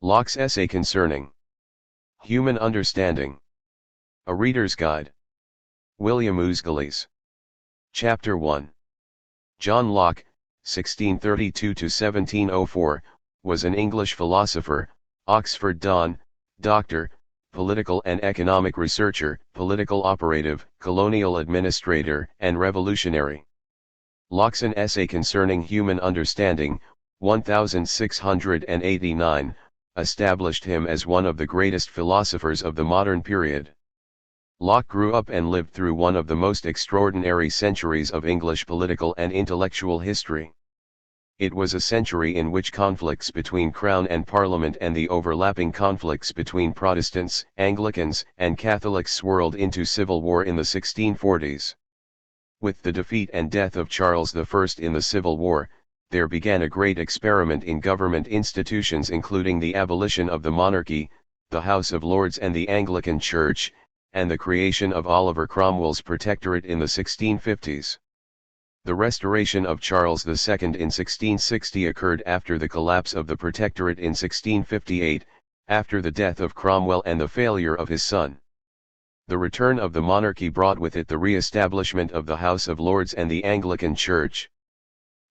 Locke's essay concerning human understanding. A Reader's Guide. William Uzgalis. Chapter 1. John Locke, 1632–1704, was an English philosopher, Oxford Don, doctor, political and economic researcher, political operative, colonial administrator, and revolutionary. Locke's An Essay Concerning Human Understanding, 1689, established him as one of the greatest philosophers of the modern period. Locke grew up and lived through one of the most extraordinary centuries of English political and intellectual history. It was a century in which conflicts between Crown and Parliament and the overlapping conflicts between Protestants, Anglicans, and Catholics swirled into civil war in the 1640s. With the defeat and death of Charles I in the Civil War, there began a great experiment in government institutions, including the abolition of the monarchy, the House of Lords and the Anglican Church, and the creation of Oliver Cromwell's Protectorate in the 1650s. The restoration of Charles II in 1660 occurred after the collapse of the Protectorate in 1658, after the death of Cromwell and the failure of his son. The return of the monarchy brought with it the re-establishment of the House of Lords and the Anglican Church.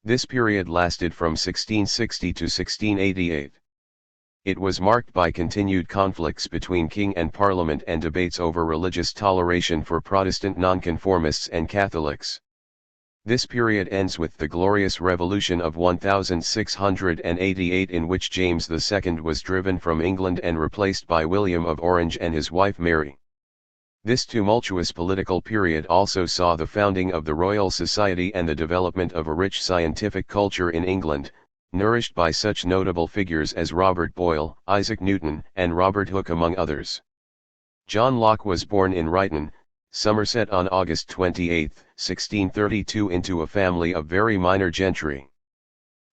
This period lasted from 1660 to 1688. It was marked by continued conflicts between king and parliament and debates over religious toleration for Protestant nonconformists and Catholics. This period ends with the Glorious Revolution of 1688, in which James II was driven from England and replaced by William of Orange and his wife Mary. This tumultuous political period also saw the founding of the Royal Society and the development of a rich scientific culture in England, nourished by such notable figures as Robert Boyle, Isaac Newton, and Robert Hooke among others. John Locke was born in Ryton, Somerset on August 28, 1632, into a family of very minor gentry.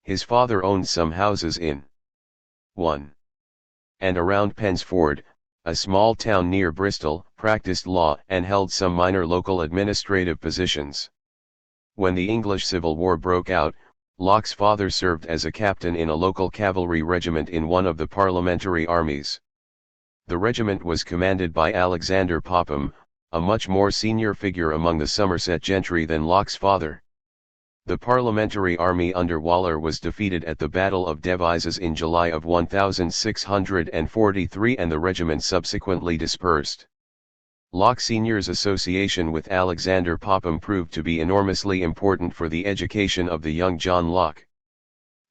His father owned some houses in 1. and around Pensford, a small town near Bristol, practiced law and held some minor local administrative positions. When the English Civil War broke out, Locke's father served as a captain in a local cavalry regiment in one of the parliamentary armies. The regiment was commanded by Alexander Popham, a much more senior figure among the Somerset gentry than Locke's father. The parliamentary army under Waller was defeated at the Battle of Devizes in July of 1643 and the regiment subsequently dispersed. Locke Sr.'s association with Alexander Popham proved to be enormously important for the education of the young John Locke.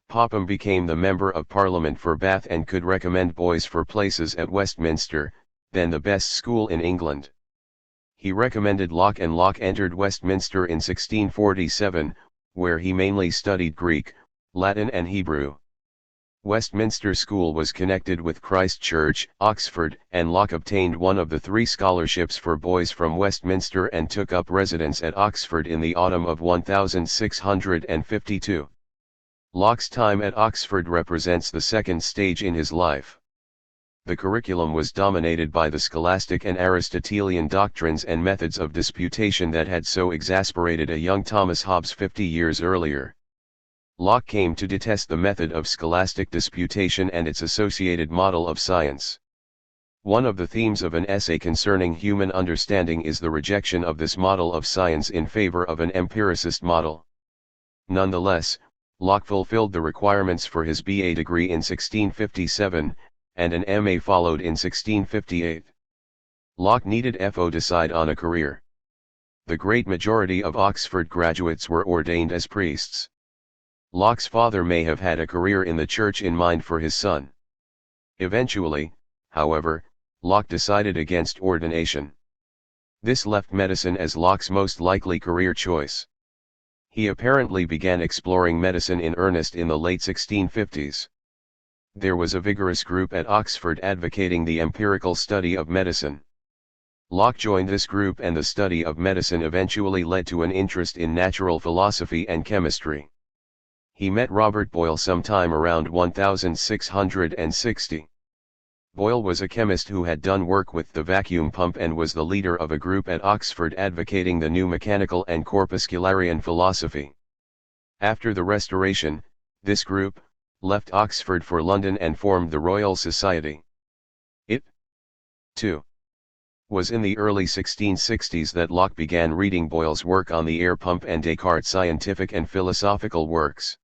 Popham became the Member of Parliament for Bath and could recommend boys for places at Westminster, then the best school in England. He recommended Locke and Locke entered Westminster in 1647, where he mainly studied Greek, Latin and Hebrew. Westminster School was connected with Christ Church, Oxford, and Locke obtained one of the 3 scholarships for boys from Westminster and took up residence at Oxford in the autumn of 1652. Locke's time at Oxford represents the second stage in his life. The curriculum was dominated by the scholastic and Aristotelian doctrines and methods of disputation that had so exasperated a young Thomas Hobbes 50 years earlier. Locke came to detest the method of scholastic disputation and its associated model of science. One of the themes of An Essay Concerning Human Understanding is the rejection of this model of science in favor of an empiricist model. Nonetheless, Locke fulfilled the requirements for his BA degree in 1657, and an MA followed in 1658. Locke needed to decide on a career. The great majority of Oxford graduates were ordained as priests. Locke's father may have had a career in the church in mind for his son. Eventually, however, Locke decided against ordination. This left medicine as Locke's most likely career choice. He apparently began exploring medicine in earnest in the late 1650s. There was a vigorous group at Oxford advocating the empirical study of medicine. Locke joined this group and the study of medicine eventually led to an interest in natural philosophy and chemistry. He met Robert Boyle sometime around 1660. Boyle was a chemist who had done work with the vacuum pump and was the leader of a group at Oxford advocating the new mechanical and corpuscularian philosophy. After the Restoration, this group, left Oxford for London and formed the Royal Society. It, too, was in the early 1660s that Locke began reading Boyle's work on the air pump and Descartes' scientific and philosophical works.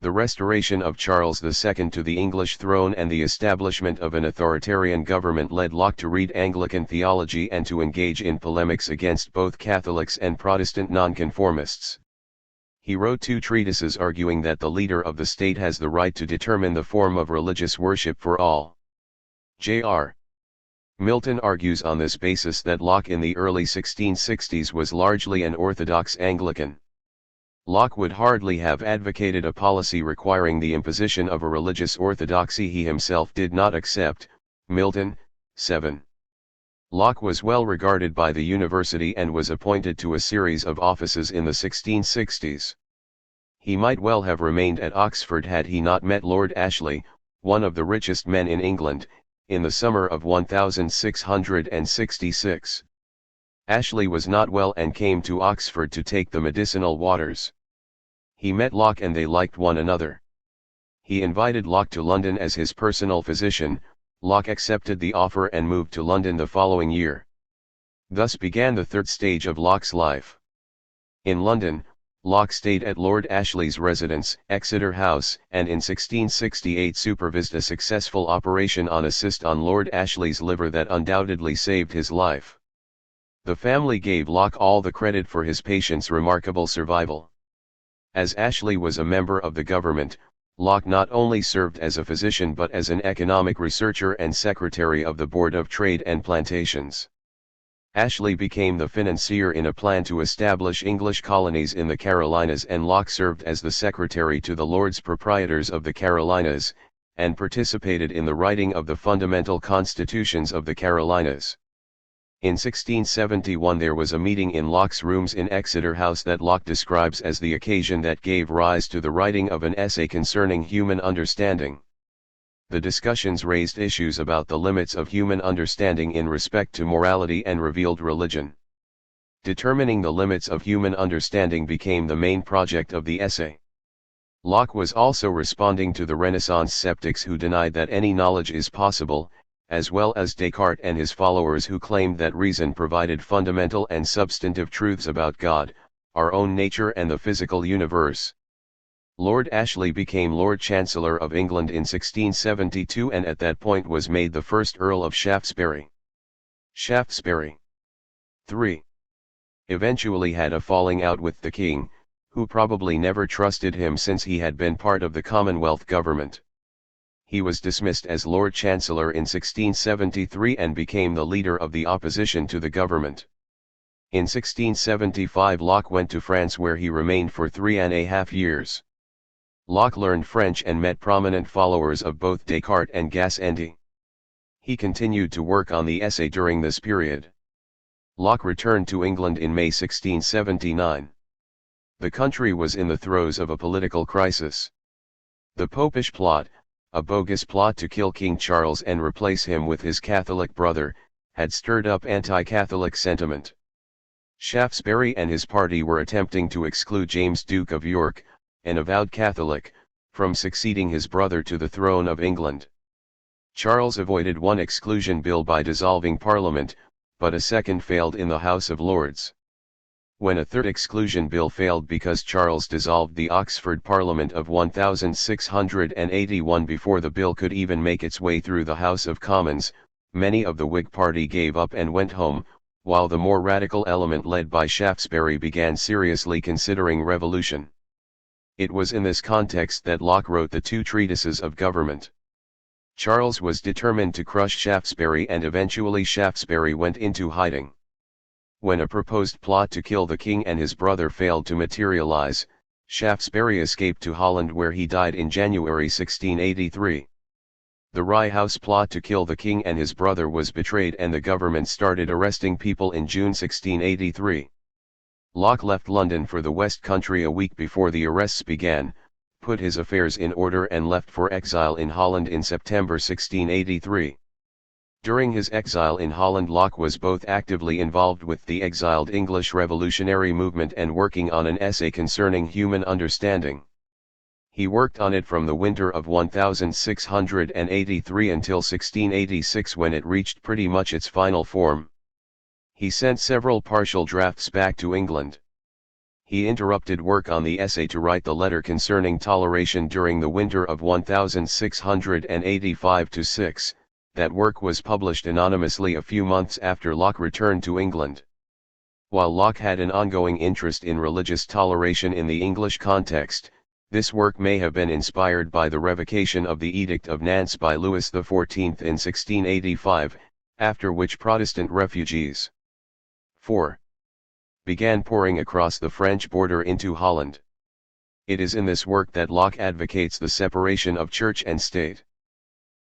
The restoration of Charles II to the English throne and the establishment of an authoritarian government led Locke to read Anglican theology and to engage in polemics against both Catholics and Protestant nonconformists. He wrote 2 treatises arguing that the leader of the state has the right to determine the form of religious worship for all. J.R. Milton argues on this basis that Locke in the early 1660s was largely an orthodox Anglican. Locke would hardly have advocated a policy requiring the imposition of a religious orthodoxy he himself did not accept. Milton, 7. Locke was well regarded by the university and was appointed to a series of offices in the 1660s. He might well have remained at Oxford had he not met Lord Ashley, one of the richest men in England, in the summer of 1666. Ashley was not well and came to Oxford to take the medicinal waters. He met Locke and they liked one another. He invited Locke to London as his personal physician. Locke accepted the offer and moved to London the following year. Thus began the third stage of Locke's life. In London, Locke stayed at Lord Ashley's residence, Exeter House, and in 1668 supervised a successful operation on a cyst on Lord Ashley's liver that undoubtedly saved his life. The family gave Locke all the credit for his patient's remarkable survival. As Ashley was a member of the government, Locke not only served as a physician but as an economic researcher and secretary of the Board of Trade and Plantations. Ashley became the financier in a plan to establish English colonies in the Carolinas, and Locke served as the secretary to the Lords Proprietors of the Carolinas, and participated in the writing of the fundamental constitutions of the Carolinas. In 1671 there was a meeting in Locke's rooms in Exeter House that Locke describes as the occasion that gave rise to the writing of an essay concerning human understanding. The discussions raised issues about the limits of human understanding in respect to morality and revealed religion. Determining the limits of human understanding became the main project of the essay. Locke was also responding to the Renaissance skeptics who denied that any knowledge is possible, as well as Descartes and his followers who claimed that reason provided fundamental and substantive truths about God, our own nature and the physical universe. Lord Ashley became Lord Chancellor of England in 1672 and at that point was made the first Earl of Shaftesbury. Shaftesbury 3. Eventually had a falling out with the king, who probably never trusted him since he had been part of the Commonwealth government. He was dismissed as Lord Chancellor in 1673 and became the leader of the opposition to the government. In 1675 Locke went to France where he remained for 3.5 years. Locke learned French and met prominent followers of both Descartes and Gassendi. He continued to work on the essay during this period. Locke returned to England in May 1679. The country was in the throes of a political crisis. The Popish plot, a bogus plot to kill King Charles and replace him with his Catholic brother, had stirred up anti-Catholic sentiment. Shaftesbury and his party were attempting to exclude James Duke of York, an avowed Catholic, from succeeding his brother to the throne of England. Charles avoided one exclusion bill by dissolving Parliament, but a second failed in the House of Lords. When a third exclusion bill failed because Charles dissolved the Oxford Parliament of 1681 before the bill could even make its way through the House of Commons, many of the Whig party gave up and went home, while the more radical element led by Shaftesbury began seriously considering revolution. It was in this context that Locke wrote the 2 treatises of government. Charles was determined to crush Shaftesbury and eventually Shaftesbury went into hiding. When a proposed plot to kill the king and his brother failed to materialize, Shaftesbury escaped to Holland where he died in January 1683. The Rye House plot to kill the king and his brother was betrayed and the government started arresting people in June 1683. Locke left London for the West Country a week before the arrests began, put his affairs in order and left for exile in Holland in September 1683. During his exile in Holland, Locke was both actively involved with the exiled English revolutionary movement and working on an essay concerning human understanding. He worked on it from the winter of 1683 until 1686, when it reached pretty much its final form. He sent several partial drafts back to England. He interrupted work on the essay to write the letter concerning toleration during the winter of 1685-6. That work was published anonymously a few months after Locke returned to England. While Locke had an ongoing interest in religious toleration in the English context, this work may have been inspired by the revocation of the Edict of Nantes by Louis XIV in 1685, after which Protestant refugees 4. began pouring across the French border into Holland. It is in this work that Locke advocates the separation of church and state.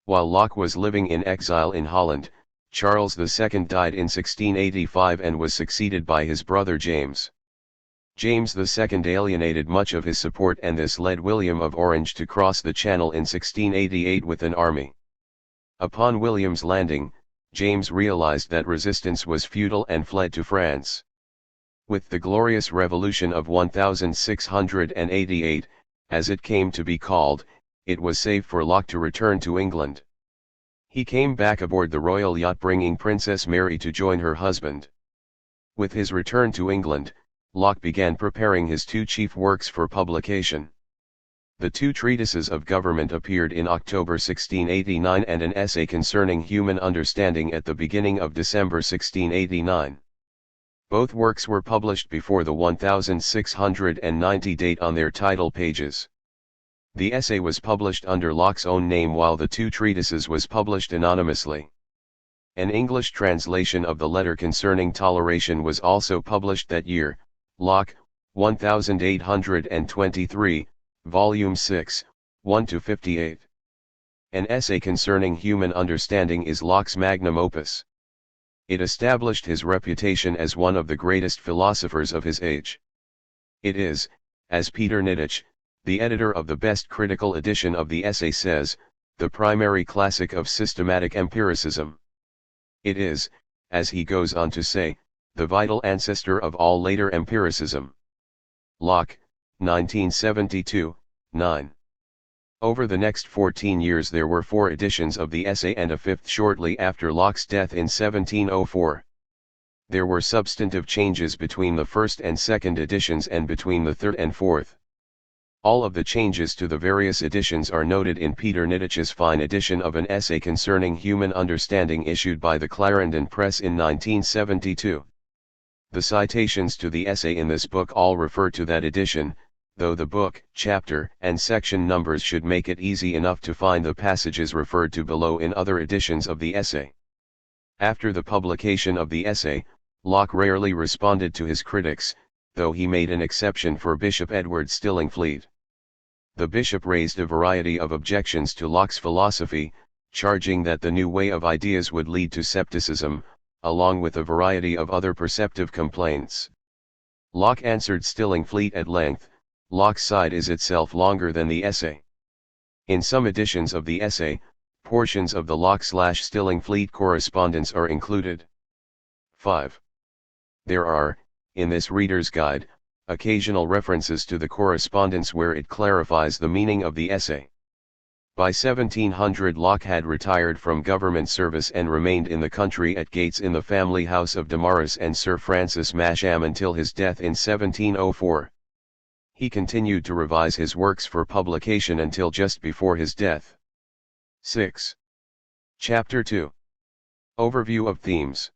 While Locke was living in exile in Holland, Charles II died in 1685 and was succeeded by his brother James. James II alienated much of his support, and this led William of Orange to cross the Channel in 1688 with an army. Upon William's landing, James realized that resistance was futile and fled to France. With the Glorious Revolution of 1688, as it came to be called, it was safe for Locke to return to England. He came back aboard the royal yacht bringing Princess Mary to join her husband. With his return to England, Locke began preparing his two chief works for publication. The two treatises of government appeared in October 1689 and an essay concerning human understanding at the beginning of December 1689. Both works were published before the 1690 date on their title pages. The essay was published under Locke's own name, while the two treatises was published anonymously. An English translation of the letter concerning toleration was also published that year. Locke, 1823, Volume 6, 1-58. An essay concerning human understanding is Locke's magnum opus. It established his reputation as one of the greatest philosophers of his age. It is, as Peter Nitsch, the editor of the best critical edition of the essay says, the primary classic of systematic empiricism. It is, as he goes on to say, the vital ancestor of all later empiricism. Locke, 1972, 9. Over the next 14 years there were 4 editions of the essay and a 5th shortly after Locke's death in 1704. There were substantive changes between the first and second editions and between the third and fourth. All of the changes to the various editions are noted in Peter Nitsch's fine edition of an essay concerning human understanding issued by the Clarendon Press in 1972. The citations to the essay in this book all refer to that edition, though the book, chapter, and section numbers should make it easy enough to find the passages referred to below in other editions of the essay. After the publication of the essay, Locke rarely responded to his critics, though he made an exception for Bishop Edward Stillingfleet. The bishop raised a variety of objections to Locke's philosophy, charging that the new way of ideas would lead to scepticism, along with a variety of other perceptive complaints. Locke answered Stillingfleet at length. Locke's side is itself longer than the essay. In some editions of the essay, portions of the Locke/Stillingfleet correspondence are included. 5. There are, in this reader's guide, occasional references to the correspondence where it clarifies the meaning of the essay. By 1700 Locke had retired from government service and remained in the country at Gates in the family house of Damaris and Sir Francis Masham until his death in 1704. He continued to revise his works for publication until just before his death. 6. Chapter 2. Overview of themes.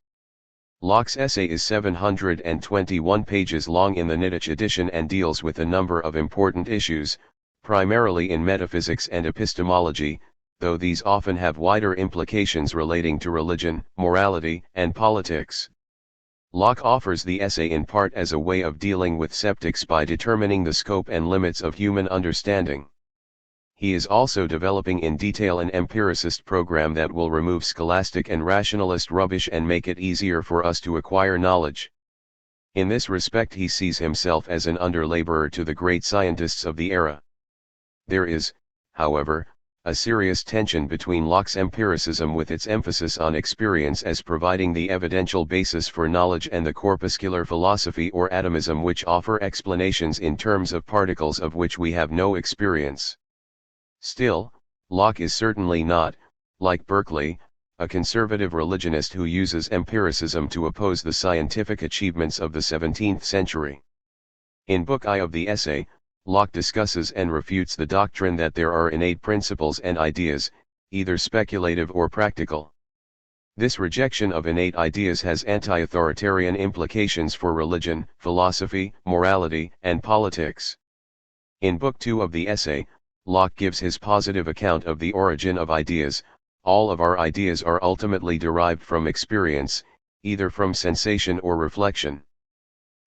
Locke's essay is 721 pages long in the Nitsch edition and deals with a number of important issues, primarily in metaphysics and epistemology, though these often have wider implications relating to religion, morality, and politics. Locke offers the essay in part as a way of dealing with skeptics by determining the scope and limits of human understanding. He is also developing in detail an empiricist program that will remove scholastic and rationalist rubbish and make it easier for us to acquire knowledge. In this respect he sees himself as an underlaborer to the great scientists of the era. There is, however, a serious tension between Locke's empiricism with its emphasis on experience as providing the evidential basis for knowledge and the corpuscular philosophy or atomism which offer explanations in terms of particles of which we have no experience. Still, Locke is certainly not, like Berkeley, a conservative religionist who uses empiricism to oppose the scientific achievements of the 17th century. In Book I of the essay, Locke discusses and refutes the doctrine that there are innate principles and ideas, either speculative or practical. This rejection of innate ideas has anti-authoritarian implications for religion, philosophy, morality, and politics. In Book II of the essay, Locke gives his positive account of the origin of ideas. All of our ideas are ultimately derived from experience, either from sensation or reflection.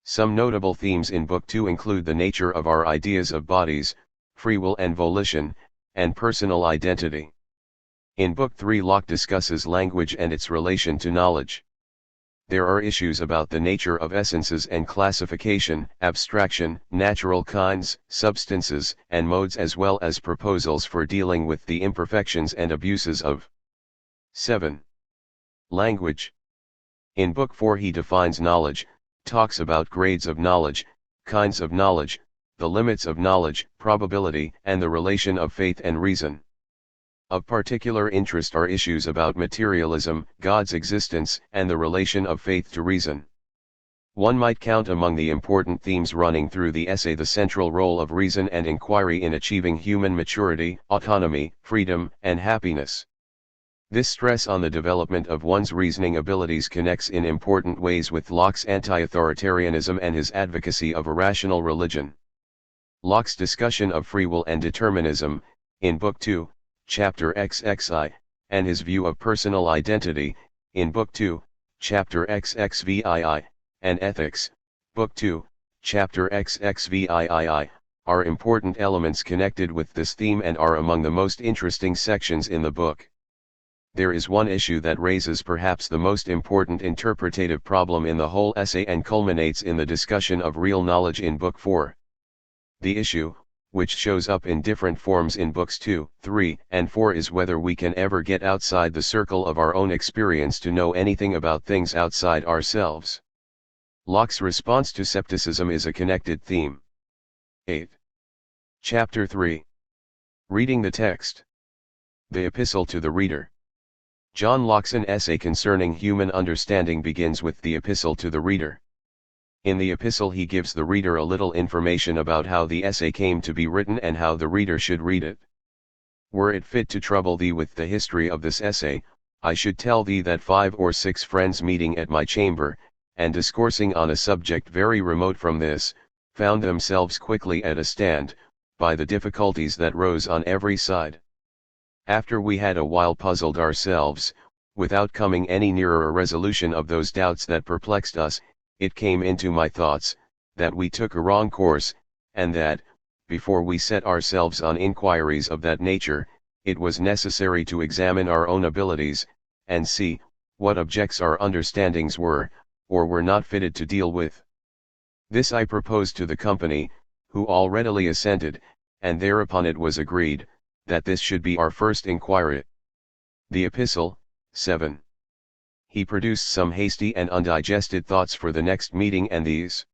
Some notable themes in Book II include the nature of our ideas of bodies, free will and volition, and personal identity. In Book III, Locke discusses language and its relation to knowledge. There are issues about the nature of essences and classification, abstraction, natural kinds, substances, and modes, as well as proposals for dealing with the imperfections and abuses of 7. Language. In Book IV, he defines knowledge, talks about grades of knowledge, kinds of knowledge, the limits of knowledge, probability, and the relation of faith and reason. Of particular interest are issues about materialism, God's existence, and the relation of faith to reason. One might count among the important themes running through the essay the central role of reason and inquiry in achieving human maturity, autonomy, freedom, and happiness. This stress on the development of one's reasoning abilities connects in important ways with Locke's anti-authoritarianism and his advocacy of a rational religion. Locke's discussion of free will and determinism, in Book II, Chapter XXI, and his view of personal identity, in Book II, Chapter XXVII, and ethics, Book II, Chapter XXVIII, are important elements connected with this theme and are among the most interesting sections in the book. There is one issue that raises perhaps the most important interpretative problem in the whole essay and culminates in the discussion of real knowledge in Book IV. The issue, which shows up in different forms in Books 2, 3, and 4, is whether we can ever get outside the circle of our own experience to know anything about things outside ourselves. Locke's response to skepticism is a connected theme. 8. Chapter 3. Reading the text. The Epistle to the Reader. John Locke's essay concerning human understanding begins with the Epistle to the Reader. In the epistle he gives the reader a little information about how the essay came to be written and how the reader should read it. Were it fit to trouble thee with the history of this essay, I should tell thee that 5 or 6 friends meeting at my chamber, and discoursing on a subject very remote from this, found themselves quickly at a stand, by the difficulties that rose on every side. After we had a while puzzled ourselves, without coming any nearer a resolution of those doubts that perplexed us, it came into my thoughts, that we took a wrong course, and that, before we set ourselves on inquiries of that nature, it was necessary to examine our own abilities, and see, what objects our understandings were, or were not fitted to deal with. This I proposed to the company, who all readily assented, and thereupon it was agreed, that this should be our first inquiry. The Epistle, 7. He produced some hasty and undigested thoughts for the next meeting, and these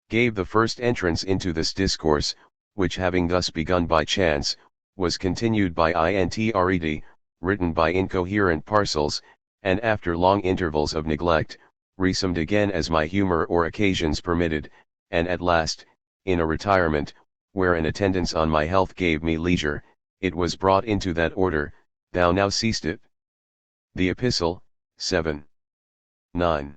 gave the first entrance into this discourse, which having thus begun by chance, was continued by intred, written by incoherent parcels, and after long intervals of neglect, resummed again as my humor or occasions permitted, and at last, in a retirement, where an attendance on my health gave me leisure, it was brought into that order, thou now seest it. The Epistle, 7. 9.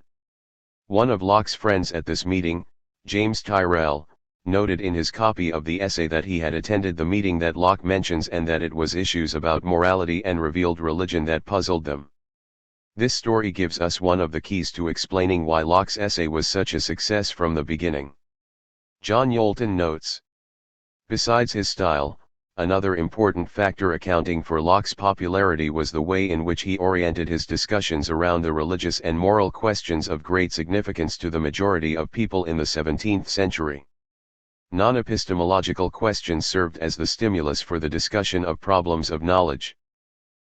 One of Locke's friends at this meeting, James Tyrrell, noted in his copy of the essay that he had attended the meeting that Locke mentions and that it was issues about morality and revealed religion that puzzled them. This story gives us one of the keys to explaining why Locke's essay was such a success from the beginning. John Yolton notes. Besides his style, another important factor accounting for Locke's popularity was the way in which he oriented his discussions around the religious and moral questions of great significance to the majority of people in the 17th century. Non-epistemological questions served as the stimulus for the discussion of problems of knowledge.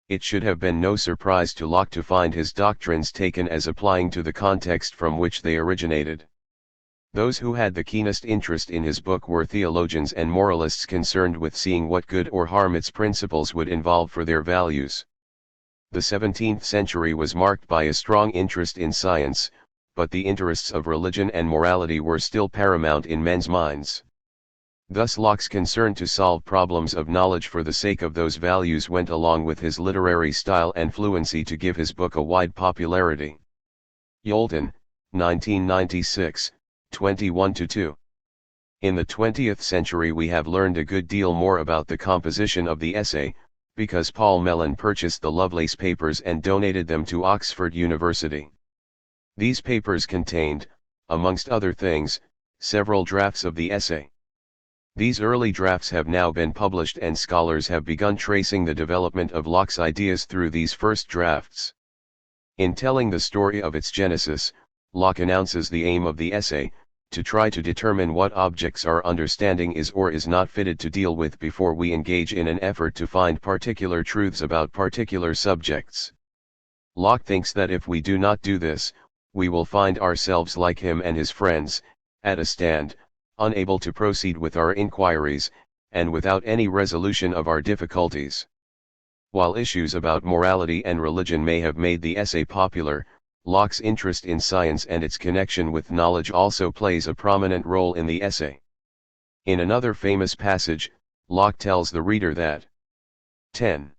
It should have been no surprise to Locke to find his doctrines taken as applying to the context from which they originated. Those who had the keenest interest in his book were theologians and moralists concerned with seeing what good or harm its principles would involve for their values. The 17th century was marked by a strong interest in science, but the interests of religion and morality were still paramount in men's minds. Thus Locke's concern to solve problems of knowledge for the sake of those values went along with his literary style and fluency to give his book a wide popularity. Yolden, 1996, 21-2. In the 20th century we have learned a good deal more about the composition of the essay, because Paul Mellon purchased the Lovelace papers and donated them to Oxford University. These papers contained, amongst other things, several drafts of the essay. These early drafts have now been published and scholars have begun tracing the development of Locke's ideas through these first drafts. In telling the story of its genesis, Locke announces the aim of the essay, to try to determine what objects our understanding is or is not fitted to deal with before we engage in an effort to find particular truths about particular subjects. Locke thinks that if we do not do this, we will find ourselves like him and his friends, at a stand, unable to proceed with our inquiries, and without any resolution of our difficulties. While issues about morality and religion may have made the essay popular, Locke's interest in science and its connection with knowledge also plays a prominent role in the essay. In another famous passage, Locke tells the reader that 10.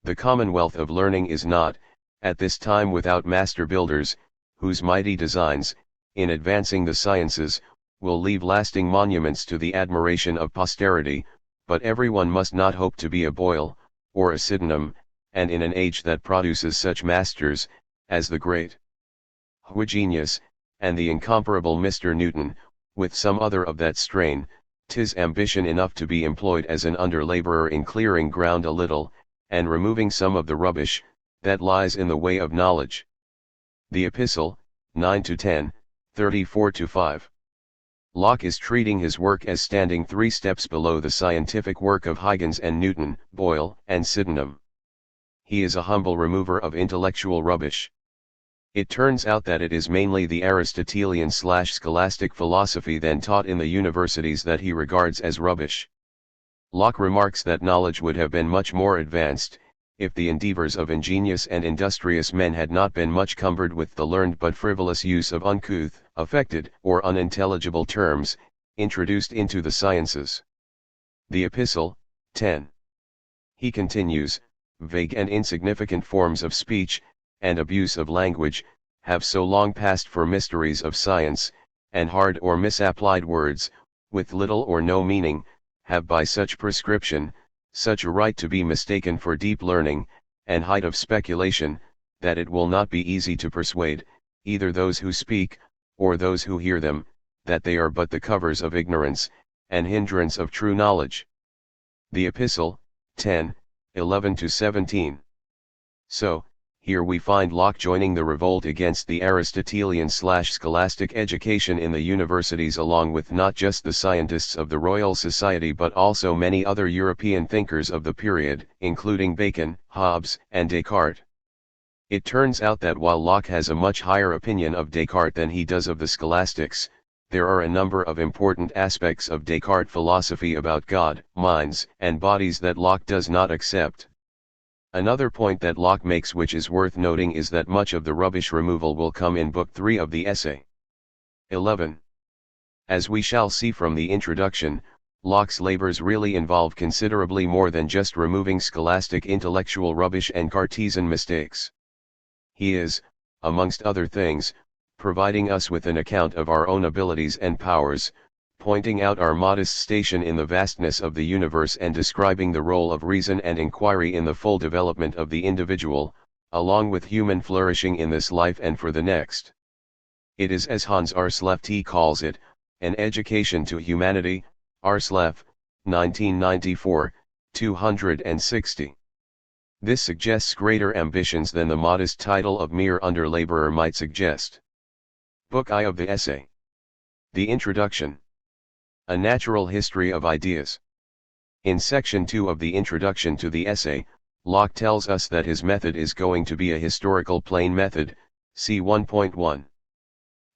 The commonwealth of learning is not, at this time without master builders, whose mighty designs, in advancing the sciences, will leave lasting monuments to the admiration of posterity, but everyone must not hope to be a Boyle, or a Sydenham, and in an age that produces such masters, as the great Hyginus, and the incomparable Mr. Newton, with some other of that strain, 'tis ambition enough to be employed as an under-labourer in clearing ground a little, and removing some of the rubbish, that lies in the way of knowledge. The Epistle, 9-10, 34-5. Locke is treating his work as standing 3 steps below the scientific work of Huygens and Newton, Boyle, and Sydenham. He is a humble remover of intellectual rubbish. It turns out that it is mainly the Aristotelian/scholastic philosophy then taught in the universities that he regards as rubbish. Locke remarks that knowledge would have been much more advanced, if the endeavors of ingenious and industrious men had not been much cumbered with the learned but frivolous use of uncouth, affected, or unintelligible terms, introduced into the sciences. The Epistle, 10. He continues, vague and insignificant forms of speech, and abuse of language, have so long passed for mysteries of science, and hard or misapplied words, with little or no meaning, have by such prescription, such a right to be mistaken for deep learning, and height of speculation, that it will not be easy to persuade, either those who speak, or those who hear them, that they are but the covers of ignorance, and hindrance of true knowledge. The Epistle, 10, 11-17. So, here we find Locke joining the revolt against the Aristotelian/scholastic education in the universities along with not just the scientists of the Royal Society but also many other European thinkers of the period, including Bacon, Hobbes, and Descartes. It turns out that while Locke has a much higher opinion of Descartes than he does of the scholastics, there are a number of important aspects of Descartes' philosophy about God, minds, and bodies that Locke does not accept. Another point that Locke makes which is worth noting is that much of the rubbish removal will come in Book 3 of the essay. 11. As we shall see from the introduction, Locke's labors really involve considerably more than just removing scholastic intellectual rubbish and Cartesian mistakes. He is, amongst other things, providing us with an account of our own abilities and powers, pointing out our modest station in the vastness of the universe and describing the role of reason and inquiry in the full development of the individual, along with human flourishing in this life and for the next. It is as Hans Aarsleff calls it, an education to humanity, Aarsleff, 1994, 260. This suggests greater ambitions than the modest title of mere under-laborer might suggest. Book I of the essay. The Introduction. A Natural History of Ideas. In section 2 of the introduction to the essay, Locke tells us that his method is going to be a historical plane method, see 1.1.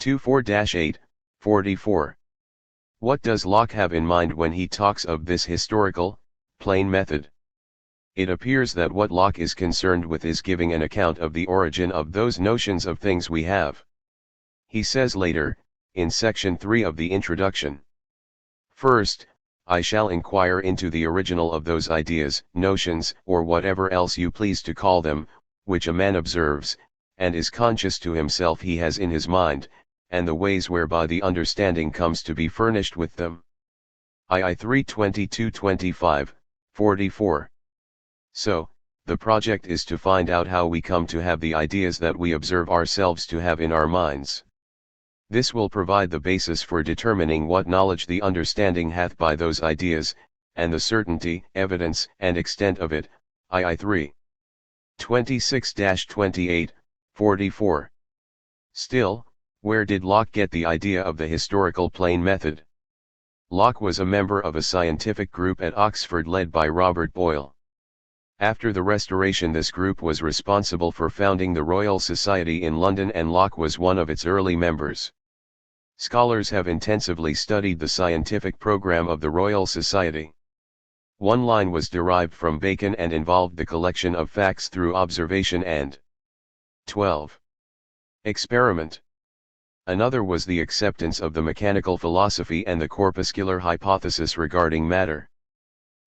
24-8, 44. What does Locke have in mind when he talks of this historical, plane method? It appears that what Locke is concerned with is giving an account of the origin of those notions of things we have. He says later, in section 3 of the introduction, "First, I shall inquire into the original of those ideas, notions, or whatever else you please to call them, which a man observes, and is conscious to himself he has in his mind, and the ways whereby the understanding comes to be furnished with them." II 3:22-25, 44. So, the project is to find out how we come to have the ideas that we observe ourselves to have in our minds. This will provide the basis for determining what knowledge the understanding hath by those ideas, and the certainty, evidence, and extent of it. II 3. 26-28, 44. Still, where did Locke get the idea of the historical plane method? Locke was a member of a scientific group at Oxford led by Robert Boyle. After the Restoration, this group was responsible for founding the Royal Society in London, and Locke was one of its early members. Scholars have intensively studied the scientific program of the Royal Society. One line was derived from Bacon and involved the collection of facts through observation and 12. Experiment. Another was the acceptance of the mechanical philosophy and the corpuscular hypothesis regarding matter.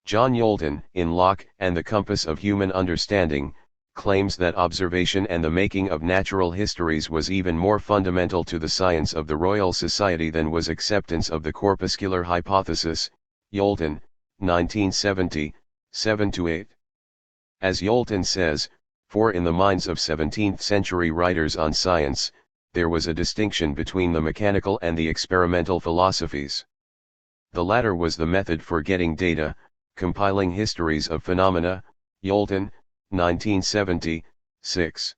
John Youlden, in Locke and the Compass of Human Understanding, claims that observation and the making of natural histories was even more fundamental to the science of the Royal Society than was acceptance of the corpuscular hypothesis. Youlden, 1970, 7-8. As Youlden says, for in the minds of 17th-century writers on science, there was a distinction between the mechanical and the experimental philosophies. The latter was the method for getting data, compiling histories of phenomena. Youlden, 1970, 6.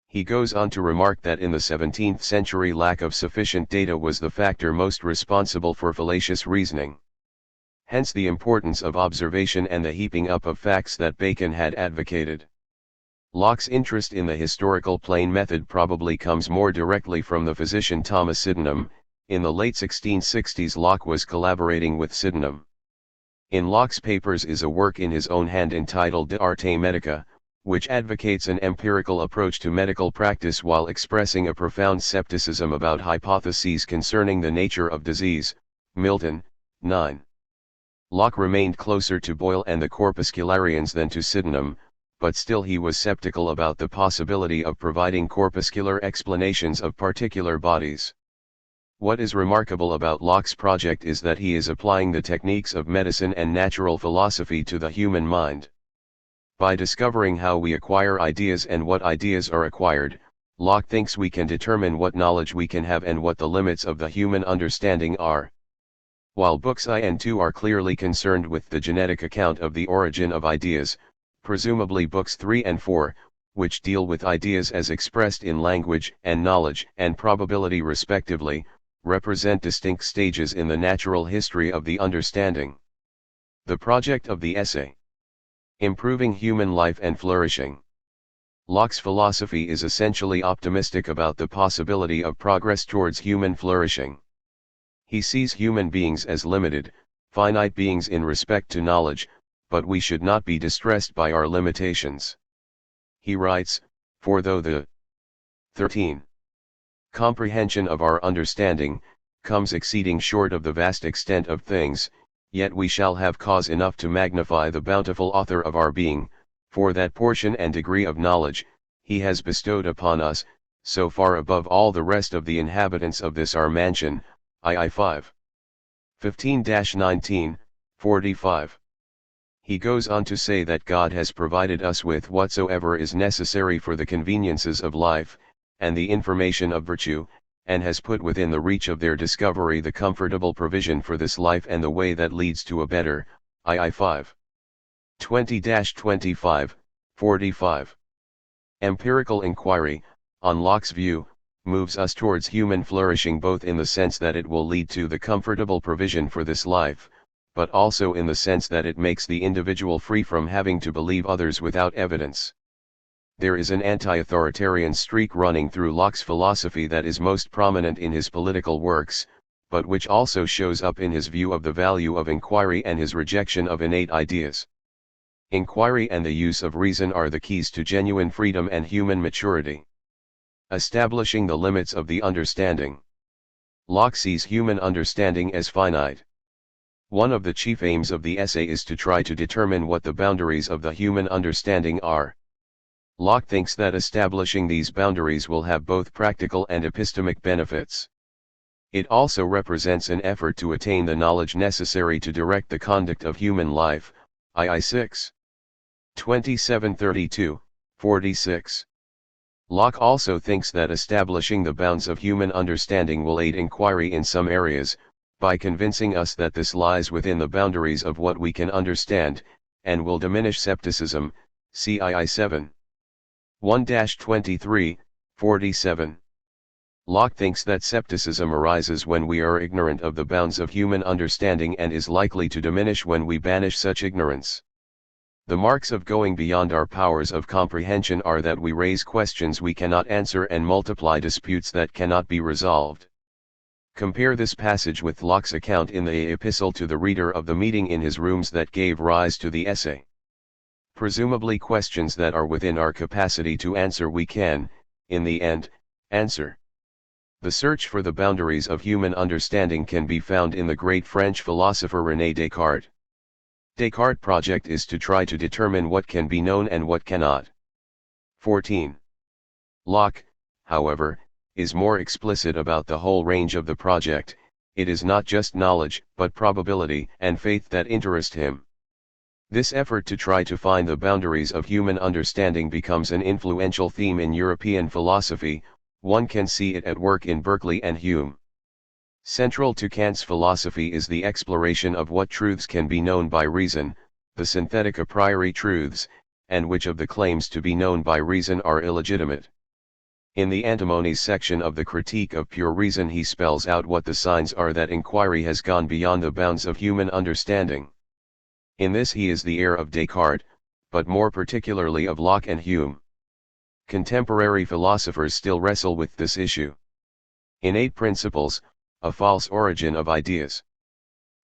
He goes on to remark that in the 17th century lack of sufficient data was the factor most responsible for fallacious reasoning. Hence the importance of observation and the heaping up of facts that Bacon had advocated. Locke's interest in the historical plane method probably comes more directly from the physician Thomas Sydenham. In the late 1660s, Locke was collaborating with Sydenham. In Locke's papers is a work in his own hand entitled De Arte Medica, which advocates an empirical approach to medical practice while expressing a profound skepticism about hypotheses concerning the nature of disease. Milton, 9. Locke remained closer to Boyle and the corpuscularians than to Sydenham, but still he was skeptical about the possibility of providing corpuscular explanations of particular bodies. What is remarkable about Locke's project is that he is applying the techniques of medicine and natural philosophy to the human mind. By discovering how we acquire ideas and what ideas are acquired, Locke thinks we can determine what knowledge we can have and what the limits of the human understanding are. While books I and II are clearly concerned with the genetic account of the origin of ideas, presumably books 3 and 4, which deal with ideas as expressed in language and knowledge and probability respectively, represent distinct stages in the natural history of the understanding. The project of the essay: improving human life and flourishing. Locke's philosophy is essentially optimistic about the possibility of progress towards human flourishing. He sees human beings as limited, finite beings in respect to knowledge, but we should not be distressed by our limitations. He writes, "For though the 13. comprehension of our understanding comes exceeding short of the vast extent of things, yet we shall have cause enough to magnify the bountiful Author of our being, for that portion and degree of knowledge he has bestowed upon us, so far above all the rest of the inhabitants of this our mansion." II 5. 15-19, 45. He goes on to say that God has provided us with whatsoever is necessary for the conveniences of life, and the information of virtue, and has put within the reach of their discovery the comfortable provision for this life and the way that leads to a better. II 5. 20-25, 45. Empirical inquiry, on Locke's view, moves us towards human flourishing both in the sense that it will lead to the comfortable provision for this life, but also in the sense that it makes the individual free from having to believe others without evidence. There is an anti-authoritarian streak running through Locke's philosophy that is most prominent in his political works, but which also shows up in his view of the value of inquiry and his rejection of innate ideas. Inquiry and the use of reason are the keys to genuine freedom and human maturity. Establishing the limits of the understanding. Locke sees human understanding as finite. One of the chief aims of the essay is to try to determine what the boundaries of the human understanding are. Locke thinks that establishing these boundaries will have both practical and epistemic benefits. It also represents an effort to attain the knowledge necessary to direct the conduct of human life, II 6. 2732, 46. Locke also thinks that establishing the bounds of human understanding will aid inquiry in some areas, by convincing us that this lies within the boundaries of what we can understand, and will diminish skepticism, CII 7. 1-23, 47. Locke thinks that skepticism arises when we are ignorant of the bounds of human understanding and is likely to diminish when we banish such ignorance. The marks of going beyond our powers of comprehension are that we raise questions we cannot answer and multiply disputes that cannot be resolved. Compare this passage with Locke's account in the epistle to the reader of the meeting in his rooms that gave rise to the essay. Presumably questions that are within our capacity to answer we can, in the end, answer. The search for the boundaries of human understanding can be found in the great French philosopher René Descartes. Descartes' project is to try to determine what can be known and what cannot. 14. Locke, however, is more explicit about the whole range of the project. It is not just knowledge, but probability and faith that interest him. This effort to try to find the boundaries of human understanding becomes an influential theme in European philosophy. One can see it at work in Berkeley and Hume. Central to Kant's philosophy is the exploration of what truths can be known by reason, the synthetic a priori truths, and which of the claims to be known by reason are illegitimate. In the Antinomies section of the Critique of Pure Reason he spells out what the signs are that inquiry has gone beyond the bounds of human understanding. In this he is the heir of Descartes, but more particularly of Locke and Hume. Contemporary philosophers still wrestle with this issue. Innate principles, a false origin of ideas.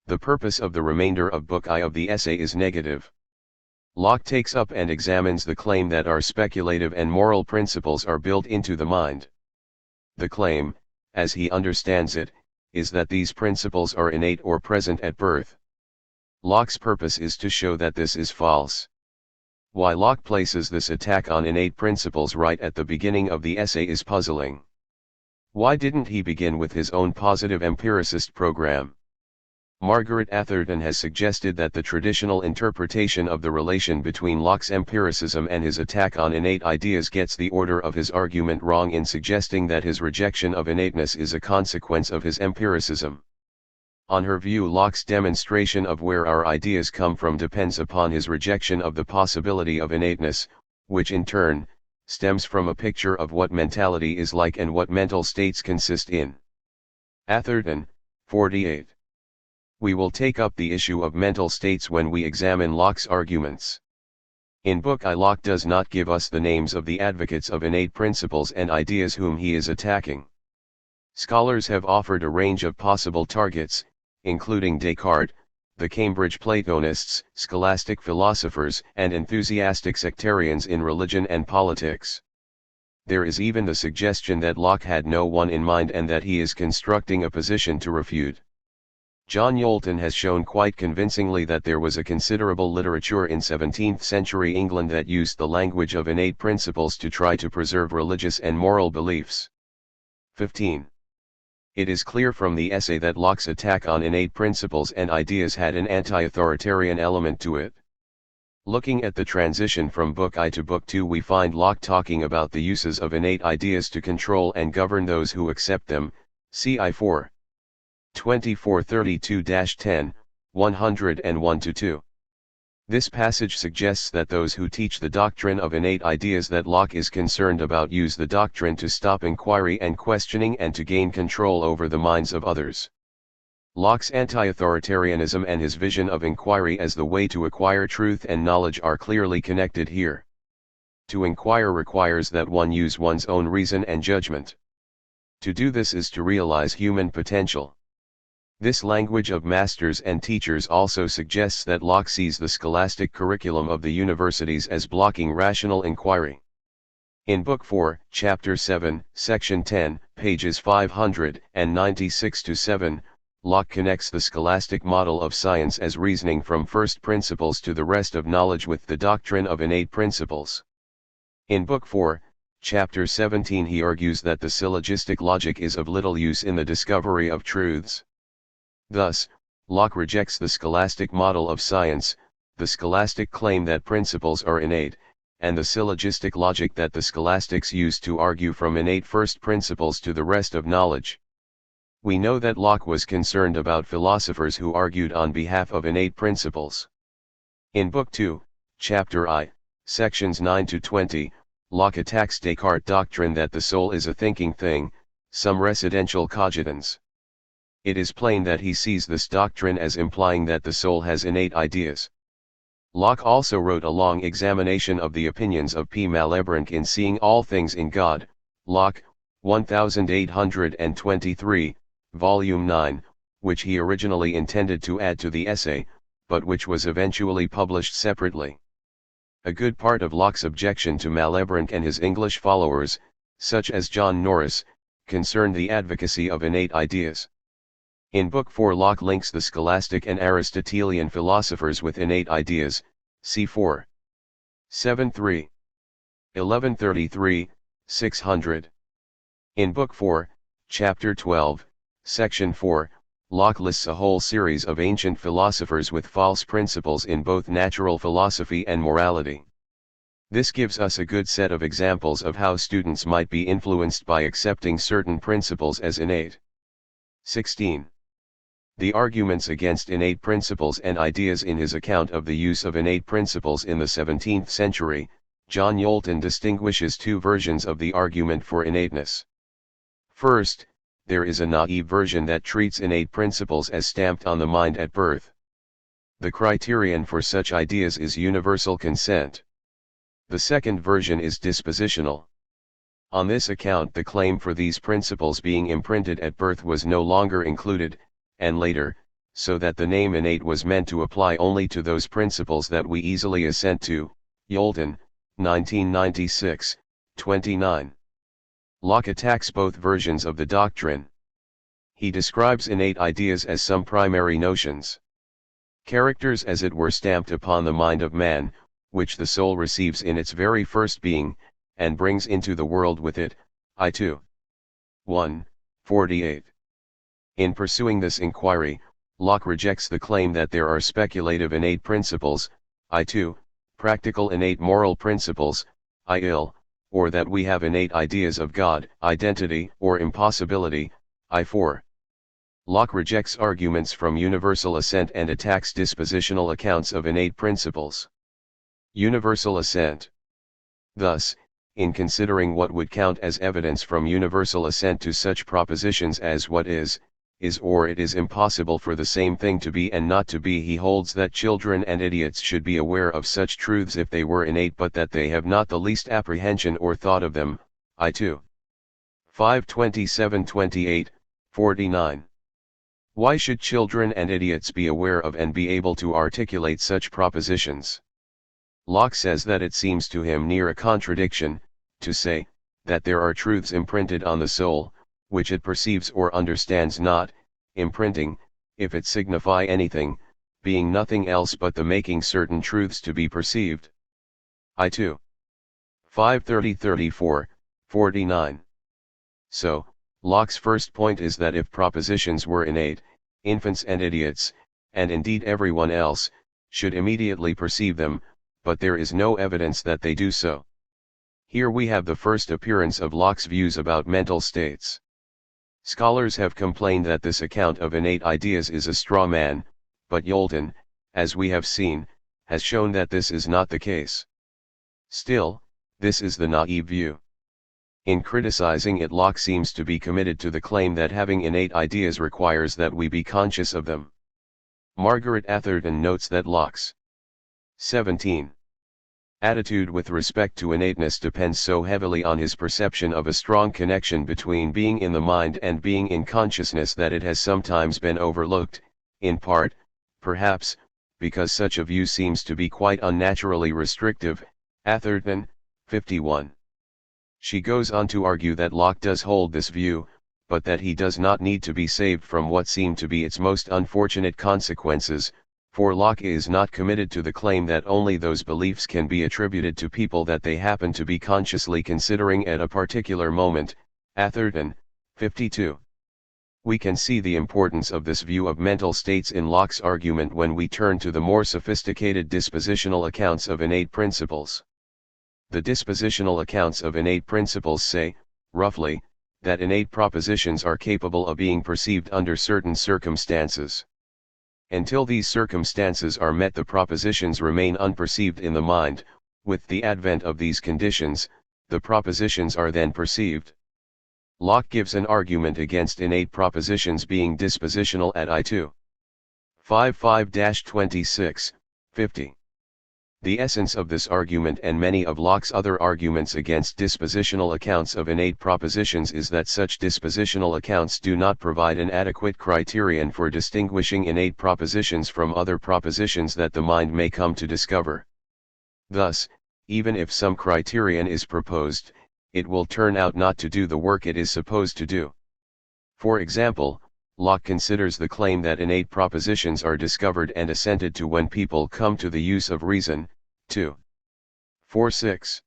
The purpose of the remainder of Book I of the essay is negative. Locke takes up and examines the claim that our speculative and moral principles are built into the mind. The claim, as he understands it, is that these principles are innate or present at birth. Locke's purpose is to show that this is false. Why Locke places this attack on innate principles right at the beginning of the essay is puzzling. Why didn't he begin with his own positive empiricist program? Margaret Atherton has suggested that the traditional interpretation of the relation between Locke's empiricism and his attack on innate ideas gets the order of his argument wrong in suggesting that his rejection of innateness is a consequence of his empiricism. On her view, Locke's demonstration of where our ideas come from depends upon his rejection of the possibility of innateness, which in turn, stems from a picture of what mentality is like and what mental states consist in. Atherton, 48. We will take up the issue of mental states when we examine Locke's arguments. In Book I, Locke does not give us the names of the advocates of innate principles and ideas whom he is attacking. Scholars have offered a range of possible targets, including Descartes, the Cambridge Platonists, scholastic philosophers, and enthusiastic sectarians in religion and politics. There is even the suggestion that Locke had no one in mind and that he is constructing a position to refute. John Knowlton has shown quite convincingly that there was a considerable literature in 17th century England that used the language of innate principles to try to preserve religious and moral beliefs. 15. It is clear from the essay that Locke's attack on innate principles and ideas had an anti-authoritarian element to it. Looking at the transition from Book I to Book II, we find Locke talking about the uses of innate ideas to control and govern those who accept them, CI 4. 2432-10, 101-2. This passage suggests that those who teach the doctrine of innate ideas that Locke is concerned about use the doctrine to stop inquiry and questioning and to gain control over the minds of others. Locke's anti-authoritarianism and his vision of inquiry as the way to acquire truth and knowledge are clearly connected here. To inquire requires that one use one's own reason and judgment. To do this is to realize human potential. This language of masters and teachers also suggests that Locke sees the scholastic curriculum of the universities as blocking rational inquiry. In Book 4, Chapter 7, Section 10, pages 596-7, Locke connects the scholastic model of science as reasoning from first principles to the rest of knowledge with the doctrine of innate principles. In Book 4, Chapter 17 he argues that the syllogistic logic is of little use in the discovery of truths. Thus, Locke rejects the scholastic model of science, the scholastic claim that principles are innate, and the syllogistic logic that the scholastics use to argue from innate first principles to the rest of knowledge. We know that Locke was concerned about philosophers who argued on behalf of innate principles. In Book 2, Chapter I, Sections 9-20, Locke attacks Descartes' doctrine that the soul is a thinking thing, some residential cogitans. It is plain that he sees this doctrine as implying that the soul has innate ideas. Locke also wrote a long examination of the opinions of P. Malebranche in Seeing All Things in God, Locke, 1823, Volume 9, which he originally intended to add to the essay, but which was eventually published separately. A good part of Locke's objection to Malebranche and his English followers, such as John Norris, concerned the advocacy of innate ideas. In Book 4 Locke links the scholastic and Aristotelian philosophers with innate ideas, c. 4. 7.3. 1133, 600. In Book 4, Chapter 12, Section 4, Locke lists a whole series of ancient philosophers with false principles in both natural philosophy and morality. This gives us a good set of examples of how students might be influenced by accepting certain principles as innate. 16. The arguments against innate principles and ideas. In his account of the use of innate principles in the 17th century, John Yolton distinguishes two versions of the argument for innateness. First, there is a naive version that treats innate principles as stamped on the mind at birth. The criterion for such ideas is universal consent. The second version is dispositional. On this account the claim for these principles being imprinted at birth was no longer included, and later, so that the name innate was meant to apply only to those principles that we easily assent to. Yolton, 1996, 29. Locke attacks both versions of the doctrine. He describes innate ideas as some primary notions. Characters as it were stamped upon the mind of man, which the soul receives in its very first being, and brings into the world with it, I 2. 1, 48. In pursuing this inquiry, Locke rejects the claim that there are speculative innate principles, I 2, practical innate moral principles, I ill, or that we have innate ideas of God, identity, or impossibility, I 4. Locke rejects arguments from universal assent and attacks dispositional accounts of innate principles. Universal assent. Thus, in considering what would count as evidence from universal assent to such propositions as what is, or it is impossible for the same thing to be and not to be, he holds that children and idiots should be aware of such truths if they were innate, but that they have not the least apprehension or thought of them, I 2. 527-28, 49. Why should children and idiots be aware of and be able to articulate such propositions? Locke says that it seems to him near a contradiction, to say, that there are truths imprinted on the soul, which it perceives or understands not, imprinting, if it signify anything, being nothing else but the making certain truths to be perceived. I 2. 530-34, 49. So, Locke's first point is that if propositions were innate, infants and idiots, and indeed everyone else, should immediately perceive them, but there is no evidence that they do so. Here we have the first appearance of Locke's views about mental states. Scholars have complained that this account of innate ideas is a straw man, but Yolton, as we have seen, has shown that this is not the case. Still, this is the naive view. In criticizing it, Locke seems to be committed to the claim that having innate ideas requires that we be conscious of them. Margaret Atherton notes that Locke's 17. attitude with respect to innateness depends so heavily on his perception of a strong connection between being in the mind and being in consciousness that it has sometimes been overlooked, in part, perhaps, because such a view seems to be quite unnaturally restrictive. Atherton, 51. She goes on to argue that Locke does hold this view, but that he does not need to be saved from what seem to be its most unfortunate consequences, for Locke is not committed to the claim that only those beliefs can be attributed to people that they happen to be consciously considering at a particular moment. Atherton, 52. We can see the importance of this view of mental states in Locke's argument when we turn to the more sophisticated dispositional accounts of innate principles. The dispositional accounts of innate principles say, roughly, that innate propositions are capable of being perceived under certain circumstances. Until these circumstances are met, the propositions remain unperceived in the mind. With the advent of these conditions, the propositions are then perceived. Locke gives an argument against innate propositions being dispositional at I2. 55-26, 50. The essence of this argument and many of Locke's other arguments against dispositional accounts of innate propositions is that such dispositional accounts do not provide an adequate criterion for distinguishing innate propositions from other propositions that the mind may come to discover. Thus, even if some criterion is proposed, it will turn out not to do the work it is supposed to do. For example, Locke considers the claim that innate propositions are discovered and assented to when people come to the use of reason, 2. 46.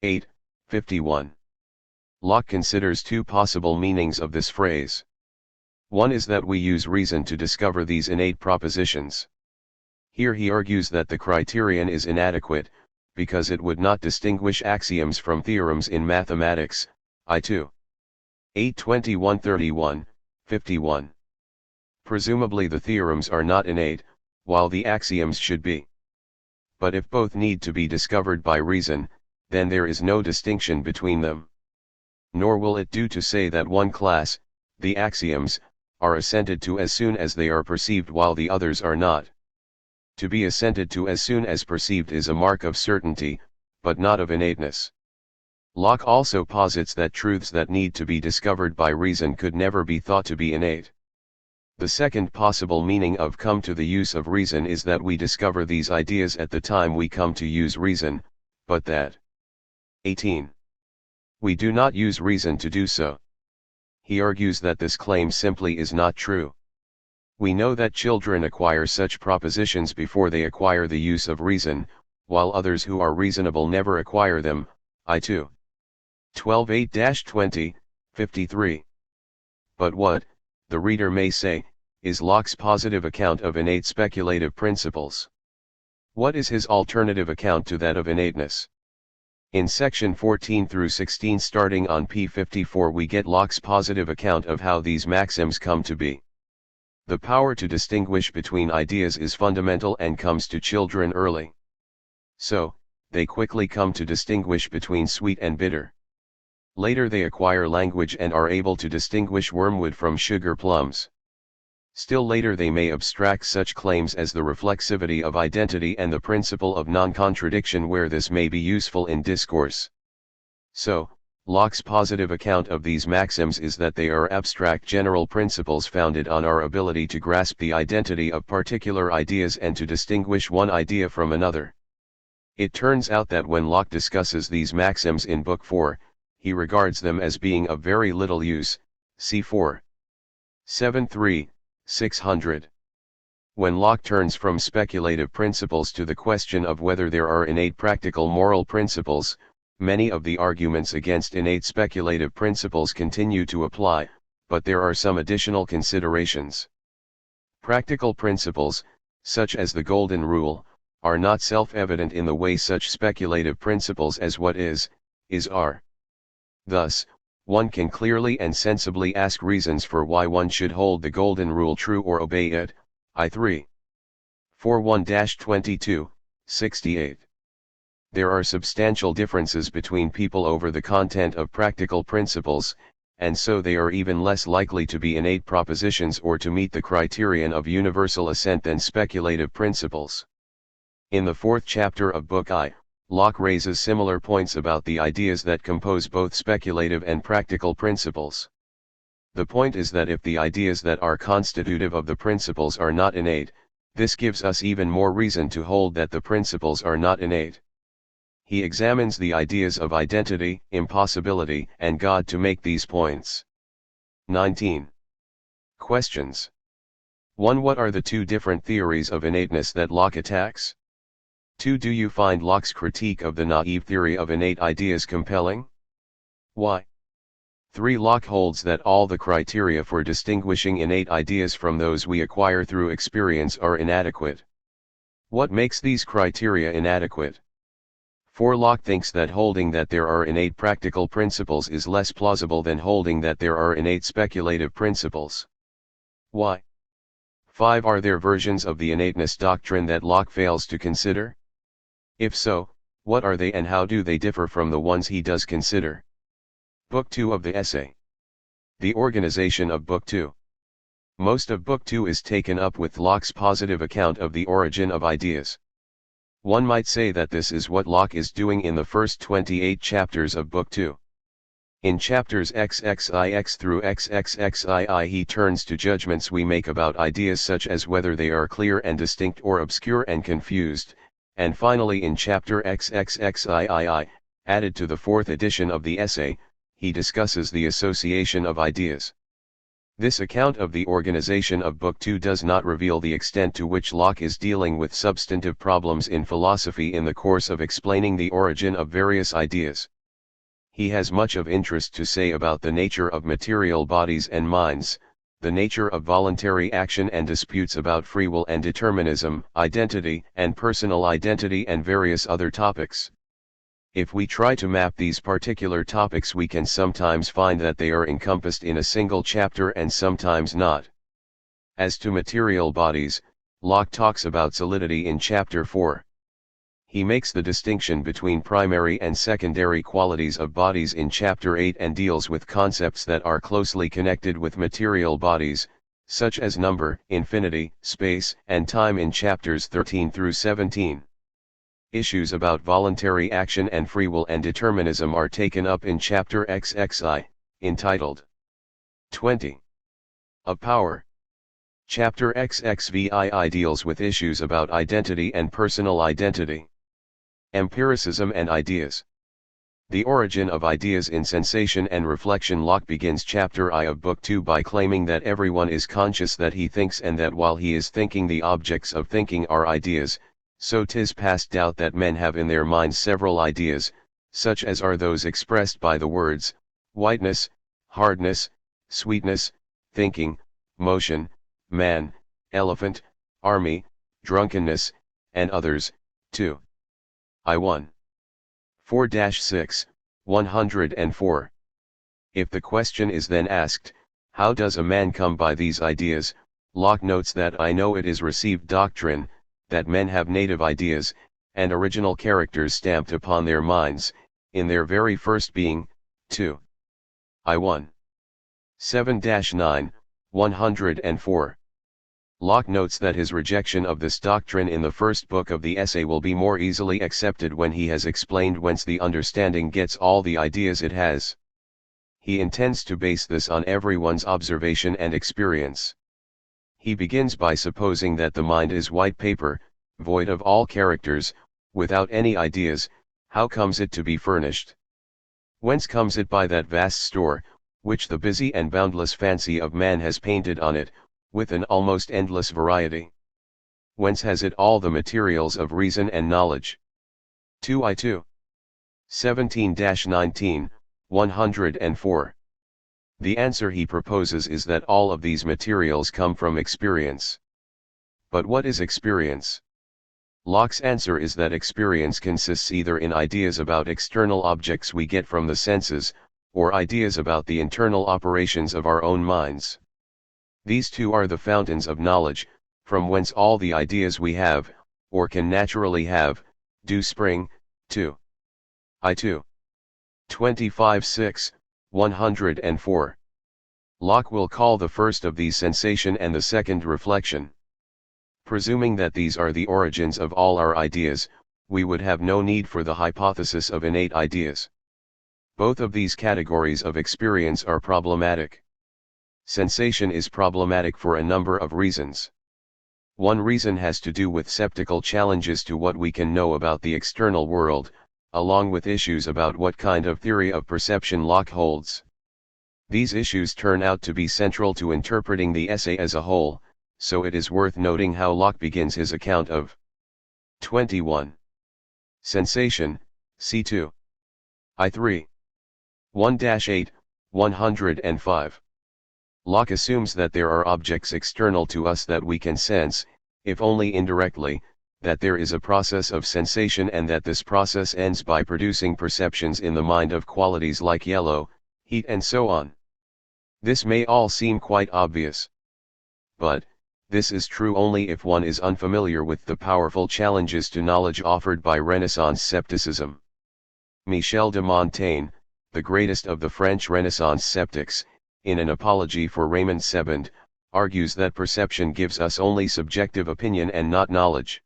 8, 51. Locke considers two possible meanings of this phrase. One is that we use reason to discover these innate propositions. Here he argues that the criterion is inadequate, because it would not distinguish axioms from theorems in mathematics. I2. 8:21-31. 51. Presumably the theorems are not innate, while the axioms should be. But if both need to be discovered by reason, then there is no distinction between them. Nor will it do to say that one class, the axioms, are assented to as soon as they are perceived while the others are not. To be assented to as soon as perceived is a mark of certainty, but not of innateness. Locke also posits that truths that need to be discovered by reason could never be thought to be innate. The second possible meaning of come to the use of reason is that we discover these ideas at the time we come to use reason, but that 18. We do not use reason to do so. He argues that this claim simply is not true. We know that children acquire such propositions before they acquire the use of reason, while others who are reasonable never acquire them. I2. 12:8-20, 53. But what, the reader may say, is Locke's positive account of innate speculative principles? What is his alternative account to that of innateness? In section 14-16 starting on p. 54 we get Locke's positive account of how these maxims come to be. The power to distinguish between ideas is fundamental and comes to children early. So, they quickly come to distinguish between sweet and bitter. Later they acquire language and are able to distinguish wormwood from sugar plums. Still later they may abstract such claims as the reflexivity of identity and the principle of non-contradiction where this may be useful in discourse. So, Locke's positive account of these maxims is that they are abstract general principles founded on our ability to grasp the identity of particular ideas and to distinguish one idea from another. It turns out that when Locke discusses these maxims in Book 4, he regards them as being of very little use, c. 4. 7-3, 600. When Locke turns from speculative principles to the question of whether there are innate practical moral principles, many of the arguments against innate speculative principles continue to apply, but there are some additional considerations. Practical principles, such as the Golden Rule, are not self-evident in the way such speculative principles as what is are. Thus, one can clearly and sensibly ask reasons for why one should hold the Golden Rule true or obey it. I3. 41-22, 68. There are substantial differences between people over the content of practical principles, and so they are even less likely to be innate propositions or to meet the criterion of universal assent than speculative principles. In the fourth chapter of Book I, Locke raises similar points about the ideas that compose both speculative and practical principles. The point is that if the ideas that are constitutive of the principles are not innate, this gives us even more reason to hold that the principles are not innate. He examines the ideas of identity, impossibility, and God to make these points. 19. Questions. 1. What are the two different theories of innateness that Locke attacks? 2. Do you find Locke's critique of the naive theory of innate ideas compelling? Why? 3. Locke holds that all the criteria for distinguishing innate ideas from those we acquire through experience are inadequate. What makes these criteria inadequate? 4. Locke thinks that holding that there are innate practical principles is less plausible than holding that there are innate speculative principles. Why? 5. Are there versions of the innateness doctrine that Locke fails to consider? If so, what are they and how do they differ from the ones he does consider? Book 2 of the essay. The organization of Book 2. Most of Book 2 is taken up with Locke's positive account of the origin of ideas. One might say that this is what Locke is doing in the first 28 chapters of Book 2. In chapters XXIX through XXXII he turns to judgments we make about ideas such as whether they are clear and distinct or obscure and confused, and finally in chapter XXXIII, added to the fourth edition of the essay, he discusses the association of ideas. This account of the organization of Book 2 does not reveal the extent to which Locke is dealing with substantive problems in philosophy in the course of explaining the origin of various ideas. He has much of interest to say about the nature of material bodies and minds, the nature of voluntary action and disputes about free will and determinism, identity and personal identity and various other topics. If we try to map these particular topics we can sometimes find that they are encompassed in a single chapter and sometimes not. As to material bodies, Locke talks about solidity in chapter 4. He makes the distinction between primary and secondary qualities of bodies in chapter 8 and deals with concepts that are closely connected with material bodies, such as number, infinity, space, and time in chapters 13 through 17. Issues about voluntary action and free will and determinism are taken up in chapter XXI, entitled 20. Of Power. Chapter XXVII deals with issues about identity and personal identity. Empiricism and ideas. The origin of ideas in sensation and reflection. Locke begins chapter I of Book 2 by claiming that everyone is conscious that he thinks and that while he is thinking the objects of thinking are ideas, so 'tis past doubt that men have in their minds several ideas, such as are those expressed by the words, whiteness, hardness, sweetness, thinking, motion, man, elephant, army, drunkenness, and others, too. I1. 4-6, 104. If the question is then asked, how does a man come by these ideas, Locke notes that I know it is received doctrine, that men have native ideas, and original characters stamped upon their minds, in their very first being, 2. I1. 7-9, 104. Locke notes that his rejection of this doctrine in the first book of the essay will be more easily accepted when he has explained whence the understanding gets all the ideas it has. He intends to base this on everyone's observation and experience. He begins by supposing that the mind is white paper, void of all characters, without any ideas. How comes it to be furnished? Whence comes it by that vast store, which the busy and boundless fancy of man has painted on it, with an almost endless variety? Whence has it all the materials of reason and knowledge? 2I2. 17-19, 104. The answer he proposes is that all of these materials come from experience. But what is experience? Locke's answer is that experience consists either in ideas about external objects we get from the senses, or ideas about the internal operations of our own minds. These two are the fountains of knowledge, from whence all the ideas we have, or can naturally have, do spring, 2. I2. 25:6, 104. Locke will call the first of these sensation and the second reflection. Presuming that these are the origins of all our ideas, we would have no need for the hypothesis of innate ideas. Both of these categories of experience are problematic. Sensation is problematic for a number of reasons. One reason has to do with skeptical challenges to what we can know about the external world, along with issues about what kind of theory of perception Locke holds. These issues turn out to be central to interpreting the essay as a whole, so it is worth noting how Locke begins his account of 21. Sensation, C2. I3. 1-8, 105. Locke assumes that there are objects external to us that we can sense, if only indirectly, that there is a process of sensation and that this process ends by producing perceptions in the mind of qualities like yellow, heat and so on. This may all seem quite obvious. But, this is true only if one is unfamiliar with the powerful challenges to knowledge offered by Renaissance skepticism. Michel de Montaigne, the greatest of the French Renaissance skeptics, in an apology for Raymond Sebond, argues that perception gives us only subjective opinion and not knowledge.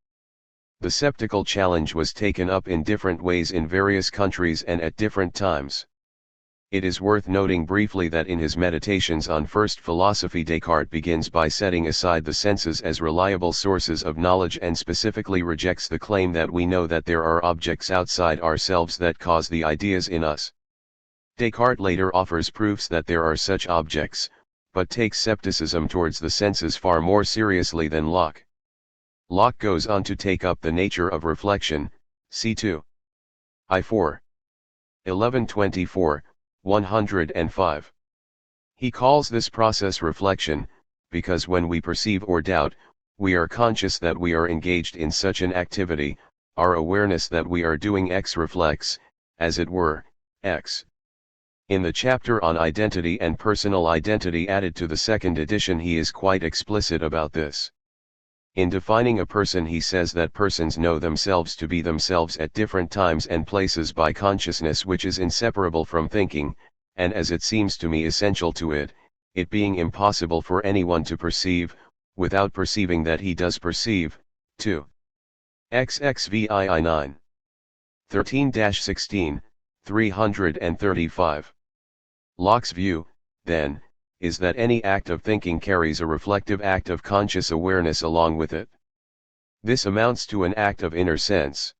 The skeptical challenge was taken up in different ways in various countries and at different times. It is worth noting briefly that in his Meditations on First Philosophy Descartes begins by setting aside the senses as reliable sources of knowledge and specifically rejects the claim that we know that there are objects outside ourselves that cause the ideas in us. Descartes later offers proofs that there are such objects, but takes skepticism towards the senses far more seriously than Locke. Locke goes on to take up the nature of reflection, C2. I4. 1124, 105. He calls this process reflection, because when we perceive or doubt, we are conscious that we are engaged in such an activity, our awareness that we are doing X reflects, as it were, X. In the chapter on identity and personal identity added to the second edition he is quite explicit about this. In defining a person he says that persons know themselves to be themselves at different times and places by consciousness which is inseparable from thinking, and as it seems to me essential to it, it being impossible for anyone to perceive, without perceiving that he does perceive, 2. XXVII 9. 13-16, 335. Locke's view, then, is that any act of thinking carries a reflective act of conscious awareness along with it. This amounts to an act of inner sense.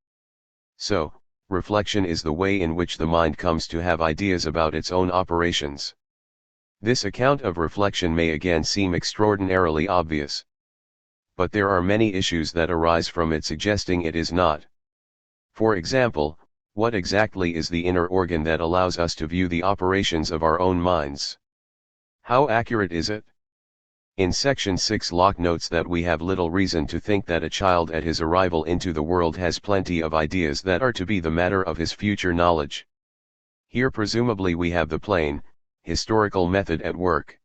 So, reflection is the way in which the mind comes to have ideas about its own operations. This account of reflection may again seem extraordinarily obvious. But there are many issues that arise from it suggesting it is not. For example, what exactly is the inner organ that allows us to view the operations of our own minds? How accurate is it? In section 6 Locke notes that we have little reason to think that a child at his arrival into the world has plenty of ideas that are to be the matter of his future knowledge. Here presumably we have the plain, historical method at work.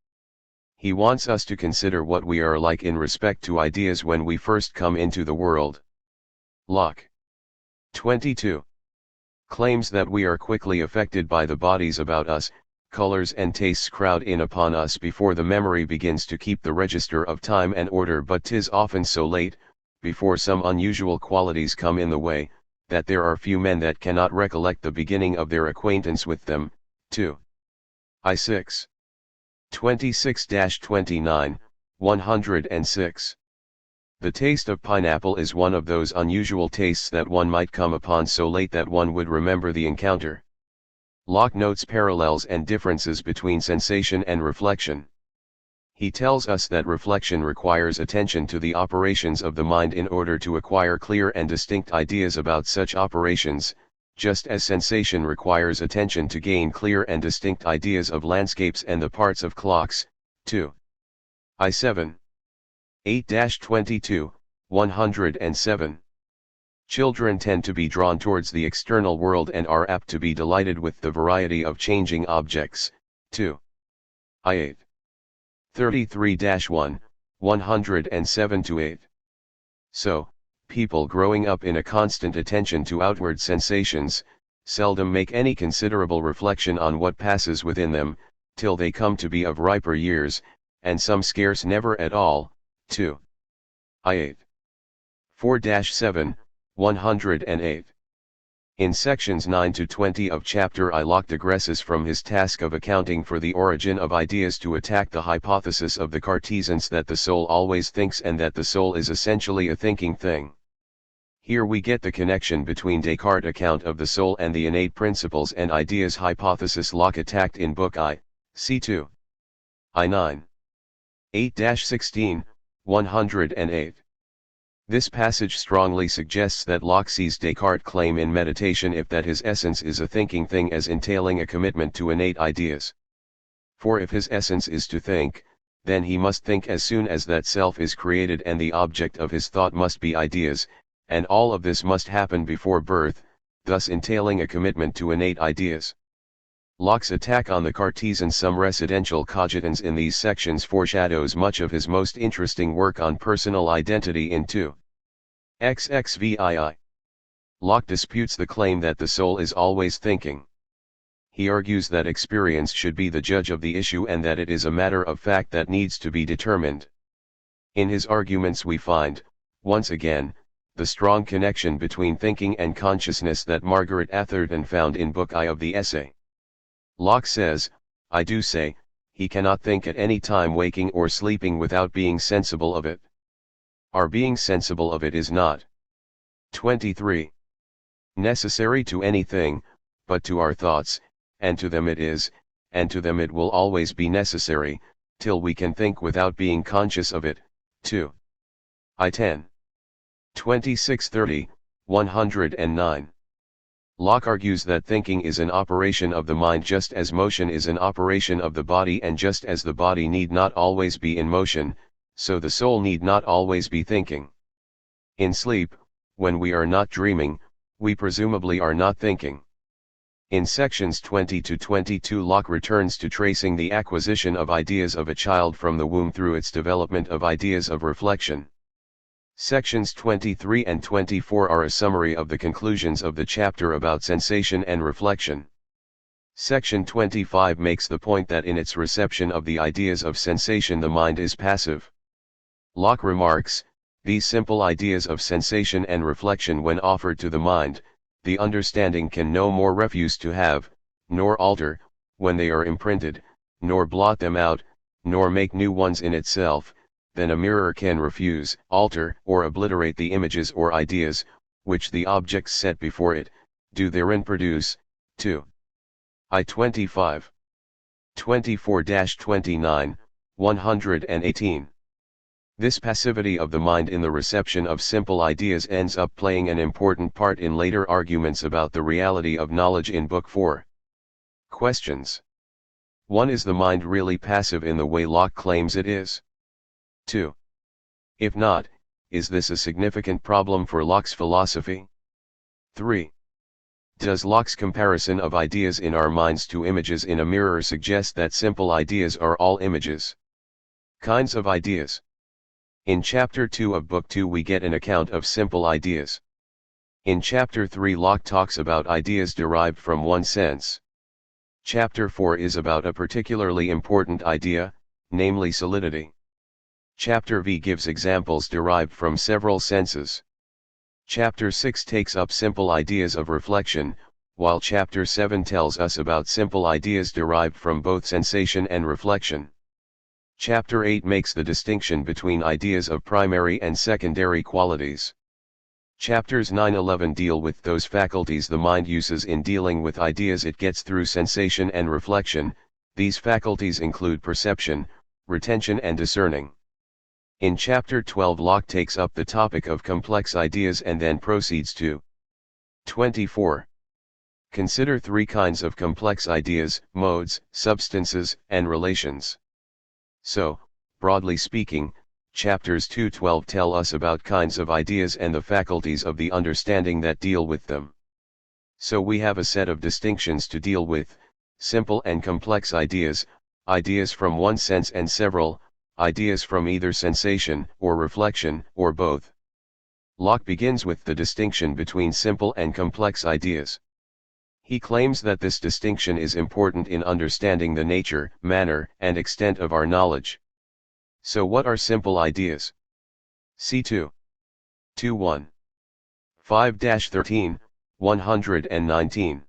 He wants us to consider what we are like in respect to ideas when we first come into the world. Locke 22. Claims that we are quickly affected by the bodies about us, colors and tastes crowd in upon us before the memory begins to keep the register of time and order, but 'tis often so late, before some unusual qualities come in the way, that there are few men that cannot recollect the beginning of their acquaintance with them, 2. I6. 26-29, 106. The taste of pineapple is one of those unusual tastes that one might come upon so late that one would remember the encounter. Locke notes parallels and differences between sensation and reflection. He tells us that reflection requires attention to the operations of the mind in order to acquire clear and distinct ideas about such operations, just as sensation requires attention to gain clear and distinct ideas of landscapes and the parts of clocks, 2. I7. 8-22, 107. Children tend to be drawn towards the external world and are apt to be delighted with the variety of changing objects, 2. I8. 33-1, 107-8. So, people growing up in a constant attention to outward sensations, seldom make any considerable reflection on what passes within them, till they come to be of riper years, and some scarce never at all. 2. I 8. 4-7, 108. In sections 9 to 20 of chapter I, Locke digresses from his task of accounting for the origin of ideas to attack the hypothesis of the Cartesians that the soul always thinks and that the soul is essentially a thinking thing. Here we get the connection between Descartes' account of the soul and the innate principles and ideas hypothesis Locke attacked in Book I, C2. I 9. 8-16, 108. This passage strongly suggests that Locke sees Descartes' claim in Meditation if that his essence is a thinking thing as entailing a commitment to innate ideas. For if his essence is to think, then he must think as soon as that self is created, and the object of his thought must be ideas, and all of this must happen before birth, thus entailing a commitment to innate ideas. Locke's attack on the Cartesian sum residential cogitans in these sections foreshadows much of his most interesting work on personal identity in 2. XXVII. Locke disputes the claim that the soul is always thinking. He argues that experience should be the judge of the issue and that it is a matter of fact that needs to be determined. In his arguments we find, once again, the strong connection between thinking and consciousness that Margaret Atherton found in Book I of the essay. Locke says, I do say, he cannot think at any time waking or sleeping without being sensible of it. Our being sensible of it is not 23. Necessary to anything, but to our thoughts, and to them it is, and to them it will always be necessary, till we can think without being conscious of it. 2. I 10. 26-30, 109. Locke argues that thinking is an operation of the mind just as motion is an operation of the body, and just as the body need not always be in motion, so the soul need not always be thinking. In sleep, when we are not dreaming, we presumably are not thinking. In sections 20 to 22 Locke returns to tracing the acquisition of ideas of a child from the womb through its development of ideas of reflection. Sections 23 and 24 are a summary of the conclusions of the chapter about sensation and reflection. Section 25 makes the point that in its reception of the ideas of sensation the mind is passive. Locke remarks, these simple ideas of sensation and reflection when offered to the mind, the understanding can no more refuse to have, nor alter, when they are imprinted, nor blot them out, nor make new ones in itself, than a mirror can refuse, alter, or obliterate the images or ideas, which the objects set before it, do therein produce. 2. I 25. 24-29, 118. This passivity of the mind in the reception of simple ideas ends up playing an important part in later arguments about the reality of knowledge in Book 4. Questions. 1. Is the mind really passive in the way Locke claims it is? 2. If not, is this a significant problem for Locke's philosophy? 3. Does Locke's comparison of ideas in our minds to images in a mirror suggest that simple ideas are all images? Kinds of ideas. In Chapter 2 of Book 2 we get an account of simple ideas. In Chapter 3 Locke talks about ideas derived from one sense. Chapter 4 is about a particularly important idea, namely solidity. Chapter V gives examples derived from several senses. Chapter 6 takes up simple ideas of reflection, while Chapter 7 tells us about simple ideas derived from both sensation and reflection. Chapter 8 makes the distinction between ideas of primary and secondary qualities. Chapters 9-11 deal with those faculties the mind uses in dealing with ideas it gets through sensation and reflection. These faculties include perception, retention and discerning. In Chapter 12 Locke takes up the topic of complex ideas and then proceeds to 24. Consider three kinds of complex ideas: modes, substances, and relations. So, broadly speaking, chapters 2-12 tell us about kinds of ideas and the faculties of the understanding that deal with them. So we have a set of distinctions to deal with: simple and complex ideas, ideas from one sense and several, ideas from either sensation or reflection or both. Locke begins with the distinction between simple and complex ideas. He claims that this distinction is important in understanding the nature, manner, and extent of our knowledge. So what are simple ideas? C2. 2.1. 5-13, 119.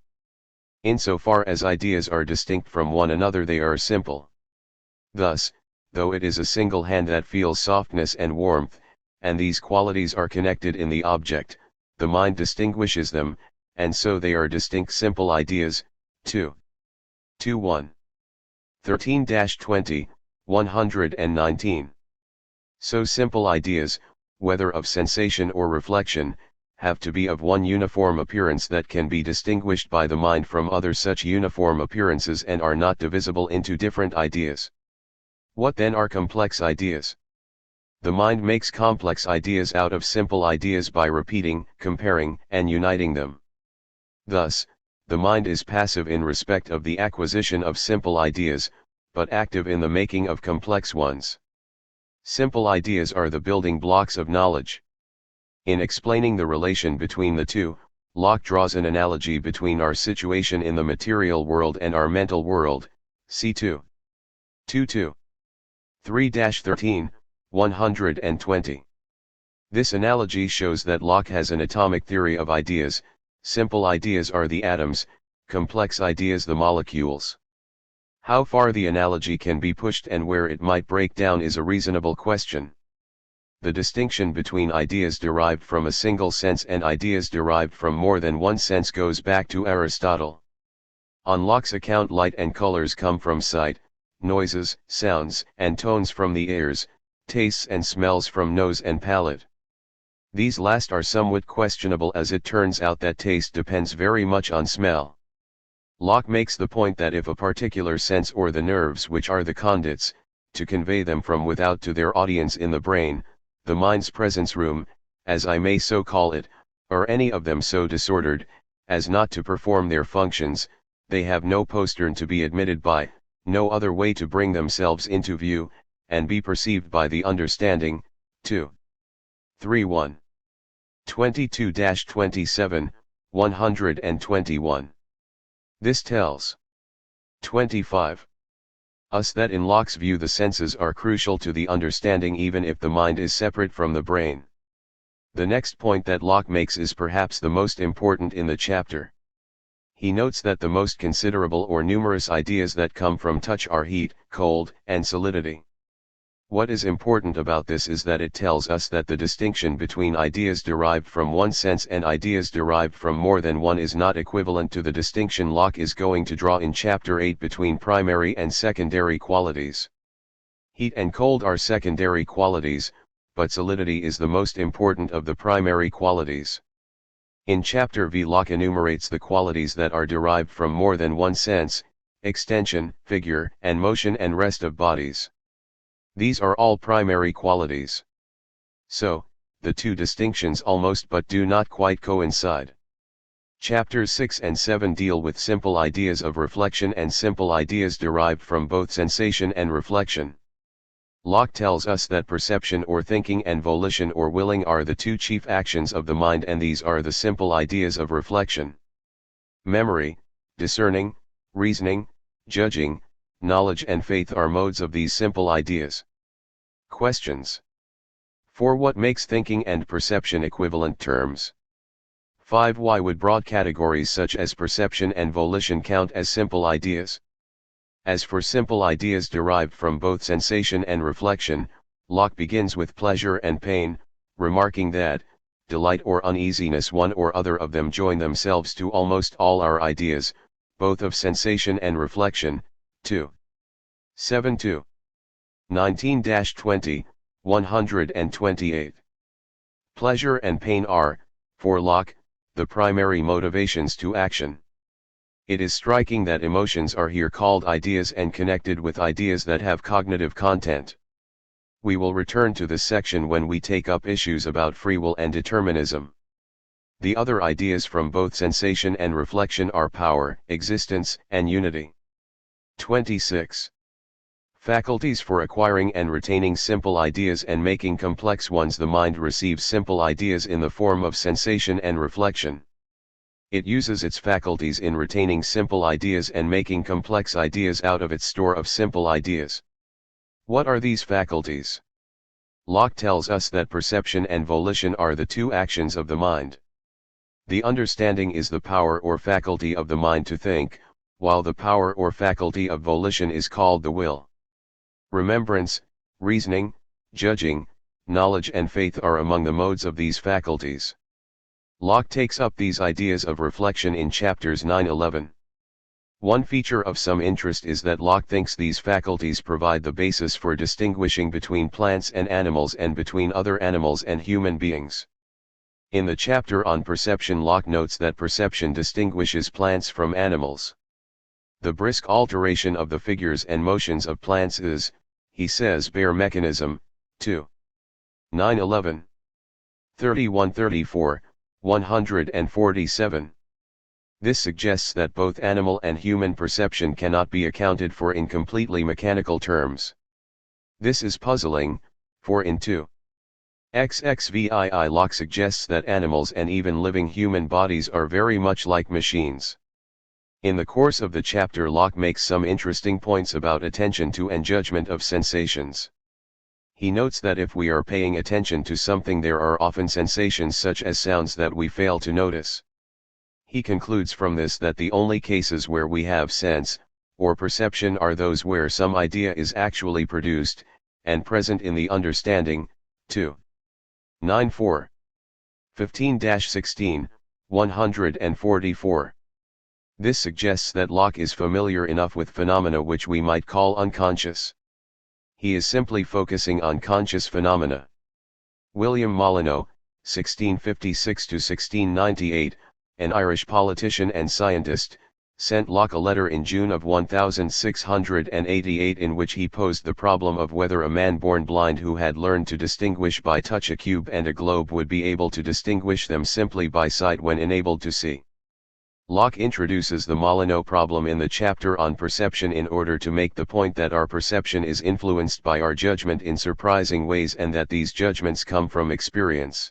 Insofar as ideas are distinct from one another, they are simple. Thus, though it is a single hand that feels softness and warmth, and these qualities are connected in the object, the mind distinguishes them, and so they are distinct simple ideas. 2. 2.1. 13-20, 119. So simple ideas, whether of sensation or reflection, have to be of one uniform appearance that can be distinguished by the mind from other such uniform appearances and are not divisible into different ideas. What then are complex ideas? The mind makes complex ideas out of simple ideas by repeating, comparing, and uniting them. Thus, the mind is passive in respect of the acquisition of simple ideas, but active in the making of complex ones. Simple ideas are the building blocks of knowledge. In explaining the relation between the two, Locke draws an analogy between our situation in the material world and our mental world. C2. 2.2. 3-13, 120. This analogy shows that Locke has an atomic theory of ideas. Simple ideas are the atoms, complex ideas the molecules. How far the analogy can be pushed and where it might break down is a reasonable question. The distinction between ideas derived from a single sense and ideas derived from more than one sense goes back to Aristotle. On Locke's account, light and colors come from sight, noises, sounds, and tones from the ears, tastes and smells from nose and palate. These last are somewhat questionable, as it turns out that taste depends very much on smell. Locke makes the point that if a particular sense or the nerves which are the conduits, to convey them from without to their audience in the brain, the mind's presence room, as I may so call it, are any of them so disordered, as not to perform their functions, they have no postern to be admitted by, no other way to bring themselves into view, and be perceived by the understanding. 2. 3.1. 22-27, 121. This tells 25. Us that in Locke's view the senses are crucial to the understanding even if the mind is separate from the brain. The next point that Locke makes is perhaps the most important in the chapter. He notes that the most considerable or numerous ideas that come from touch are heat, cold, and solidity. What is important about this is that it tells us that the distinction between ideas derived from one sense and ideas derived from more than one is not equivalent to the distinction Locke is going to draw in Chapter 8 between primary and secondary qualities. Heat and cold are secondary qualities, but solidity is the most important of the primary qualities. In Chapter V, Locke enumerates the qualities that are derived from more than one sense: extension, figure, and motion, and rest of bodies. These are all primary qualities. So, the two distinctions almost but do not quite coincide. Chapters 6 and 7 deal with simple ideas of reflection and simple ideas derived from both sensation and reflection. Locke tells us that perception or thinking and volition or willing are the two chief actions of the mind, and these are the simple ideas of reflection. Memory, discerning, reasoning, judging, knowledge and faith are modes of these simple ideas. Questions. 4. What makes thinking and perception equivalent terms? 5. Why would broad categories such as perception and volition count as simple ideas? As for simple ideas derived from both sensation and reflection, Locke begins with pleasure and pain, remarking that, delight or uneasiness, one or other of them join themselves to almost all our ideas, both of sensation and reflection. 2. 7-2. 19-20, 128. Pleasure and pain are, for Locke, the primary motivations to action. It is striking that emotions are here called ideas and connected with ideas that have cognitive content. We will return to this section when we take up issues about free will and determinism. The other ideas from both sensation and reflection are power, existence, and unity. 26. Faculties for acquiring and retaining simple ideas and making complex ones. The mind receives simple ideas in the form of sensation and reflection. It uses its faculties in retaining simple ideas and making complex ideas out of its store of simple ideas. What are these faculties? Locke tells us that perception and volition are the two actions of the mind. The understanding is the power or faculty of the mind to think, while the power or faculty of volition is called the will. Remembrance, reasoning, judging, knowledge and faith are among the modes of these faculties. Locke takes up these ideas of reflection in chapters 9-11. One feature of some interest is that Locke thinks these faculties provide the basis for distinguishing between plants and animals and between other animals and human beings. In the chapter on perception, Locke notes that perception distinguishes plants from animals. The brisk alteration of the figures and motions of plants is, he says, bare mechanism. 2. 9-11. 31-34, 147. This suggests that both animal and human perception cannot be accounted for in completely mechanical terms. This is puzzling, for in 2. XXVII Locke suggests that animals and even living human bodies are very much like machines. In the course of the chapter, Locke makes some interesting points about attention to and judgment of sensations. He notes that if we are paying attention to something, there are often sensations such as sounds that we fail to notice. He concludes from this that the only cases where we have sense, or perception, are those where some idea is actually produced, and present in the understanding. 2. 9-4. 15-16, 144. This suggests that Locke is familiar enough with phenomena which we might call unconscious. He is simply focusing on conscious phenomena. William Molyneux, 1656-1698, an Irish politician and scientist, sent Locke a letter in June of 1688 in which he posed the problem of whether a man born blind who had learned to distinguish by touch a cube and a globe would be able to distinguish them simply by sight when enabled to see. Locke introduces the Molyneux problem in the chapter on perception in order to make the point that our perception is influenced by our judgment in surprising ways and that these judgments come from experience.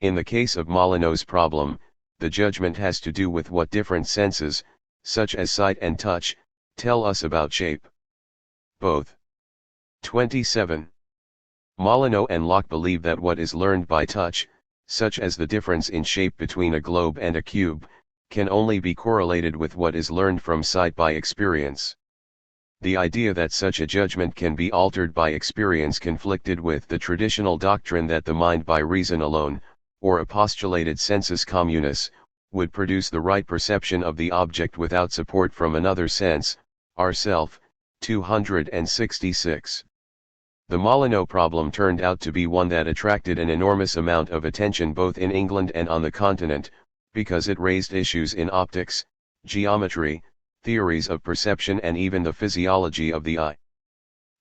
In the case of Molyneux's problem, the judgment has to do with what different senses, such as sight and touch, tell us about shape. Both. 27. Molyneux and Locke believe that what is learned by touch, such as the difference in shape between a globe and a cube, can only be correlated with what is learned from sight by experience. The idea that such a judgment can be altered by experience conflicted with the traditional doctrine that the mind by reason alone, or a postulated sensus communis, would produce the right perception of the object without support from another sense, ourself. 266. The Molyneux problem turned out to be one that attracted an enormous amount of attention both in England and on the continent, because it raised issues in optics, geometry, theories of perception and even the physiology of the eye.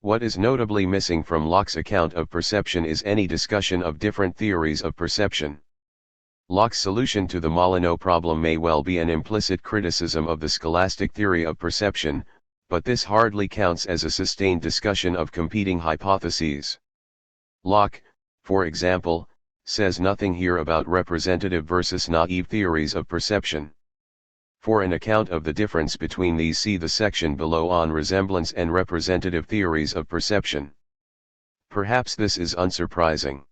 What is notably missing from Locke's account of perception is any discussion of different theories of perception. Locke's solution to the Molyneux problem may well be an implicit criticism of the scholastic theory of perception, but this hardly counts as a sustained discussion of competing hypotheses. Locke, for example, says nothing here about representative versus naive theories of perception. For an account of the difference between these, see the section below on resemblance and representative theories of perception. Perhaps this is unsurprising.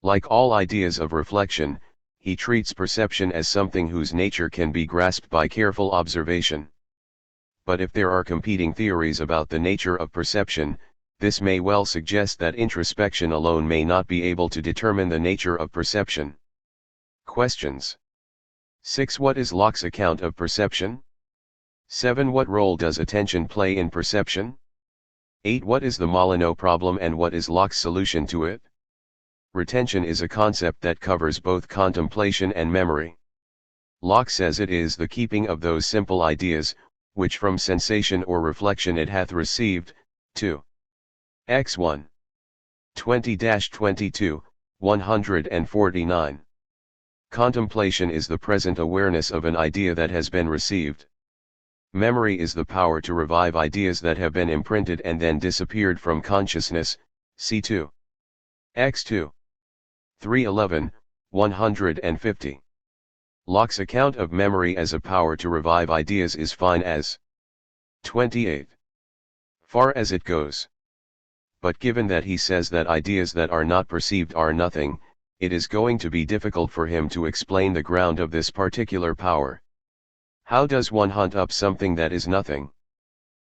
Like all ideas of reflection, he treats perception as something whose nature can be grasped by careful observation. But if there are competing theories about the nature of perception, this may well suggest that introspection alone may not be able to determine the nature of perception. Questions. 6. What is Locke's account of perception? 7. What role does attention play in perception? 8. What is the Molyneux problem and what is Locke's solution to it? Retention is a concept that covers both contemplation and memory. Locke says it is the keeping of those simple ideas, which from sensation or reflection it hath received. 2. X1. 20-22, 149. Contemplation is the present awareness of an idea that has been received. Memory is the power to revive ideas that have been imprinted and then disappeared from consciousness, C2. X2. 311, 150. Locke's account of memory as a power to revive ideas is fine as 28. Far as it goes. But given that he says that ideas that are not perceived are nothing, it is going to be difficult for him to explain the ground of this particular power. How does one hunt up something that is nothing?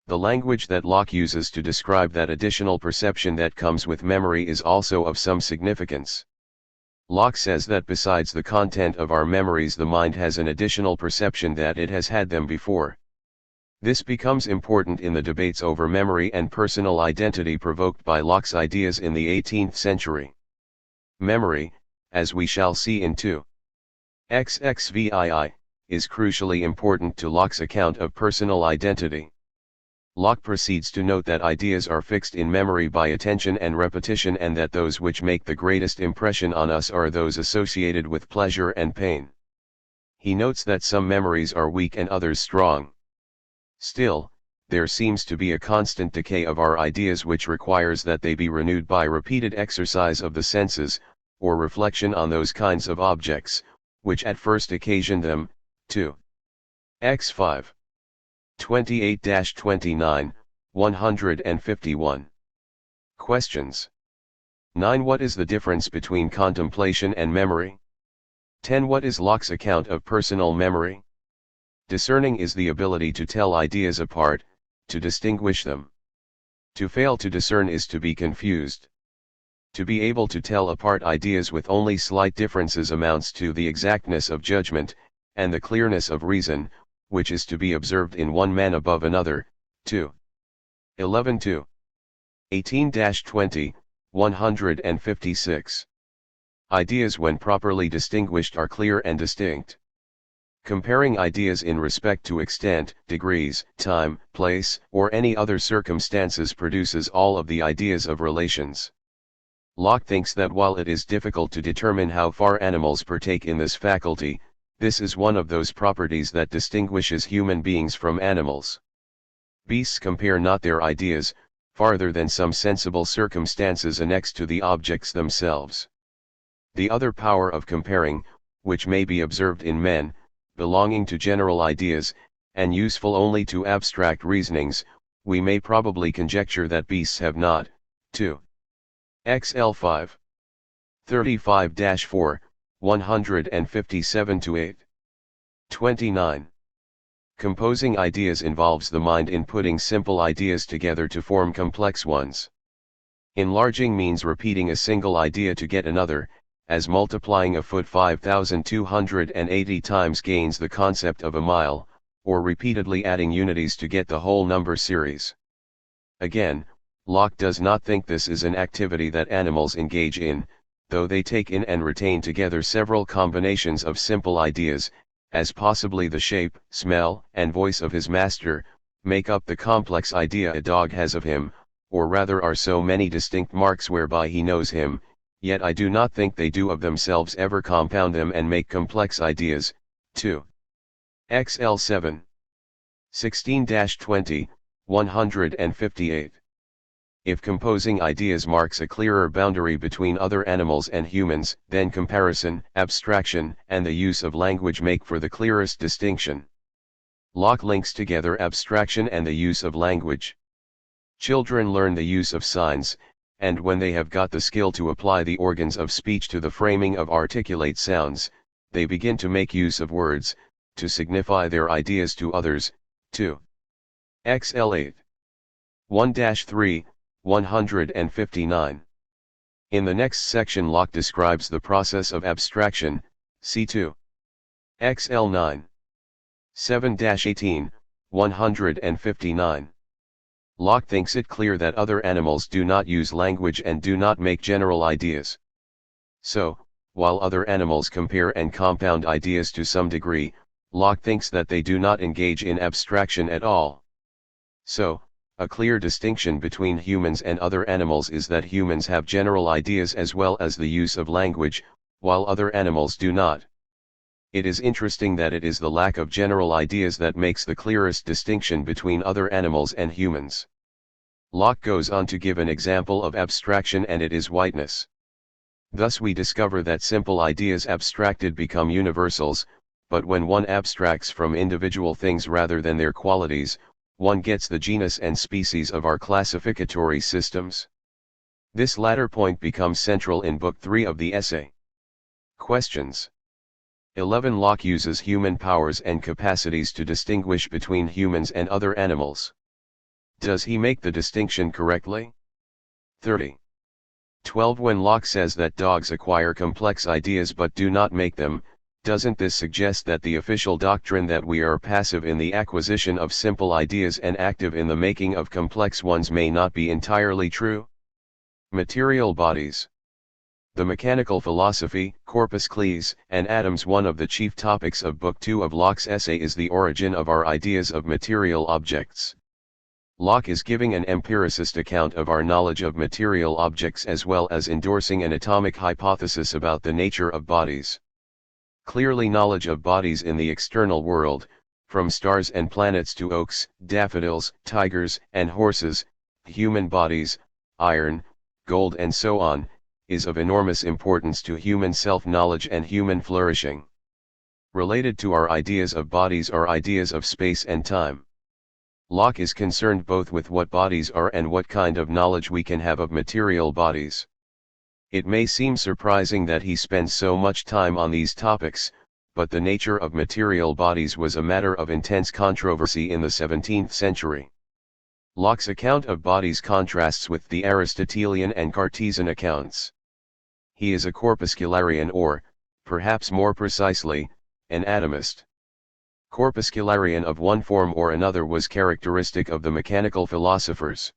The language that Locke uses to describe that additional perception that comes with memory is also of some significance. Locke says that besides the content of our memories, the mind has an additional perception that it has had them before. This becomes important in the debates over memory and personal identity provoked by Locke's ideas in the 18th century. Memory, as we shall see in 2. XXVII, is crucially important to Locke's account of personal identity. Locke proceeds to note that ideas are fixed in memory by attention and repetition, and that those which make the greatest impression on us are those associated with pleasure and pain. He notes that some memories are weak and others strong. Still, there seems to be a constant decay of our ideas which requires that they be renewed by repeated exercise of the senses, or reflection on those kinds of objects, which at first occasioned them. 2. X5. 28-29, 151. Questions. 9. What is the difference between contemplation and memory? 10. What is Locke's account of personal memory? Discerning is the ability to tell ideas apart, to distinguish them. To fail to discern is to be confused. To be able to tell apart ideas with only slight differences amounts to the exactness of judgment, and the clearness of reason, which is to be observed in one man above another. 2. 11-2. 18-20, 156. Ideas when properly distinguished are clear and distinct. Comparing ideas in respect to extent, degrees, time, place, or any other circumstances produces all of the ideas of relations. Locke thinks that while it is difficult to determine how far animals partake in this faculty, this is one of those properties that distinguishes human beings from animals. Beasts compare not their ideas, farther than some sensible circumstances annexed to the objects themselves. The other power of comparing, which may be observed in men, belonging to general ideas, and useful only to abstract reasonings, we may probably conjecture that beasts have not. 2. XL5. 35-4, 157-8. 29. Composing ideas involves the mind in putting simple ideas together to form complex ones. Enlarging means repeating a single idea to get another, as multiplying a foot 5,280 times gains the concept of a mile, or repeatedly adding unities to get the whole number series. Again, Locke does not think this is an activity that animals engage in, though they take in and retain together several combinations of simple ideas, as possibly the shape, smell, and voice of his master, make up the complex idea a dog has of him, or rather are so many distinct marks whereby he knows him, yet I do not think they do of themselves ever compound them and make complex ideas. 2. XL7. 16-20, 158. If composing ideas marks a clearer boundary between other animals and humans, then comparison, abstraction, and the use of language make for the clearest distinction. Locke links together abstraction and the use of language. Children learn the use of signs, and when they have got the skill to apply the organs of speech to the framing of articulate sounds, they begin to make use of words, to signify their ideas to others. 2. XL8. 1-3, 159. In the next section Locke describes the process of abstraction, C2. XL9. 7-18, 159. Locke thinks it clear that other animals do not use language and do not make general ideas. So, while other animals compare and compound ideas to some degree, Locke thinks that they do not engage in abstraction at all. So, a clear distinction between humans and other animals is that humans have general ideas as well as the use of language, while other animals do not. It is interesting that it is the lack of general ideas that makes the clearest distinction between other animals and humans. Locke goes on to give an example of abstraction, and it is whiteness. Thus we discover that simple ideas abstracted become universals, but when one abstracts from individual things rather than their qualities, one gets the genus and species of our classificatory systems. This latter point becomes central in Book 3 of the essay. Questions. 11. Locke uses human powers and capacities to distinguish between humans and other animals. Does he make the distinction correctly? 30. 12. When Locke says that dogs acquire complex ideas but do not make them, doesn't this suggest that the official doctrine that we are passive in the acquisition of simple ideas and active in the making of complex ones may not be entirely true? Material bodies. The mechanical philosophy, corpuscles, and atoms. One of the chief topics of Book 2 of Locke's essay is the origin of our ideas of material objects. Locke is giving an empiricist account of our knowledge of material objects as well as endorsing an atomic hypothesis about the nature of bodies. Clearly, knowledge of bodies in the external world, from stars and planets to oaks, daffodils, tigers, and horses, human bodies, iron, gold, and so on, is of enormous importance to human self-knowledge and human flourishing. Related to our ideas of bodies are ideas of space and time. Locke is concerned both with what bodies are and what kind of knowledge we can have of material bodies. It may seem surprising that he spends so much time on these topics, but the nature of material bodies was a matter of intense controversy in the 17th century. Locke's account of bodies contrasts with the Aristotelian and Cartesian accounts. He is a corpuscularian, or, perhaps more precisely, an atomist. Corpuscularian of one form or another was characteristic of the mechanical philosophers.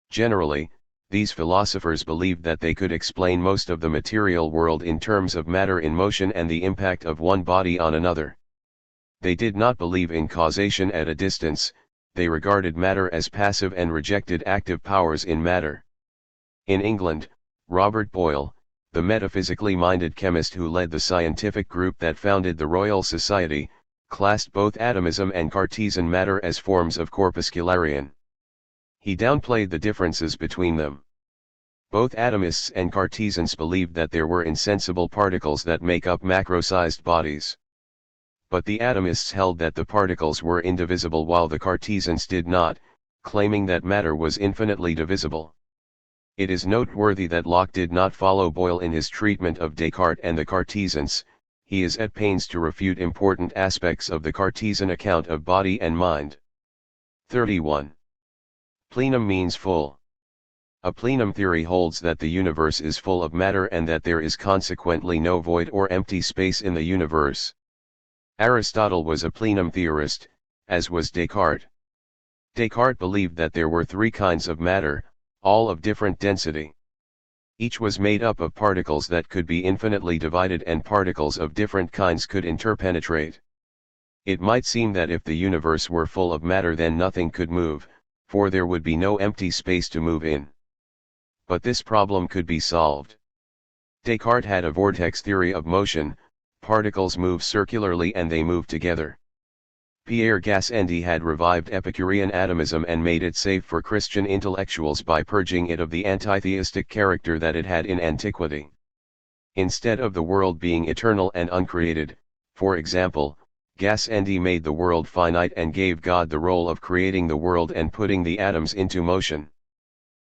Generally, these philosophers believed that they could explain most of the material world in terms of matter in motion and the impact of one body on another. They did not believe in causation at a distance. They regarded matter as passive and rejected active powers in matter. In England, Robert Boyle, the metaphysically minded chemist who led the scientific group that founded the Royal Society, classed both atomism and Cartesian matter as forms of corpuscularian. He downplayed the differences between them. Both atomists and Cartesians believed that there were insensible particles that make up macro-sized bodies. But the atomists held that the particles were indivisible while the Cartesians did not, claiming that matter was infinitely divisible. It is noteworthy that Locke did not follow Boyle in his treatment of Descartes and the Cartesians. He is at pains to refute important aspects of the Cartesian account of body and mind. 31. Plenum means full. A plenum theory holds that the universe is full of matter and that there is consequently no void or empty space in the universe. Aristotle was a plenum theorist, as was Descartes. Descartes believed that there were three kinds of matter, all of different density. Each was made up of particles that could be infinitely divided, and particles of different kinds could interpenetrate. It might seem that if the universe were full of matter then nothing could move, for there would be no empty space to move in. But this problem could be solved. Descartes had a vortex theory of motion. Particles move circularly and they move together. Pierre Gassendi had revived Epicurean atomism and made it safe for Christian intellectuals by purging it of the antitheistic character that it had in antiquity. Instead of the world being eternal and uncreated, for example, Gassendi made the world finite and gave God the role of creating the world and putting the atoms into motion.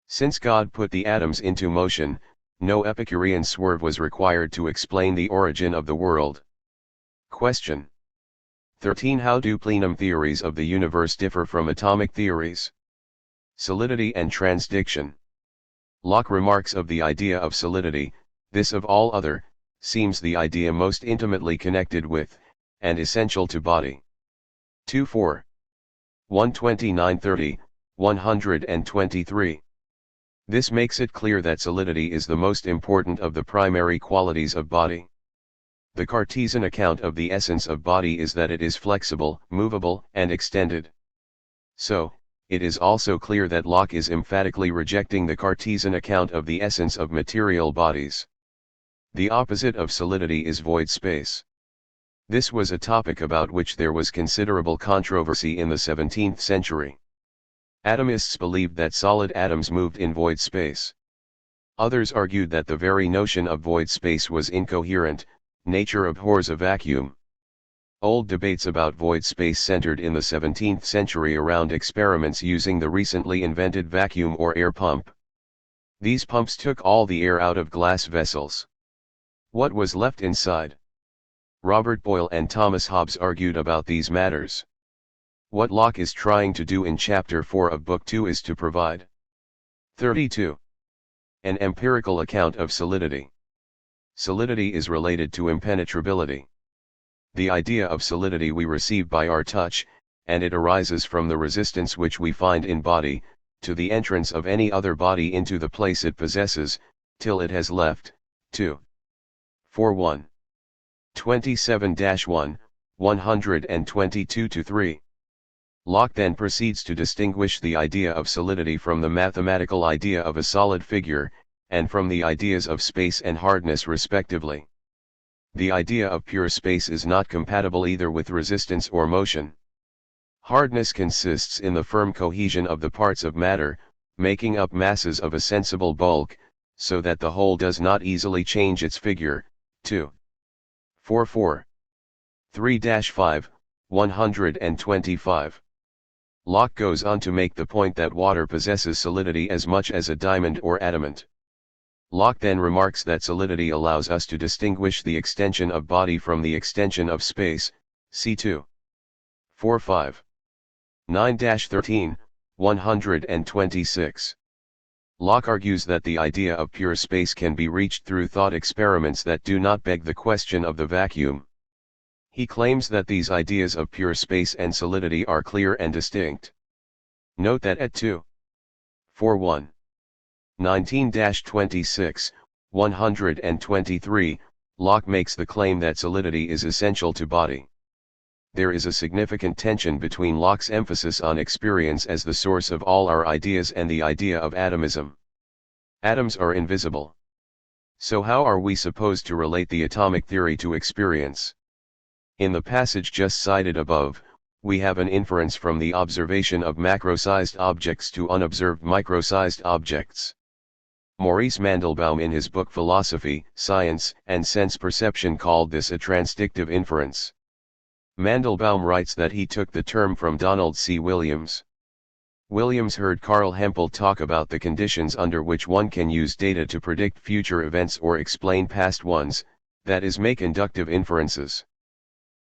Since God put the atoms into motion, no Epicurean swerve was required to explain the origin of the world. Question. 13. How do plenum theories of the universe differ from atomic theories? Solidity and transdiction. Locke remarks of the idea of solidity, this of all other, seems the idea most intimately connected with, and essential to body. 2-4. 129-30, 123. This makes it clear that solidity is the most important of the primary qualities of body. The Cartesian account of the essence of body is that it is flexible, movable, and extended. So, it is also clear that Locke is emphatically rejecting the Cartesian account of the essence of material bodies. The opposite of solidity is void space. This was a topic about which there was considerable controversy in the 17th century. Atomists believed that solid atoms moved in void space. Others argued that the very notion of void space was incoherent, nature abhors a vacuum. Old debates about void space centered in the 17th century around experiments using the recently invented vacuum or air pump. These pumps took all the air out of glass vessels. What was left inside? Robert Boyle and Thomas Hobbes argued about these matters. What Locke is trying to do in Chapter 4 of Book 2 is to provide 32. An empirical account of solidity. Solidity is related to impenetrability. The idea of solidity we receive by our touch, and it arises from the resistance which we find in body, to the entrance of any other body into the place it possesses, till it has left. 2. 41. 27-1, 122-3. Locke then proceeds to distinguish the idea of solidity from the mathematical idea of a solid figure, and from the ideas of space and hardness respectively. The idea of pure space is not compatible either with resistance or motion. Hardness consists in the firm cohesion of the parts of matter, making up masses of a sensible bulk, so that the whole does not easily change its figure. 2. 44. 3-5, 125. Locke goes on to make the point that water possesses solidity as much as a diamond or adamant. Locke then remarks that solidity allows us to distinguish the extension of body from the extension of space, c2. 45. 9-13, 126. Locke argues that the idea of pure space can be reached through thought experiments that do not beg the question of the vacuum. He claims that these ideas of pure space and solidity are clear and distinct. Note that at 2. 41. 19-26, 123, Locke makes the claim that solidity is essential to body. There is a significant tension between Locke's emphasis on experience as the source of all our ideas and the idea of atomism. Atoms are invisible. So how are we supposed to relate the atomic theory to experience? In the passage just cited above, we have an inference from the observation of macro-sized objects to unobserved micro-sized objects. Maurice Mandelbaum in his book Philosophy, Science, and Sense Perception called this a transdictive inference. Mandelbaum writes that he took the term from Donald C. Williams. Williams heard Carl Hempel talk about the conditions under which one can use data to predict future events or explain past ones, that is, make inductive inferences.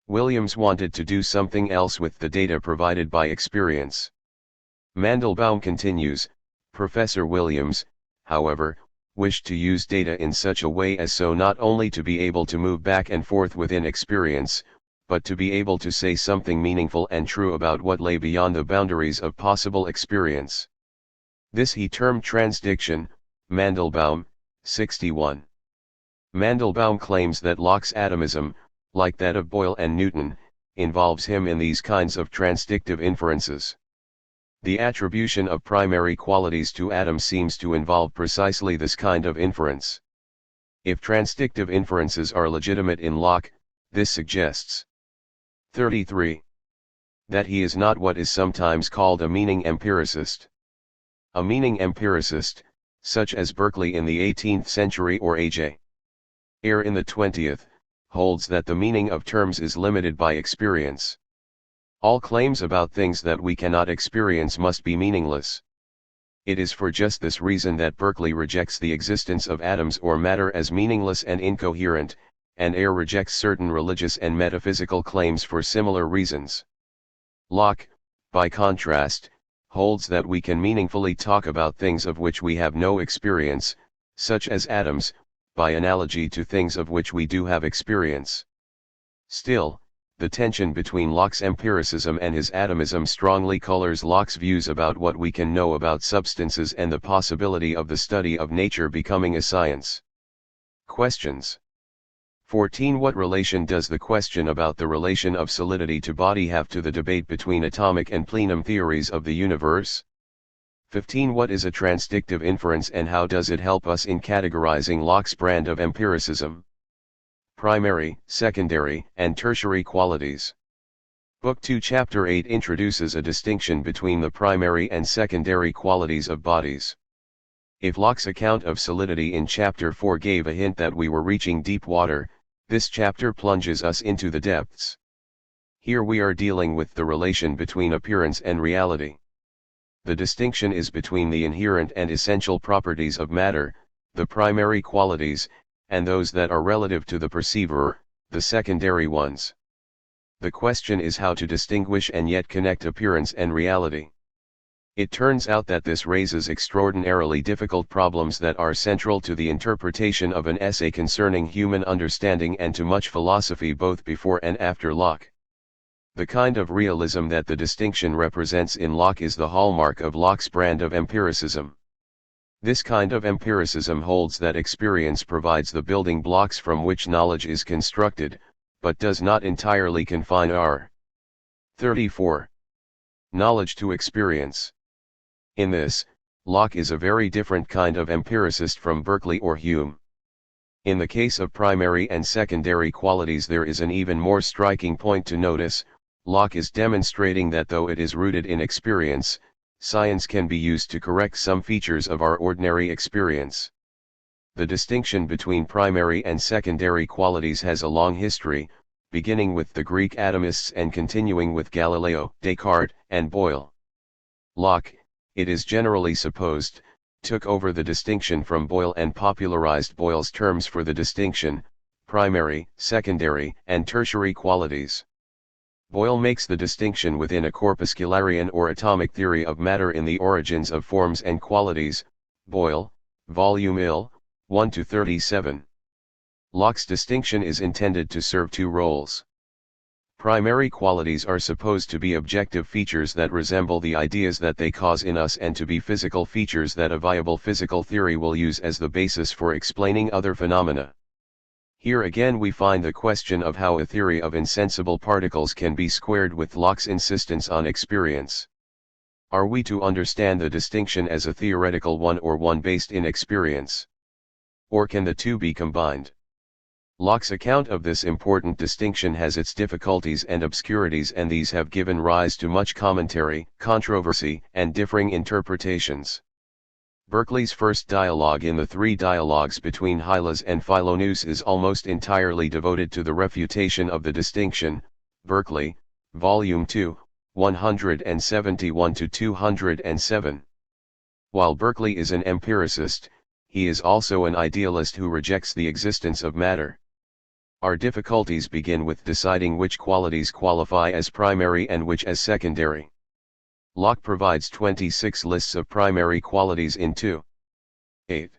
Williams wanted to do something else with the data provided by experience. Mandelbaum continues, Professor Williams, however, wished to use data in such a way as so not only to be able to move back and forth within experience, but to be able to say something meaningful and true about what lay beyond the boundaries of possible experience. This he termed transdiction. Mandelbaum, 61. Mandelbaum claims that Locke's atomism, like that of Boyle and Newton, involves him in these kinds of transdictive inferences. The attribution of primary qualities to atoms seems to involve precisely this kind of inference. If transdictive inferences are legitimate in Locke, this suggests 33. That he is not what is sometimes called a meaning empiricist. A meaning empiricist, such as Berkeley in the 18th century or A.J. Ayer in the 20th, holds that the meaning of terms is limited by experience. All claims about things that we cannot experience must be meaningless. It is for just this reason that Berkeley rejects the existence of atoms or matter as meaningless and incoherent, and Ayer rejects certain religious and metaphysical claims for similar reasons. Locke, by contrast, holds that we can meaningfully talk about things of which we have no experience, such as atoms, by analogy to things of which we do have experience. Still, the tension between Locke's empiricism and his atomism strongly colors Locke's views about what we can know about substances and the possibility of the study of nature becoming a science. Questions. 14. What relation does the question about the relation of solidity to body have to the debate between atomic and plenum theories of the universe? 15. What is a transdictive inference and how does it help us in categorizing Locke's brand of empiricism? Primary, Secondary, and Tertiary Qualities. Book 2 Chapter 8 introduces a distinction between the primary and secondary qualities of bodies. If Locke's account of solidity in Chapter 4 gave a hint that we were reaching deep water, this chapter plunges us into the depths. Here we are dealing with the relation between appearance and reality. The distinction is between the inherent and essential properties of matter, the primary qualities, and those that are relative to the perceiver, the secondary ones. The question is how to distinguish and yet connect appearance and reality. It turns out that this raises extraordinarily difficult problems that are central to the interpretation of an essay concerning human understanding and to much philosophy both before and after Locke. The kind of realism that the distinction represents in Locke is the hallmark of Locke's brand of empiricism. This kind of empiricism holds that experience provides the building blocks from which knowledge is constructed, but does not entirely confine our 34. Knowledge to experience. In this, Locke is a very different kind of empiricist from Berkeley or Hume. In the case of primary and secondary qualities there is an even more striking point to notice. Locke is demonstrating that though it is rooted in experience, science can be used to correct some features of our ordinary experience. The distinction between primary and secondary qualities has a long history, beginning with the Greek atomists and continuing with Galileo, Descartes, and Boyle. Locke, it is generally supposed, took over the distinction from Boyle and popularized Boyle's terms for the distinction, primary, secondary, and tertiary qualities. Boyle makes the distinction within a corpuscularian or atomic theory of matter in The Origins of Forms and Qualities, Boyle, Volume IL, 1-37. Locke's distinction is intended to serve two roles. Primary qualities are supposed to be objective features that resemble the ideas that they cause in us and to be physical features that a viable physical theory will use as the basis for explaining other phenomena. Here again we find the question of how a theory of insensible particles can be squared with Locke's insistence on experience. Are we to understand the distinction as a theoretical one or one based in experience? Or can the two be combined? Locke's account of this important distinction has its difficulties and obscurities, and these have given rise to much commentary, controversy, and differing interpretations. Berkeley's first dialogue in the three dialogues between Hylas and Philonous is almost entirely devoted to the refutation of the distinction, Berkeley, Volume 2, 171-207. While Berkeley is an empiricist, he is also an idealist who rejects the existence of matter. Our difficulties begin with deciding which qualities qualify as primary and which as secondary. Locke provides 26 lists of primary qualities in 2:8.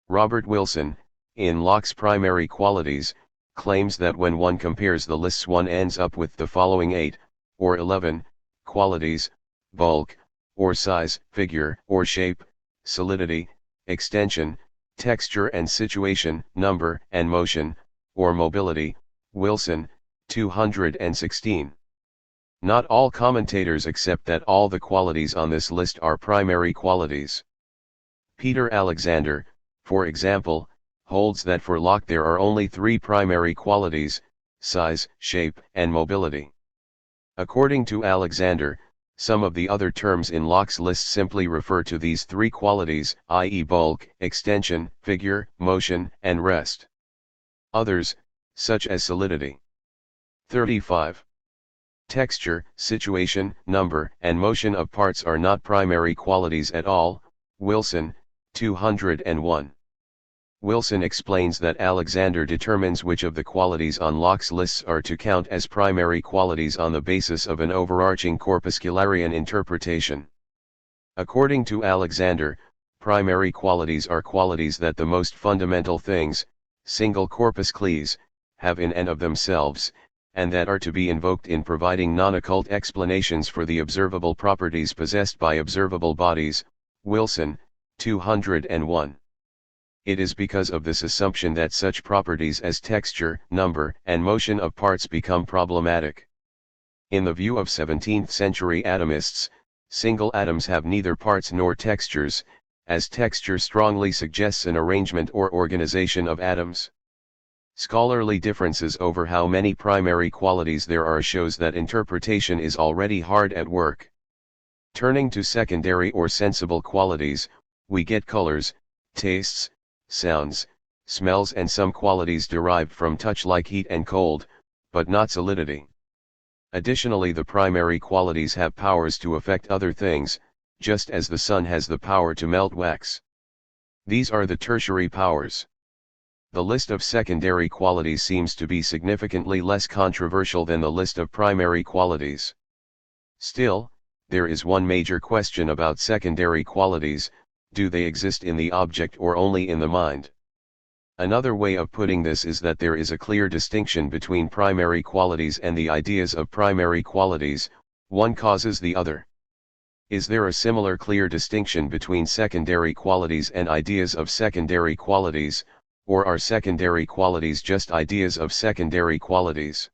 Robert Wilson, in Locke's Primary Qualities, claims that when one compares the lists one ends up with the following 8, or 11, qualities: bulk, or size, figure, or shape, solidity, extension, texture and situation, number and motion, or mobility. Wilson, 216. Not all commentators accept that all the qualities on this list are primary qualities. Peter Alexander, for example, holds that for Locke there are only three primary qualities: size, shape, and mobility. According to Alexander, some of the other terms in Locke's list simply refer to these three qualities, i.e. bulk, extension, figure, motion, and rest. Others, such as solidity, 35. Texture, situation, number, and motion of parts are not primary qualities at all. Wilson, 201. Wilson explains that Alexander determines which of the qualities on Locke's lists are to count as primary qualities on the basis of an overarching corpuscularian interpretation. According to Alexander, primary qualities are qualities that the most fundamental things, single corpuscles, have in and of themselves, and that are to be invoked in providing non-occult explanations for the observable properties possessed by observable bodies. Wilson, 201. It is because of this assumption that such properties as texture, number, and motion of parts become problematic. In the view of 17th-century atomists, single atoms have neither parts nor textures, as texture strongly suggests an arrangement or organization of atoms. Scholarly differences over how many primary qualities there are shows that interpretation is already hard at work. Turning to secondary or sensible qualities, we get colors, tastes, sounds, smells and some qualities derived from touch like heat and cold, but not solidity. Additionally, the primary qualities have powers to affect other things, just as the sun has the power to melt wax. These are the tertiary powers. The list of secondary qualities seems to be significantly less controversial than the list of primary qualities. Still, there is one major question about secondary qualities: do they exist in the object or only in the mind? Another way of putting this is that there is a clear distinction between primary qualities and the ideas of primary qualities, one causes the other. Is there a similar clear distinction between secondary qualities and ideas of secondary qualities, or are secondary qualities just ideas of secondary qualities?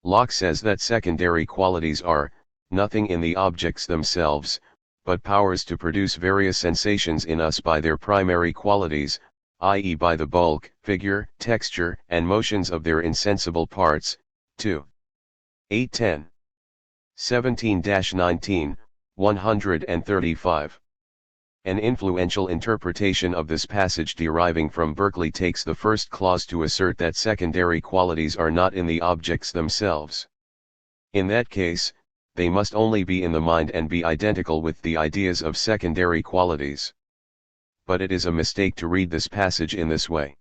Locke says that secondary qualities are nothing in the objects themselves, but powers to produce various sensations in us by their primary qualities, i.e. by the bulk, figure, texture, and motions of their insensible parts. 2. 810. 17-19, 135. An influential interpretation of this passage deriving from Berkeley takes the first clause to assert that secondary qualities are not in the objects themselves. In that case, they must only be in the mind and be identical with the ideas of secondary qualities. But it is a mistake to read this passage in this way.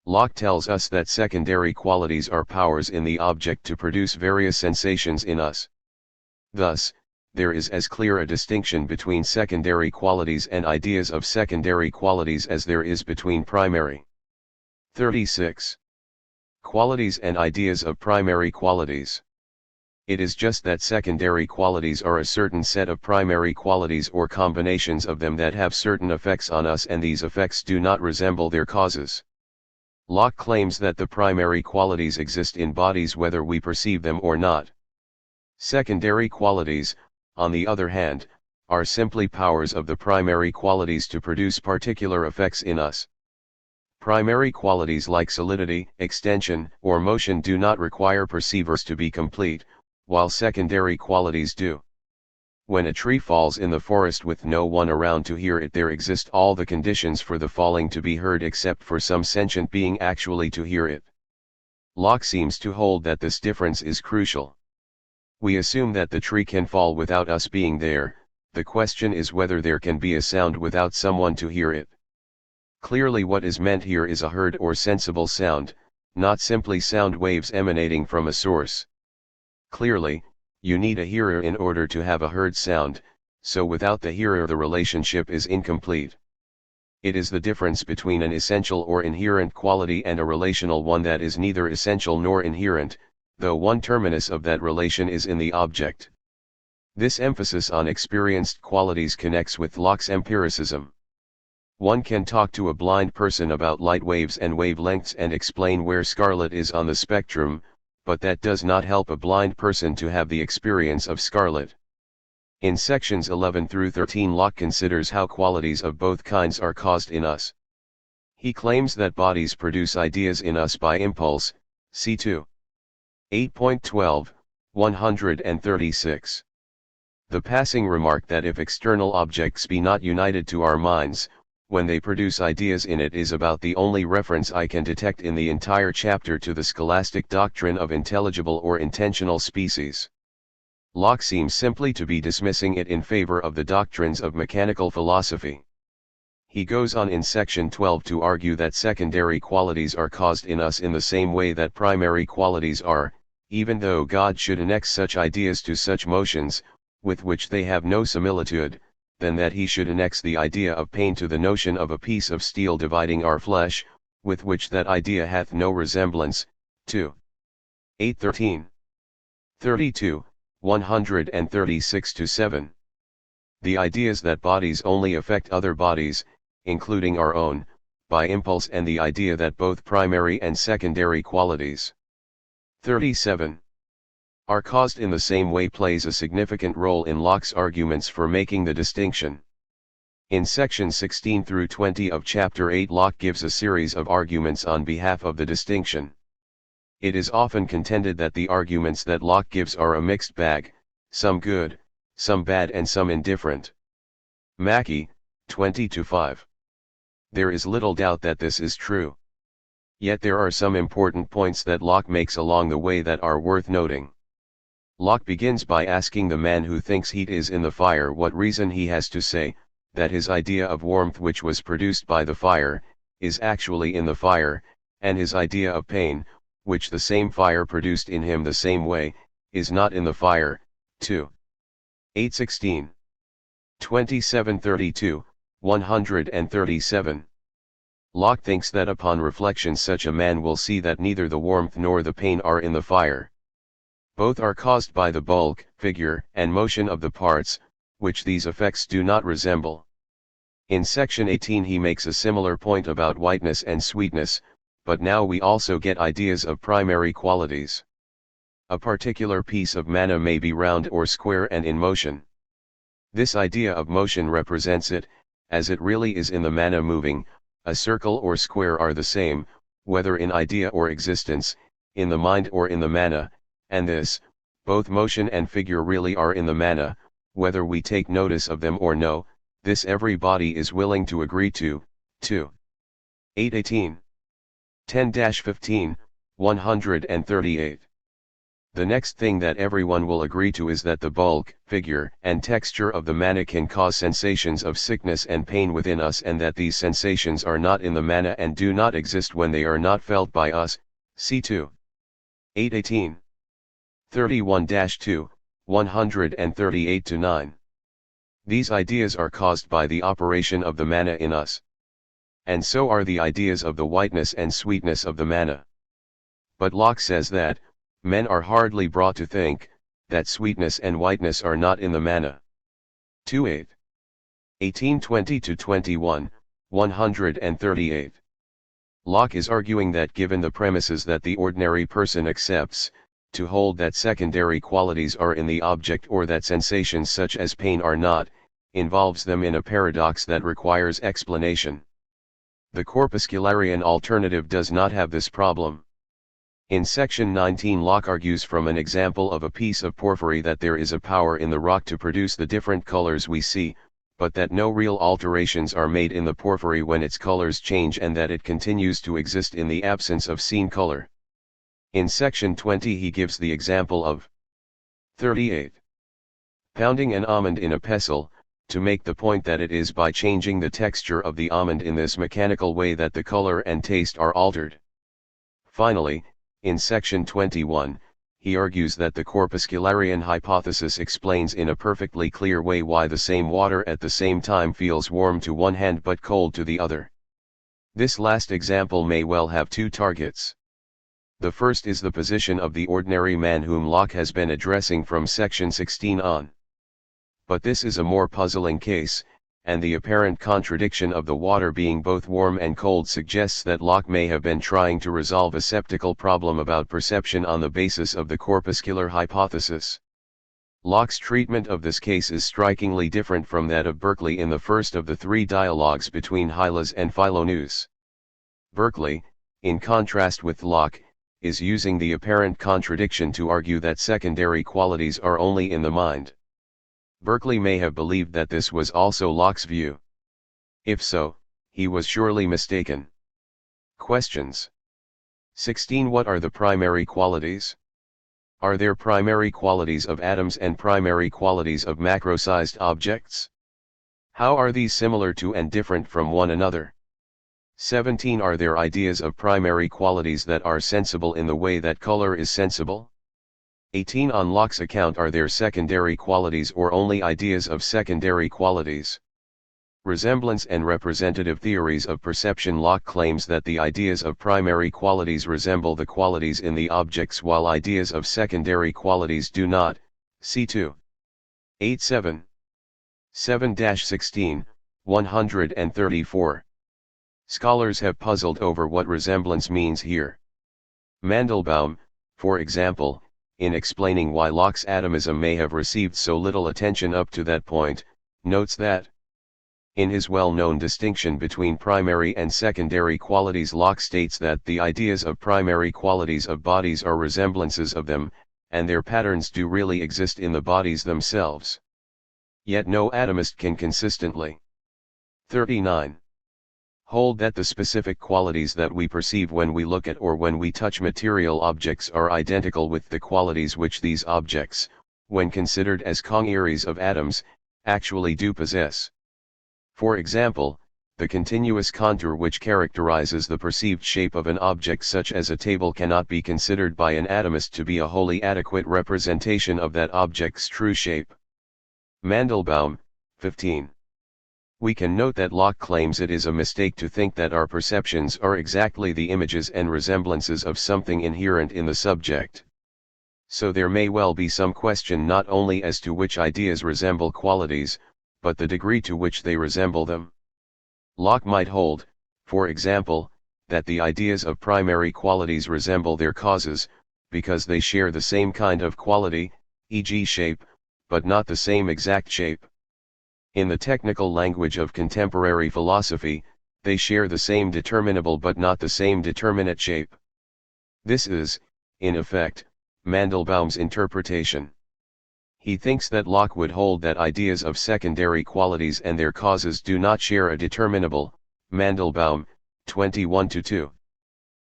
Locke tells us that secondary qualities are powers in the object to produce various sensations in us. Thus, there is as clear a distinction between secondary qualities and ideas of secondary qualities as there is between primary. 36. Qualities and ideas of primary qualities. It is just that secondary qualities are a certain set of primary qualities or combinations of them that have certain effects on us, and these effects do not resemble their causes. Locke claims that the primary qualities exist in bodies whether we perceive them or not. Secondary qualities, on the other hand, are simply powers of the primary qualities to produce particular effects in us. Primary qualities like solidity, extension, or motion do not require perceivers to be complete, while secondary qualities do. When a tree falls in the forest with no one around to hear it, there exist all the conditions for the falling to be heard except for some sentient being actually to hear it. Locke seems to hold that this difference is crucial. We assume that the tree can fall without us being there. The question is whether there can be a sound without someone to hear it. Clearly what is meant here is a heard or sensible sound, not simply sound waves emanating from a source. Clearly, you need a hearer in order to have a heard sound, so without the hearer the relationship is incomplete. It is the difference between an essential or inherent quality and a relational one that is neither essential nor inherent, though one terminus of that relation is in the object. This emphasis on experienced qualities connects with Locke's empiricism. One can talk to a blind person about light waves and wavelengths and explain where scarlet is on the spectrum, but that does not help a blind person to have the experience of scarlet. In sections 11 through 13, Locke considers how qualities of both kinds are caused in us. He claims that bodies produce ideas in us by impulse, c2. 8.12, 136. The passing remark that if external objects be not united to our minds, when they produce ideas in it, is about the only reference I can detect in the entire chapter to the scholastic doctrine of intelligible or intentional species. Locke seems simply to be dismissing it in favor of the doctrines of mechanical philosophy. He goes on in section 12 to argue that secondary qualities are caused in us in the same way that primary qualities are, even though God should annex such ideas to such motions, with which they have no similitude, than that he should annex the idea of pain to the notion of a piece of steel dividing our flesh, with which that idea hath no resemblance. 2. 813. 32, 136-7. The ideas that bodies only affect other bodies, including our own, by impulse, and the idea that both primary and secondary qualities 37. Are caused in the same way plays a significant role in Locke's arguments for making the distinction. In section 16 through 20 of chapter 8, Locke gives a series of arguments on behalf of the distinction. It is often contended that the arguments that Locke gives are a mixed bag, some good, some bad and some indifferent. Mackey, 20-5. There is little doubt that this is true. Yet there are some important points that Locke makes along the way that are worth noting. Locke begins by asking the man who thinks heat is in the fire what reason he has to say that his idea of warmth, which was produced by the fire, is actually in the fire, and his idea of pain, which the same fire produced in him the same way, is not in the fire. 2. 816. 2732, 137. Locke thinks that upon reflection such a man will see that neither the warmth nor the pain are in the fire. Both are caused by the bulk, figure, and motion of the parts, which these effects do not resemble. In section 18 he makes a similar point about whiteness and sweetness, but now we also get ideas of primary qualities. A particular piece of manna may be round or square and in motion. This idea of motion represents it, as it really is in the manna moving. A circle or square are the same, whether in idea or existence, in the mind or in the manna, and this, both motion and figure really are in the manna, whether we take notice of them or no. This everybody is willing to agree to. 2. 818. 10-15, 138. The next thing that everyone will agree to is that the bulk, figure, and texture of the manna can cause sensations of sickness and pain within us, and that these sensations are not in the manna and do not exist when they are not felt by us. C2. 818. 31-2, 138-9. These ideas are caused by the operation of the manna in us. And so are the ideas of the whiteness and sweetness of the manna. But Locke says that, men are hardly brought to think, that sweetness and whiteness are not in the manna. 2-8. 1820-21, 138. Locke is arguing that given the premises that the ordinary person accepts, to hold that secondary qualities are in the object or that sensations such as pain are not, involves them in a paradox that requires explanation. The corpuscularian alternative does not have this problem. In section 19 Locke argues from an example of a piece of porphyry that there is a power in the rock to produce the different colors we see, but that no real alterations are made in the porphyry when its colors change, and that it continues to exist in the absence of seen color. In section 20 he gives the example of 38. Pounding an almond in a pestle, to make the point that it is by changing the texture of the almond in this mechanical way that the color and taste are altered. Finally, in section 21, he argues that the corpuscularian hypothesis explains in a perfectly clear way why the same water at the same time feels warm to one hand but cold to the other. This last example may well have two targets. The first is the position of the ordinary man whom Locke has been addressing from section 16 on. But this is a more puzzling case, and the apparent contradiction of the water being both warm and cold suggests that Locke may have been trying to resolve a septical problem about perception on the basis of the corpuscular hypothesis. Locke's treatment of this case is strikingly different from that of Berkeley in the first of the three dialogues between Hylas and Philoneus. Berkeley, in contrast with Locke, is using the apparent contradiction to argue that secondary qualities are only in the mind. Berkeley may have believed that this was also Locke's view. If so, he was surely mistaken. Questions. 16. What are the primary qualities? Are there primary qualities of atoms and primary qualities of macro-sized objects? How are these similar to and different from one another? 17. Are there ideas of primary qualities that are sensible in the way that color is sensible? 18. On Locke's account, are there secondary qualities or only ideas of secondary qualities? Resemblance and representative theories of perception. Locke claims that the ideas of primary qualities resemble the qualities in the objects while ideas of secondary qualities do not. C2. 87. 7-16, 134. Scholars have puzzled over what resemblance means here. Mandelbaum, for example, in explaining why Locke's atomism may have received so little attention up to that point, notes that In his well-known distinction between primary and secondary qualities, Locke states that the ideas of primary qualities of bodies are resemblances of them, and their patterns do really exist in the bodies themselves. Yet no atomist can consistently 39. Hold that the specific qualities that we perceive when we look at or when we touch material objects are identical with the qualities which these objects, when considered as congeries of atoms, actually do possess. For example, the continuous contour which characterizes the perceived shape of an object such as a table cannot be considered by an atomist to be a wholly adequate representation of that object's true shape. Mandelbaum, 15. We can note that Locke claims it is a mistake to think that our perceptions are exactly the images and resemblances of something inherent in the subject. So there may well be some question not only as to which ideas resemble qualities, but the degree to which they resemble them. Locke might hold, for example, that the ideas of primary qualities resemble their causes, because they share the same kind of quality, e.g. shape, but not the same exact shape. In the technical language of contemporary philosophy, they share the same determinable but not the same determinate shape. This is, in effect, Mandelbaum's interpretation. He thinks that Locke would hold that ideas of secondary qualities and their causes do not share a determinable, Mandelbaum, 21-2.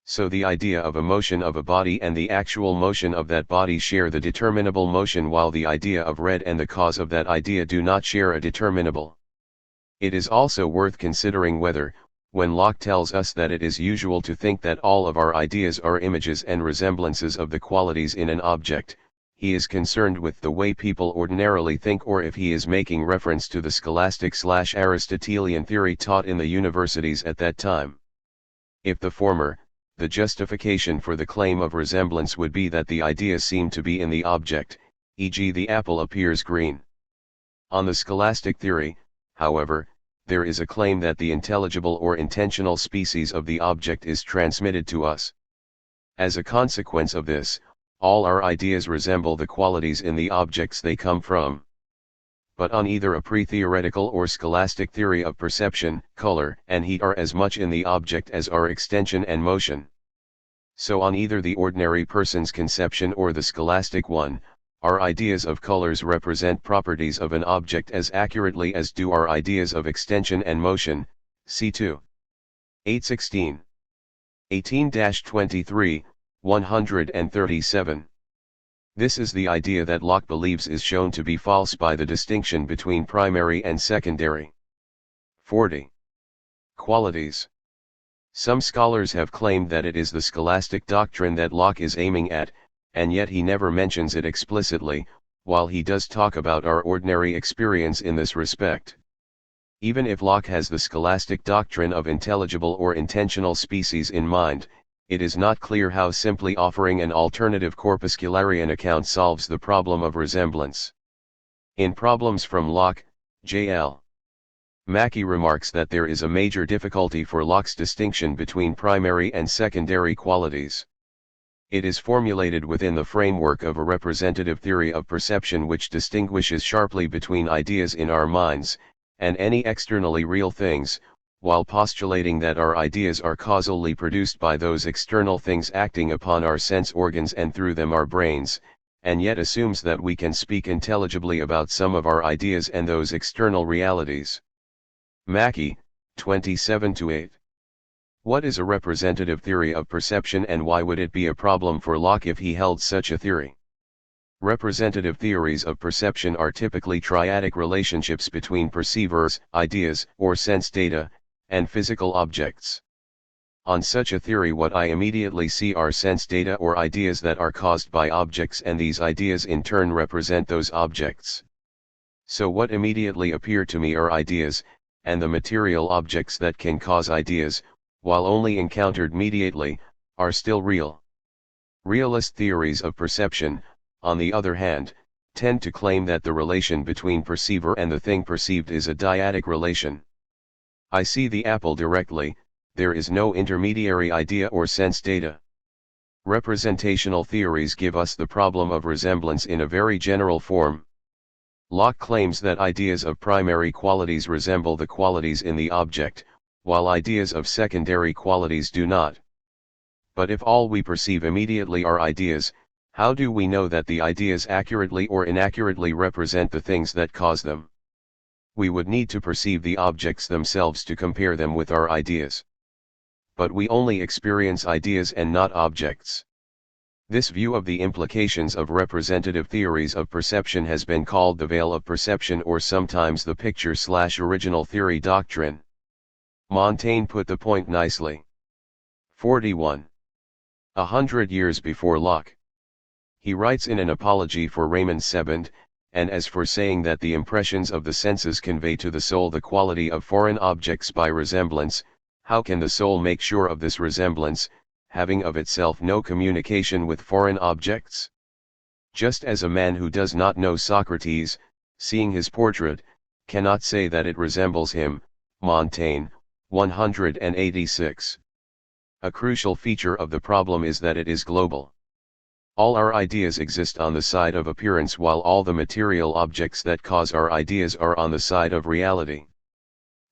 So the idea of a motion of a body and the actual motion of that body share the determinable motion, while the idea of red and the cause of that idea do not share a determinable. It is also worth considering whether, when Locke tells us that it is usual to think that all of our ideas are images and resemblances of the qualities in an object, he is concerned with the way people ordinarily think, or if he is making reference to the scholastic/Aristotelian theory taught in the universities at that time. If the former, the justification for the claim of resemblance would be that the idea seemed to be in the object, e.g. the apple appears green. On the scholastic theory, however, there is a claim that the intelligible or intentional species of the object is transmitted to us. As a consequence of this, all our ideas resemble the qualities in the objects they come from. But on either a pre-theoretical or scholastic theory of perception, color and heat are as much in the object as are extension and motion. So on either the ordinary person's conception or the scholastic one, our ideas of colors represent properties of an object as accurately as do our ideas of extension and motion, c2. 816. 18-23, 137. This is the idea that Locke believes is shown to be false by the distinction between primary and secondary. 40. Qualities. Some scholars have claimed that it is the scholastic doctrine that Locke is aiming at, and yet he never mentions it explicitly, while he does talk about our ordinary experience in this respect. Even if Locke has the scholastic doctrine of intelligible or intentional species in mind, it is not clear how simply offering an alternative corpuscularian account solves the problem of resemblance. In Problems from Locke, J.L. Mackie remarks that there is a major difficulty for Locke's distinction between primary and secondary qualities. It is formulated within the framework of a representative theory of perception which distinguishes sharply between ideas in our minds, and any externally real things, while postulating that our ideas are causally produced by those external things acting upon our sense organs and through them our brains, and yet assumes that we can speak intelligibly about some of our ideas and those external realities. Mackie, 27-8. What is a representative theory of perception, and why would it be a problem for Locke if he held such a theory? Representative theories of perception are typically triadic relationships between perceivers, ideas, or sense data, and physical objects. On such a theory, what I immediately see are sense data or ideas that are caused by objects, and these ideas in turn represent those objects. So what immediately appear to me are ideas, and the material objects that can cause ideas, while only encountered mediately, are still real. Realist theories of perception, on the other hand, tend to claim that the relation between perceiver and the thing perceived is a dyadic relation. I see the apple directly, there is no intermediary idea or sense data. Representational theories give us the problem of resemblance in a very general form. Locke claims that ideas of primary qualities resemble the qualities in the object, while ideas of secondary qualities do not. But if all we perceive immediately are ideas, how do we know that the ideas accurately or inaccurately represent the things that cause them? We would need to perceive the objects themselves to compare them with our ideas. But we only experience ideas and not objects. This view of the implications of representative theories of perception has been called the veil of perception, or sometimes the picture/original theory doctrine. Montaigne put the point nicely. 41. 100 years before Locke. He writes in an apology for Raymond Sebond, and as for saying that the impressions of the senses convey to the soul the quality of foreign objects by resemblance, how can the soul make sure of this resemblance, having of itself no communication with foreign objects? Just as a man who does not know Socrates, seeing his portrait, cannot say that it resembles him. Montaigne, 186. A crucial feature of the problem is that it is global. All our ideas exist on the side of appearance, while all the material objects that cause our ideas are on the side of reality.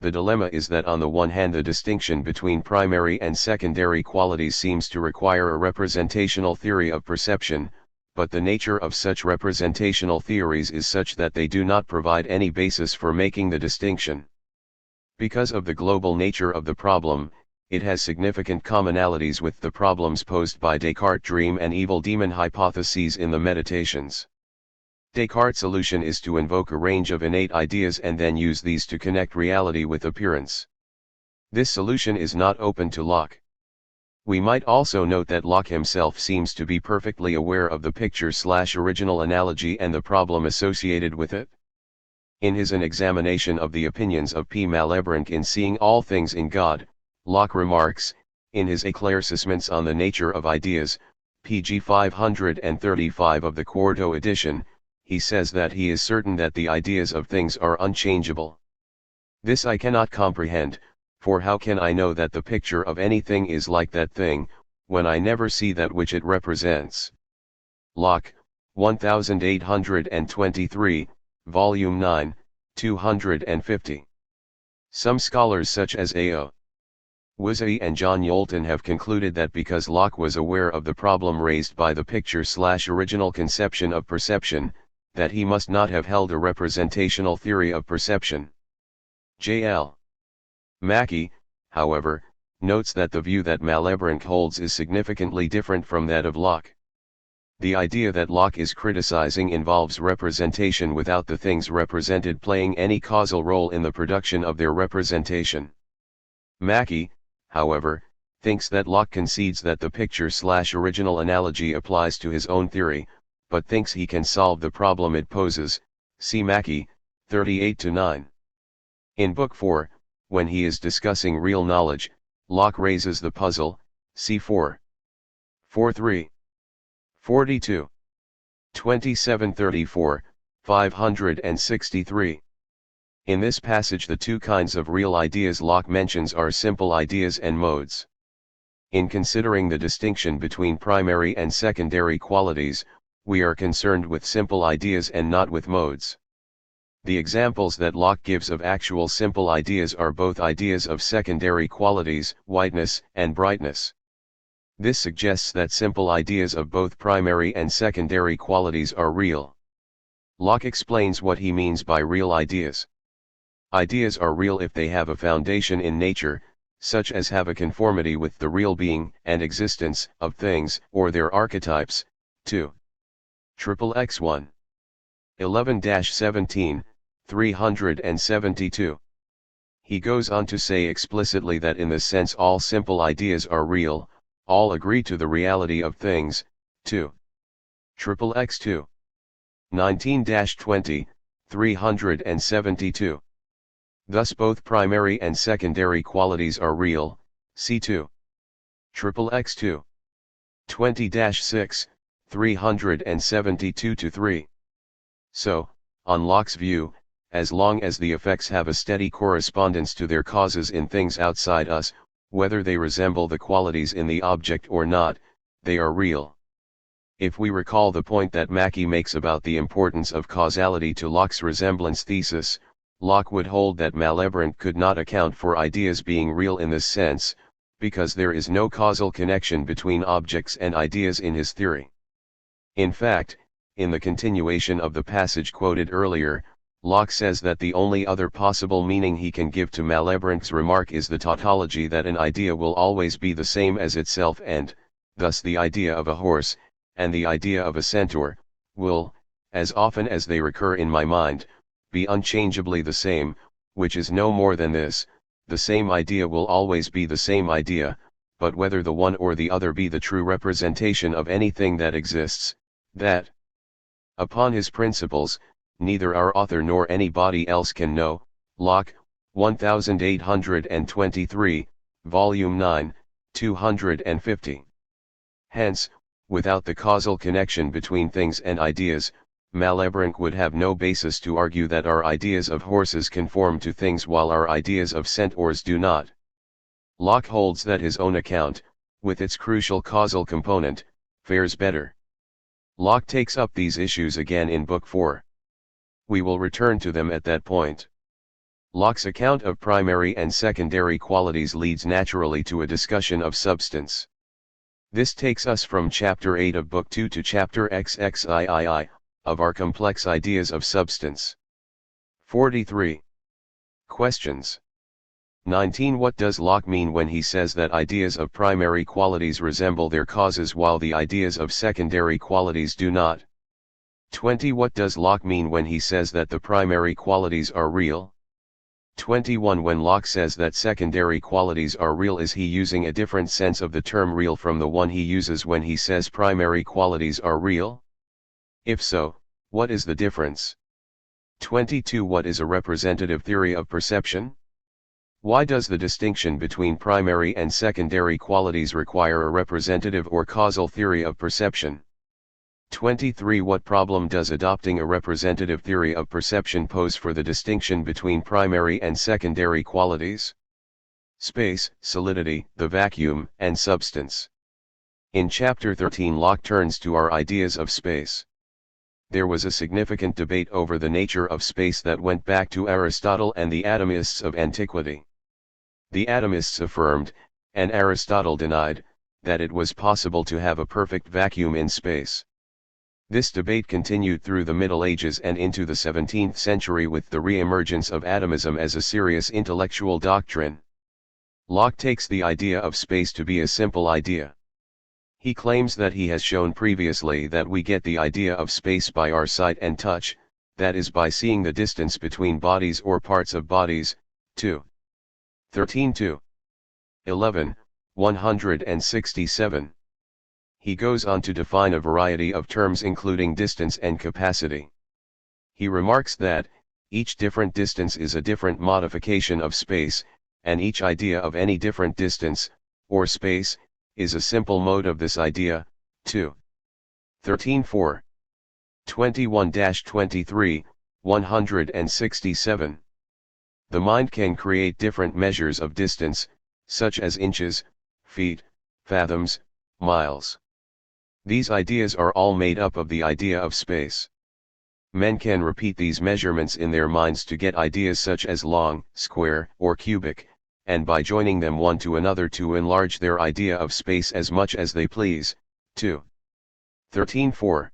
The dilemma is that on the one hand the distinction between primary and secondary qualities seems to require a representational theory of perception, but the nature of such representational theories is such that they do not provide any basis for making the distinction. Because of the global nature of the problem, it has significant commonalities with the problems posed by Descartes' dream and evil demon hypotheses in the Meditations. Descartes' solution is to invoke a range of innate ideas and then use these to connect reality with appearance. This solution is not open to Locke. We might also note that Locke himself seems to be perfectly aware of the picture/original analogy and the problem associated with it. In his An Examination of the Opinions of P. Malebranche in Seeing All Things in God, Locke remarks, in his Éclaircissements on the Nature of Ideas, pg 535 of the quarto edition, he says that he is certain that the ideas of things are unchangeable. This I cannot comprehend, for how can I know that the picture of anything is like that thing, when I never see that which it represents? Locke, 1823, Volume 9, 250. Some scholars such as A.O. Uzgalis and John Yolton have concluded that because Locke was aware of the problem raised by the picture/original conception of perception, that he must not have held a representational theory of perception. J.L. Mackie, however, notes that the view that Malebranche holds is significantly different from that of Locke. The idea that Locke is criticizing involves representation without the things represented playing any causal role in the production of their representation. Mackie, however, thinks that Locke concedes that the picture/original analogy applies to his own theory, but thinks he can solve the problem it poses. See Mackie, 38-9. In Book 4, when he is discussing real knowledge, Locke raises the puzzle, c. 4. 43. 42. 2734, 563. In this passage the two kinds of real ideas Locke mentions are simple ideas and modes. In considering the distinction between primary and secondary qualities, we are concerned with simple ideas and not with modes. The examples that Locke gives of actual simple ideas are both ideas of secondary qualities, whiteness and brightness. This suggests that simple ideas of both primary and secondary qualities are real. Locke explains what he means by real ideas. Ideas are real if they have a foundation in nature, such as have a conformity with the real being and existence of things or their archetypes. 2. XXX1. 11-17, 372. He goes on to say explicitly that in this sense all simple ideas are real, all agree to the reality of things. 2. XXX2. 19-20, 372. Thus both primary and secondary qualities are real. C2. XXX2. 20-6, 372-3. So, on Locke's view, as long as the effects have a steady correspondence to their causes in things outside us, whether they resemble the qualities in the object or not, they are real. If we recall the point that Mackey makes about the importance of causality to Locke's resemblance thesis, Locke would hold that Malebranche could not account for ideas being real in this sense, because there is no causal connection between objects and ideas in his theory. In fact, in the continuation of the passage quoted earlier, Locke says that the only other possible meaning he can give to Malebranche's remark is the tautology that an idea will always be the same as itself and, thus the idea of a horse, and the idea of a centaur, will, as often as they recur in my mind, be unchangeably the same, which is no more than this: the same idea will always be the same idea, but whether the one or the other be the true representation of anything that exists, that. Upon his principles, neither our author nor anybody else can know. Locke, 1823, Volume 9, 250. Hence, without the causal connection between things and ideas, Malebranche would have no basis to argue that our ideas of horses conform to things while our ideas of centaurs do not. Locke holds that his own account, with its crucial causal component, fares better. Locke takes up these issues again in Book 4. We will return to them at that point. Locke's account of primary and secondary qualities leads naturally to a discussion of substance. This takes us from Chapter 8 of Book 2 to Chapter XXIII, of our complex ideas of substance. 43. Questions. 19. What does Locke mean when he says that ideas of primary qualities resemble their causes while the ideas of secondary qualities do not? 20. What does Locke mean when he says that the primary qualities are real? 21. When Locke says that secondary qualities are real, is he using a different sense of the term real from the one he uses when he says primary qualities are real? If so, what is the difference? 22. What is a representative theory of perception? Why does the distinction between primary and secondary qualities require a representative or causal theory of perception? 23. What problem does adopting a representative theory of perception pose for the distinction between primary and secondary qualities? Space, solidity, the vacuum, and substance. In Chapter 13, Locke turns to our ideas of space. There was a significant debate over the nature of space that went back to Aristotle and the atomists of antiquity. The atomists affirmed, and Aristotle denied, that it was possible to have a perfect vacuum in space. This debate continued through the Middle Ages and into the 17th century with the re-emergence of atomism as a serious intellectual doctrine. Locke takes the idea of space to be a simple idea. He claims that he has shown previously that we get the idea of space by our sight and touch, that is by seeing the distance between bodies or parts of bodies. 2. 13-2. 11, 167. He goes on to define a variety of terms including distance and capacity. He remarks that, each different distance is a different modification of space, and each idea of any different distance, or space, is a simple mode of this idea. 2. 13-4. 21-23, 167. The mind can create different measures of distance, such as inches, feet, fathoms, miles. These ideas are all made up of the idea of space. Men can repeat these measurements in their minds to get ideas such as long, square, or cubic, and by joining them one to another to enlarge their idea of space as much as they please. 2. 13-4.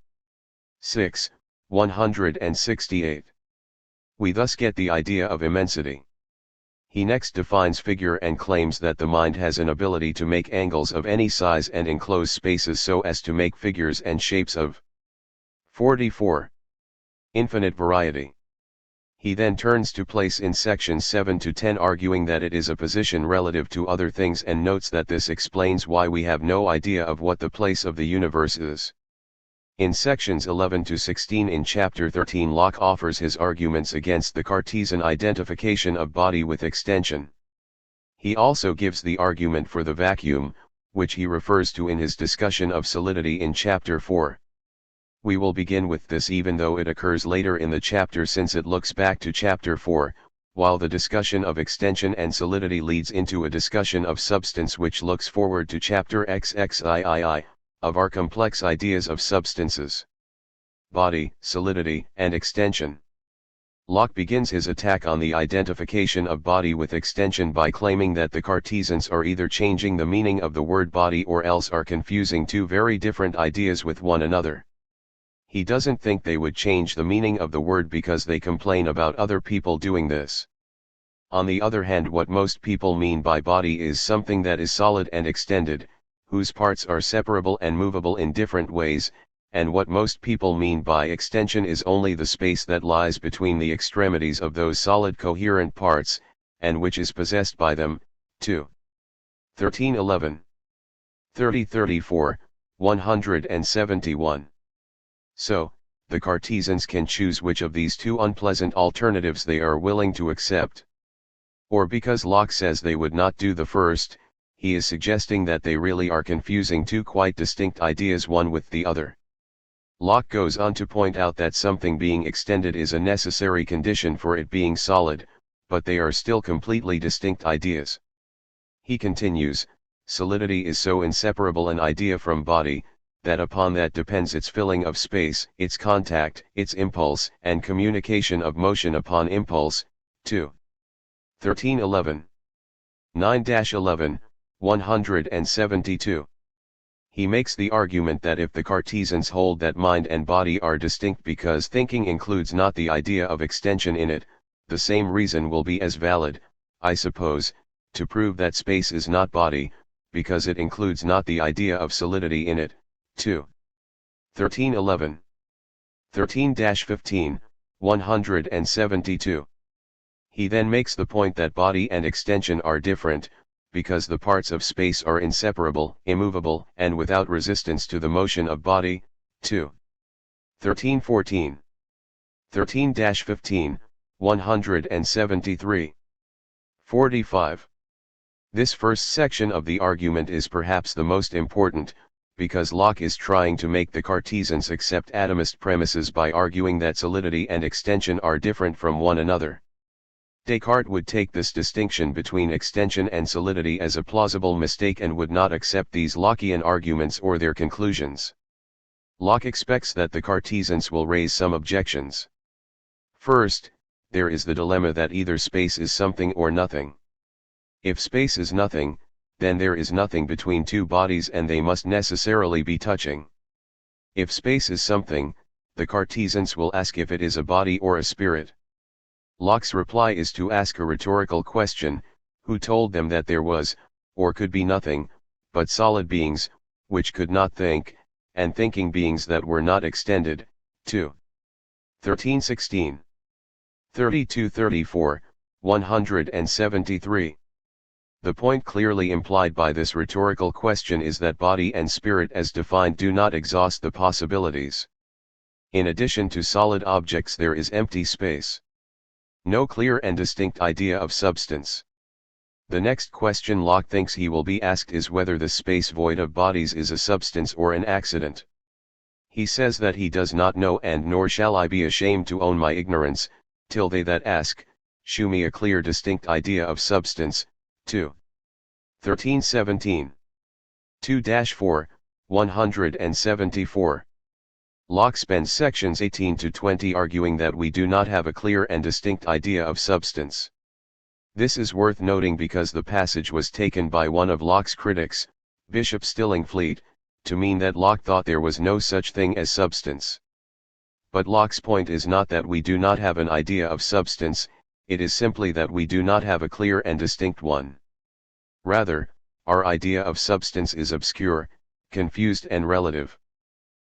6, 168. We thus get the idea of immensity. He next defines figure and claims that the mind has an ability to make angles of any size and enclose spaces so as to make figures and shapes of 44. Infinite variety. He then turns to place in sections 7 to 10 arguing that it is a position relative to other things and notes that this explains why we have no idea of what the place of the universe is. In sections 11 to 16 in Chapter 13, Locke offers his arguments against the Cartesian identification of body with extension. He also gives the argument for the vacuum, which he refers to in his discussion of solidity in Chapter 4. We will begin with this even though it occurs later in the chapter since it looks back to Chapter 4, while the discussion of extension and solidity leads into a discussion of substance which looks forward to Chapter XXIII, of our complex ideas of substances, body, solidity, and extension. Locke begins his attack on the identification of body with extension by claiming that the Cartesians are either changing the meaning of the word body or else are confusing two very different ideas with one another. He doesn't think they would change the meaning of the word because they complain about other people doing this. On the other hand, what most people mean by body is something that is solid and extended, whose parts are separable and movable in different ways, and what most people mean by extension is only the space that lies between the extremities of those solid coherent parts, and which is possessed by them, too. 1311. 3034, 171. So, the Cartesians can choose which of these two unpleasant alternatives they are willing to accept. Or because Locke says they would not do the first, he is suggesting that they really are confusing two quite distinct ideas one with the other. Locke goes on to point out that something being extended is a necessary condition for it being solid, but they are still completely distinct ideas. He continues, solidity is so inseparable an idea from body, that upon that depends its filling of space, its contact, its impulse, and communication of motion upon impulse, too. 1311. 9-11, 172. He makes the argument that if the Cartesians hold that mind and body are distinct because thinking includes not the idea of extension in it, the same reason will be as valid, I suppose, to prove that space is not body, because it includes not the idea of solidity in it, too. 1311. 13-15, 172. He then makes the point that body and extension are different, because the parts of space are inseparable, immovable, and without resistance to the motion of body, too. 1314. 13-15, 173. 45. This first section of the argument is perhaps the most important, because Locke is trying to make the Cartesians accept atomist premises by arguing that solidity and extension are different from one another. Descartes would take this distinction between extension and solidity as a plausible mistake and would not accept these Lockean arguments or their conclusions. Locke expects that the Cartesians will raise some objections. First, there is the dilemma that either space is something or nothing. If space is nothing, then there is nothing between two bodies and they must necessarily be touching. If space is something, the Cartesians will ask if it is a body or a spirit. Locke's reply is to ask a rhetorical question: who told them that there was, or could be nothing, but solid beings, which could not think, and thinking beings that were not extended, too. 1316. 32-34, 173. The point clearly implied by this rhetorical question is that body and spirit as defined do not exhaust the possibilities. In addition to solid objects there is empty space. No clear and distinct idea of substance. The next question Locke thinks he will be asked is whether the space void of bodies is a substance or an accident. He says that he does not know, and nor shall I be ashamed to own my ignorance, till they that ask, shew me a clear distinct idea of substance, too. 1317. 2-4, 174. Locke spends sections 18 to 20 arguing that we do not have a clear and distinct idea of substance. This is worth noting because the passage was taken by one of Locke's critics, Bishop Stillingfleet, to mean that Locke thought there was no such thing as substance. But Locke's point is not that we do not have an idea of substance, it is simply that we do not have a clear and distinct one. Rather, our idea of substance is obscure, confused and relative.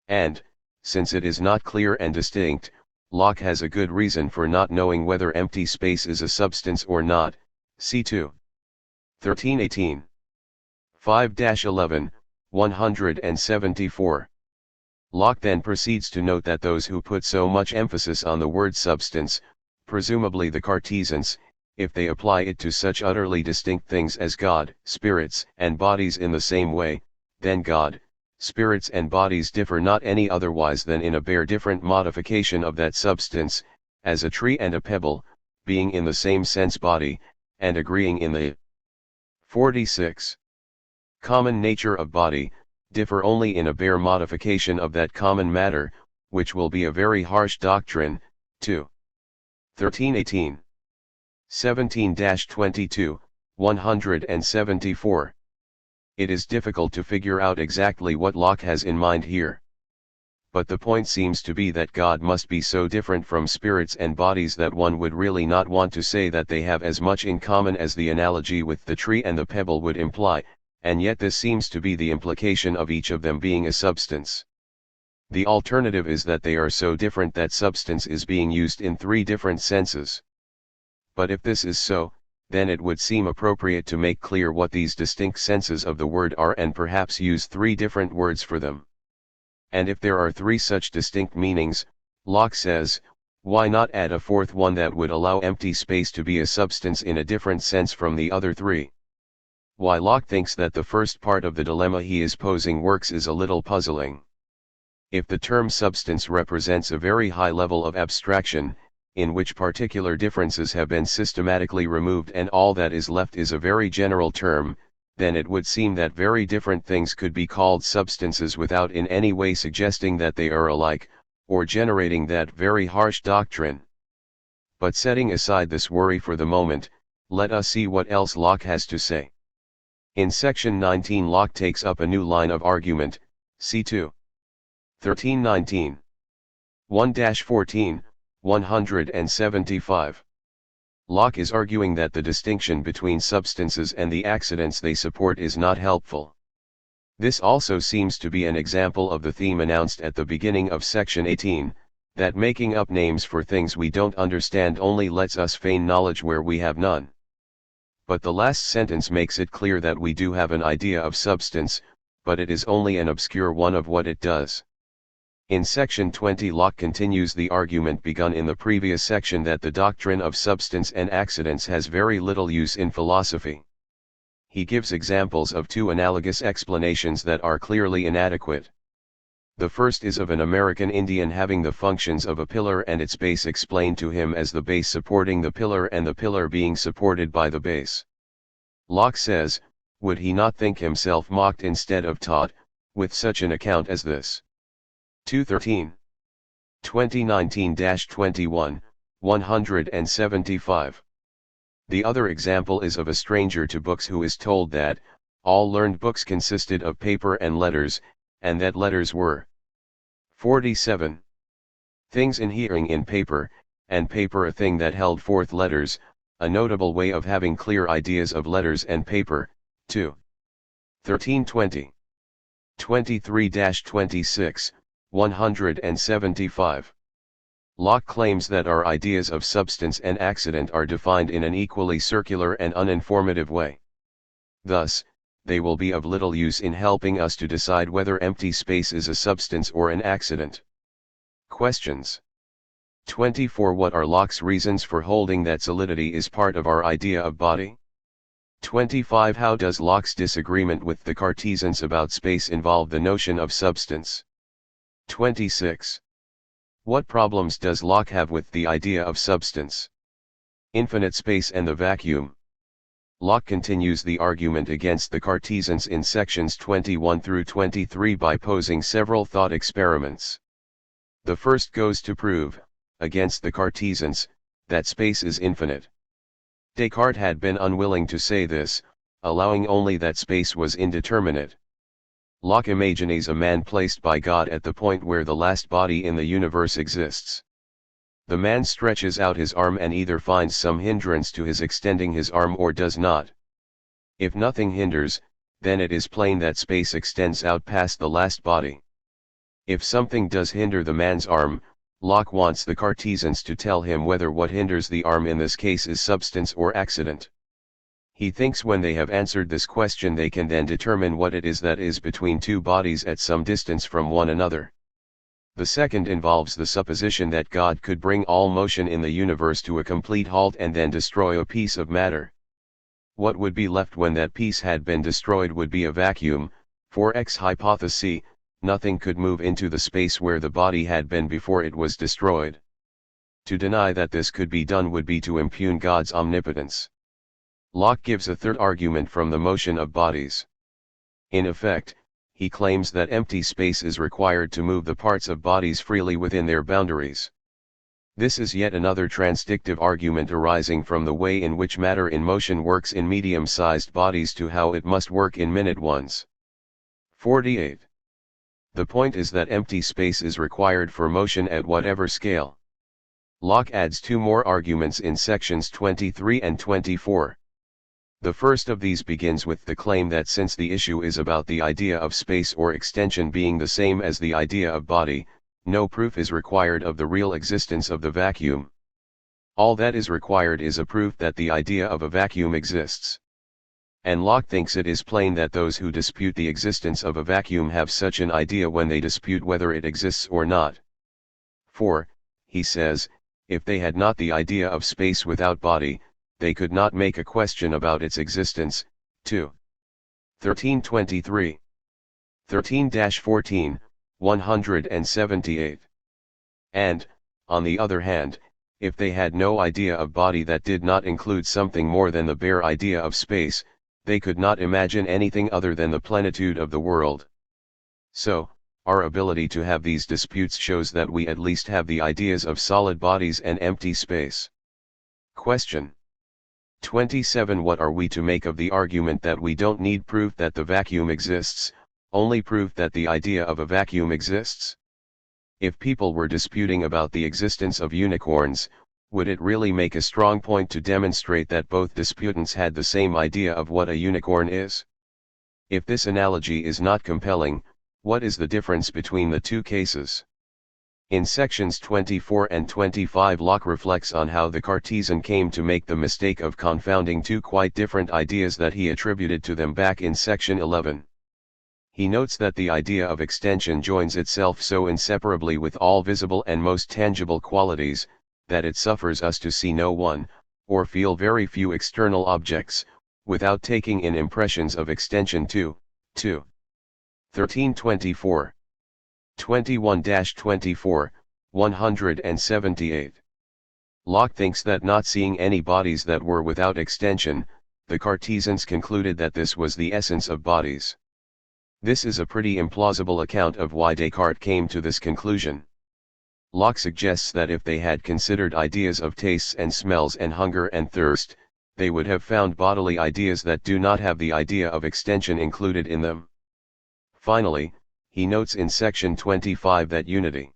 And, since it is not clear and distinct, Locke has a good reason for not knowing whether empty space is a substance or not, see 2. 1318. 5-11, 174. Locke then proceeds to note that those who put so much emphasis on the word substance, presumably the Cartesians, if they apply it to such utterly distinct things as God, spirits, and bodies in the same way, then God, spirits and bodies differ not any otherwise than in a bare different modification of that substance, as a tree and a pebble, being in the same sense body, and agreeing in the 46. Common nature of body, differ only in a bare modification of that common matter, which will be a very harsh doctrine. 2. 1318. 17-22, 174. It is difficult to figure out exactly what Locke has in mind here. But the point seems to be that God must be so different from spirits and bodies that one would really not want to say that they have as much in common as the analogy with the tree and the pebble would imply, and yet this seems to be the implication of each of them being a substance. The alternative is that they are so different that substance is being used in three different senses. But if this is so, then it would seem appropriate to make clear what these distinct senses of the word are and perhaps use three different words for them. And if there are three such distinct meanings, Locke says, why not add a fourth one that would allow empty space to be a substance in a different sense from the other three? Why Locke thinks that the first part of the dilemma he is posing works is a little puzzling. If the term substance represents a very high level of abstraction, in which particular differences have been systematically removed and all that is left is a very general term, then it would seem that very different things could be called substances without in any way suggesting that they are alike, or generating that very harsh doctrine. But setting aside this worry for the moment, let us see what else Locke has to say. In section 19 Locke takes up a new line of argument, c2. 1319. 1-14, 175. Locke is arguing that the distinction between substances and the accidents they support is not helpful. This also seems to be an example of the theme announced at the beginning of section 18, that making up names for things we don't understand only lets us feign knowledge where we have none. But the last sentence makes it clear that we do have an idea of substance, but it is only an obscure one of what it does. In section 20 Locke continues the argument begun in the previous section that the doctrine of substance and accidents has very little use in philosophy. He gives examples of two analogous explanations that are clearly inadequate. The first is of an American Indian having the functions of a pillar and its base explained to him as the base supporting the pillar and the pillar being supported by the base. Locke says, would he not think himself mocked instead of taught, with such an account as this? 213. 2019-21, 175. The other example is of a stranger to books who is told that, all learned books consisted of paper and letters, and that letters were 47 things inhering in paper, and paper a thing that held forth letters, a notable way of having clear ideas of letters and paper. 2. 1320. 23-26, 175. Locke claims that our ideas of substance and accident are defined in an equally circular and uninformative way. Thus, they will be of little use in helping us to decide whether empty space is a substance or an accident. Questions. 24. What are Locke's reasons for holding that solidity is part of our idea of body? 25. How does Locke's disagreement with the Cartesians about space involve the notion of substance? 26. What problems does Locke have with the idea of substance? Infinite space and the vacuum. Locke continues the argument against the Cartesians in sections 21 through 23 by posing several thought experiments. The first goes to prove, against the Cartesians, that space is infinite. Descartes had been unwilling to say this, allowing only that space was indeterminate. Locke imagines a man placed by God at the point where the last body in the universe exists. The man stretches out his arm and either finds some hindrance to his extending his arm or does not. If nothing hinders, then it is plain that space extends out past the last body. If something does hinder the man's arm, Locke wants the Cartesians to tell him whether what hinders the arm in this case is substance or accident. He thinks when they have answered this question they can then determine what it is that is between two bodies at some distance from one another. The second involves the supposition that God could bring all motion in the universe to a complete halt and then destroy a piece of matter. What would be left when that piece had been destroyed would be a vacuum, for ex hypothesi, nothing could move into the space where the body had been before it was destroyed. To deny that this could be done would be to impugn God's omnipotence. Locke gives a third argument from the motion of bodies. In effect, he claims that empty space is required to move the parts of bodies freely within their boundaries. This is yet another transdictive argument arising from the way in which matter in motion works in medium-sized bodies to how it must work in minute ones. 48. The point is that empty space is required for motion at whatever scale. Locke adds two more arguments in sections 23 and 24. The first of these begins with the claim that since the issue is about the idea of space or extension being the same as the idea of body, no proof is required of the real existence of the vacuum. All that is required is a proof that the idea of a vacuum exists. And Locke thinks it is plain that those who dispute the existence of a vacuum have such an idea when they dispute whether it exists or not. For, he says, if they had not the idea of space without body, they could not make a question about its existence. 2. 1323. 13-14, 178. And, on the other hand, if they had no idea of body that did not include something more than the bare idea of space, they could not imagine anything other than the plenitude of the world. So, our ability to have these disputes shows that we at least have the ideas of solid bodies and empty space. Question 27. What are we to make of the argument that we don't need proof that the vacuum exists, only proof that the idea of a vacuum exists? If people were disputing about the existence of unicorns, would it really make a strong point to demonstrate that both disputants had the same idea of what a unicorn is? If this analogy is not compelling, what is the difference between the two cases? In sections 24 and 25, Locke reflects on how the Cartesian came to make the mistake of confounding two quite different ideas that he attributed to them back in section 11. He notes that the idea of extension joins itself so inseparably with all visible and most tangible qualities, that it suffers us to see no one, or feel very few external objects, without taking in impressions of extension too. 2. 1324. 21-24, 178. Locke thinks that not seeing any bodies that were without extension, the Cartesians concluded that this was the essence of bodies. This is a pretty implausible account of why Descartes came to this conclusion. Locke suggests that if they had considered ideas of tastes and smells and hunger and thirst, they would have found bodily ideas that do not have the idea of extension included in them. Finally, he notes in section 25 that unity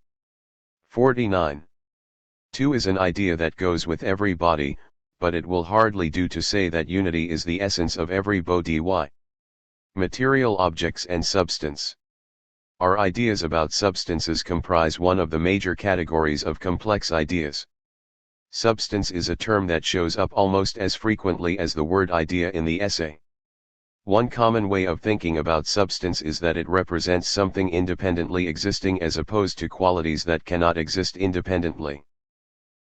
49. 2 is an idea that goes with every body, but it will hardly do to say that unity is the essence of every body. Material objects and substance. Our ideas about substances comprise one of the major categories of complex ideas. Substance is a term that shows up almost as frequently as the word idea in the essay. One common way of thinking about substance is that it represents something independently existing as opposed to qualities that cannot exist independently.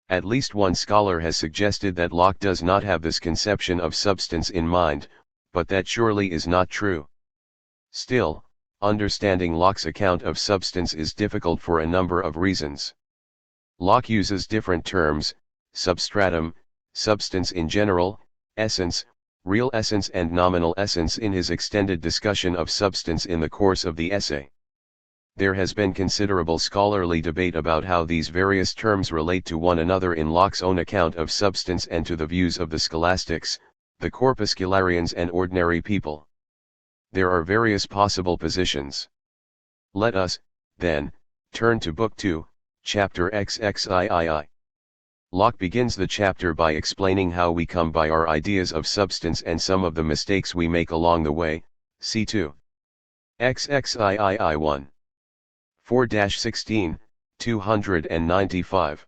At least one scholar has suggested that Locke does not have this conception of substance in mind, but that surely is not true. Still, understanding Locke's account of substance is difficult for a number of reasons. Locke uses different terms: substratum, substance in general, essence, real essence and nominal essence in his extended discussion of substance in the course of the essay. There has been considerable scholarly debate about how these various terms relate to one another in Locke's own account of substance and to the views of the scholastics, the corpuscularians and ordinary people. There are various possible positions. Let us, then, turn to Book 2, Chapter XXIII. Locke begins the chapter by explaining how we come by our ideas of substance and some of the mistakes we make along the way. See 2. XXIII 1. 4-16, 295.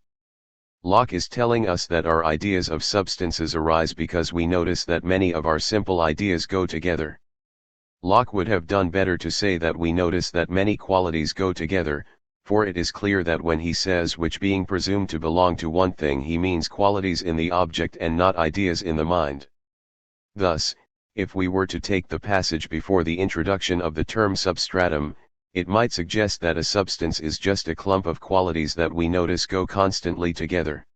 Locke is telling us that our ideas of substances arise because we notice that many of our simple ideas go together. Locke would have done better to say that we notice that many qualities go together, for it is clear that when he says which being presumed to belong to one thing, he means qualities in the object and not ideas in the mind. Thus, if we were to take the passage before the introduction of the term substratum, it might suggest that a substance is just a clump of qualities that we notice go constantly together.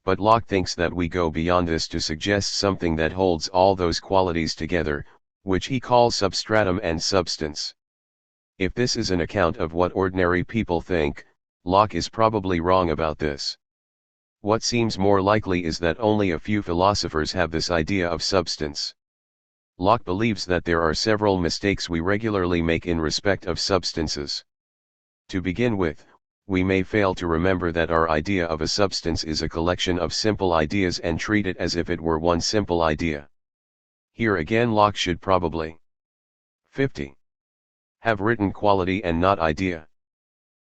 But Locke thinks that we go beyond this to suggest something that holds all those qualities together, which he calls substratum and substance. If this is an account of what ordinary people think, Locke is probably wrong about this. What seems more likely is that only a few philosophers have this idea of substance. Locke believes that there are several mistakes we regularly make in respect of substances. To begin with, we may fail to remember that our idea of a substance is a collection of simple ideas and treat it as if it were one simple idea. Here again Locke should probably 50. Have written quality and not idea.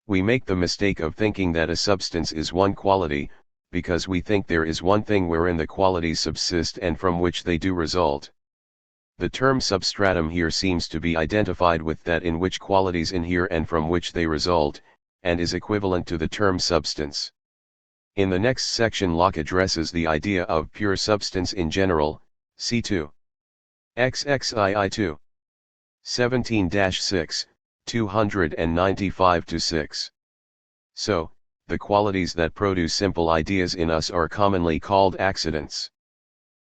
We make the mistake of thinking that a substance is one quality, because we think there is one thing wherein the qualities subsist and from which they do result. The term substratum here seems to be identified with that in which qualities inhere and from which they result, and is equivalent to the term substance. In the next section Locke addresses the idea of pure substance in general, c2. XXII2. 17-6, 295-6. So, the qualities that produce simple ideas in us are commonly called accidents.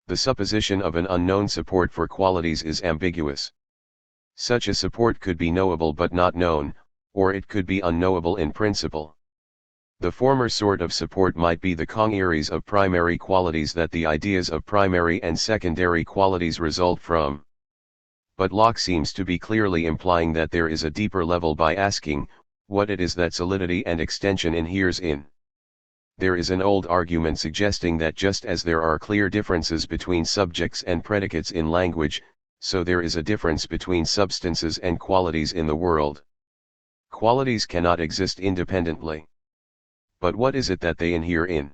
The supposition of an unknown support for qualities is ambiguous. Such a support could be knowable but not known, or it could be unknowable in principle. The former sort of support might be the congeries of primary qualities that the ideas of primary and secondary qualities result from. But Locke seems to be clearly implying that there is a deeper level by asking, what it is that solidity and extension inheres in. There is an old argument suggesting that just as there are clear differences between subjects and predicates in language, so there is a difference between substances and qualities in the world. Qualities cannot exist independently. But what is it that they inhere in?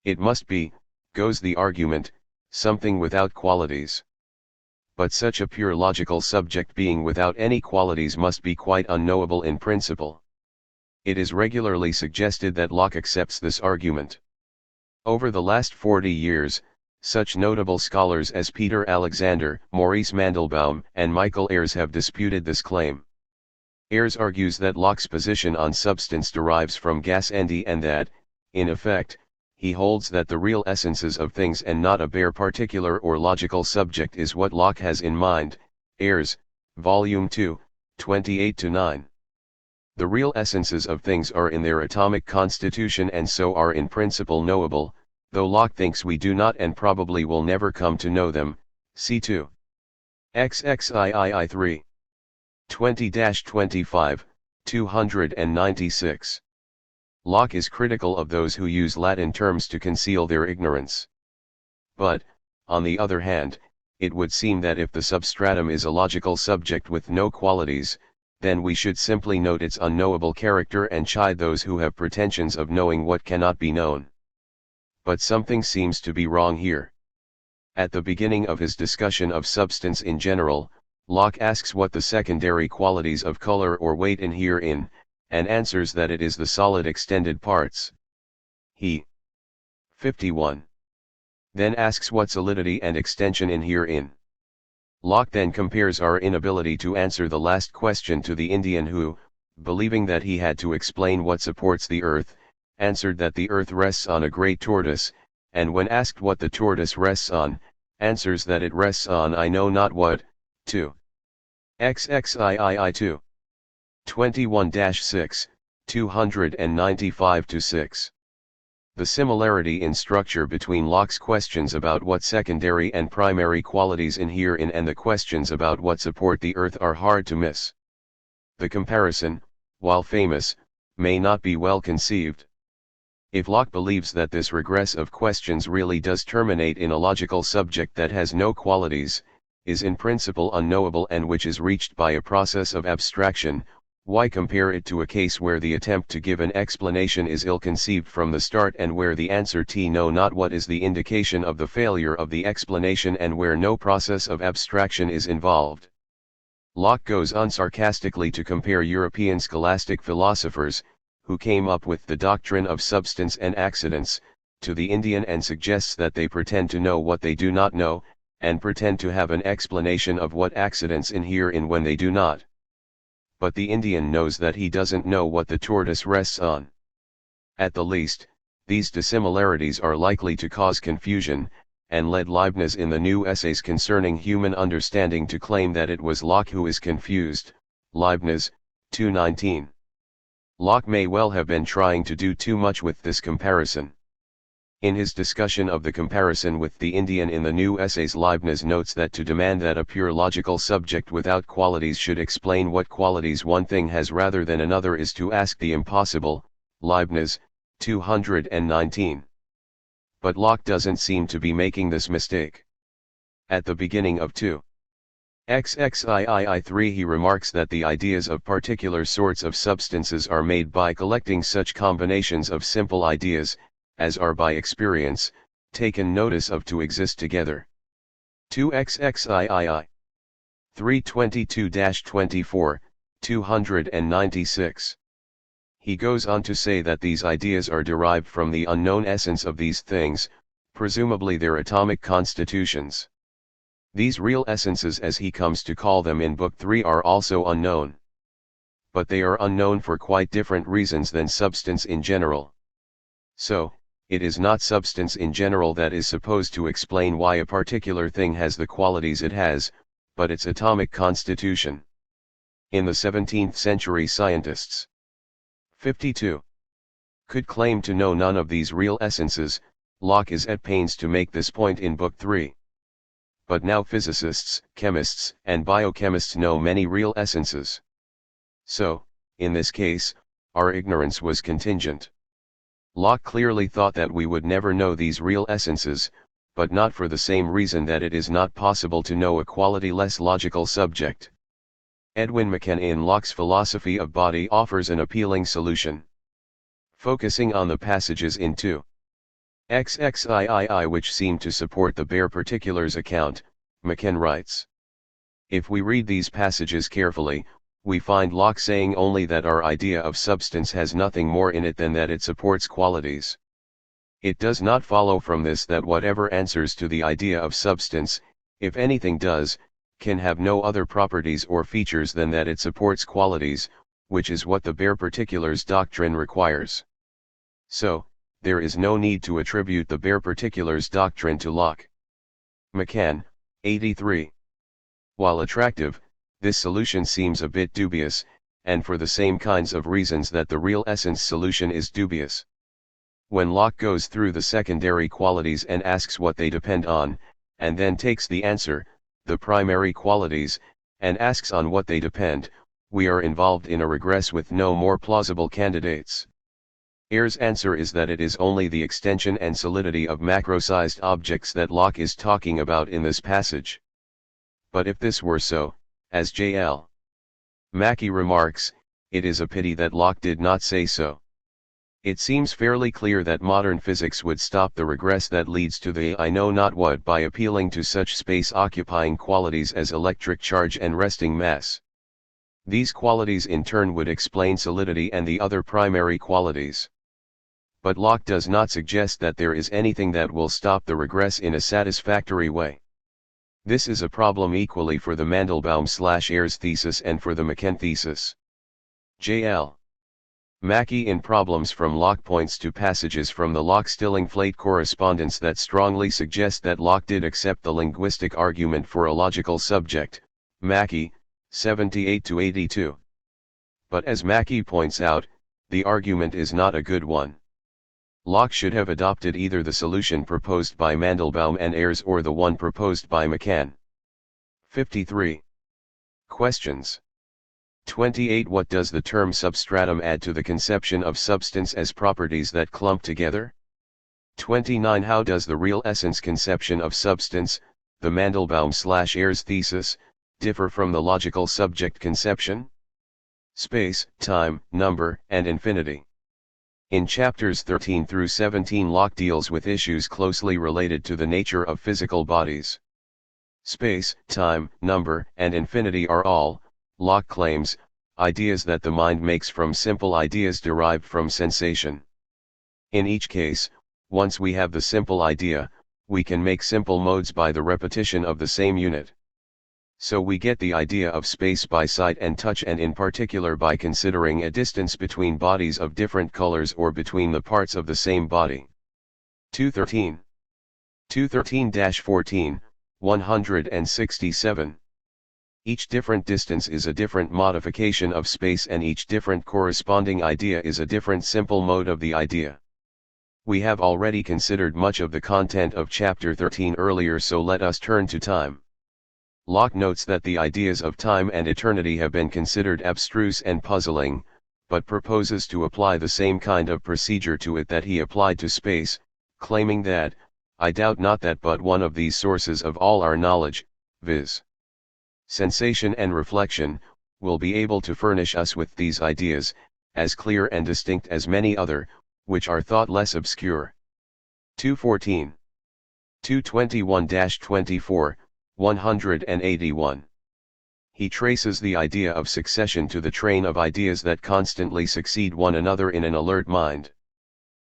It must be, goes the argument, something without qualities. But such a pure logical subject being without any qualities must be quite unknowable in principle. It is regularly suggested that Locke accepts this argument. Over the last 40 years, such notable scholars as Peter Alexander, Maurice Mandelbaum, and Michael Ayres have disputed this claim. Ayres argues that Locke's position on substance derives from Gassendi and that, in effect, he holds that the real essences of things and not a bare particular or logical subject is what Locke has in mind. Ayres, Volume 2, 28-9. The real essences of things are in their atomic constitution and so are in principle knowable, though Locke thinks we do not and probably will never come to know them. C2. XXII 3. 20-25, 296. Locke is critical of those who use Latin terms to conceal their ignorance. But, on the other hand, it would seem that if the substratum is a logical subject with no qualities, then we should simply note its unknowable character and chide those who have pretensions of knowing what cannot be known. But something seems to be wrong here. At the beginning of his discussion of substance in general, Locke asks what the secondary qualities of color or weight inhere in, and answers that it is the solid extended parts. He 51. Then asks what solidity and extension inhere in. Locke then compares our inability to answer the last question to the Indian who, believing that he had to explain what supports the earth, answered that the earth rests on a great tortoise, and when asked what the tortoise rests on, answers that it rests on I know not what. 2. XXII 2. 21-6, 295-6. The similarity in structure between Locke's questions about what secondary and primary qualities inhere in and the questions about what support the earth are hard to miss. The comparison, while famous, may not be well conceived. If Locke believes that this regress of questions really does terminate in a logical subject that has no qualities, is in principle unknowable and which is reached by a process of abstraction, why compare it to a case where the attempt to give an explanation is ill-conceived from the start and where the answer "t know not what" is the indication of the failure of the explanation and where no process of abstraction is involved? Locke goes on sarcastically to compare European scholastic philosophers, who came up with the doctrine of substance and accidents, to the Indian and suggests that they pretend to know what they do not know, and pretend to have an explanation of what accidents inhere in when they do not. But the Indian knows that he doesn't know what the tortoise rests on. At the least, these dissimilarities are likely to cause confusion, and led Leibniz in the new essays concerning human understanding to claim that it was Locke who is confused, Leibniz, 219. Locke may well have been trying to do too much with this comparison. In his discussion of the comparison with the Indian in the New Essays, Leibniz notes that to demand that a pure logical subject without qualities should explain what qualities one thing has rather than another is to ask the impossible, Leibniz, 219. But Locke doesn't seem to be making this mistake. At the beginning of 2:3 he remarks that the ideas of particular sorts of substances are made by collecting such combinations of simple ideas, as are by experience, taken notice of to exist together. 2:322-24, 296. He goes on to say that these ideas are derived from the unknown essence of these things, presumably their atomic constitutions. These real essences, as he comes to call them in Book 3, are also unknown. But they are unknown for quite different reasons than substance in general. So, it is not substance in general that is supposed to explain why a particular thing has the qualities it has, but its atomic constitution. In the 17th century, scientists 52 could claim to know none of these real essences. Locke is at pains to make this point in Book 3. But now physicists, chemists, and biochemists know many real essences. So, in this case, our ignorance was contingent. Locke clearly thought that we would never know these real essences, but not for the same reason that it is not possible to know a quality-less logical subject. Edwin McCann in Locke's Philosophy of Body offers an appealing solution. Focusing on the passages in 2:3 which seem to support the bare particulars account, McCann writes: if we read these passages carefully, we find Locke saying only that our idea of substance has nothing more in it than that it supports qualities. It does not follow from this that whatever answers to the idea of substance, if anything does, can have no other properties or features than that it supports qualities, which is what the bare particulars doctrine requires. So, there is no need to attribute the bare particulars doctrine to Locke. McCann, 83. While attractive, this solution seems a bit dubious, and for the same kinds of reasons that the real essence solution is dubious. When Locke goes through the secondary qualities and asks what they depend on, and then takes the answer, the primary qualities, and asks on what they depend, we are involved in a regress with no more plausible candidates. Ayres' answer is that it is only the extension and solidity of macro-sized objects that Locke is talking about in this passage. But if this were so, as J.L. Mackie remarks, it is a pity that Locke did not say so. It seems fairly clear that modern physics would stop the regress that leads to the I know not what by appealing to such space-occupying qualities as electric charge and resting mass. These qualities in turn would explain solidity and the other primary qualities. But Locke does not suggest that there is anything that will stop the regress in a satisfactory way. This is a problem equally for the Mandelbaum/Ayres thesis and for the McCann thesis. J.L. Mackie in Problems from Locke points to passages from the Locke-Stillingflate correspondence that strongly suggest that Locke did accept the linguistic argument for a logical subject, Mackie, 78-82. But as Mackie points out, the argument is not a good one. Locke should have adopted either the solution proposed by Mandelbaum and Ayres or the one proposed by McCann. 53. Questions. 28. What does the term substratum add to the conception of substance as properties that clump together? 29. How does the real essence conception of substance, the Mandelbaum/Ayres thesis, differ from the logical subject conception? Space, time, number, and infinity. In chapters 13 through 17, Locke deals with issues closely related to the nature of physical bodies. Space, time, number, and infinity are all, Locke claims, ideas that the mind makes from simple ideas derived from sensation. In each case, once we have the simple idea, we can make simple modes by the repetition of the same unit. So we get the idea of space by sight and touch, and in particular by considering a distance between bodies of different colors or between the parts of the same body. 213. 213-14, 167. Each different distance is a different modification of space, and each different corresponding idea is a different simple mode of the idea. We have already considered much of the content of chapter 13 earlier, so let us turn to time. Locke notes that the ideas of time and eternity have been considered abstruse and puzzling, but proposes to apply the same kind of procedure to it that he applied to space, claiming that, "I doubt not that but one of these sources of all our knowledge, viz. Sensation and reflection, will be able to furnish us with these ideas, as clear and distinct as many other, which are thought less obscure." 214. 221-24, 181. He traces the idea of succession to the train of ideas that constantly succeed one another in an alert mind.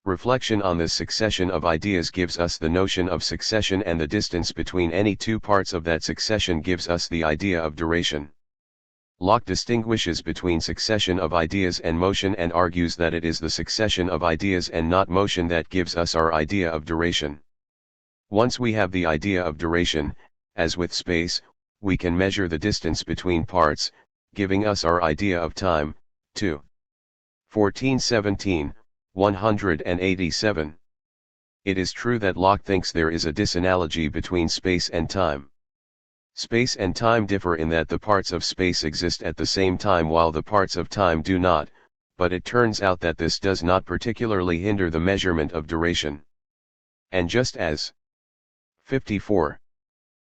Reflection on this succession of ideas gives us the notion of succession, and the distance between any two parts of that succession gives us the idea of duration. Locke distinguishes between succession of ideas and motion, and argues that it is the succession of ideas and not motion that gives us our idea of duration. Once we have the idea of duration, as with space, we can measure the distance between parts, giving us our idea of time. 2. 1417, 187. It is true that Locke thinks there is a disanalogy between space and time. Space and time differ in that the parts of space exist at the same time while the parts of time do not, but it turns out that this does not particularly hinder the measurement of duration. And just as 54.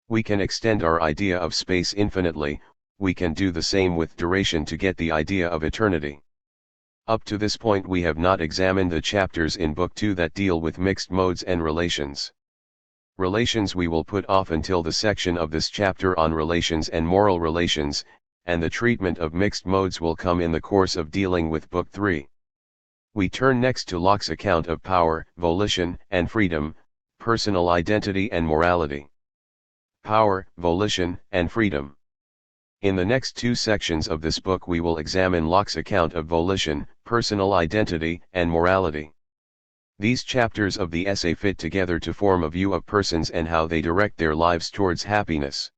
We can extend our idea of space infinitely, we can do the same with duration to get the idea of eternity. Up to this point we have not examined the chapters in Book 2 that deal with mixed modes and relations. Relations we will put off until the section of this chapter on relations and moral relations, and the treatment of mixed modes will come in the course of dealing with Book 3. We turn next to Locke's account of power, volition, and freedom, personal identity and morality. Power, volition, and freedom. In the next two sections of this book we will examine Locke's account of volition, personal identity, and morality. These chapters of the essay fit together to form a view of persons and how they direct their lives towards happiness.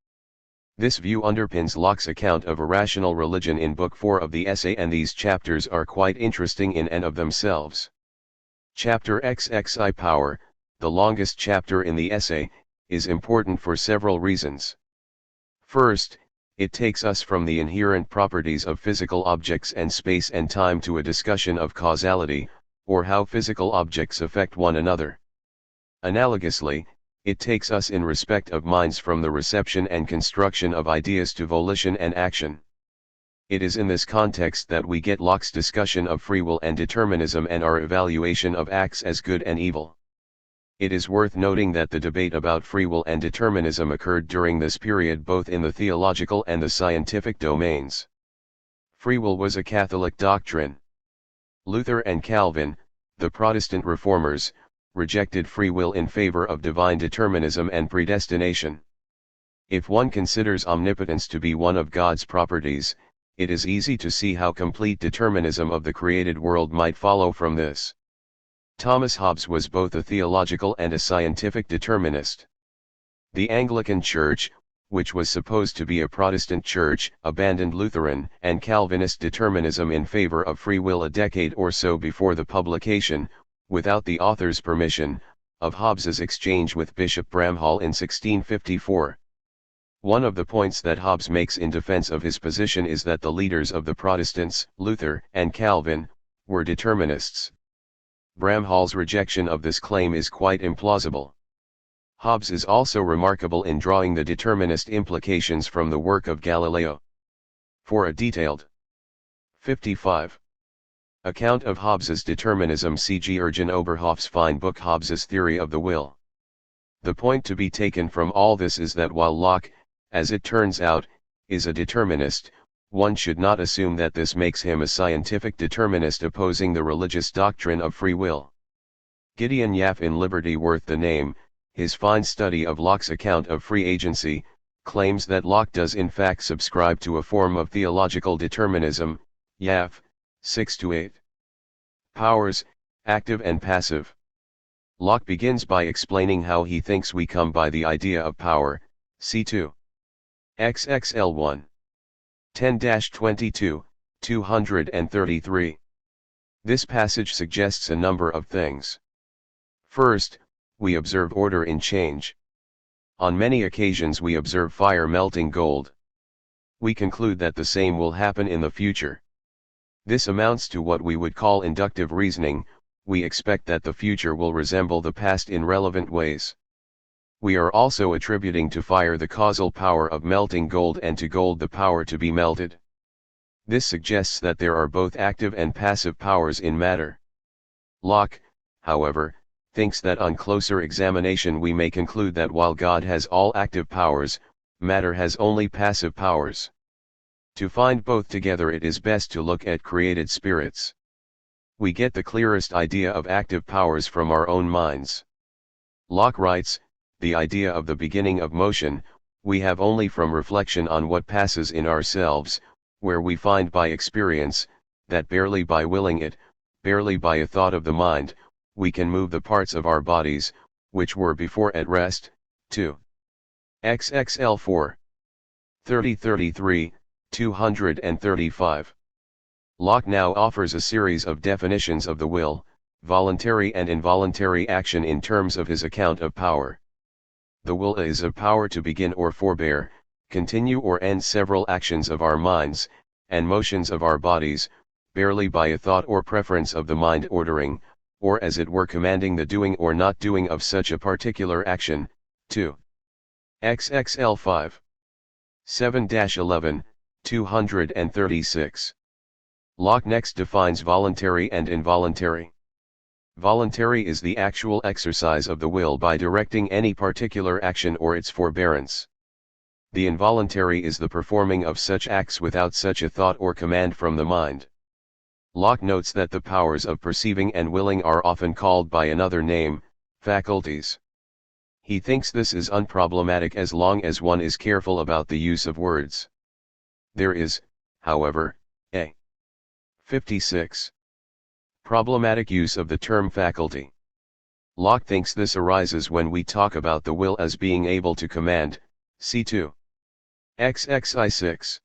This view underpins Locke's account of a rational religion in Book 4 of the essay, and these chapters are quite interesting in and of themselves. Chapter XXI Power, the longest chapter in the essay, is important for several reasons. First, it takes us from the inherent properties of physical objects and space and time to a discussion of causality, or how physical objects affect one another. Analogously, it takes us in respect of minds from the reception and construction of ideas to volition and action. It is in this context that we get Locke's discussion of free will and determinism and our evaluation of acts as good and evil. It is worth noting that the debate about free will and determinism occurred during this period both in the theological and the scientific domains. Free will was a Catholic doctrine. Luther and Calvin, the Protestant reformers, rejected free will in favor of divine determinism and predestination. If one considers omnipotence to be one of God's properties, it is easy to see how complete determinism of the created world might follow from this. Thomas Hobbes was both a theological and a scientific determinist. The Anglican Church, which was supposed to be a Protestant church, abandoned Lutheran and Calvinist determinism in favor of free will a decade or so before the publication, without the author's permission, of Hobbes's exchange with Bishop Bramhall in 1654. One of the points that Hobbes makes in defense of his position is that the leaders of the Protestants, Luther and Calvin, were determinists. Bramhall's rejection of this claim is quite implausible. Hobbes is also remarkable in drawing the determinist implications from the work of Galileo. For a detailed 55. Account of Hobbes's determinism, see Jürgen Oberhof's fine book Hobbes's Theory of the Will. The point to be taken from all this is that while Locke, as it turns out, is a determinist, one should not assume that this makes him a scientific determinist opposing the religious doctrine of free will. Gideon Yaffe in Liberty Worth the Name, his fine study of Locke's account of free agency, claims that Locke does in fact subscribe to a form of theological determinism. Yaffe, 6-8. Powers, active and passive. Locke begins by explaining how he thinks we come by the idea of power, c2. XXL1. 10-22, 233. This passage suggests a number of things. First, we observe order in change. On many occasions we observe fire melting gold. We conclude that the same will happen in the future. This amounts to what we would call inductive reasoning. We expect that the future will resemble the past in relevant ways. We are also attributing to fire the causal power of melting gold and to gold the power to be melted. This suggests that there are both active and passive powers in matter. Locke, however, thinks that on closer examination we may conclude that while God has all active powers, matter has only passive powers. To find both together it is best to look at created spirits. We get the clearest idea of active powers from our own minds. Locke writes, the idea of the beginning of motion, we have only from reflection on what passes in ourselves, where we find by experience, that barely by willing it, barely by a thought of the mind, we can move the parts of our bodies, which were before at rest. 2. XXL4. 3033, 235. Locke now offers a series of definitions of the will, voluntary and involuntary action in terms of his account of power. The will is a power to begin or forbear, continue or end several actions of our minds, and motions of our bodies, barely by a thought or preference of the mind ordering, or as it were commanding the doing or not doing of such a particular action. 2. XXL5. 7-11, 236. Locke next defines voluntary and involuntary. Voluntary is the actual exercise of the will by directing any particular action or its forbearance. The involuntary is the performing of such acts without such a thought or command from the mind. Locke notes that the powers of perceiving and willing are often called by another name, faculties. He thinks this is unproblematic as long as one is careful about the use of words. There is, however, a 56. Problematic use of the term faculty. Locke thinks this arises when we talk about the will as being able to command, C2. XXI6.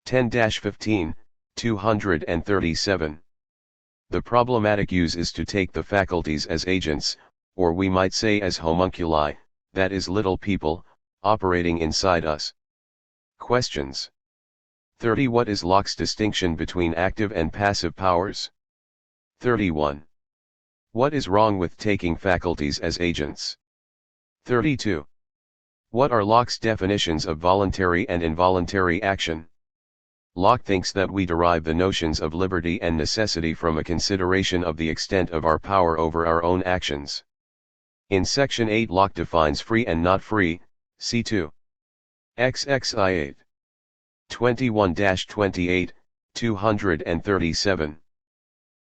10-15, 237. The problematic use is to take the faculties as agents, or we might say as homunculi, that is little people, operating inside us. Questions. 30. What is Locke's distinction between active and passive powers? 31. What is wrong with taking faculties as agents? 32. What are Locke's definitions of voluntary and involuntary action? Locke thinks that we derive the notions of liberty and necessity from a consideration of the extent of our power over our own actions. In section 8 Locke defines free and not free, C2. XXI8. 21-28, 237.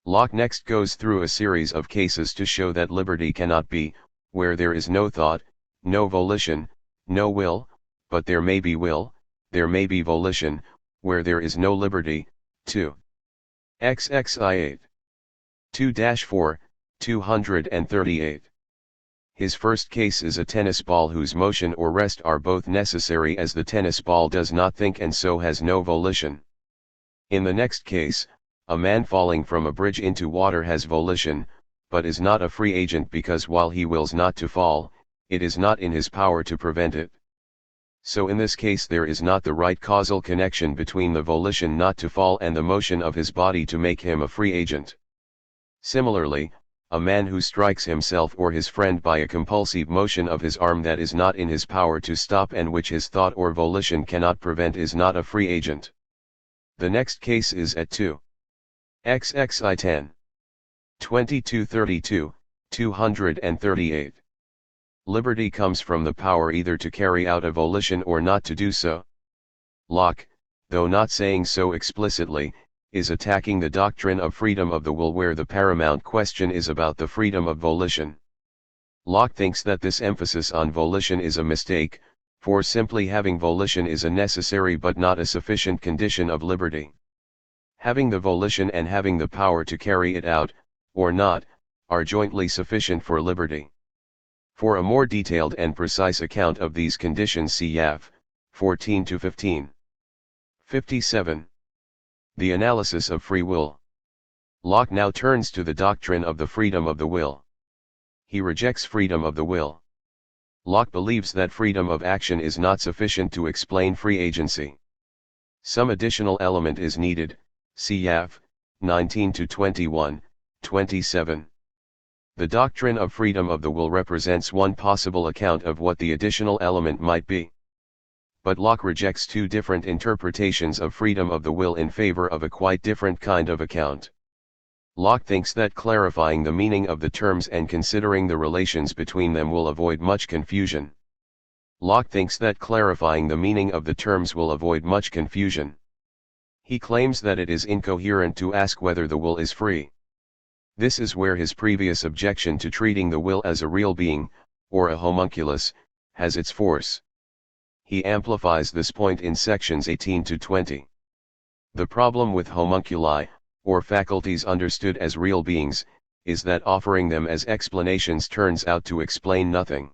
Locke next goes through a series of cases to show that liberty cannot be, where there is no thought, no volition, no will, but there may be will, there may be volition, where there is no liberty. 2. XXI8. 2-4, 238. His first case is a tennis ball whose motion or rest are both necessary as the tennis ball does not think and so has no volition. In the next case, a man falling from a bridge into water has volition, but is not a free agent because while he wills not to fall, it is not in his power to prevent it. So in this case there is not the right causal connection between the volition not to fall and the motion of his body to make him a free agent. Similarly, a man who strikes himself or his friend by a compulsive motion of his arm that is not in his power to stop and which his thought or volition cannot prevent is not a free agent. The next case is at 2. XXI10. 2232, 238. Liberty comes from the power either to carry out a volition or not to do so. Locke, though not saying so explicitly, is attacking the doctrine of freedom of the will where the paramount question is about the freedom of volition. Locke thinks that this emphasis on volition is a mistake, for simply having volition is a necessary but not a sufficient condition of liberty. Having the volition and having the power to carry it out, or not, are jointly sufficient for liberty. For a more detailed and precise account of these conditions see Yav, 14-15. 57. The analysis of free will. Locke now turns to the doctrine of the freedom of the will. He rejects freedom of the will. Locke believes that freedom of action is not sufficient to explain free agency. Some additional element is needed, see Yav, 19-21, 27. The doctrine of freedom of the will represents one possible account of what the additional element might be. But Locke rejects two different interpretations of freedom of the will in favor of a quite different kind of account. Locke thinks that clarifying the meaning of the terms and considering the relations between them will avoid much confusion. Locke thinks that clarifying the meaning of the terms will avoid much confusion. He claims that it is incoherent to ask whether the will is free. This is where his previous objection to treating the will as a real being, or a homunculus, has its force. He amplifies this point in sections 18-20. The problem with homunculi, or faculties understood as real beings, is that offering them as explanations turns out to explain nothing.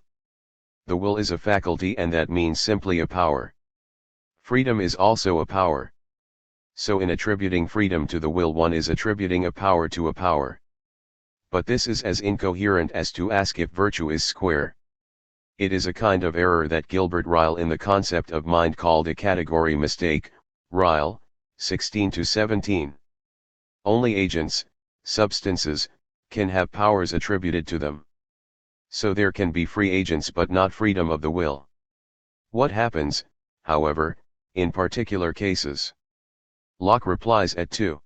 The will is a faculty, and that means simply a power. Freedom is also a power. So in attributing freedom to the will, one is attributing a power to a power. But this is as incoherent as to ask if virtue is square. It is a kind of error that Gilbert Ryle in the concept of mind called a category mistake, Ryle, 16-17. Only agents, substances, can have powers attributed to them. So there can be free agents but not freedom of the will. What happens, however, in particular cases? Locke replies at 2.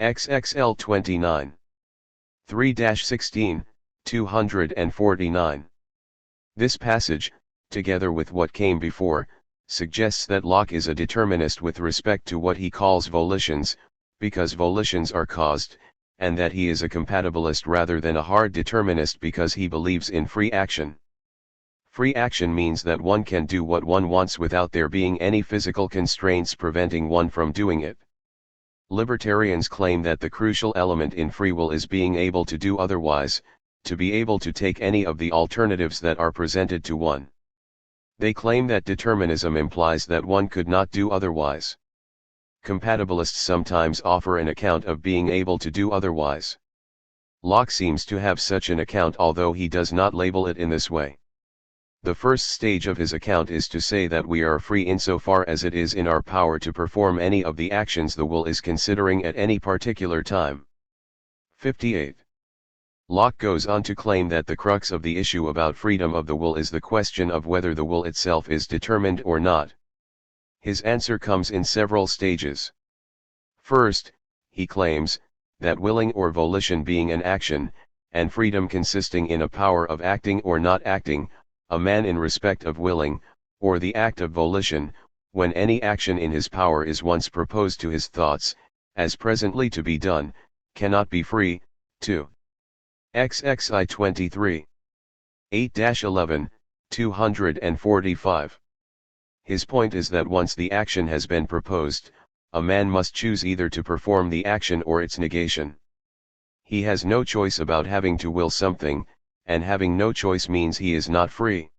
XXL 29. 3-16, 249. This passage, together with what came before, suggests that Locke is a determinist with respect to what he calls volitions, because volitions are caused, and that he is a compatibilist rather than a hard determinist because he believes in free action. Free action means that one can do what one wants without there being any physical constraints preventing one from doing it. Libertarians claim that the crucial element in free will is being able to do otherwise, to be able to take any of the alternatives that are presented to one. They claim that determinism implies that one could not do otherwise. Compatibilists sometimes offer an account of being able to do otherwise. Locke seems to have such an account, although he does not label it in this way. The first stage of his account is to say that we are free insofar as it is in our power to perform any of the actions the will is considering at any particular time. 58. Locke goes on to claim that the crux of the issue about freedom of the will is the question of whether the will itself is determined or not. His answer comes in several stages. First, he claims that willing or volition being an action, and freedom consisting in a power of acting or not acting, a man in respect of willing, or the act of volition, when any action in his power is once proposed to his thoughts, as presently to be done, cannot be free. 2. XXI 23. 8-11, 245. His point is that once the action has been proposed, a man must choose either to perform the action or its negation. He has no choice about having to will something, and having no choice means he is not free.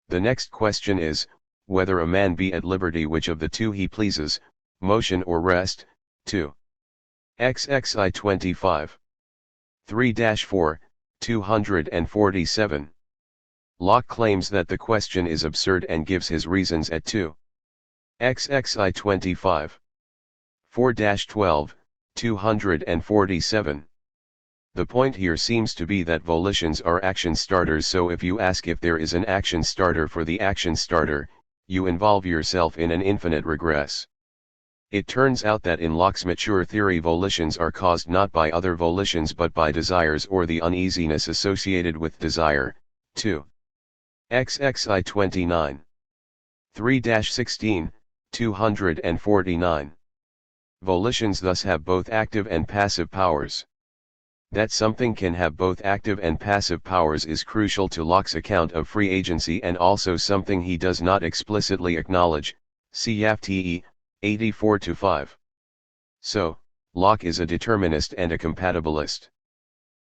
The next question is, whether a man be at liberty which of the two he pleases, motion or rest. 2. XXI 25. 3-4, 247. Locke claims that the question is absurd and gives his reasons at 2. XXI 25. 4-12, 247. The point here seems to be that volitions are action starters, so if you ask if there is an action starter for the action starter, you involve yourself in an infinite regress. It turns out that in Locke's mature theory volitions are caused not by other volitions but by desires or the uneasiness associated with desire. 2. XXI 29. 3-16, 249. Volitions thus have both active and passive powers. That something can have both active and passive powers is crucial to Locke's account of free agency, and also something he does not explicitly acknowledge, cf. 84-5. So, Locke is a determinist and a compatibilist.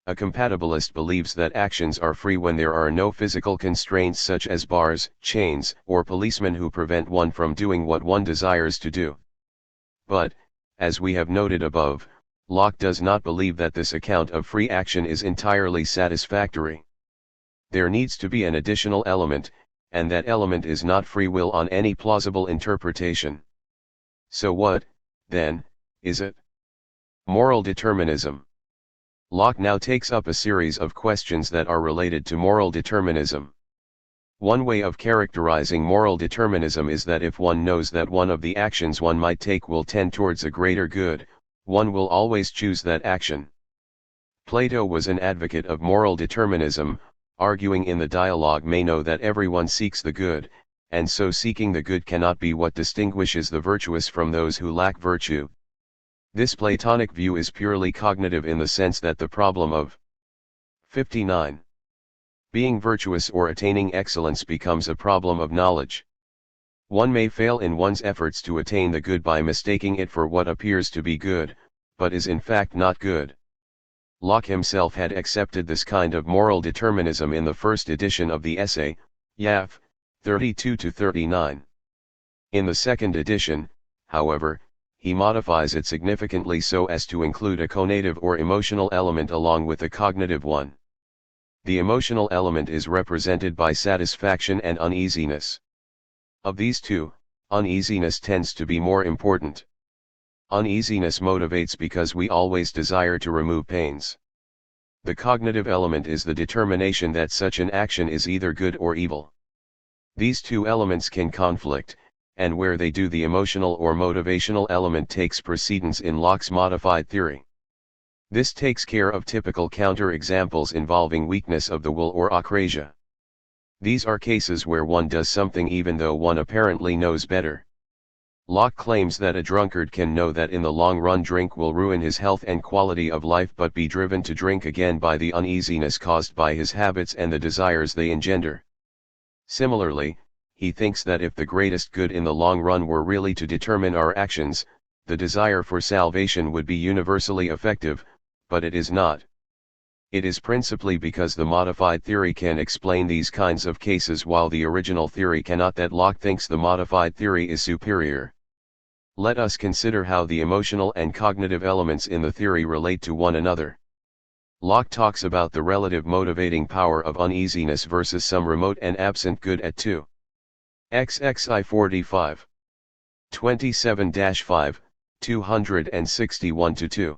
A compatibilist believes that actions are free when there are no physical constraints such as bars, chains, or policemen who prevent one from doing what one desires to do. But, as we have noted above, Locke does not believe that this account of free action is entirely satisfactory. There needs to be an additional element, and that element is not free will on any plausible interpretation. So what, then, is it? Moral determinism. Locke now takes up a series of questions that are related to moral determinism. One way of characterizing moral determinism is that if one knows that one of the actions one might take will tend towards a greater good, one will always choose that action. Plato was an advocate of moral determinism, arguing in the dialogue Meno that everyone seeks the good, and so seeking the good cannot be what distinguishes the virtuous from those who lack virtue. This Platonic view is purely cognitive in the sense that the problem of 59. Being virtuous or attaining excellence becomes a problem of knowledge. One may fail in one's efforts to attain the good by mistaking it for what appears to be good, but is in fact not good. Locke himself had accepted this kind of moral determinism in the first edition of the essay, Yaf, 32-39. In the second edition, however, he modifies it significantly so as to include a conative or emotional element along with a cognitive one. The emotional element is represented by satisfaction and uneasiness. Of these two, uneasiness tends to be more important. Uneasiness motivates because we always desire to remove pains. The cognitive element is the determination that such an action is either good or evil. These two elements can conflict, and where they do, the emotional or motivational element takes precedence in Locke's modified theory. This takes care of typical counter-examples involving weakness of the will or acrasia. These are cases where one does something even though one apparently knows better. Locke claims that a drunkard can know that in the long run drink will ruin his health and quality of life but be driven to drink again by the uneasiness caused by his habits and the desires they engender. Similarly, he thinks that if the greatest good in the long run were really to determine our actions, the desire for salvation would be universally effective, but it is not. It is principally because the modified theory can explain these kinds of cases while the original theory cannot that Locke thinks the modified theory is superior. Let us consider how the emotional and cognitive elements in the theory relate to one another. Locke talks about the relative motivating power of uneasiness versus some remote and absent good at 2. XXI 45. 27-5, 261-2.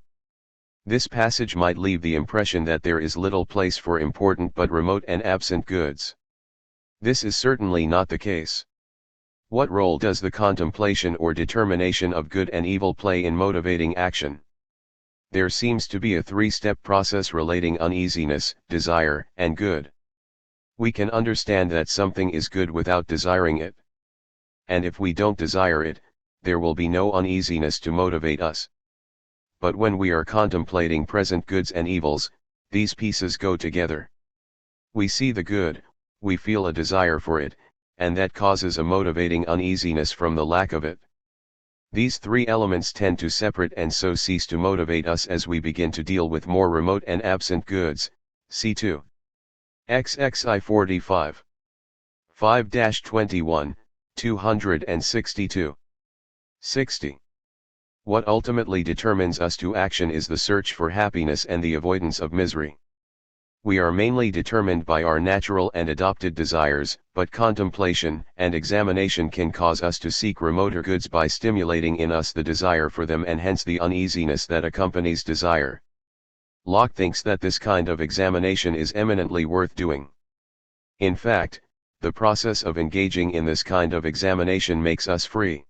This passage might leave the impression that there is little place for important but remote and absent goods. This is certainly not the case. What role does the contemplation or determination of good and evil play in motivating action? There seems to be a three-step process relating uneasiness, desire, and good. We can understand that something is good without desiring it. And if we don't desire it, there will be no uneasiness to motivate us. But when we are contemplating present goods and evils, these pieces go together. We see the good, we feel a desire for it, and that causes a motivating uneasiness from the lack of it. These three elements tend to separate and so cease to motivate us as we begin to deal with more remote and absent goods. C2. XXI 45. 5-21, 262. 60. What ultimately determines us to action is the search for happiness and the avoidance of misery. We are mainly determined by our natural and adopted desires, but contemplation and examination can cause us to seek remoter goods by stimulating in us the desire for them and hence the uneasiness that accompanies desire. Locke thinks that this kind of examination is eminently worth doing. In fact, the process of engaging in this kind of examination makes us free.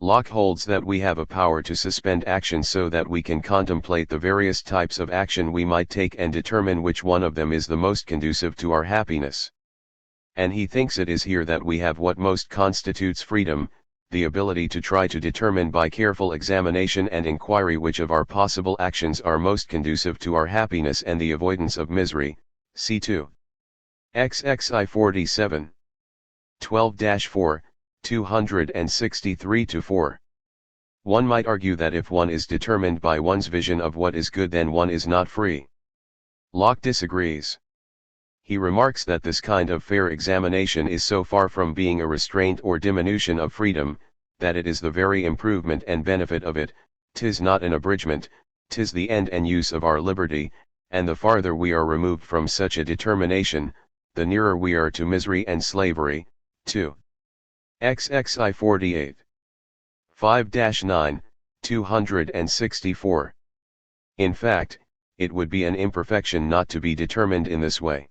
Locke holds that we have a power to suspend action so that we can contemplate the various types of action we might take and determine which one of them is the most conducive to our happiness. And he thinks it is here that we have what most constitutes freedom, the ability to try to determine by careful examination and inquiry which of our possible actions are most conducive to our happiness and the avoidance of misery. C2. XXI 47. 12-4. 263-4. One might argue that if one is determined by one's vision of what is good then one is not free. Locke disagrees. He remarks that this kind of fair examination is so far from being a restraint or diminution of freedom, that it is the very improvement and benefit of it, 'tis not an abridgment, 'tis the end and use of our liberty, and the farther we are removed from such a determination, the nearer we are to misery and slavery. 2. XXI 48. 5-9, 264. In fact, it would be an imperfection not to be determined in this way.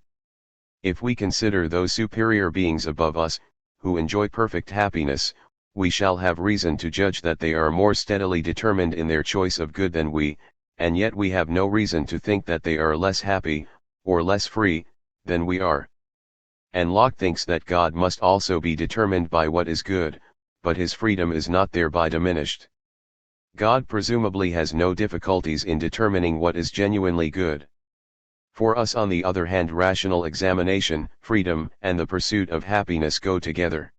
If we consider those superior beings above us, who enjoy perfect happiness, we shall have reason to judge that they are more steadily determined in their choice of good than we, and yet we have no reason to think that they are less happy, or less free, than we are. And Locke thinks that God must also be determined by what is good, but his freedom is not thereby diminished. God presumably has no difficulties in determining what is genuinely good. For us, on the other hand, rational examination, freedom, and the pursuit of happiness go together.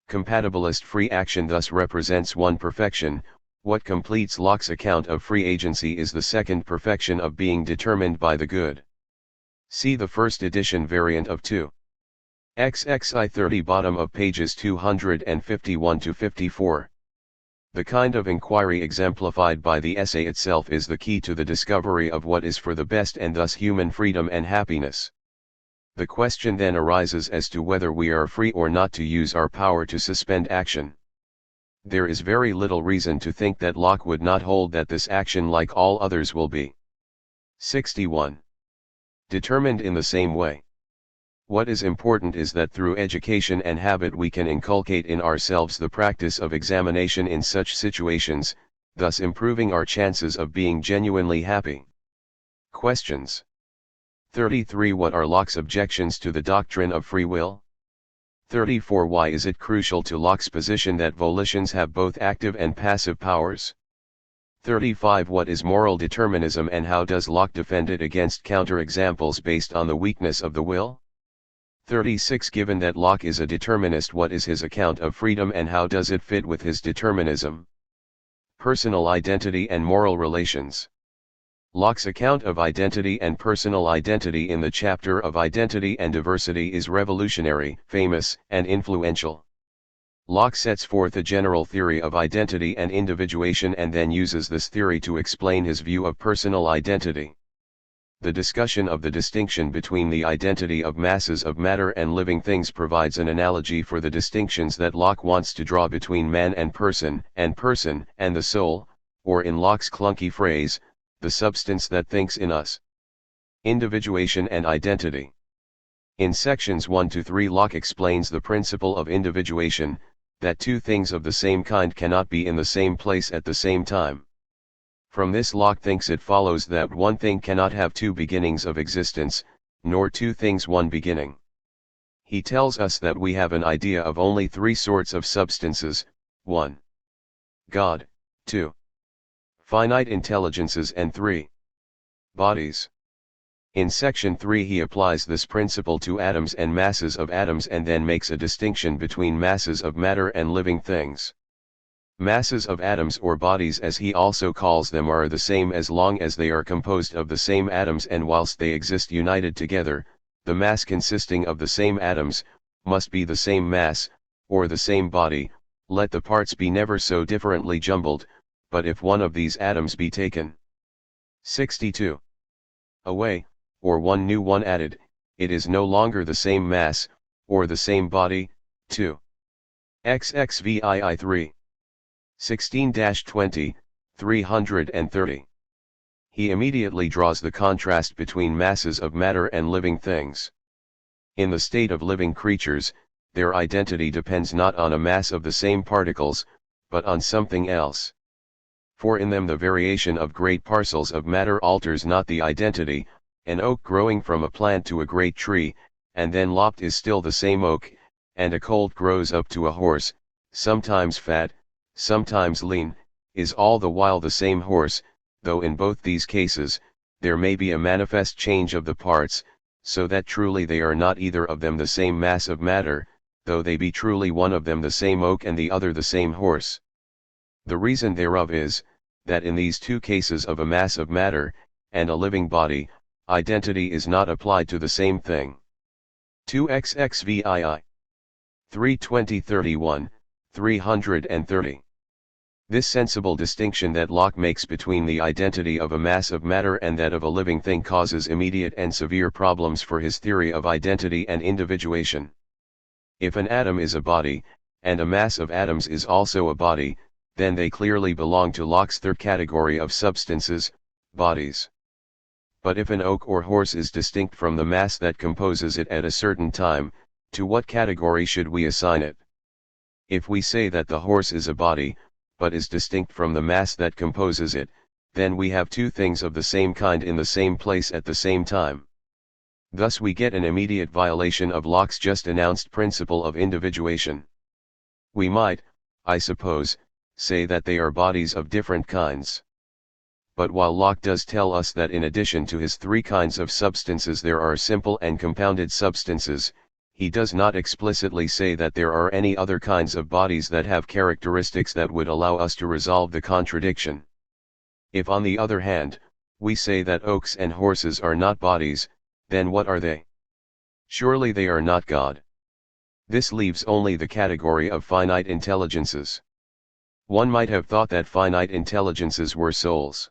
Compatibilist free action thus represents one perfection. What completes Locke's account of free agency is the second perfection of being determined by the good. See the first edition variant of 2. XXI 30 bottom of pages 251-54. The kind of inquiry exemplified by the essay itself is the key to the discovery of what is for the best and thus human freedom and happiness. The question then arises as to whether we are free or not to use our power to suspend action. There is very little reason to think that Locke would not hold that this action, like all others, will be 61. Determined in the same way. What is important is that through education and habit we can inculcate in ourselves the practice of examination in such situations, thus improving our chances of being genuinely happy. Questions. 33. What are Locke's objections to the doctrine of free will? 34. Why is it crucial to Locke's position that volitions have both active and passive powers? 35. What is moral determinism and how does Locke defend it against counterexamples based on the weakness of the will? 36. Given that Locke is a determinist, what is his account of freedom and how does it fit with his determinism? Personal identity and moral relations. Locke's account of identity and personal identity in the chapter of Identity and Diversity is revolutionary, famous, and influential. Locke sets forth a general theory of identity and individuation and then uses this theory to explain his view of personal identity. The discussion of the distinction between the identity of masses of matter and living things provides an analogy for the distinctions that Locke wants to draw between man and person and the soul, or in Locke's clunky phrase, the substance that thinks in us. Individuation and identity. In sections 1-3 Locke explains the principle of individuation, that two things of the same kind cannot be in the same place at the same time. From this Locke thinks it follows that one thing cannot have two beginnings of existence, nor two things one beginning. He tells us that we have an idea of only three sorts of substances: 1. God, 2. Finite intelligences, and 3. Bodies. In section 3 he applies this principle to atoms and masses of atoms and then makes a distinction between masses of matter and living things. Masses of atoms, or bodies as he also calls them, are the same as long as they are composed of the same atoms, and whilst they exist united together, the mass consisting of the same atoms, must be the same mass, or the same body, let the parts be never so differently jumbled, but if one of these atoms be taken 62 away, or one new one added, it is no longer the same mass, or the same body. 2. XXVII 3. 16-20, 330. He immediately draws the contrast between masses of matter and living things. In the state of living creatures, their identity depends not on a mass of the same particles, but on something else. For in them the variation of great parcels of matter alters not the identity. An oak growing from a plant to a great tree, and then lopped, is still the same oak, and a colt grows up to a horse, sometimes fat, sometimes lean, is all the while the same horse, though in both these cases, there may be a manifest change of the parts, so that truly they are not either of them the same mass of matter, though they be truly one of them the same oak and the other the same horse. The reason thereof is, that in these two cases of a mass of matter, and a living body, identity is not applied to the same thing. 2xxvii. 32031, 330. This sensible distinction that Locke makes between the identity of a mass of matter and that of a living thing causes immediate and severe problems for his theory of identity and individuation. If an atom is a body, and a mass of atoms is also a body, then they clearly belong to Locke's third category of substances, bodies. But if an oak or horse is distinct from the mass that composes it at a certain time, to what category should we assign it? If we say that the horse is a body, but is distinct from the mass that composes it, then we have two things of the same kind in the same place at the same time. Thus we get an immediate violation of Locke's just announced principle of individuation. We might, I suppose, say that they are bodies of different kinds. But while Locke does tell us that in addition to his three kinds of substances there are simple and compounded substances, he does not explicitly say that there are any other kinds of bodies that have characteristics that would allow us to resolve the contradiction. If on the other hand, we say that oaks and horses are not bodies, then what are they? Surely they are not God. This leaves only the category of finite intelligences. One might have thought that finite intelligences were souls.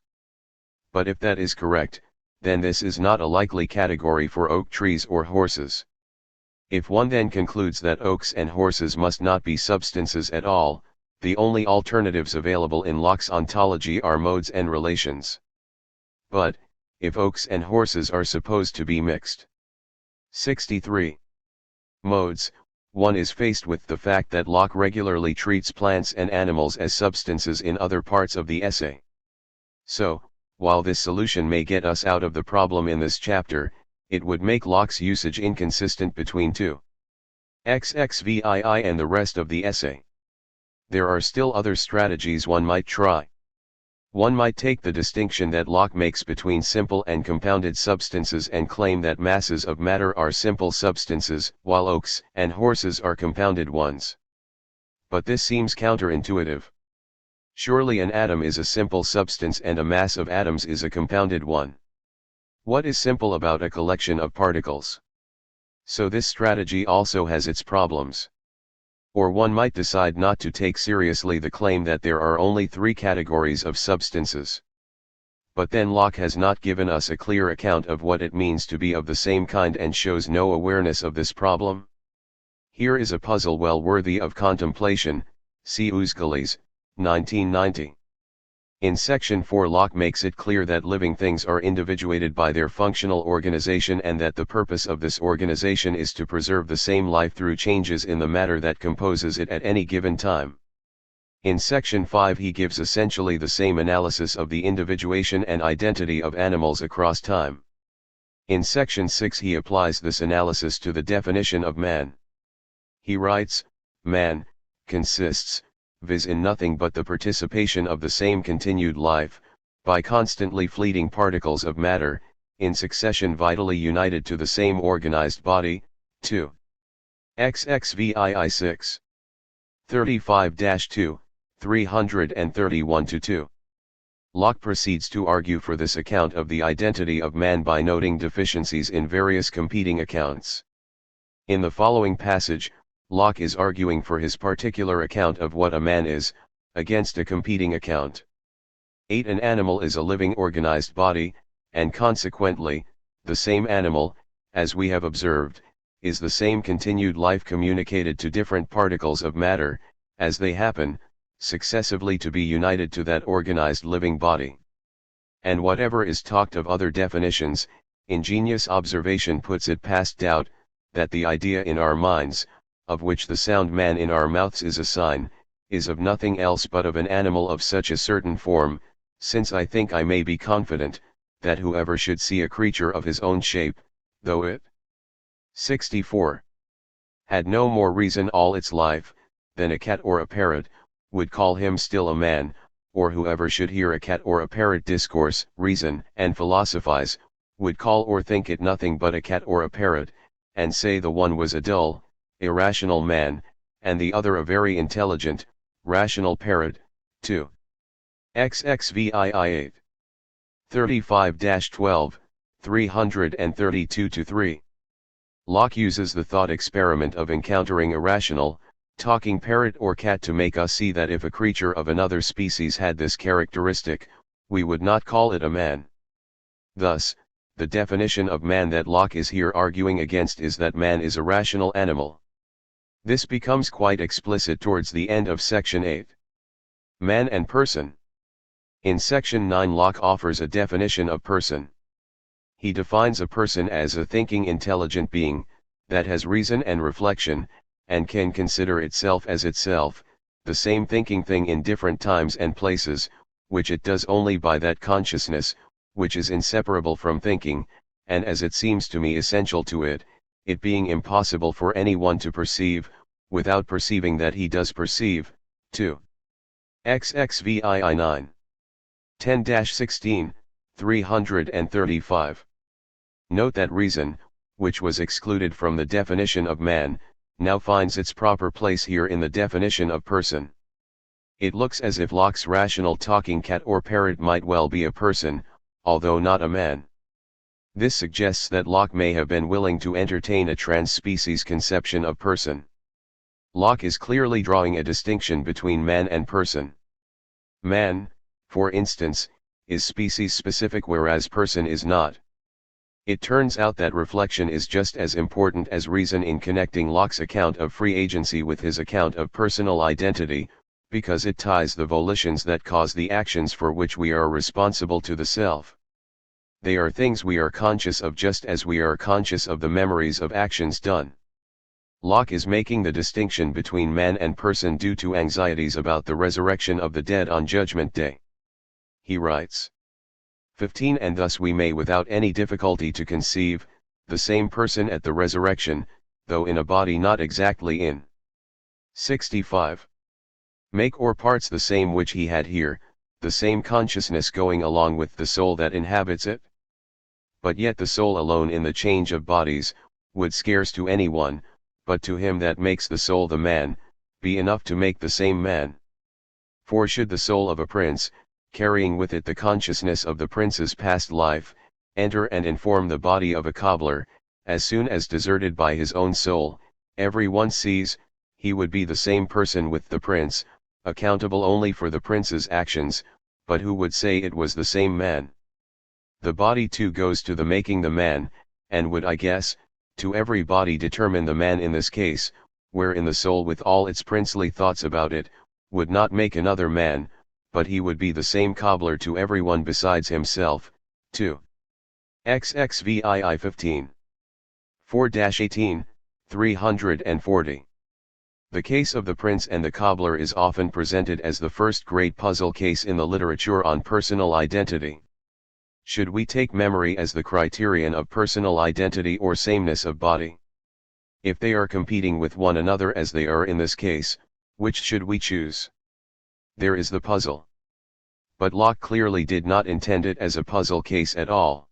But if that is correct, then this is not a likely category for oak trees or horses. If one then concludes that oaks and horses must not be substances at all, the only alternatives available in Locke's ontology are modes and relations. But, if oaks and horses are supposed to be mixed 63 modes, one is faced with the fact that Locke regularly treats plants and animals as substances in other parts of the essay. So, while this solution may get us out of the problem in this chapter, it would make Locke's usage inconsistent between 2xxvii and the rest of the essay. There are still other strategies one might try. One might take the distinction that Locke makes between simple and compounded substances and claim that masses of matter are simple substances, while oaks and horses are compounded ones. But this seems counterintuitive. Surely an atom is a simple substance and a mass of atoms is a compounded one. What is simple about a collection of particles? So this strategy also has its problems. Or one might decide not to take seriously the claim that there are only three categories of substances. But then Locke has not given us a clear account of what it means to be of the same kind and shows no awareness of this problem. Here is a puzzle well worthy of contemplation, see Uzgalis, 1990. In section 4 Locke makes it clear that living things are individuated by their functional organization and that the purpose of this organization is to preserve the same life through changes in the matter that composes it at any given time. In section 5 he gives essentially the same analysis of the individuation and identity of animals across time. In section 6 he applies this analysis to the definition of man. He writes, man consists, viz. in nothing but the participation of the same continued life, by constantly fleeting particles of matter, in succession vitally united to the same organized body. 2. XXVII 6. 35-2, 331-2. Locke proceeds to argue for this account of the identity of man by noting deficiencies in various competing accounts. In the following passage, Locke is arguing for his particular account of what a man is, against a competing account. 8. An animal is a living organized body, and consequently, the same animal, as we have observed, is the same continued life communicated to different particles of matter, as they happen, successively to be united to that organized living body. And whatever is talked of other definitions, ingenious observation puts it past doubt, that the idea in our minds, of which the sound man in our mouths is a sign, is of nothing else but of an animal of such a certain form, since I think I may be confident, that whoever should see a creature of his own shape, though it 64. had no more reason all its life, than a cat or a parrot, would call him still a man, or whoever should hear a cat or a parrot discourse, reason, and philosophize, would call or think it nothing but a cat or a parrot, and say the one was a dull, irrational man, and the other a very intelligent, rational parrot. 2. XXVII 8. 35-12, 332-3. Locke uses the thought experiment of encountering a rational, talking parrot or cat to make us see that if a creature of another species had this characteristic, we would not call it a man. Thus, the definition of man that Locke is here arguing against is that man is a rational animal. This becomes quite explicit towards the end of section 8. Man and person. In section 9 Locke offers a definition of person. He defines a person as a thinking intelligent being, that has reason and reflection, and can consider itself as itself, the same thinking thing in different times and places, which it does only by that consciousness, which is inseparable from thinking, and as it seems to me essential to it, it being impossible for anyone to perceive, without perceiving that he does perceive. 2. XXVII 9. 10-16, 335. Note that reason, which was excluded from the definition of man, now finds its proper place here in the definition of person. It looks as if Locke's rational talking cat or parrot might well be a person, although not a man. This suggests that Locke may have been willing to entertain a trans-species conception of person. Locke is clearly drawing a distinction between man and person. Man, for instance, is species-specific whereas person is not. It turns out that reflection is just as important as reason in connecting Locke's account of free agency with his account of personal identity, because it ties the volitions that cause the actions for which we are responsible to the self. They are things we are conscious of just as we are conscious of the memories of actions done. Locke is making the distinction between man and person due to anxieties about the resurrection of the dead on Judgment Day. He writes, 15 And thus we may without any difficulty to conceive, the same person at the resurrection, though in a body not exactly in 65. Make or parts the same which he had here, the same consciousness going along with the soul that inhabits it. But yet the soul alone in the change of bodies, would scarce to anyone, but to him that makes the soul the man, be enough to make the same man. For should the soul of a prince, carrying with it the consciousness of the prince's past life, enter and inform the body of a cobbler, as soon as deserted by his own soul, every one sees, he would be the same person with the prince, accountable only for the prince's actions, but who would say it was the same man? The body too goes to the making the man, and would I guess, to every body determine the man in this case, wherein the soul with all its princely thoughts about it, would not make another man, but he would be the same cobbler to everyone besides himself. 2. XXVII 15. 4-18, 340. The case of the prince and the cobbler is often presented as the first great puzzle case in the literature on personal identity. Should we take memory as the criterion of personal identity or sameness of body? If they are competing with one another as they are in this case, which should we choose? There is the puzzle. But Locke clearly did not intend it as a puzzle case at all.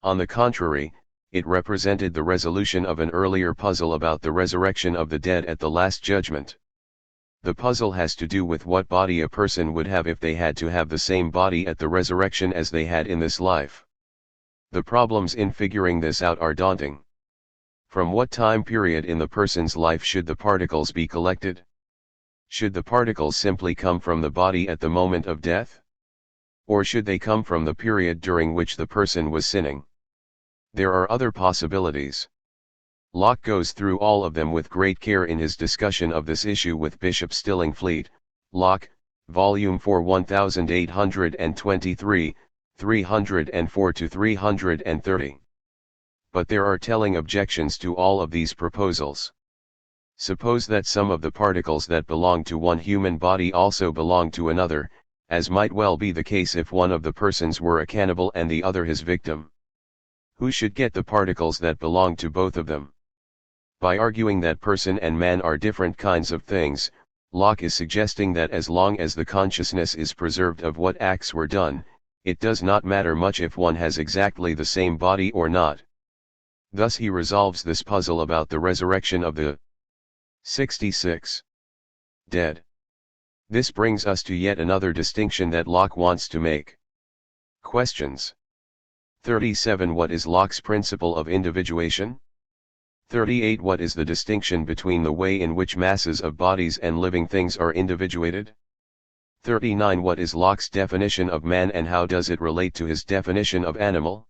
On the contrary, it represented the resolution of an earlier puzzle about the resurrection of the dead at the Last Judgment. The puzzle has to do with what body a person would have if they had to have the same body at the resurrection as they had in this life. The problems in figuring this out are daunting. From what time period in the person's life should the particles be collected? Should the particles simply come from the body at the moment of death? Or should they come from the period during which the person was sinning? There are other possibilities. Locke goes through all of them with great care in his discussion of this issue with Bishop Stillingfleet, Locke, Volume 4 1823, 304-330. But there are telling objections to all of these proposals. Suppose that some of the particles that belong to one human body also belong to another, as might well be the case if one of the persons were a cannibal and the other his victim. Who should get the particles that belong to both of them? By arguing that person and man are different kinds of things, Locke is suggesting that as long as the consciousness is preserved of what acts were done, it does not matter much if one has exactly the same body or not. Thus he resolves this puzzle about the resurrection of the 66 dead. This brings us to yet another distinction that Locke wants to make. Questions 37. What is Locke's principle of individuation? 38. What is the distinction between the way in which masses of bodies and living things are individuated? 39. What is Locke's definition of man and how does it relate to his definition of animal?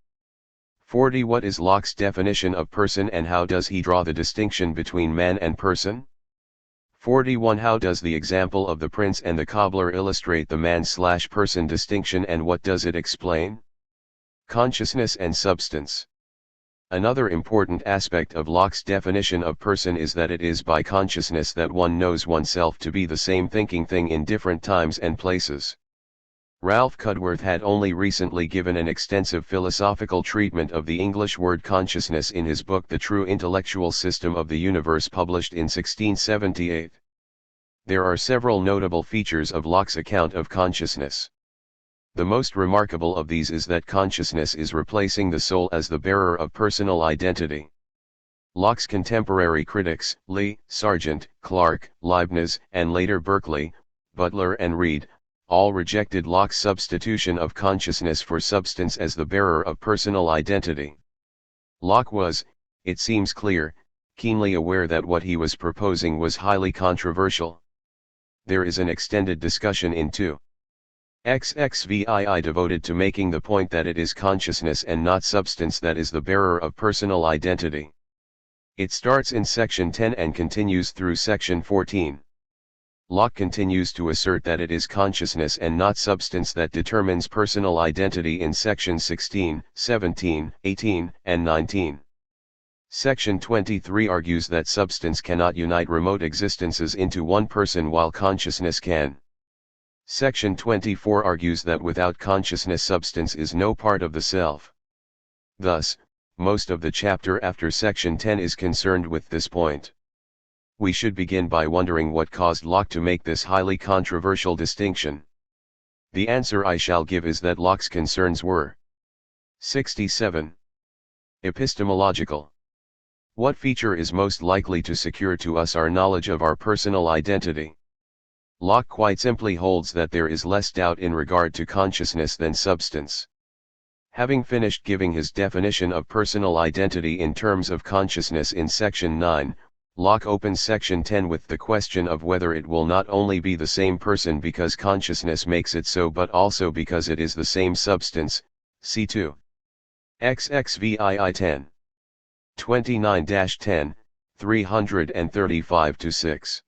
40. What is Locke's definition of person and how does he draw the distinction between man and person? 41. How does the example of the prince and the cobbler illustrate the man/person distinction and what does it explain? Consciousness and substance. Another important aspect of Locke's definition of person is that it is by consciousness that one knows oneself to be the same thinking thing in different times and places. Ralph Cudworth had only recently given an extensive philosophical treatment of the English word consciousness in his book The True Intellectual System of the Universe, published in 1678. There are several notable features of Locke's account of consciousness. The most remarkable of these is that consciousness is replacing the soul as the bearer of personal identity. Locke's contemporary critics, Lee, Sargent, Clarke, Leibniz, and later Berkeley, Butler and Reid, all rejected Locke's substitution of consciousness for substance as the bearer of personal identity. Locke was, it seems clear, keenly aware that what he was proposing was highly controversial. There is an extended discussion in 2. XXVII devoted to making the point that it is consciousness and not substance that is the bearer of personal identity. It starts in section 10 and continues through section 14. Locke continues to assert that it is consciousness and not substance that determines personal identity in sections 16, 17, 18, and 19. Section 23 argues that substance cannot unite remote existences into one person while consciousness can. Section 24 argues that without consciousness substance is no part of the self. Thus, most of the chapter after section 10 is concerned with this point. We should begin by wondering what caused Locke to make this highly controversial distinction. The answer I shall give is that Locke's concerns were 67. Epistemological. What feature is most likely to secure to us our knowledge of our personal identity? Locke quite simply holds that there is less doubt in regard to consciousness than substance. Having finished giving his definition of personal identity in terms of consciousness in section 9, Locke opens section 10 with the question of whether it will not only be the same person because consciousness makes it so but also because it is the same substance, C2. XXVII 10. 29-10, 335-6.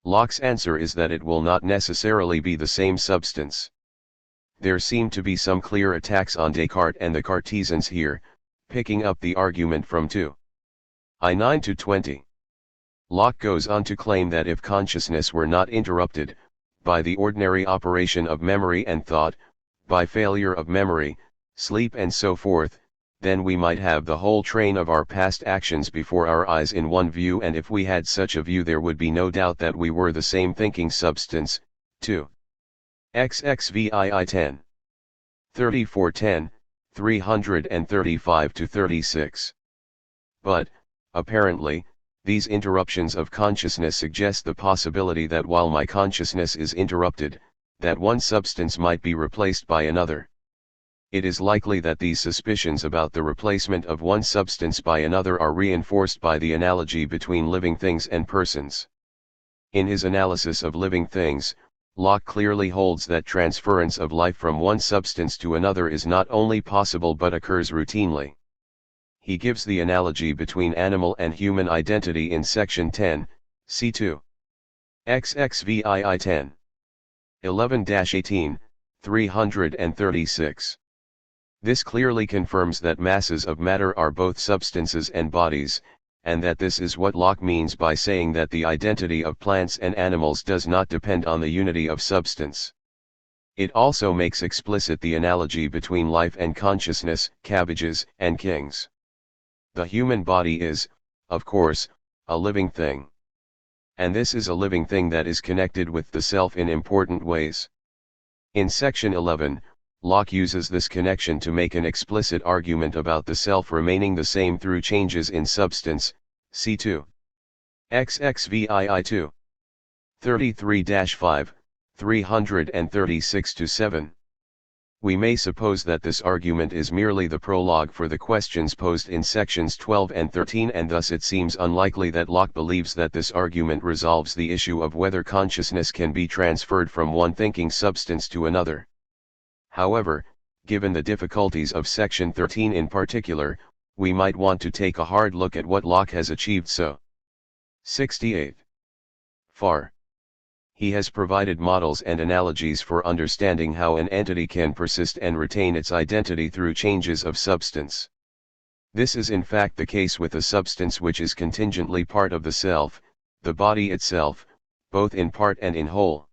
Locke's answer is that it will not necessarily be the same substance. There seem to be some clear attacks on Descartes and the Cartesians here, picking up the argument from 2. I 9-20. Locke goes on to claim that if consciousness were not interrupted, by the ordinary operation of memory and thought, by failure of memory, sleep and so forth, then we might have the whole train of our past actions before our eyes in one view, and if we had such a view there would be no doubt that we were the same thinking substance. 2. XXVII 10. 34-10, 335-36. But, apparently, these interruptions of consciousness suggest the possibility that while my consciousness is interrupted, that one substance might be replaced by another. It is likely that these suspicions about the replacement of one substance by another are reinforced by the analogy between living things and persons. In his analysis of living things, Locke clearly holds that transference of life from one substance to another is not only possible but occurs routinely. He gives the analogy between animal and human identity in section 10, C2. XXVII 10. 11-18, 336. This clearly confirms that masses of matter are both substances and bodies, and that this is what Locke means by saying that the identity of plants and animals does not depend on the unity of substance. It also makes explicit the analogy between life and consciousness, cabbages and kings. The human body is, of course, a living thing. And this is a living thing that is connected with the self in important ways. In section 11, Locke uses this connection to make an explicit argument about the self remaining the same through changes in substance, C2. XXVII 2. 33-5, 336-7. We may suppose that this argument is merely the prologue for the questions posed in sections 12 and 13, and thus it seems unlikely that Locke believes that this argument resolves the issue of whether consciousness can be transferred from one thinking substance to another. However, given the difficulties of section 13 in particular, we might want to take a hard look at what Locke has achieved so. 68. Far. He has provided models and analogies for understanding how an entity can persist and retain its identity through changes of substance. This is in fact the case with a substance which is contingently part of the self, the body itself, both in part and in whole.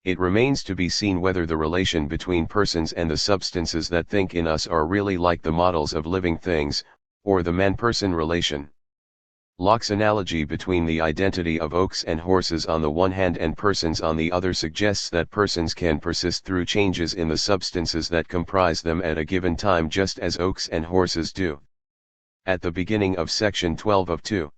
It remains to be seen whether the relation between persons and the substances that think in us are really like the models of living things, or the man-person relation. Locke's analogy between the identity of oaks and horses on the one hand and persons on the other suggests that persons can persist through changes in the substances that comprise them at a given time, just as oaks and horses do. At the beginning of section 12 of 2.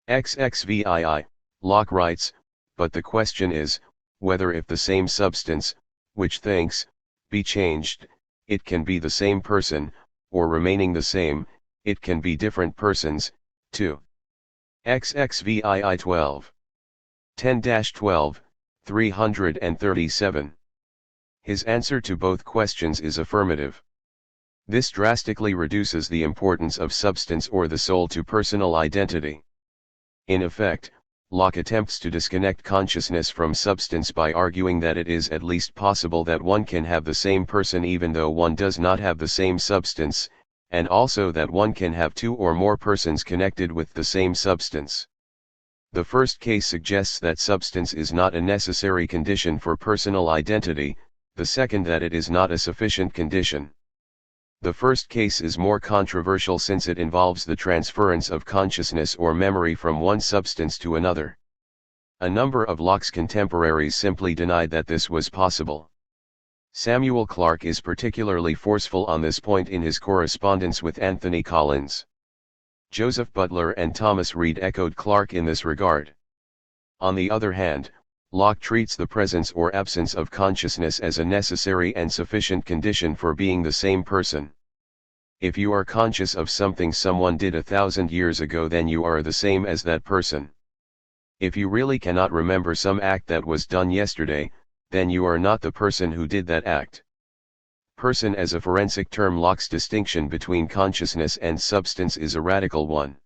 XXVII, Locke writes, "But the question is, whether if the same substance, which thinks, be changed, it can be the same person, or remaining the same, it can be different persons." 2. XXVII 12. 10-12, 337. His answer to both questions is affirmative. This drastically reduces the importance of substance or the soul to personal identity. In effect, Locke attempts to disconnect consciousness from substance by arguing that it is at least possible that one can have the same person even though one does not have the same substance, and also that one can have two or more persons connected with the same substance. The first case suggests that substance is not a necessary condition for personal identity, the second that it is not a sufficient condition. The first case is more controversial since it involves the transference of consciousness or memory from one substance to another. A number of Locke's contemporaries simply denied that this was possible. Samuel Clarke is particularly forceful on this point in his correspondence with Anthony Collins. Joseph Butler and Thomas Reid echoed Clarke in this regard. On the other hand, Locke treats the presence or absence of consciousness as a necessary and sufficient condition for being the same person. If you are conscious of something someone did 1,000 years ago, then you are the same as that person. If you really cannot remember some act that was done yesterday, then you are not the person who did that act. Person as a forensic term. Locke's distinction between consciousness and substance is a radical one.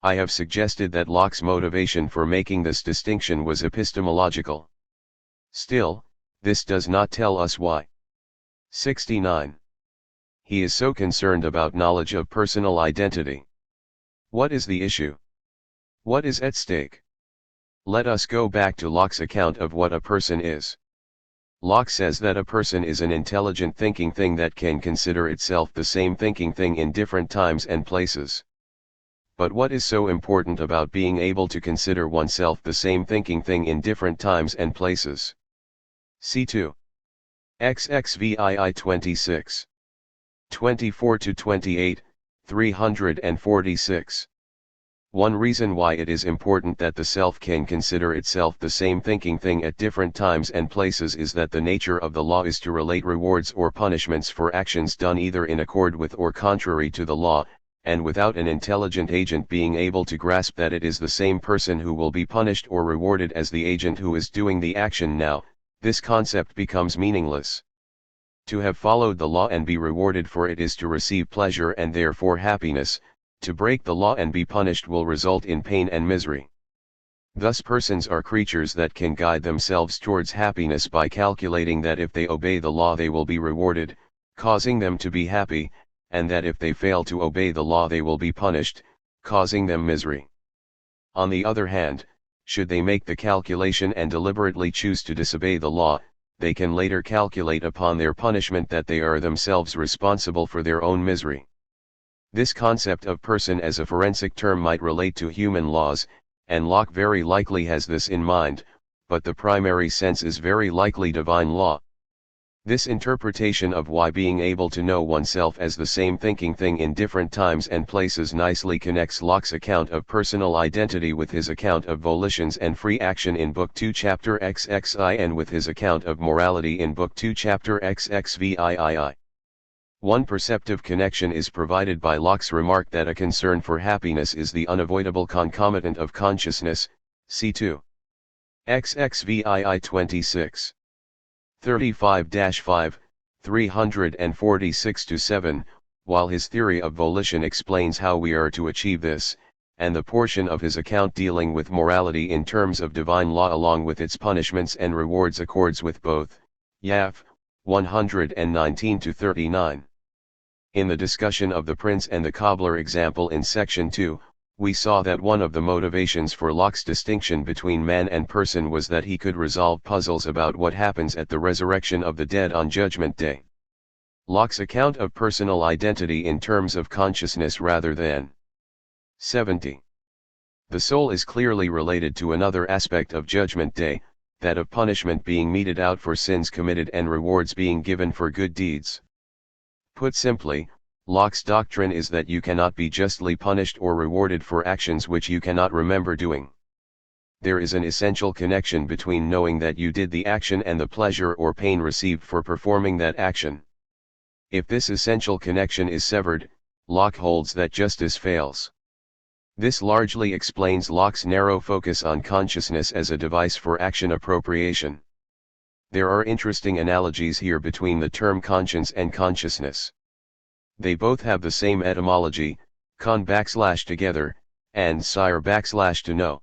I have suggested that Locke's motivation for making this distinction was epistemological. Still, this does not tell us why. 69. He is so concerned about knowledge of personal identity. What is the issue? What is at stake? Let us go back to Locke's account of what a person is. Locke says that a person is an intelligent thinking thing that can consider itself the same thinking thing in different times and places. But what is so important about being able to consider oneself the same thinking thing in different times and places? C2. XXVII 26. 24-28, 346. One reason why it is important that the self can consider itself the same thinking thing at different times and places is that the nature of the law is to relate rewards or punishments for actions done either in accord with or contrary to the law, and without an intelligent agent being able to grasp that it is the same person who will be punished or rewarded as the agent who is doing the action now, this concept becomes meaningless. To have followed the law and be rewarded for it is to receive pleasure and therefore happiness. To break the law and be punished will result in pain and misery. Thus persons are creatures that can guide themselves towards happiness by calculating that if they obey the law they will be rewarded, causing them to be happy, and that if they fail to obey the law they will be punished, causing them misery. On the other hand, should they make the calculation and deliberately choose to disobey the law, they can later calculate upon their punishment that they are themselves responsible for their own misery. This concept of person as a forensic term might relate to human laws, and Locke very likely has this in mind, but the primary sense is very likely divine law. This interpretation of why being able to know oneself as the same thinking thing in different times and places nicely connects Locke's account of personal identity with his account of volitions and free action in Book 2 Chapter XXI and with his account of morality in Book 2 Chapter XXVIII. One perceptive connection is provided by Locke's remark that a concern for happiness is the unavoidable concomitant of consciousness, C2. XXVII 26. 35-5, 346-7, while his theory of volition explains how we are to achieve this, and the portion of his account dealing with morality in terms of divine law along with its punishments and rewards accords with both, Yaf, 119-39. In the discussion of the prince and the cobbler example in section 2, we saw that one of the motivations for Locke's distinction between man and person was that he could resolve puzzles about what happens at the resurrection of the dead on Judgment Day. Locke's account of personal identity in terms of consciousness rather than 70. The soul is clearly related to another aspect of Judgment Day, that of punishment being meted out for sins committed and rewards being given for good deeds. Put simply, Locke's doctrine is that you cannot be justly punished or rewarded for actions which you cannot remember doing. There is an essential connection between knowing that you did the action and the pleasure or pain received for performing that action. If this essential connection is severed, Locke holds that justice fails. This largely explains Locke's narrow focus on consciousness as a device for action appropriation. There are interesting analogies here between the term conscience and consciousness. They both have the same etymology, con/together, and sire/to know.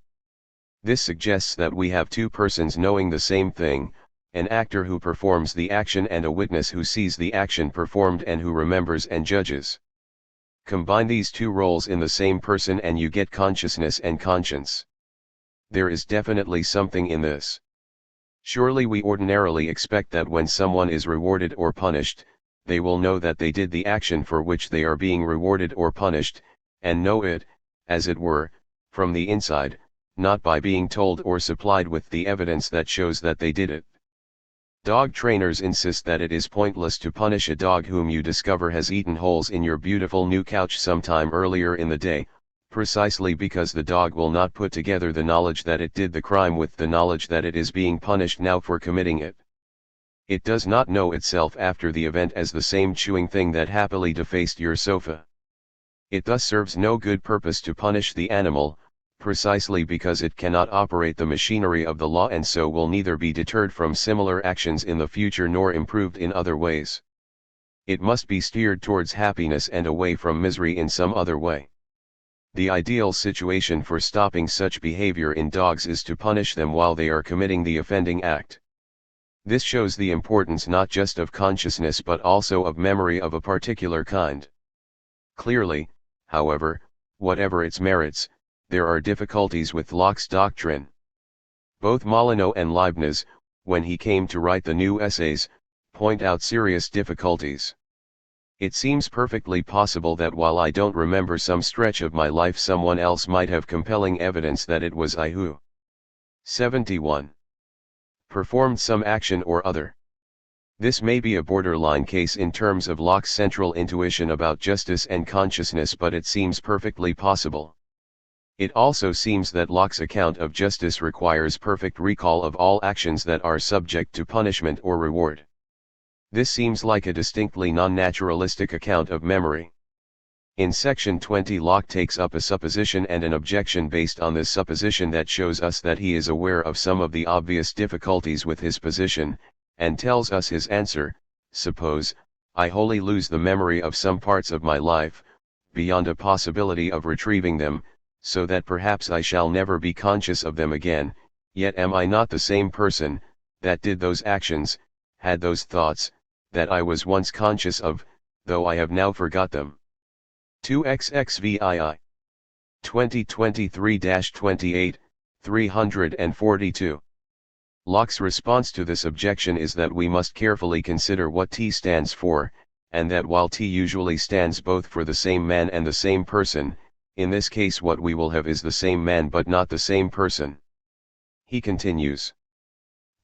This suggests that we have two persons knowing the same thing, an actor who performs the action and a witness who sees the action performed and who remembers and judges. Combine these two roles in the same person and you get consciousness and conscience. There is definitely something in this. Surely we ordinarily expect that when someone is rewarded or punished, they will know that they did the action for which they are being rewarded or punished, and know it, as it were, from the inside, not by being told or supplied with the evidence that shows that they did it. Dog trainers insist that it is pointless to punish a dog whom you discover has eaten holes in your beautiful new couch sometime earlier in the day, precisely because the dog will not put together the knowledge that it did the crime with the knowledge that it is being punished now for committing it. It does not know itself after the event as the same chewing thing that happily defaced your sofa. It thus serves no good purpose to punish the animal, precisely because it cannot operate the machinery of the law and so will neither be deterred from similar actions in the future nor improved in other ways. It must be steered towards happiness and away from misery in some other way. The ideal situation for stopping such behavior in dogs is to punish them while they are committing the offending act. This shows the importance not just of consciousness but also of memory of a particular kind. Clearly, however, whatever its merits, there are difficulties with Locke's doctrine. Both Molyneux and Leibniz, when he came to write the new essays, point out serious difficulties. It seems perfectly possible that while I don't remember some stretch of my life, someone else might have compelling evidence that it was I who 71. Performed some action or other. This may be a borderline case in terms of Locke's central intuition about justice and consciousness, but it seems perfectly possible. It also seems that Locke's account of justice requires perfect recall of all actions that are subject to punishment or reward. This seems like a distinctly non-naturalistic account of memory. In section 20, Locke takes up a supposition and an objection based on this supposition that shows us that he is aware of some of the obvious difficulties with his position, and tells us his answer: suppose I wholly lose the memory of some parts of my life, beyond a possibility of retrieving them, so that perhaps I shall never be conscious of them again, yet am I not the same person, that did those actions, had those thoughts, that I was once conscious of, though I have now forgot them. 2xxvii. 2023-28, 342. Locke's response to this objection is that we must carefully consider what T stands for, and that while T usually stands both for the same man and the same person, in this case what we will have is the same man but not the same person. He continues.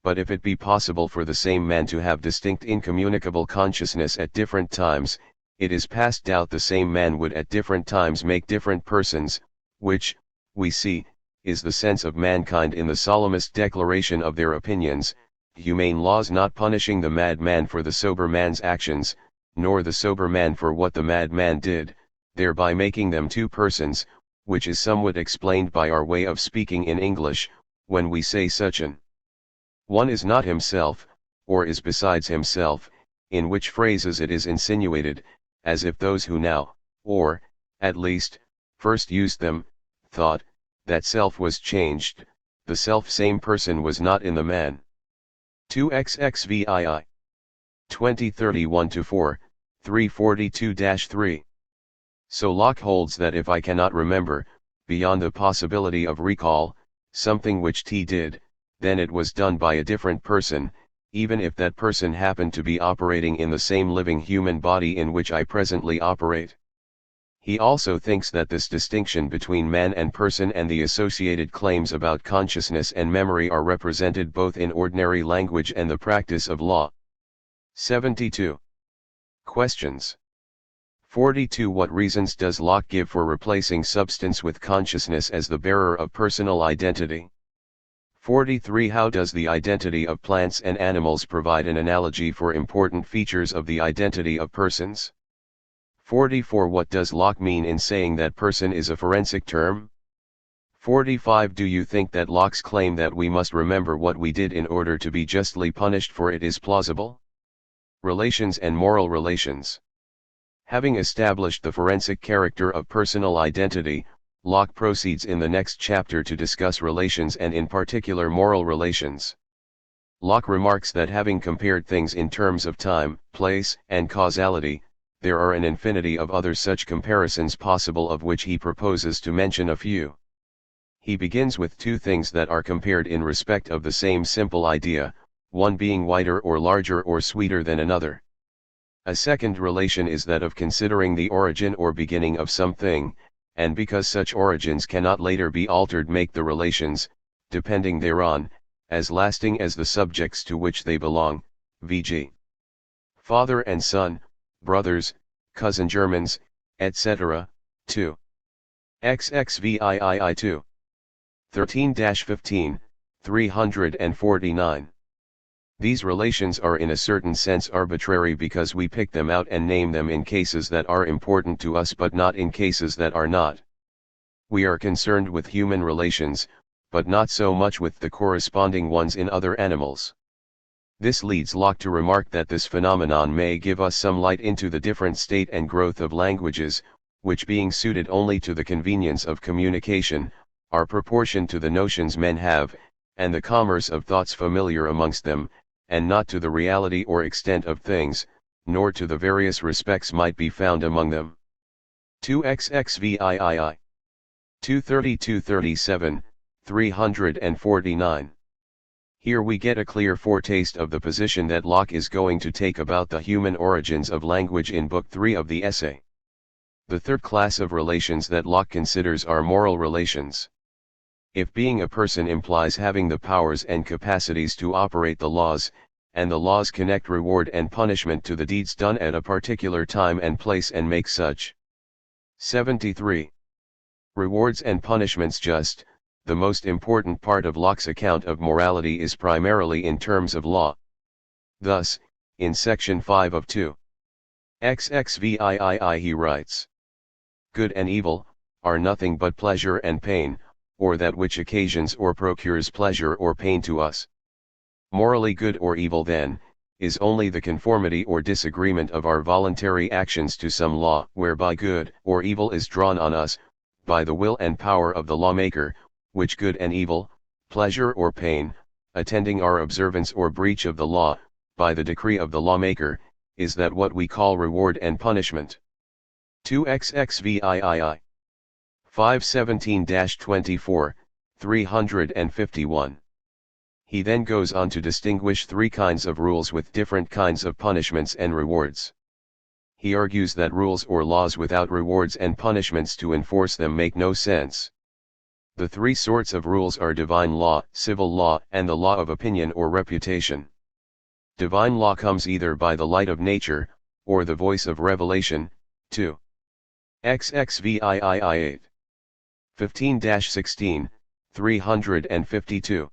but if it be possible for the same man to have distinct incommunicable consciousness at different times, it is past doubt the same man would at different times make different persons, which, we see, is the sense of mankind in the solemnest declaration of their opinions, humane laws not punishing the mad man for the sober man's actions, nor the sober man for what the mad man did, thereby making them two persons, which is somewhat explained by our way of speaking in English, when we say such an one is not himself, or is besides himself, in which phrases it is insinuated, as if those who now, or, at least, first used them, thought, that self was changed, the self-same person was not in the man. 2xxvii 2031-4, 342-3. So Locke holds that if I cannot remember, beyond the possibility of recall, something which T did, then it was done by a different person, even if that person happened to be operating in the same living human body in which I presently operate. He also thinks that this distinction between man and person and the associated claims about consciousness and memory are represented both in ordinary language and the practice of law. 72. Questions. 42. What reasons does Locke give for replacing substance with consciousness as the bearer of personal identity? 43. How does the identity of plants and animals provide an analogy for important features of the identity of persons? 44. What does Locke mean in saying that person is a forensic term? 45. Do you think that Locke's claim that we must remember what we did in order to be justly punished for it is plausible? Relations and moral relations. Having established the forensic character of personal identity, Locke proceeds in the next chapter to discuss relations and in particular moral relations. Locke remarks that having compared things in terms of time, place, and causality, there are an infinity of other such comparisons possible, of which he proposes to mention a few. He begins with two things that are compared in respect of the same simple idea, one being whiter or larger or sweeter than another. A second relation is that of considering the origin or beginning of something, and because such origins cannot later be altered, make the relations, depending thereon, as lasting as the subjects to which they belong, v.g. father and son, brothers, cousin germans, etc. 2. XXVII 2. 13-15, 349. These relations are in a certain sense arbitrary because we pick them out and name them in cases that are important to us but not in cases that are not. We are concerned with human relations, but not so much with the corresponding ones in other animals. This leads Locke to remark that this phenomenon may give us some light into the different state and growth of languages, which being suited only to the convenience of communication, are proportioned to the notions men have, and the commerce of thoughts familiar amongst them, and not to the reality or extent of things, nor to the various respects might be found among them. 2xxvii 232-37, 349. Here we get a clear foretaste of the position that Locke is going to take about the human origins of language in Book 3 of the essay. The third class of relations that Locke considers are moral relations. If being a person implies having the powers and capacities to operate the laws, and the laws connect reward and punishment to the deeds done at a particular time and place and make such 73 rewards and punishments just, the most important part of Locke's account of morality is primarily in terms of law. Thus, in section 5 of 2. XXVII he writes, "Good and evil, are nothing but pleasure and pain, or that which occasions or procures pleasure or pain to us. Morally good or evil then, is only the conformity or disagreement of our voluntary actions to some law whereby good or evil is drawn on us, by the will and power of the lawmaker, which good and evil, pleasure or pain, attending our observance or breach of the law, by the decree of the lawmaker, is that what we call reward and punishment." 2xxvii 517-24, 351. He then goes on to distinguish three kinds of rules with different kinds of punishments and rewards. He argues that rules or laws without rewards and punishments to enforce them make no sense. The three sorts of rules are divine law, civil law, and the law of opinion or reputation. Divine law comes either by the light of nature, or the voice of revelation. 2. XXVIII 8. 15-16, 352.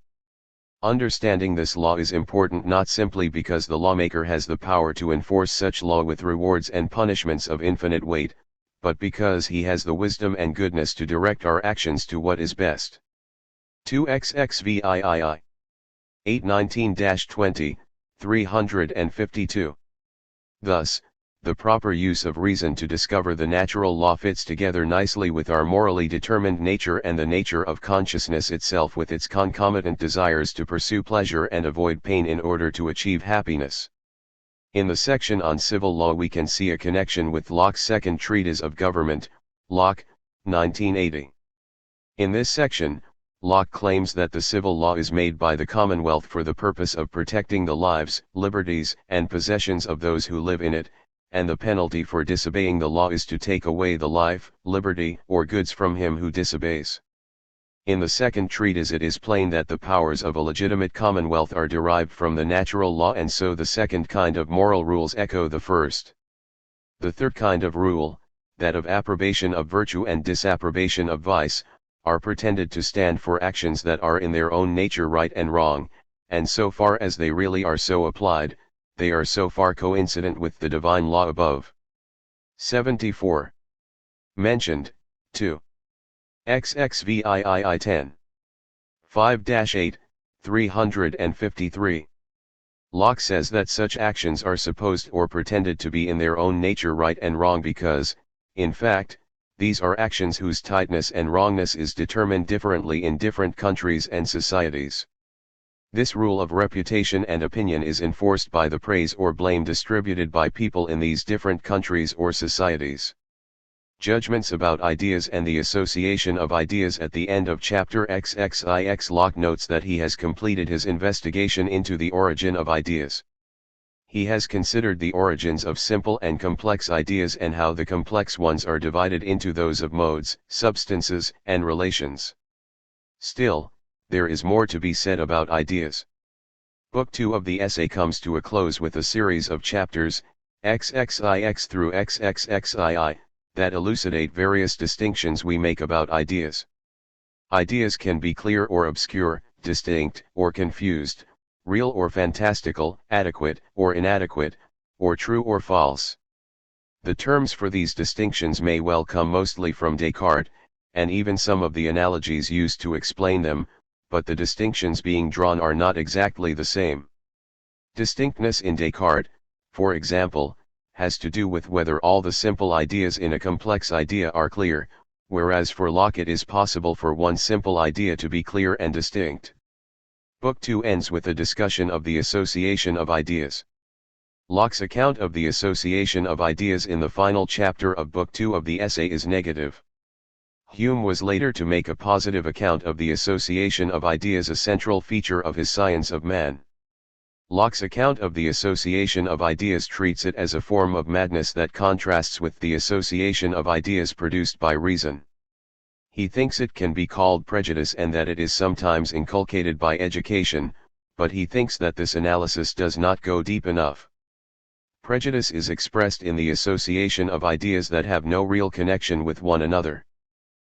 Understanding this law is important not simply because the lawmaker has the power to enforce such law with rewards and punishments of infinite weight, but because he has the wisdom and goodness to direct our actions to what is best. 2 XXVIII 819-20, 352. Thus, the proper use of reason to discover the natural law fits together nicely with our morally determined nature and the nature of consciousness itself with its concomitant desires to pursue pleasure and avoid pain in order to achieve happiness. In the section on civil law we can see a connection with Locke's second treatise of government, Locke, 1980. In this section, Locke claims that the civil law is made by the Commonwealth for the purpose of protecting the lives, liberties, and possessions of those who live in it, and the penalty for disobeying the law is to take away the life, liberty, or goods from him who disobeys. In the second treatise it is plain that the powers of a legitimate commonwealth are derived from the natural law, and so the second kind of moral rules echo the first. The third kind of rule, that of approbation of virtue and disapprobation of vice, are pretended to stand for actions that are in their own nature right and wrong, and so far as they really are so applied, they are so far coincident with the divine law above. 74. Mentioned, 2. XXVIII 10. 5-8, 353. Locke says that such actions are supposed or pretended to be in their own nature right and wrong because, in fact, these are actions whose tightness and wrongness is determined differently in different countries and societies. This rule of reputation and opinion is enforced by the praise or blame distributed by people in these different countries or societies. Judgments about ideas and the association of ideas. At the end of chapter XXIX, Locke notes that he has completed his investigation into the origin of ideas. He has considered the origins of simple and complex ideas and how the complex ones are divided into those of modes, substances, and relations. Still, there is more to be said about ideas. Book 2 of the essay comes to a close with a series of chapters, XXIX through XXXII, that elucidate various distinctions we make about ideas. Ideas can be clear or obscure, distinct or confused, real or fantastical, adequate or inadequate, or true or false. The terms for these distinctions may well come mostly from Descartes, and even some of the analogies used to explain them, but the distinctions being drawn are not exactly the same. Distinctness in Descartes, for example, has to do with whether all the simple ideas in a complex idea are clear, whereas for Locke it is possible for one simple idea to be clear and distinct. Book 2 ends with a discussion of the association of ideas. Locke's account of the association of ideas in the final chapter of Book 2 of the essay is negative. Hume was later to make a positive account of the association of ideas a central feature of his Science of Man. Locke's account of the association of ideas treats it as a form of madness that contrasts with the association of ideas produced by reason. He thinks it can be called prejudice and that it is sometimes inculcated by education, but he thinks that this analysis does not go deep enough. Prejudice is expressed in the association of ideas that have no real connection with one another.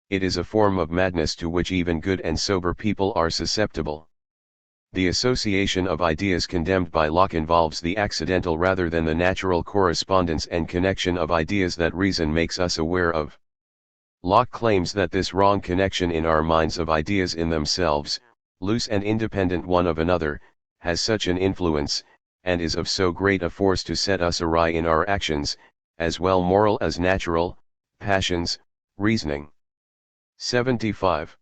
It is a form of madness to which even good and sober people are susceptible. The association of ideas condemned by Locke involves the accidental rather than the natural correspondence and connection of ideas that reason makes us aware of. Locke claims that this wrong connection in our minds of ideas in themselves, loose and independent one of another, has such an influence, and is of so great a force to set us awry in our actions, as well moral as natural, passions, reasoning. 75.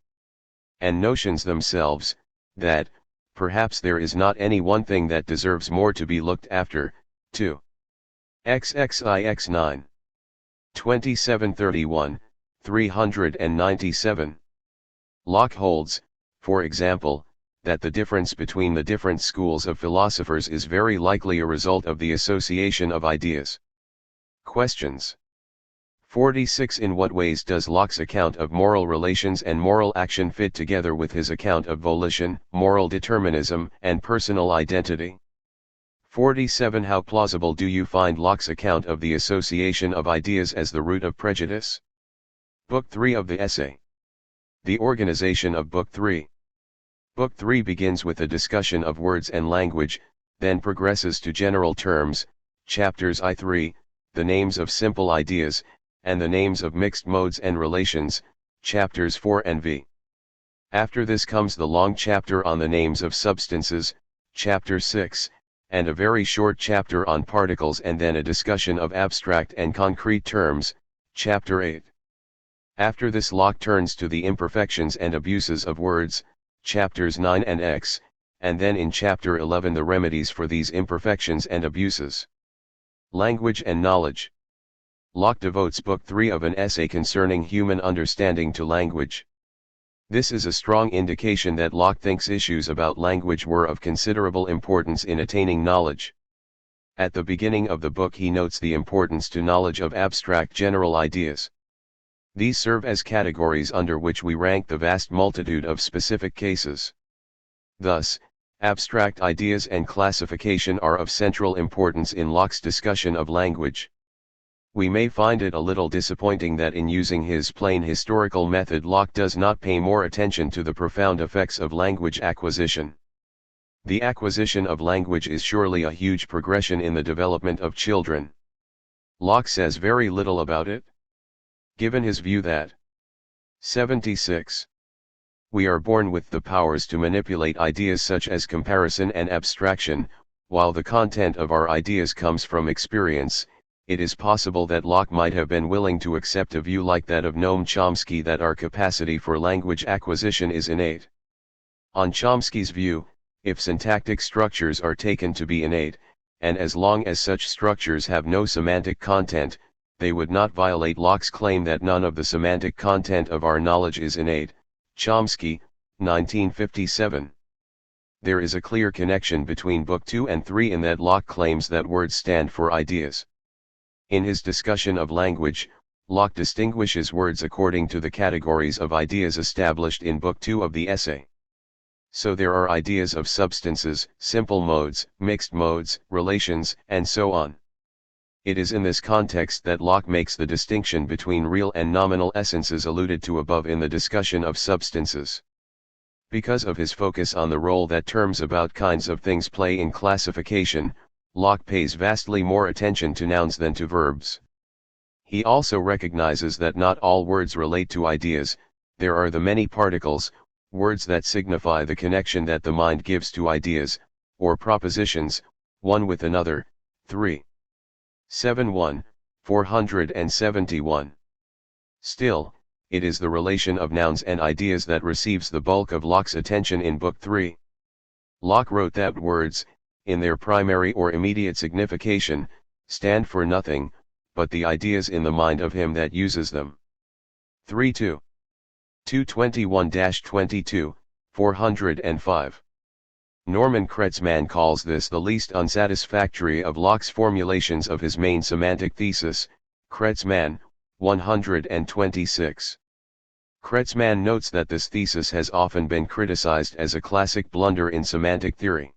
And notions themselves, that, perhaps there is not any one thing that deserves more to be looked after. 2. XXIX 9. 2731, 397. Locke holds, for example, that the difference between the different schools of philosophers is very likely a result of the association of ideas. Questions 46. In what ways does Locke's account of moral relations and moral action fit together with his account of volition, moral determinism, and personal identity? 47. How plausible do you find Locke's account of the association of ideas as the root of prejudice? Book 3 of the essay. The organization of Book 3. Book 3 begins with a discussion of words and language, then progresses to general terms, chapters I3, the names of simple ideas, and the names of mixed modes and relations, chapters 4 and v. After this comes the long chapter on the names of substances, chapter 6, and a very short chapter on particles, and then a discussion of abstract and concrete terms, chapter 8. After this Locke turns to the imperfections and abuses of words, chapters 9 and x, and then in chapter 11 the remedies for these imperfections and abuses. Language and knowledge. Locke devotes Book 3 of an essay concerning human understanding to language. This is a strong indication that Locke thinks issues about language were of considerable importance in attaining knowledge. At the beginning of the book he notes the importance to knowledge of abstract general ideas. These serve as categories under which we rank the vast multitude of specific cases. Thus, abstract ideas and classification are of central importance in Locke's discussion of language. We may find it a little disappointing that in using his plain historical method Locke does not pay more attention to the profound effects of language acquisition. The acquisition of language is surely a huge progression in the development of children. Locke says very little about it. Given his view that 76. We are born with the powers to manipulate ideas such as comparison and abstraction, while the content of our ideas comes from experience, it is possible that Locke might have been willing to accept a view like that of Noam Chomsky that our capacity for language acquisition is innate. On Chomsky's view, if syntactic structures are taken to be innate, and as long as such structures have no semantic content, they would not violate Locke's claim that none of the semantic content of our knowledge is innate. Chomsky, 1957. There is a clear connection between Book 2 and 3 in that Locke claims that words stand for ideas. In his discussion of language, Locke distinguishes words according to the categories of ideas established in Book 2 of the essay. So there are ideas of substances, simple modes, mixed modes, relations, and so on. It is in this context that Locke makes the distinction between real and nominal essences alluded to above in the discussion of substances. Because of his focus on the role that terms about kinds of things play in classification, Locke pays vastly more attention to nouns than to verbs. He also recognizes that not all words relate to ideas. There are the many particles, words that signify the connection that the mind gives to ideas, or propositions, one with another. 3. 71, 471. Still, it is the relation of nouns and ideas that receives the bulk of Locke's attention in Book 3. Locke wrote that words, in their primary or immediate signification, stand for nothing, but the ideas in the mind of him that uses them. 3-2. 221-22, 405. Norman Kretzmann calls this the least unsatisfactory of Locke's formulations of his main semantic thesis. Kretzmann, 126. Kretzmann notes that this thesis has often been criticized as a classic blunder in semantic theory.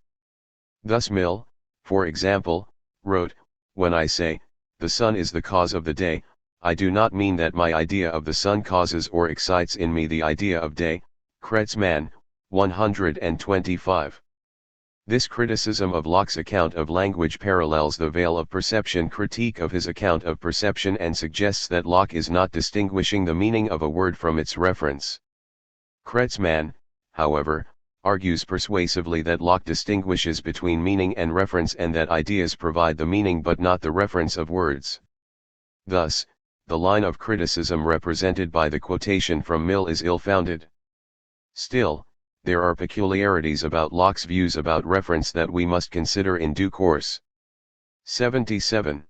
Thus Mill, for example, wrote, "When I say, the sun is the cause of the day, I do not mean that my idea of the sun causes or excites in me the idea of day." Kretzmann, 125. This criticism of Locke's account of language parallels the veil of perception critique of his account of perception and suggests that Locke is not distinguishing the meaning of a word from its reference. Kretzmann, however, argues persuasively that Locke distinguishes between meaning and reference and that ideas provide the meaning but not the reference of words. Thus, the line of criticism represented by the quotation from Mill is ill-founded. Still, there are peculiarities about Locke's views about reference that we must consider in due course. 77.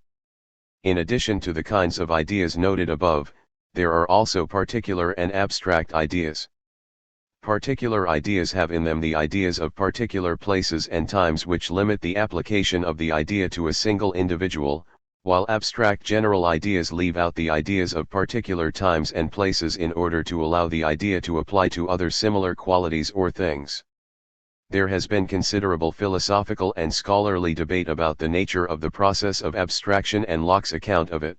In addition to the kinds of ideas noted above, there are also particular and abstract ideas. Particular ideas have in them the ideas of particular places and times which limit the application of the idea to a single individual, while abstract general ideas leave out the ideas of particular times and places in order to allow the idea to apply to other similar qualities or things. There has been considerable philosophical and scholarly debate about the nature of the process of abstraction and Locke's account of it.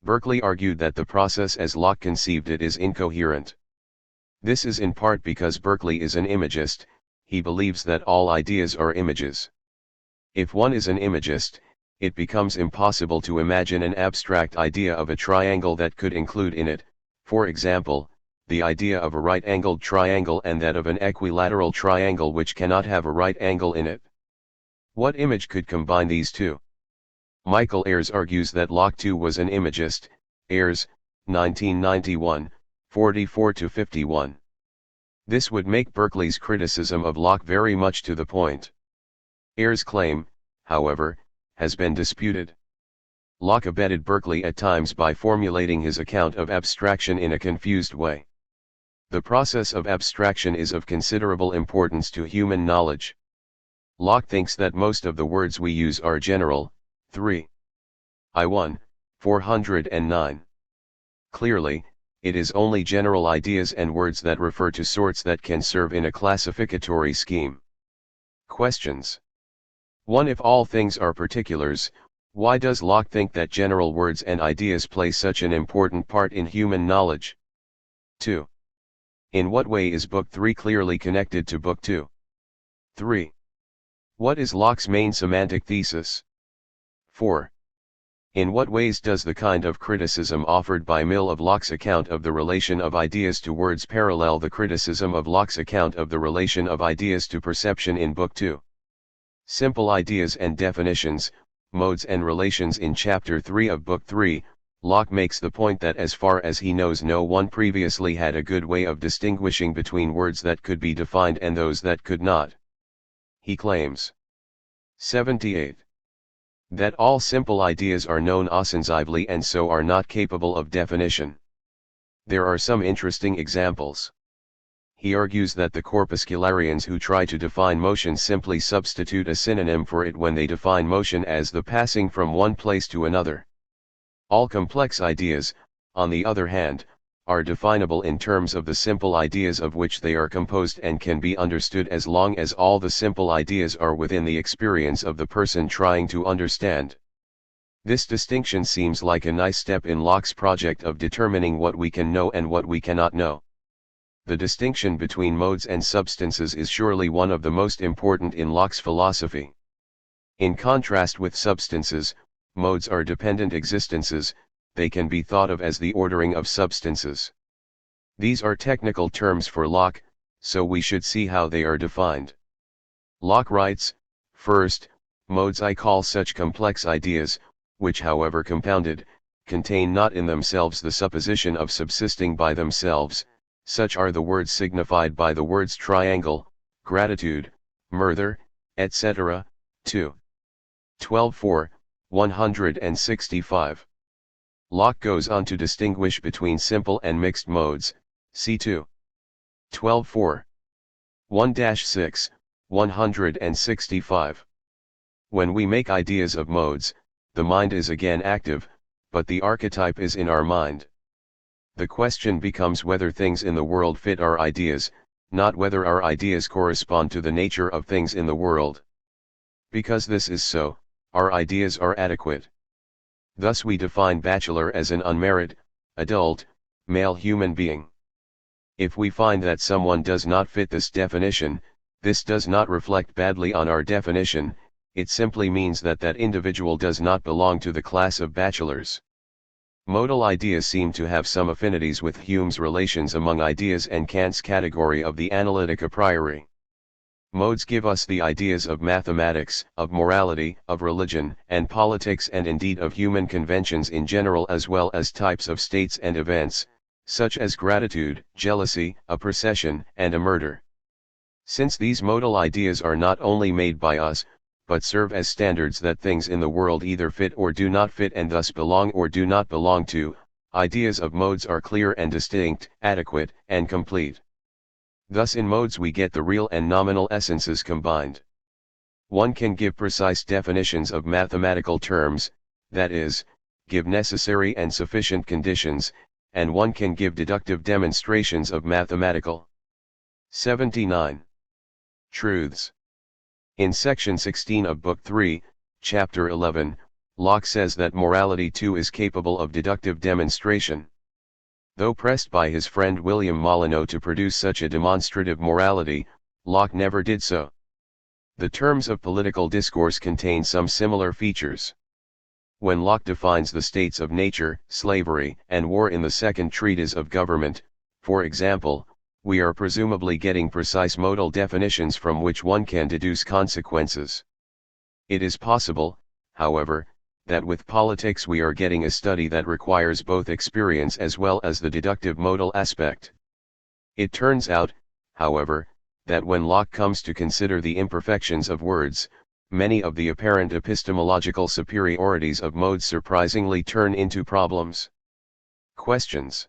Berkeley argued that the process as Locke conceived it is incoherent. This is in part because Berkeley is an imagist. He believes that all ideas are images. If one is an imagist, it becomes impossible to imagine an abstract idea of a triangle that could include in it, for example, the idea of a right-angled triangle and that of an equilateral triangle which cannot have a right angle in it. What image could combine these two? Michael Ayres argues that Locke too was an imagist, Ayres, 1991, 44-51. This would make Berkeley's criticism of Locke very much to the point. Ayres' claim, however, has been disputed. Locke abetted Berkeley at times by formulating his account of abstraction in a confused way. The process of abstraction is of considerable importance to human knowledge. Locke thinks that most of the words we use are general. 3. I1, 409. Clearly, it is only general ideas and words that refer to sorts that can serve in a classificatory scheme. Questions. 1. If all things are particulars, why does Locke think that general words and ideas play such an important part in human knowledge? 2. In what way is Book 3 clearly connected to Book 2? 3. What is Locke's main semantic thesis? 4. In what ways does the kind of criticism offered by Mill of Locke's account of the relation of ideas to words parallel the criticism of Locke's account of the relation of ideas to perception in Book 2? Simple ideas and definitions, modes and relations. In Chapter 3 of Book 3, Locke makes the point that as far as he knows no one previously had a good way of distinguishing between words that could be defined and those that could not. He claims 78. That all simple ideas are known ostensibly and so are not capable of definition. There are some interesting examples. He argues that the corpuscularians who try to define motion simply substitute a synonym for it when they define motion as the passing from one place to another. All complex ideas, on the other hand, are definable in terms of the simple ideas of which they are composed and can be understood as long as all the simple ideas are within the experience of the person trying to understand. This distinction seems like a nice step in Locke's project of determining what we can know and what we cannot know. The distinction between modes and substances is surely one of the most important in Locke's philosophy. In contrast with substances, modes are dependent existences. They can be thought of as the ordering of substances. These are technical terms for Locke, so we should see how they are defined. Locke writes, first, modes I call such complex ideas, which however compounded, contain not in themselves the supposition of subsisting by themselves. Such are the words signified by the words triangle, gratitude, murder, etc. 2. 12.4, 165. Locke goes on to distinguish between simple and mixed modes, c2. 12.4. 1-6, 165. When we make ideas of modes, the mind is again active, but the archetype is in our mind. The question becomes whether things in the world fit our ideas, not whether our ideas correspond to the nature of things in the world. Because this is so, our ideas are adequate. Thus we define bachelor as an unmarried, adult, male human being. If we find that someone does not fit this definition, this does not reflect badly on our definition, it simply means that that individual does not belong to the class of bachelors. Modal ideas seem to have some affinities with Hume's relations among ideas and Kant's category of the analytic a priori. Modes give us the ideas of mathematics, of morality, of religion and politics, and indeed of human conventions in general, as well as types of states and events, such as gratitude, jealousy, a procession, and a murder. Since these modal ideas are not only made by us, but serve as standards that things in the world either fit or do not fit and thus belong or do not belong to, ideas of modes are clear and distinct, adequate, and complete. Thus in modes we get the real and nominal essences combined. One can give precise definitions of mathematical terms, that is, give necessary and sufficient conditions, and one can give deductive demonstrations of mathematical. 79. Truths. In section 16 of Book 3, Chapter 11, Locke says that morality too is capable of deductive demonstration. Though pressed by his friend William Molyneux to produce such a demonstrative morality, Locke never did so. The terms of political discourse contain some similar features. When Locke defines the states of nature, slavery, and war in the second treatise of government, for example, we are presumably getting precise modal definitions from which one can deduce consequences. It is possible, however, that with politics we are getting a study that requires both experience as well as the deductive modal aspect. It turns out, however, that when Locke comes to consider the imperfections of words, many of the apparent epistemological superiorities of modes surprisingly turn into problems. Questions.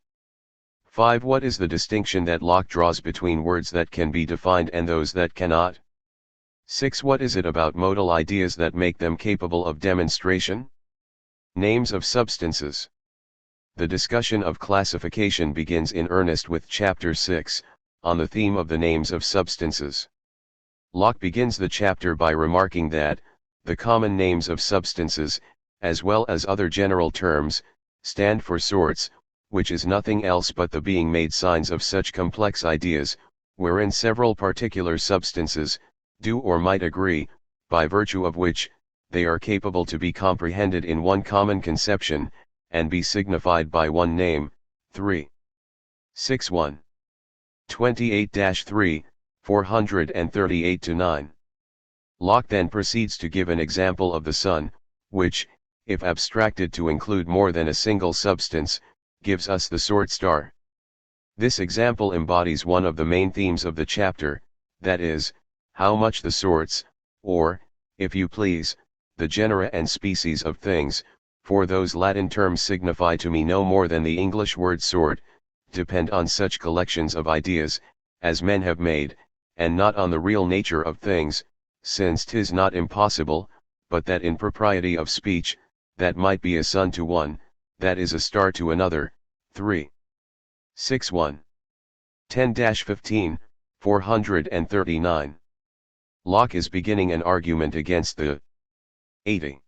5. What is the distinction that Locke draws between words that can be defined and those that cannot? 6. What is it about modal ideas that make them capable of demonstration? Names of substances. The discussion of classification begins in earnest with Chapter 6, on the theme of the names of substances. Locke begins the chapter by remarking that, the common names of substances, as well as other general terms, stand for sorts, which is nothing else but the being made signs of such complex ideas, wherein several particular substances, do or might agree, by virtue of which, they are capable to be comprehended in one common conception, and be signified by one name. 3. 6.1. 28-3, 438-9. Locke then proceeds to give an example of the sun, which, if abstracted to include more than a single substance, gives us the sort star. This example embodies one of the main themes of the chapter, that is, how much the sorts, or, if you please, the genera and species of things, for those Latin terms signify to me no more than the English word sort, depend on such collections of ideas, as men have made, and not on the real nature of things, since 'tis not impossible, but that in propriety of speech, that might be a sun to one, that is a star to another. 3. 6.1. 10-15, 439. Locke is beginning an argument against the 80.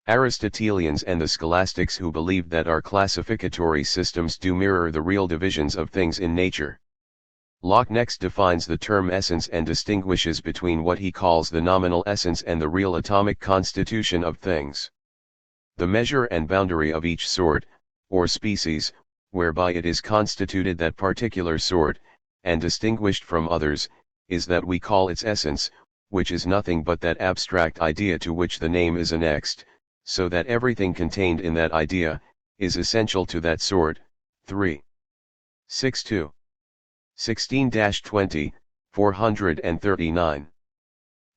Aristotelians and the scholastics who believed that our classificatory systems do mirror the real divisions of things in nature. Locke next defines the term essence and distinguishes between what he calls the nominal essence and the real atomic constitution of things. The measure and boundary of each sort, or species, whereby it is constituted that particular sort, and distinguished from others, is that we call its essence, which is nothing but that abstract idea to which the name is annexed, so that everything contained in that idea, is essential to that sort. 3. 6.2. 16-20, 439.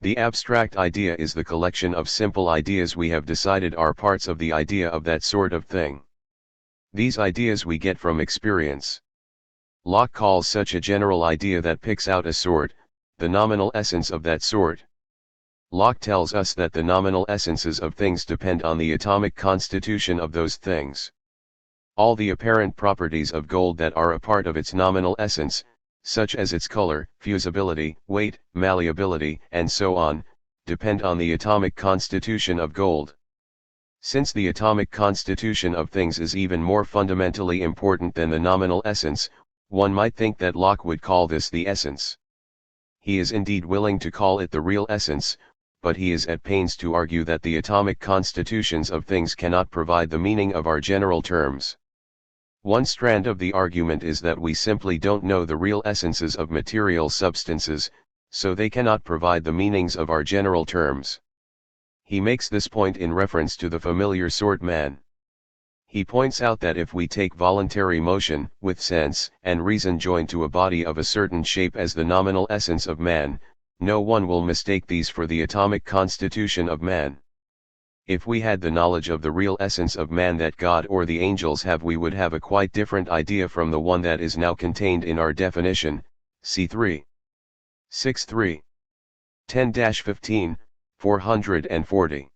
The abstract idea is the collection of simple ideas we have decided are parts of the idea of that sort of thing. These ideas we get from experience. Locke calls such a general idea that picks out a sort, the nominal essence of that sort. Locke tells us that the nominal essences of things depend on the atomic constitution of those things. All the apparent properties of gold that are a part of its nominal essence, such as its color, fusibility, weight, malleability, and so on, depend on the atomic constitution of gold. Since the atomic constitution of things is even more fundamentally important than the nominal essence, one might think that Locke would call this the essence. He is indeed willing to call it the real essence, but he is at pains to argue that the atomic constitutions of things cannot provide the meaning of our general terms. One strand of the argument is that we simply don't know the real essences of material substances, so they cannot provide the meanings of our general terms. He makes this point in reference to the familiar sort man. He points out that if we take voluntary motion, with sense and reason joined to a body of a certain shape as the nominal essence of man, no one will mistake these for the atomic constitution of man. If we had the knowledge of the real essence of man that God or the angels have, we would have a quite different idea from the one that is now contained in our definition, c3. 6.3. 10-15, 440.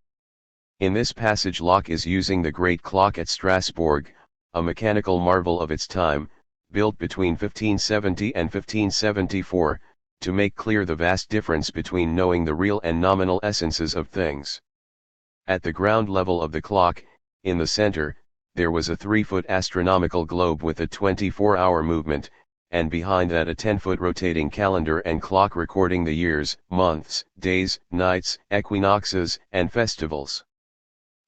In this passage Locke is using the great clock at Strasbourg, a mechanical marvel of its time, built between 1570 and 1574, to make clear the vast difference between knowing the real and nominal essences of things. At the ground level of the clock, in the center, there was a 3-foot astronomical globe with a 24-hour movement, and behind that a 10-foot rotating calendar and clock recording the years, months, days, nights, equinoxes, and festivals.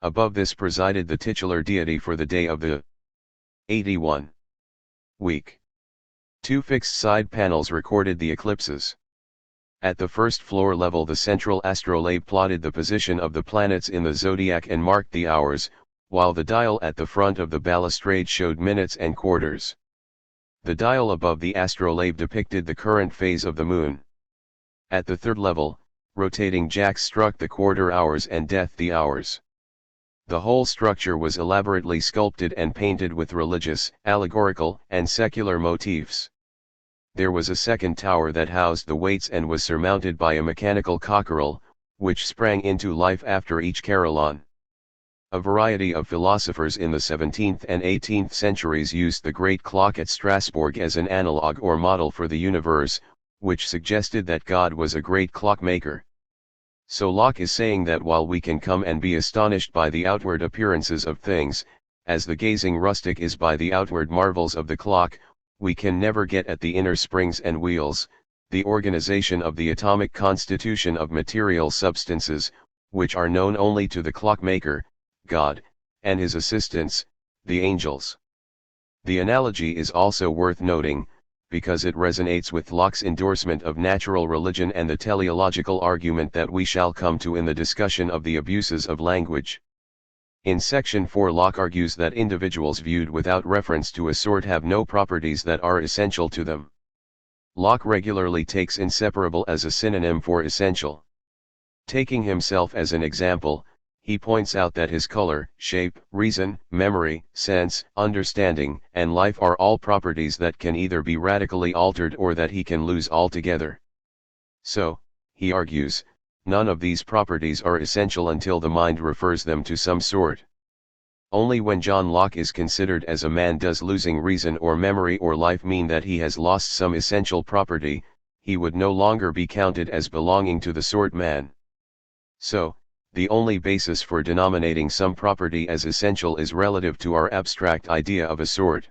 Above this presided the titular deity for the day of the 81 week. 2 fixed side panels recorded the eclipses. At the first floor level the central astrolabe plotted the position of the planets in the zodiac and marked the hours, while the dial at the front of the balustrade showed minutes and quarters. The dial above the astrolabe depicted the current phase of the moon. At the third level, rotating jacks struck the quarter hours and death the hours. The whole structure was elaborately sculpted and painted with religious, allegorical, and secular motifs. There was a second tower that housed the weights and was surmounted by a mechanical cockerel, which sprang into life after each carillon. A variety of philosophers in the 17th and 18th centuries used the great clock at Strasbourg as an analog or model for the universe, which suggested that God was a great clockmaker. So Locke is saying that while we can come and be astonished by the outward appearances of things, as the gazing rustic is by the outward marvels of the clock, we can never get at the inner springs and wheels, the organization of the atomic constitution of material substances, which are known only to the clockmaker, God, and his assistants, the angels. The analogy is also worth noting, because it resonates with Locke's endorsement of natural religion and the teleological argument that we shall come to in the discussion of the abuses of language. In section 4 Locke argues that individuals viewed without reference to a sort have no properties that are essential to them. Locke regularly takes inseparable as a synonym for essential. Taking himself as an example, he points out that his color, shape, reason, memory, sense, understanding, and life are all properties that can either be radically altered or that he can lose altogether. So, he argues, none of these properties are essential until the mind refers them to some sort. Only when John Locke is considered as a man does losing reason or memory or life mean that he has lost some essential property, he would no longer be counted as belonging to the sort man. So, the only basis for denominating some property as essential is relative to our abstract idea of a sort.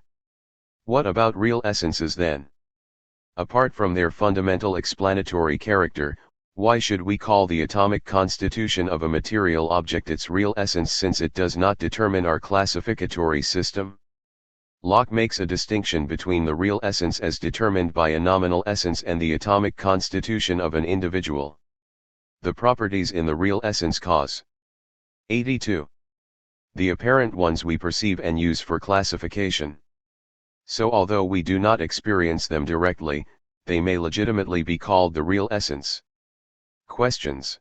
What about real essences then? Apart from their fundamental explanatory character, why should we call the atomic constitution of a material object its real essence since it does not determine our classificatory system? Locke makes a distinction between the real essence as determined by a nominal essence and the atomic constitution of an individual. The properties in the real essence cause 82. The apparent ones we perceive and use for classification. So although we do not experience them directly, they may legitimately be called the real essence. Questions.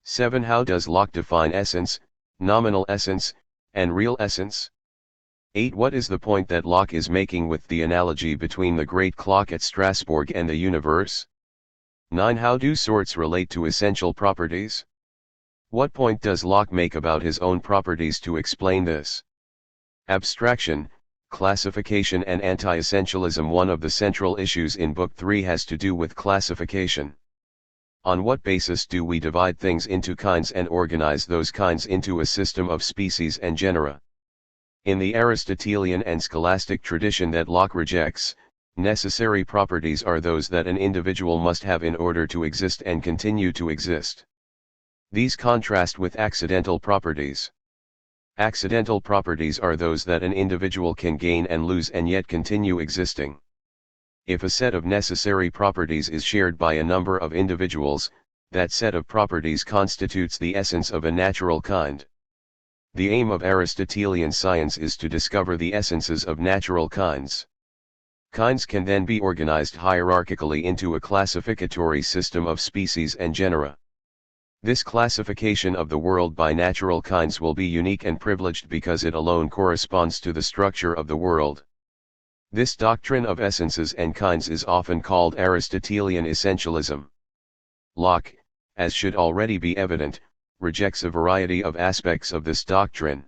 7. How does Locke define essence, nominal essence, and real essence? 8. What is the point that Locke is making with the analogy between the great clock at Strasbourg and the universe? 9. How do sorts relate to essential properties? What point does Locke make about his own properties to explain this? Abstraction, classification and anti-essentialism. One of the central issues in Book 3 has to do with classification. On what basis do we divide things into kinds and organize those kinds into a system of species and genera? In the Aristotelian and scholastic tradition that Locke rejects, necessary properties are those that an individual must have in order to exist and continue to exist. These contrast with accidental properties. Accidental properties are those that an individual can gain and lose and yet continue existing. If a set of necessary properties is shared by a number of individuals, that set of properties constitutes the essence of a natural kind. The aim of Aristotelian science is to discover the essences of natural kinds. Kinds can then be organized hierarchically into a classificatory system of species and genera. This classification of the world by natural kinds will be unique and privileged because it alone corresponds to the structure of the world. This doctrine of essences and kinds is often called Aristotelian essentialism. Locke, as should already be evident, rejects a variety of aspects of this doctrine.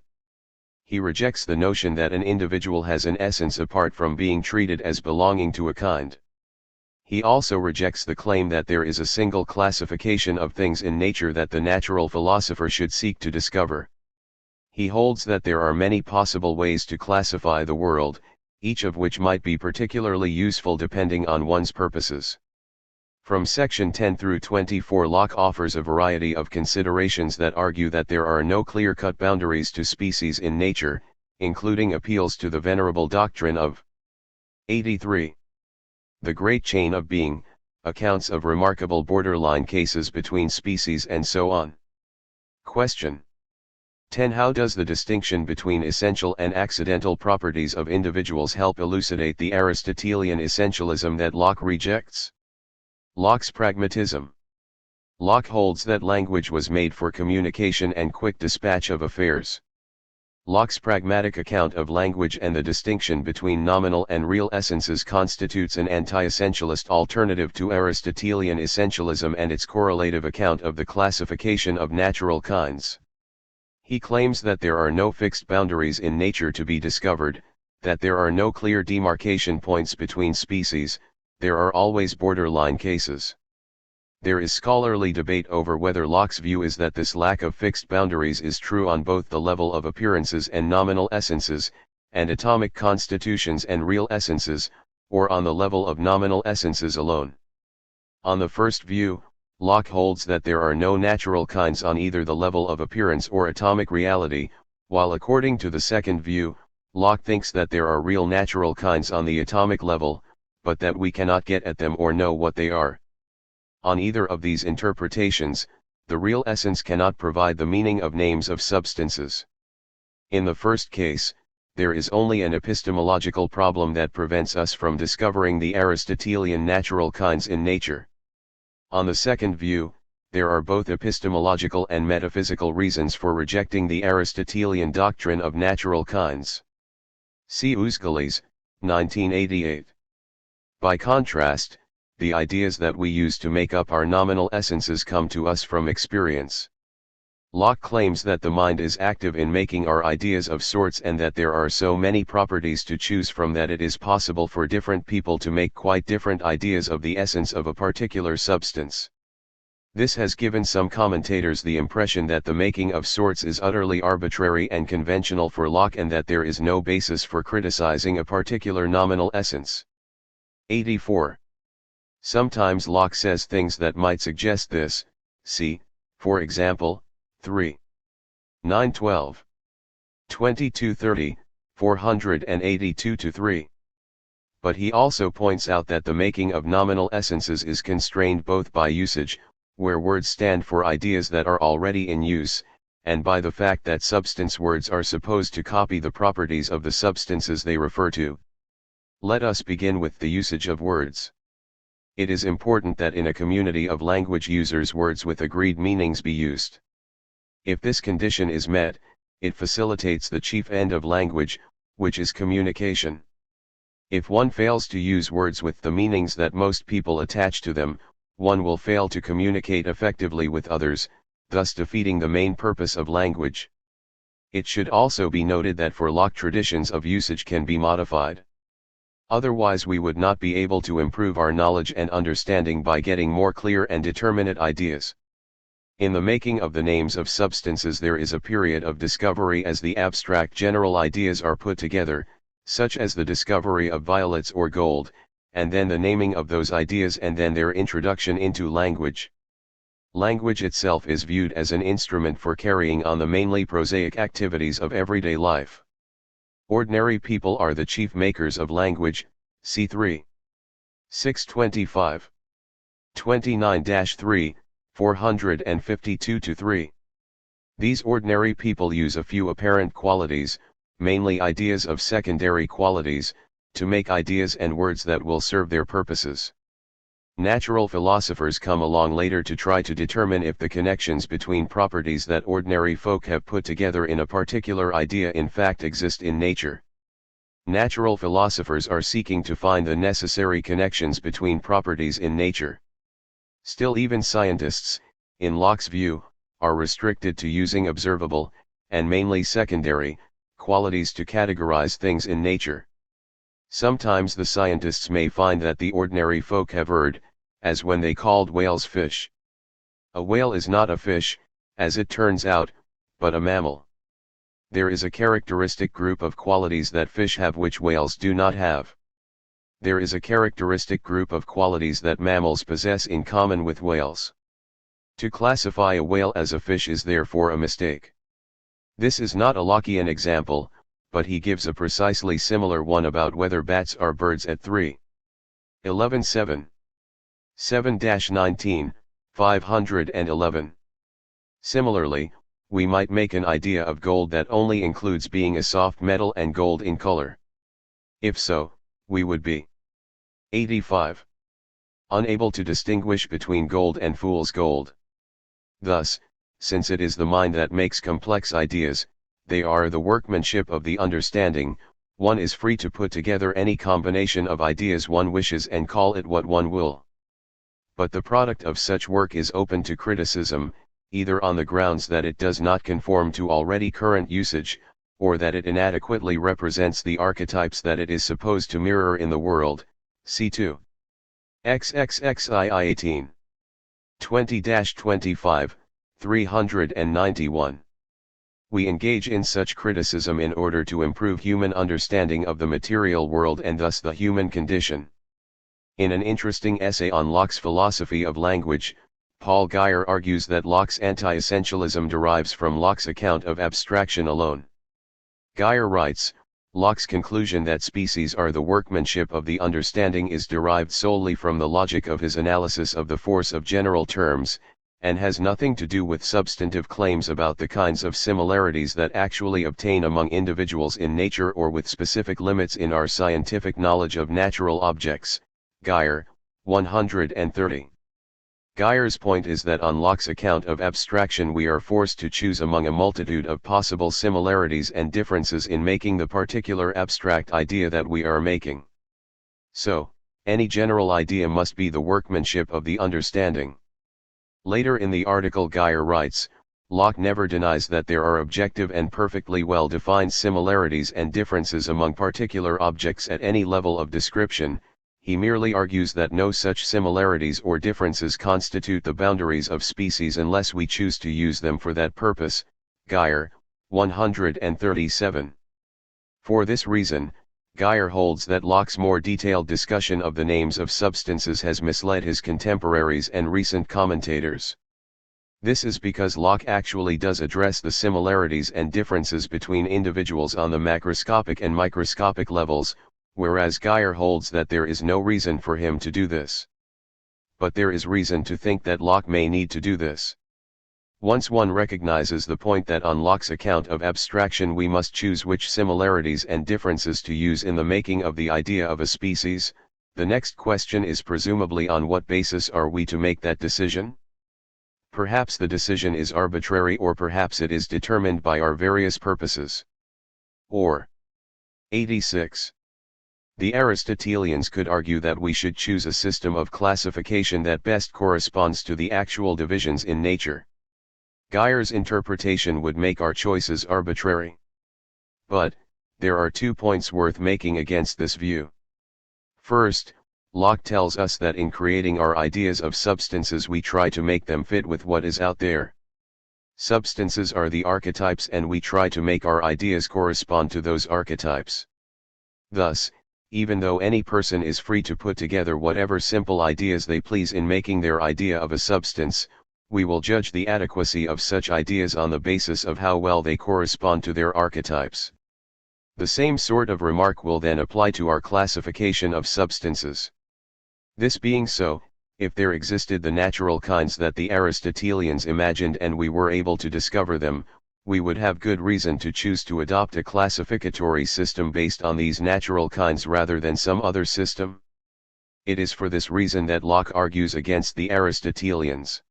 He rejects the notion that an individual has an essence apart from being treated as belonging to a kind. He also rejects the claim that there is a single classification of things in nature that the natural philosopher should seek to discover. He holds that there are many possible ways to classify the world, each of which might be particularly useful depending on one's purposes. From section 10 through 24, Locke offers a variety of considerations that argue that there are no clear-cut boundaries to species in nature, including appeals to the venerable doctrine of 83. The Great Chain of Being, accounts of remarkable borderline cases between species and so on. Question 10. How does the distinction between essential and accidental properties of individuals help elucidate the Aristotelian essentialism that Locke rejects? Locke's pragmatism. Locke holds that language was made for communication and quick dispatch of affairs. Locke's pragmatic account of language and the distinction between nominal and real essences constitutes an anti-essentialist alternative to Aristotelian essentialism and its correlative account of the classification of natural kinds. He claims that there are no fixed boundaries in nature to be discovered, that there are no clear demarcation points between species, there are always borderline cases. There is scholarly debate over whether Locke's view is that this lack of fixed boundaries is true on both the level of appearances and nominal essences, and atomic constitutions and real essences, or on the level of nominal essences alone. On the first view, Locke holds that there are no natural kinds on either the level of appearance or atomic reality, while according to the second view, Locke thinks that there are real natural kinds on the atomic level, but that we cannot get at them or know what they are. On either of these interpretations, the real essence cannot provide the meaning of names of substances. In the first case, there is only an epistemological problem that prevents us from discovering the Aristotelian natural kinds in nature. On the second view, there are both epistemological and metaphysical reasons for rejecting the Aristotelian doctrine of natural kinds. See Uzgalis, 1988. By contrast, the ideas that we use to make up our nominal essences come to us from experience. Locke claims that the mind is active in making our ideas of sorts and that there are so many properties to choose from that it is possible for different people to make quite different ideas of the essence of a particular substance. This has given some commentators the impression that the making of sorts is utterly arbitrary and conventional for Locke and that there is no basis for criticizing a particular nominal essence. 84. Sometimes Locke says things that might suggest this, see, for example, 3. 912. 2230, 482-3. But he also points out that the making of nominal essences is constrained both by usage, where words stand for ideas that are already in use, and by the fact that substance words are supposed to copy the properties of the substances they refer to. Let us begin with the usage of words. It is important that in a community of language users words with agreed meanings be used. If this condition is met, it facilitates the chief end of language, which is communication. If one fails to use words with the meanings that most people attach to them, one will fail to communicate effectively with others, thus defeating the main purpose of language. It should also be noted that for Locke traditions of usage can be modified. Otherwise we would not be able to improve our knowledge and understanding by getting more clear and determinate ideas. In the making of the names of substances there is a period of discovery as the abstract general ideas are put together, such as the discovery of violets or gold, and then the naming of those ideas and then their introduction into language. Language itself is viewed as an instrument for carrying on the mainly prosaic activities of everyday life. Ordinary people are the chief makers of language, c3. 625. 29-3, 452-3. These ordinary people use a few apparent qualities, mainly ideas of secondary qualities, to make ideas and words that will serve their purposes. Natural philosophers come along later to try to determine if the connections between properties that ordinary folk have put together in a particular idea in fact exist in nature. Natural philosophers are seeking to find the necessary connections between properties in nature. Still even scientists, in Locke's view, are restricted to using observable, and mainly secondary, qualities to categorize things in nature. Sometimes the scientists may find that the ordinary folk have erred, as when they called whales fish. A whale is not a fish, as it turns out, but a mammal. There is a characteristic group of qualities that fish have which whales do not have. There is a characteristic group of qualities that mammals possess in common with whales. To classify a whale as a fish is therefore a mistake. This is not a Lockean example, but he gives a precisely similar one about whether bats are birds at 3:11:7. 7-19, 511. Similarly, we might make an idea of gold that only includes being a soft metal and gold in color. If so, we would be 85. Unable to distinguish between gold and fool's gold. Thus, since it is the mind that makes complex ideas, they are the workmanship of the understanding, one is free to put together any combination of ideas one wishes and call it what one will. But the product of such work is open to criticism, either on the grounds that it does not conform to already current usage, or that it inadequately represents the archetypes that it is supposed to mirror in the world. See 2. XXXII 18. 20-25, 391. We engage in such criticism in order to improve human understanding of the material world and thus the human condition. In an interesting essay on Locke's philosophy of language, Paul Guyer argues that Locke's anti-essentialism derives from Locke's account of abstraction alone. Guyer writes, Locke's conclusion that species are the workmanship of the understanding is derived solely from the logic of his analysis of the force of general terms, and has nothing to do with substantive claims about the kinds of similarities that actually obtain among individuals in nature or with specific limits in our scientific knowledge of natural objects. Guyer, 130. Guyer's point is that on Locke's account of abstraction we are forced to choose among a multitude of possible similarities and differences in making the particular abstract idea that we are making. So, any general idea must be the workmanship of the understanding. Later in the article Guyer writes, Locke never denies that there are objective and perfectly well-defined similarities and differences among particular objects at any level of description. He merely argues that no such similarities or differences constitute the boundaries of species unless we choose to use them for that purpose. Guyer, 137. For this reason, Guyer holds that Locke's more detailed discussion of the names of substances has misled his contemporaries and recent commentators. This is because Locke actually does address the similarities and differences between individuals on the macroscopic and microscopic levels, whereas Guyer holds that there is no reason for him to do this. But there is reason to think that Locke may need to do this. Once one recognizes the point that on Locke's account of abstraction we must choose which similarities and differences to use in the making of the idea of a species, the next question is presumably on what basis are we to make that decision? Perhaps the decision is arbitrary, or perhaps it is determined by our various purposes. Or 86. The Aristotelians could argue that we should choose a system of classification that best corresponds to the actual divisions in nature. Guyer's interpretation would make our choices arbitrary. But, there are 2 points worth making against this view. First, Locke tells us that in creating our ideas of substances we try to make them fit with what is out there. Substances are the archetypes and we try to make our ideas correspond to those archetypes. Thus, even though any person is free to put together whatever simple ideas they please in making their idea of a substance, we will judge the adequacy of such ideas on the basis of how well they correspond to their archetypes. The same sort of remark will then apply to our classification of substances. This being so, if there existed the natural kinds that the Aristotelians imagined and we were able to discover them, we would have good reason to choose to adopt a classificatory system based on these natural kinds rather than some other system. It is for this reason that Locke argues against the Aristotelians.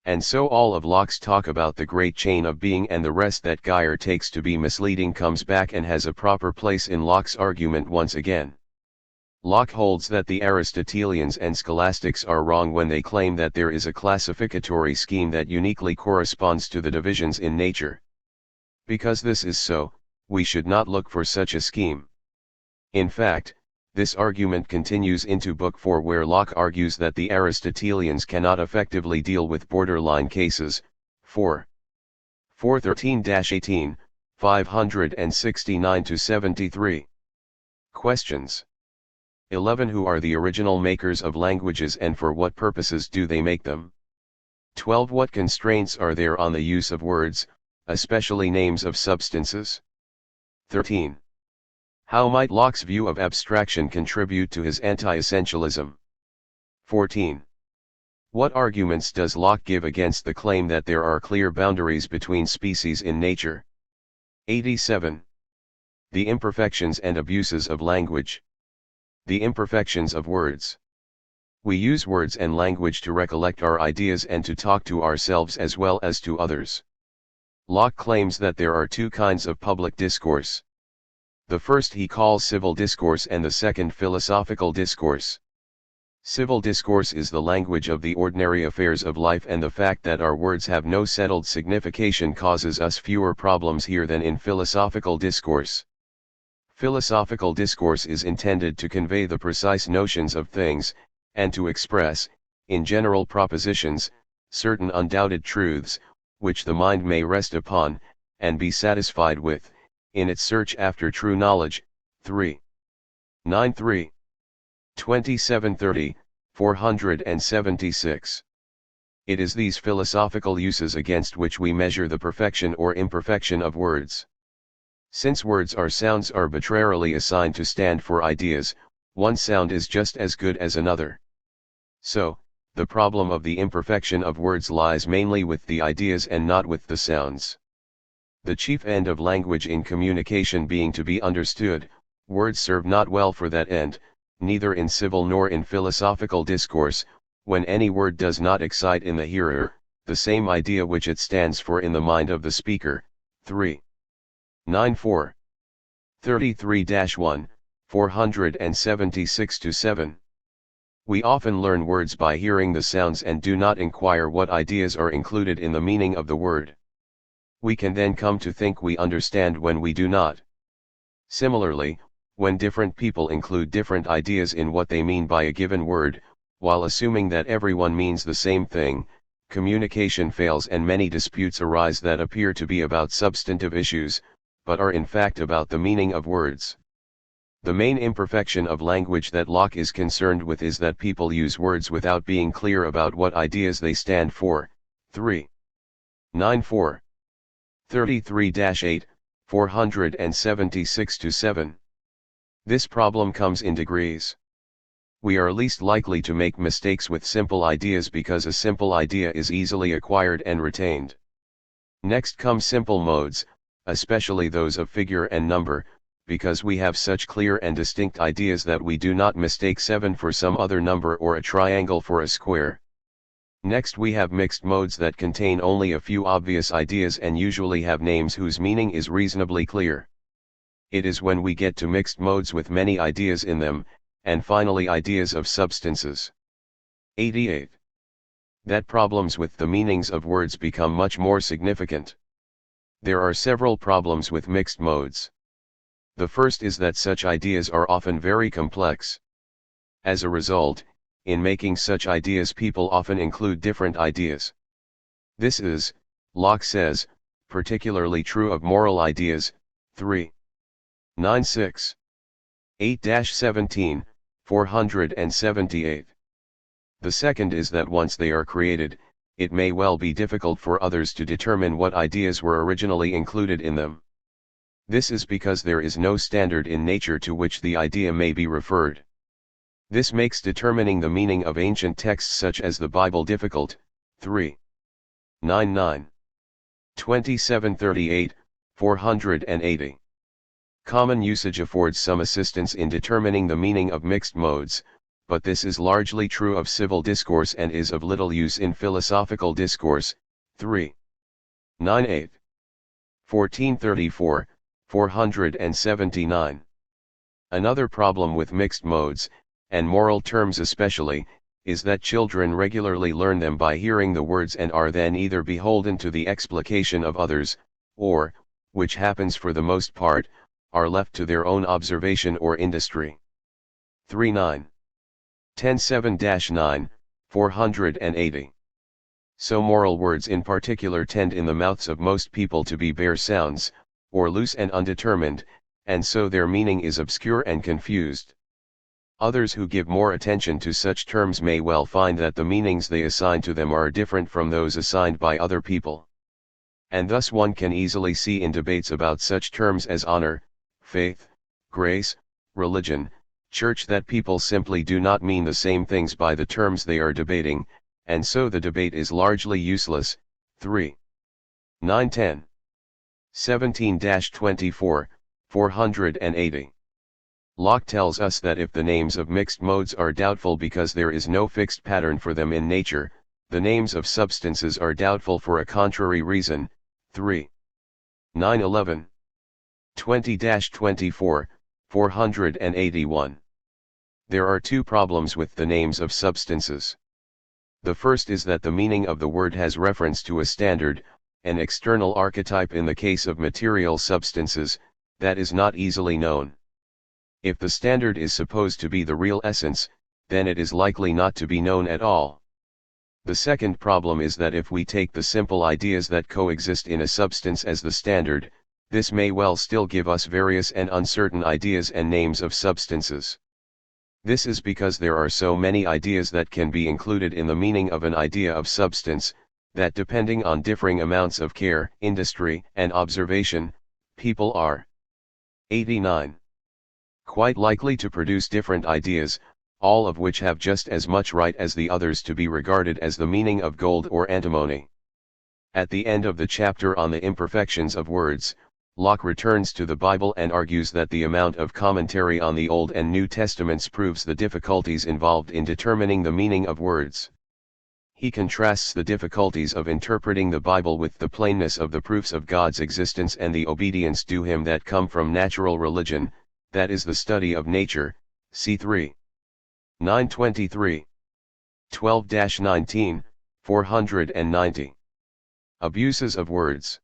And so all of Locke's talk about the great chain of being and the rest that Guyer takes to be misleading comes back and has a proper place in Locke's argument once again. Locke holds that the Aristotelians and scholastics are wrong when they claim that there is a classificatory scheme that uniquely corresponds to the divisions in nature. Because this is so, we should not look for such a scheme. In fact, this argument continues into Book 4, where Locke argues that the Aristotelians cannot effectively deal with borderline cases. 4. 413-18, 569-73. Questions. 11. Who are the original makers of languages and for what purposes do they make them? 12. What constraints are there on the use of words, especially names of substances? 13. How might Locke's view of abstraction contribute to his anti-essentialism? 14. What arguments does Locke give against the claim that there are clear boundaries between species in nature? 87. The imperfections and abuses of language. The imperfections of words. We use words and language to recollect our ideas and to talk to ourselves as well as to others. Locke claims that there are two kinds of public discourse. The first he calls civil discourse and the second philosophical discourse. Civil discourse is the language of the ordinary affairs of life, and the fact that our words have no settled signification causes us fewer problems here than in philosophical discourse. Philosophical discourse is intended to convey the precise notions of things, and to express, in general propositions, certain undoubted truths, which the mind may rest upon, and be satisfied with, in its search after true knowledge. 3. 93. 2730, 476. It is these philosophical uses against which we measure the perfection or imperfection of words. Since words are sounds arbitrarily assigned to stand for ideas, one sound is just as good as another. So, the problem of the imperfection of words lies mainly with the ideas and not with the sounds. The chief end of language in communication being to be understood, words serve not well for that end, neither in civil nor in philosophical discourse, when any word does not excite in the hearer the same idea which it stands for in the mind of the speaker. 3. 94. 33-1, 476-7. We often learn words by hearing the sounds and do not inquire what ideas are included in the meaning of the word. We can then come to think we understand when we do not. Similarly, when different people include different ideas in what they mean by a given word, while assuming that everyone means the same thing, communication fails and many disputes arise that appear to be about substantive issues, but are in fact about the meaning of words. The main imperfection of language that Locke is concerned with is that people use words without being clear about what ideas they stand for. 3. 94. 33-8, 476-7. This problem comes in degrees. We are least likely to make mistakes with simple ideas because a simple idea is easily acquired and retained. Next come simple modes, especially those of figure and number, because we have such clear and distinct ideas that we do not mistake 7 for some other number or a triangle for a square. Next we have mixed modes that contain only a few obvious ideas and usually have names whose meaning is reasonably clear. It is when we get to mixed modes with many ideas in them, and finally ideas of substances. 88. That problems with the meanings of words become much more significant. There are several problems with mixed modes. The first is that such ideas are often very complex. As a result, in making such ideas people often include different ideas. This is, Locke says, particularly true of moral ideas. 3. 96. 8-17, 478. The second is that once they are created, it may well be difficult for others to determine what ideas were originally included in them. This is because there is no standard in nature to which the idea may be referred. This makes determining the meaning of ancient texts such as the Bible difficult. 3. 99. 2738, 480. Common usage affords some assistance in determining the meaning of mixed modes, but this is largely true of civil discourse and is of little use in philosophical discourse. 3. 98. 1434, 479. Another problem with mixed modes, and moral terms especially, is that children regularly learn them by hearing the words and are then either beholden to the explication of others, or, which happens for the most part, are left to their own observation or industry. 3-9. 10.7-9, 480. So moral words in particular tend in the mouths of most people to be bare sounds, or loose and undetermined, and so their meaning is obscure and confused. Others who give more attention to such terms may well find that the meanings they assign to them are different from those assigned by other people. And thus one can easily see in debates about such terms as honor, faith, grace, religion, church that people simply do not mean the same things by the terms they are debating, and so the debate is largely useless. 3. 9-10. 17-24, 480. Locke tells us that if the names of mixed modes are doubtful because there is no fixed pattern for them in nature, the names of substances are doubtful for a contrary reason. 3. 9-11. 20-24, 481. There are two problems with the names of substances. The first is that the meaning of the word has reference to a standard, an external archetype in the case of material substances, that is not easily known. If the standard is supposed to be the real essence, then it is likely not to be known at all. The second problem is that if we take the simple ideas that coexist in a substance as the standard, this may well still give us various and uncertain ideas and names of substances. This is because there are so many ideas that can be included in the meaning of an idea of substance, that depending on differing amounts of care, industry, and observation, people are 89. Quite likely to produce different ideas, all of which have just as much right as the others to be regarded as the meaning of gold or antimony. At the end of the chapter on the imperfections of words, Locke returns to the Bible and argues that the amount of commentary on the Old and New Testaments proves the difficulties involved in determining the meaning of words. He contrasts the difficulties of interpreting the Bible with the plainness of the proofs of God's existence and the obedience due him that come from natural religion, that is the study of nature. C3. 923. 12-19, 490. Abuses of words.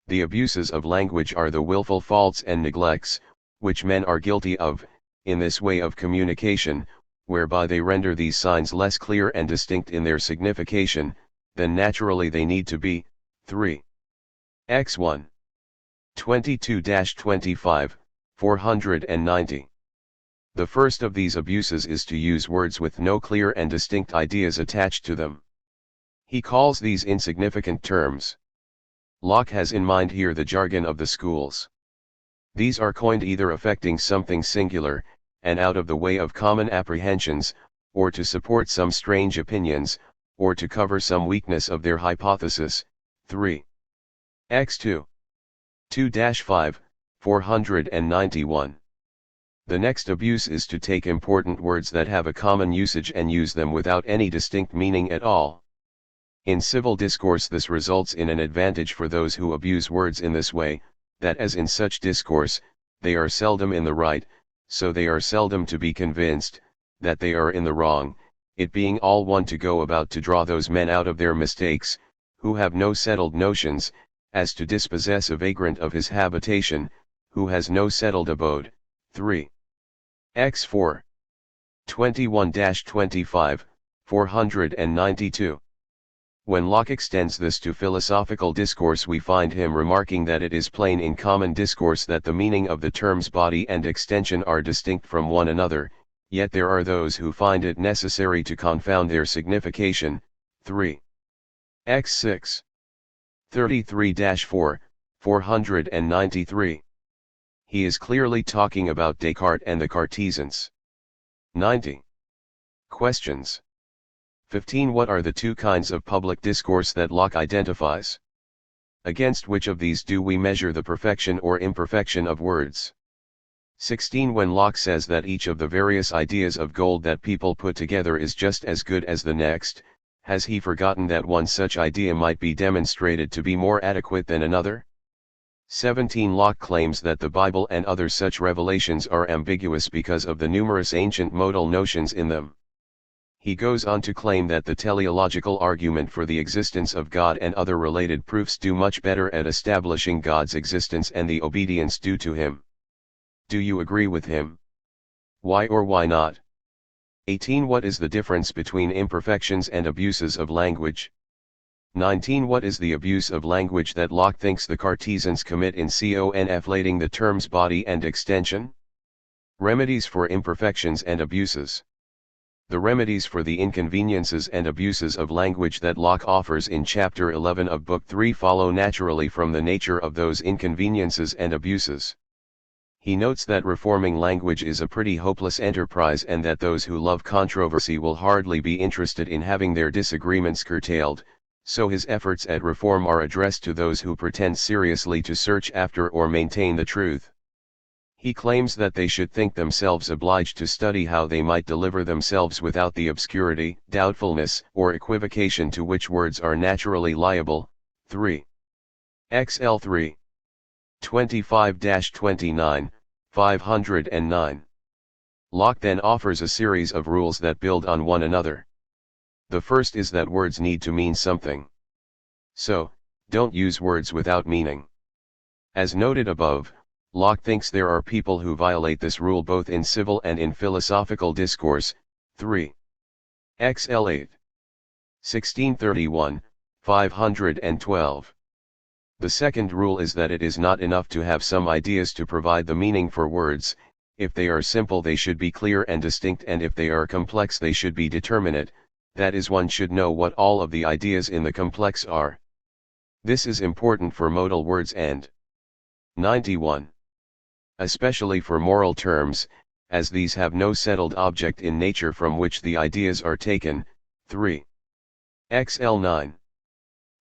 The abuses of language are the willful faults and neglects, which men are guilty of, in this way of communication, whereby they render these signs less clear and distinct in their signification, than naturally they need to be. 3. X1. 22-25, 490. The first of these abuses is to use words with no clear and distinct ideas attached to them. He calls these insignificant terms. Locke has in mind here the jargon of the schools. These are coined either affecting something singular, and out of the way of common apprehensions, or to support some strange opinions, or to cover some weakness of their hypothesis. 3. X2. 2-5, 491. The next abuse is to take important words that have a common usage and use them without any distinct meaning at all. In civil discourse this results in an advantage for those who abuse words in this way, that as in such discourse, they are seldom in the right, so they are seldom to be convinced, that they are in the wrong, it being all one to go about to draw those men out of their mistakes, who have no settled notions, as to dispossess a vagrant of his habitation, who has no settled abode. 3. X4. 21-25, 492. When Locke extends this to philosophical discourse we find him remarking that it is plain in common discourse that the meaning of the terms body and extension are distinct from one another, yet there are those who find it necessary to confound their signification. 3. X6. 33-4, 493. He is clearly talking about Descartes and the Cartesians. 90. Questions. 15. What are the two kinds of public discourse that Locke identifies? Against which of these do we measure the perfection or imperfection of words? 16. When Locke says that each of the various ideas of gold that people put together is just as good as the next, has he forgotten that one such idea might be demonstrated to be more adequate than another? 17 Locke claims that the Bible and other such revelations are ambiguous because of the numerous ancient modal notions in them. He goes on to claim that the teleological argument for the existence of God and other related proofs do much better at establishing God's existence and the obedience due to him. Do you agree with him? Why or why not? 18 What is the difference between imperfections and abuses of language? 19 What is the abuse of language that Locke thinks the Cartesians commit in conflating the terms body and extension? Remedies for imperfections and abuses. The remedies for the inconveniences and abuses of language that Locke offers in Chapter 11 of Book 3 follow naturally from the nature of those inconveniences and abuses. He notes that reforming language is a pretty hopeless enterprise and that those who love controversy will hardly be interested in having their disagreements curtailed, so his efforts at reform are addressed to those who pretend seriously to search after or maintain the truth. He claims that they should think themselves obliged to study how they might deliver themselves without the obscurity, doubtfulness, or equivocation to which words are naturally liable. 3. XL 3. 25-29, 509. Locke then offers a series of rules that build on one another. The first is that words need to mean something. So, don't use words without meaning. As noted above, Locke thinks there are people who violate this rule both in civil and in philosophical discourse. 3. XL 8. 1631, 512. The second rule is that it is not enough to have some ideas to provide the meaning for words. If they are simple they should be clear and distinct, and if they are complex they should be determinate, that is, one should know what all of the ideas in the complex are. This is important for modal words and 91. Especially for moral terms, as these have no settled object in nature from which the ideas are taken. 3. XL 9.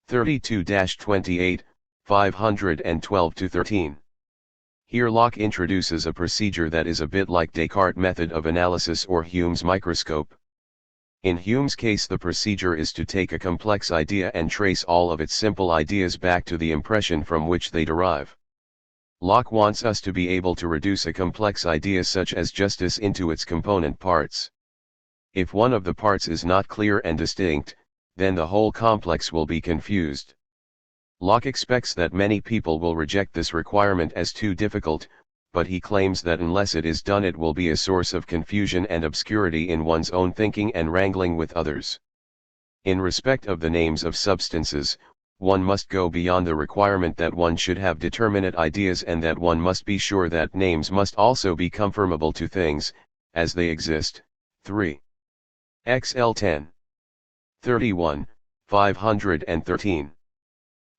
32-28, 512-13. Here Locke introduces a procedure that is a bit like Descartes' method of analysis or Hume's microscope. In Hume's case the procedure is to take a complex idea and trace all of its simple ideas back to the impression from which they derive. Locke wants us to be able to reduce a complex idea such as justice into its component parts. If one of the parts is not clear and distinct, then the whole complex will be confused. Locke expects that many people will reject this requirement as too difficult, but he claims that unless it is done it will be a source of confusion and obscurity in one's own thinking and wrangling with others. In respect of the names of substances, one must go beyond the requirement that one should have determinate ideas and that one must be sure that names must also be conformable to things, as they exist. 3. XL 10. 31, 513.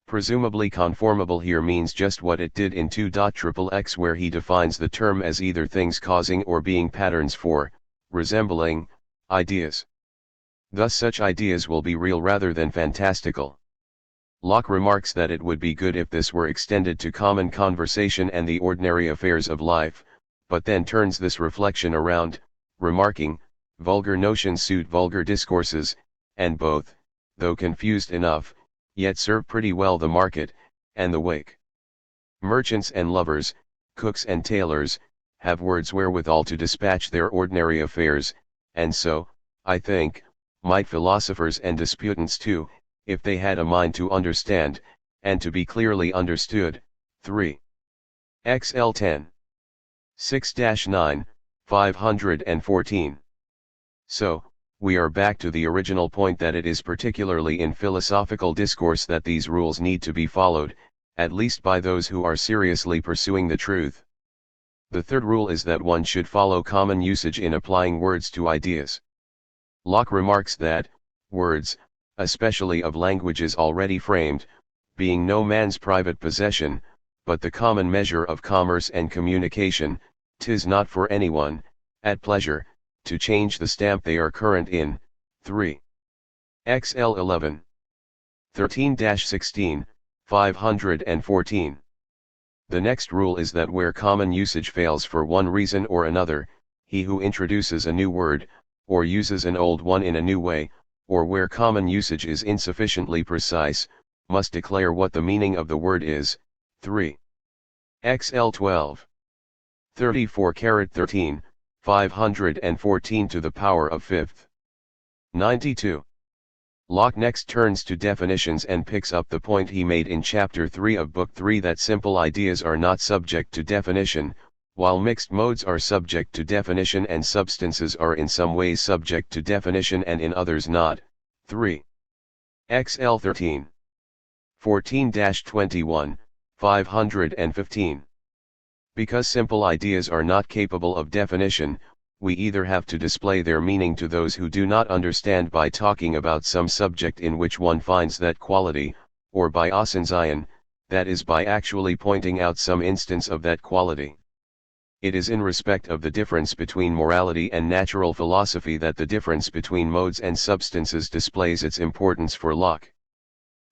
Presumably conformable here means just what it did in 2.xx, where he defines the term as either things causing or being patterns for, resembling, ideas. Thus such ideas will be real rather than fantastical. Locke remarks that it would be good if this were extended to common conversation and the ordinary affairs of life, but then turns this reflection around, remarking, vulgar notions suit vulgar discourses, and both, though confused enough, yet serve pretty well the market, and the wake. Merchants and lovers, cooks and tailors, have words wherewithal to dispatch their ordinary affairs, and so, I think, might philosophers and disputants too, if they had a mind to understand, and to be clearly understood. 3. XL 10. 6-9, 514. So, we are back to the original point that it is particularly in philosophical discourse that these rules need to be followed, at least by those who are seriously pursuing the truth. The third rule is that one should follow common usage in applying words to ideas. Locke remarks that, words, especially of languages already framed, being no man's private possession, but the common measure of commerce and communication, 'tis not for anyone, at pleasure, to change the stamp they are current in. 3. XL 11. 13-16, 514. The next rule is that where common usage fails for one reason or another, he who introduces a new word, or uses an old one in a new way, or where common usage is insufficiently precise, must declare what the meaning of the word is. 3. XL 12. 34 carat 13, 514 to the power of fifth. 92. Locke next turns to definitions and picks up the point he made in chapter 3 of book 3 that simple ideas are not subject to definition, while mixed modes are subject to definition and substances are in some ways subject to definition and in others not. 3. XL 13. 14-21, 515. Because simple ideas are not capable of definition, we either have to display their meaning to those who do not understand by talking about some subject in which one finds that quality, or by ausenzion, that is by actually pointing out some instance of that quality. It is in respect of the difference between morality and natural philosophy that the difference between modes and substances displays its importance for Locke.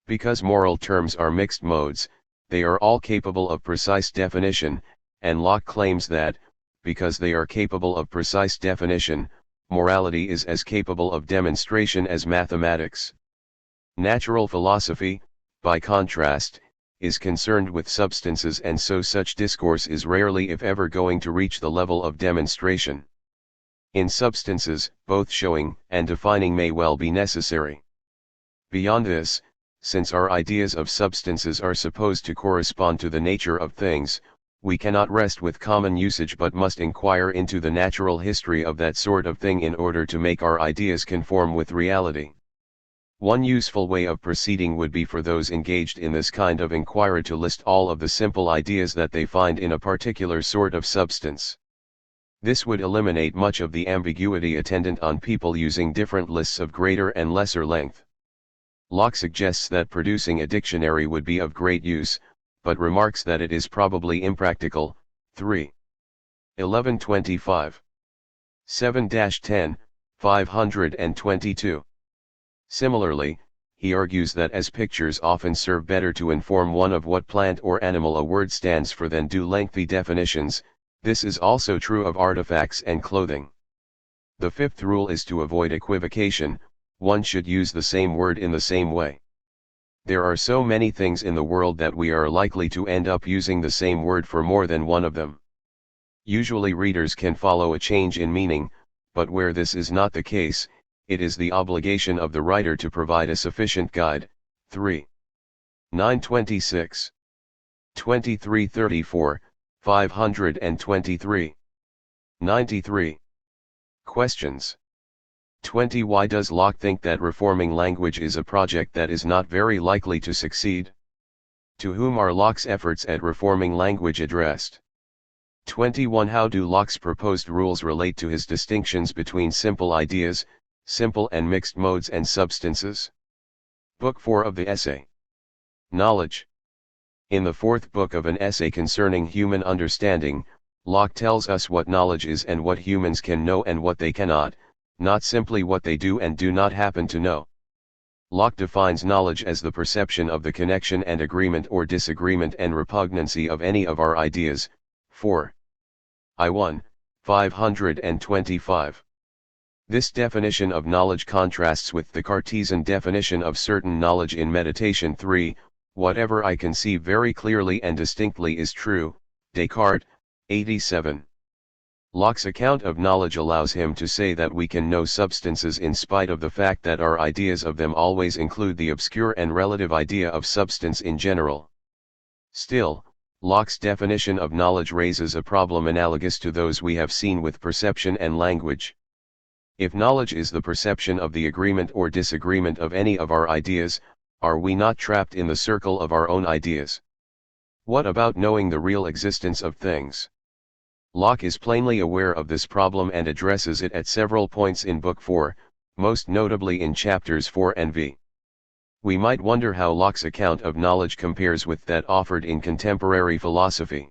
Because moral terms are mixed modes, they are all capable of precise definition, and Locke claims that, because they are capable of precise definition, morality is as capable of demonstration as mathematics. Natural philosophy, by contrast, is concerned with substances, and so such discourse is rarely if ever going to reach the level of demonstration. In substances, both showing and defining may well be necessary. Beyond this, since our ideas of substances are supposed to correspond to the nature of things, we cannot rest with common usage but must inquire into the natural history of that sort of thing in order to make our ideas conform with reality. One useful way of proceeding would be for those engaged in this kind of inquiry to list all of the simple ideas that they find in a particular sort of substance. This would eliminate much of the ambiguity attendant on people using different lists of greater and lesser length. Locke suggests that producing a dictionary would be of great use, but remarks that it is probably impractical. 3. 1125. 7-10, 522. Similarly, he argues that as pictures often serve better to inform one of what plant or animal a word stands for than do lengthy definitions, this is also true of artifacts and clothing. The fifth rule is to avoid equivocation. One should use the same word in the same way. There are so many things in the world that we are likely to end up using the same word for more than one of them. Usually readers can follow a change in meaning, but where this is not the case, it is the obligation of the writer to provide a sufficient guide. 3. 926. 2334, 523. 93. Questions. 20. Why does Locke think that reforming language is a project that is not very likely to succeed? To whom are Locke's efforts at reforming language addressed? 21. How do Locke's proposed rules relate to his distinctions between simple ideas, simple and mixed modes and substances? Book 4 of the essay. Knowledge. In the fourth book of an essay concerning human understanding, Locke tells us what knowledge is and what humans can know and what they cannot, not simply what they do and do not happen to know. Locke defines knowledge as the perception of the connection and agreement or disagreement and repugnancy of any of our ideas. 4. I1, 525. This definition of knowledge contrasts with the Cartesian definition of certain knowledge in Meditation 3, whatever I conceive very clearly and distinctly is true, Descartes, 87. Locke's account of knowledge allows him to say that we can know substances in spite of the fact that our ideas of them always include the obscure and relative idea of substance in general. Still, Locke's definition of knowledge raises a problem analogous to those we have seen with perception and language. If knowledge is the perception of the agreement or disagreement of any of our ideas, are we not trapped in the circle of our own ideas? What about knowing the real existence of things? Locke is plainly aware of this problem and addresses it at several points in Book 4, most notably in chapters 4 and v. We might wonder how Locke's account of knowledge compares with that offered in contemporary philosophy.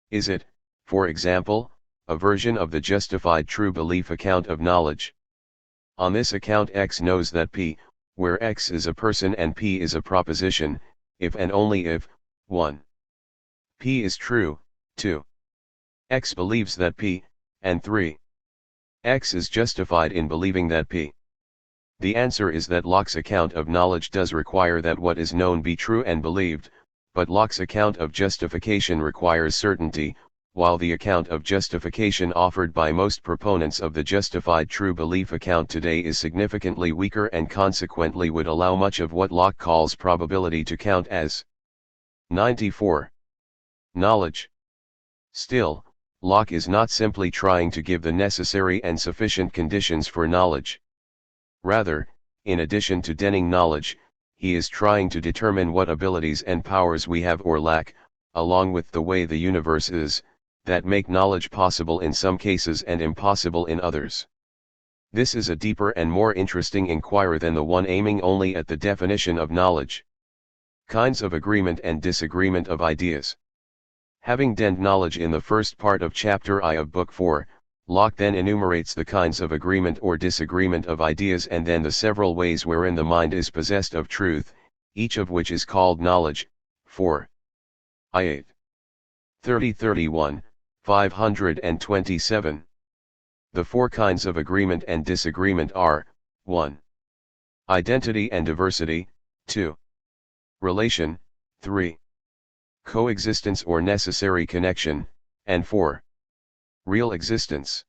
Is it, for example, a version of the justified true belief account of knowledge? On this account X knows that P, where X is a person and P is a proposition, if and only if, 1. P is true, 2. X believes that P, and 3. X is justified in believing that P. The answer is that Locke's account of knowledge does require that what is known be true and believed, but Locke's account of justification requires certainty, while the account of justification offered by most proponents of the justified true belief account today is significantly weaker and consequently would allow much of what Locke calls probability to count as 94. Knowledge. Still, Locke is not simply trying to give the necessary and sufficient conditions for knowledge. Rather, in addition to denning knowledge, he is trying to determine what abilities and powers we have or lack, along with the way the universe is, that make knowledge possible in some cases and impossible in others. This is a deeper and more interesting inquiry than the one aiming only at the definition of knowledge. Kinds of agreement and disagreement of ideas. Having denned knowledge in the first part of Chapter I of Book 4, Locke then enumerates the kinds of agreement or disagreement of ideas and then the several ways wherein the mind is possessed of truth, each of which is called knowledge. 4. I8. 30-31, 527. The four kinds of agreement and disagreement are, 1. Identity and diversity, 2. Relation, 3. Coexistence or necessary connection, and 4. Real existence.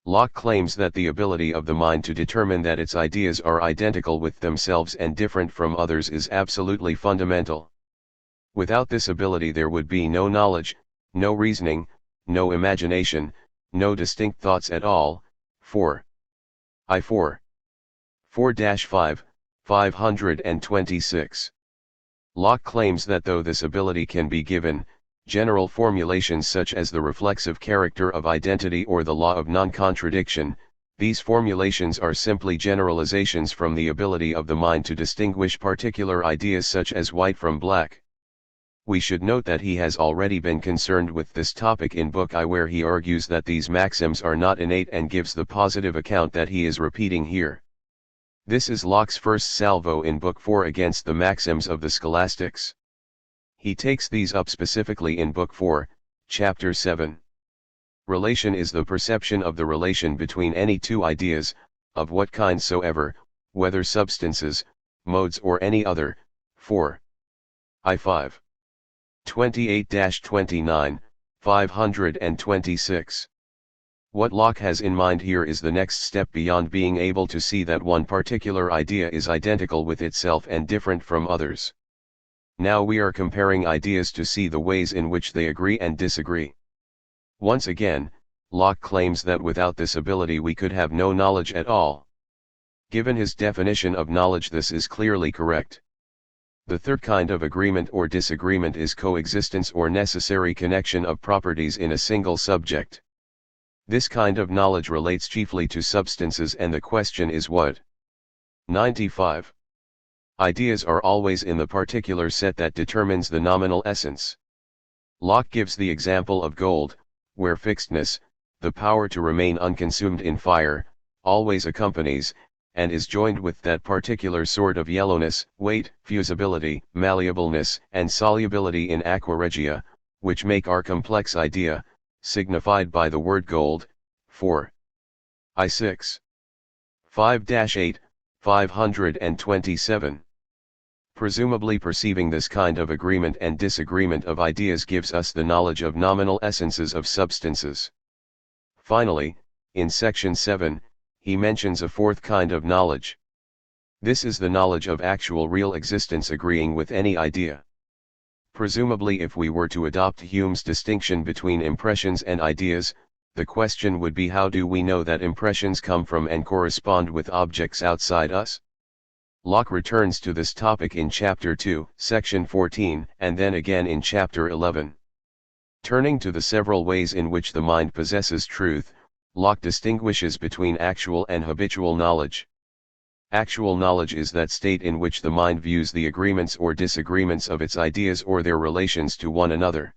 Locke claims that the ability of the mind to determine that its ideas are identical with themselves and different from others is absolutely fundamental. Without this ability there would be no knowledge, no reasoning, no imagination, no distinct thoughts at all. 4. I4. 4-5, 526. Locke claims that though this ability can be given, general formulations such as the reflexive character of identity or the law of non-contradiction, these formulations are simply generalizations from the ability of the mind to distinguish particular ideas such as white from black. We should note that he has already been concerned with this topic in Book I, where he argues that these maxims are not innate and gives the positive account that he is repeating here. This is Locke's first salvo in Book 4 against the maxims of the scholastics. He takes these up specifically in Book 4, Chapter 7. Relation is the perception of the relation between any two ideas, of what kind soever, whether substances, modes or any other. 4. I5. 28-29, 526. What Locke has in mind here is the next step beyond being able to see that one particular idea is identical with itself and different from others. Now we are comparing ideas to see the ways in which they agree and disagree. Once again, Locke claims that without this ability we could have no knowledge at all. Given his definition of knowledge, this is clearly correct. The third kind of agreement or disagreement is coexistence or necessary connection of properties in a single subject. This kind of knowledge relates chiefly to substances, and the question is what? 95. Ideas are always in the particular set that determines the nominal essence. Locke gives the example of gold, where fixedness, the power to remain unconsumed in fire, always accompanies, and is joined with that particular sort of yellowness, weight, fusibility, malleableness, and solubility in aqua regia, which make our complex idea, signified by the word gold. 4. I6. 5-8, 527. Presumably perceiving this kind of agreement and disagreement of ideas gives us the knowledge of nominal essences of substances. Finally, in section 7, he mentions a fourth kind of knowledge. This is the knowledge of actual real existence agreeing with any idea. Presumably, if we were to adopt Hume's distinction between impressions and ideas, the question would be, how do we know that impressions come from and correspond with objects outside us? Locke returns to this topic in Chapter 2, Section 14, and then again in Chapter 11. Turning to the several ways in which the mind possesses truth, Locke distinguishes between actual and habitual knowledge. Actual knowledge is that state in which the mind views the agreements or disagreements of its ideas or their relations to one another.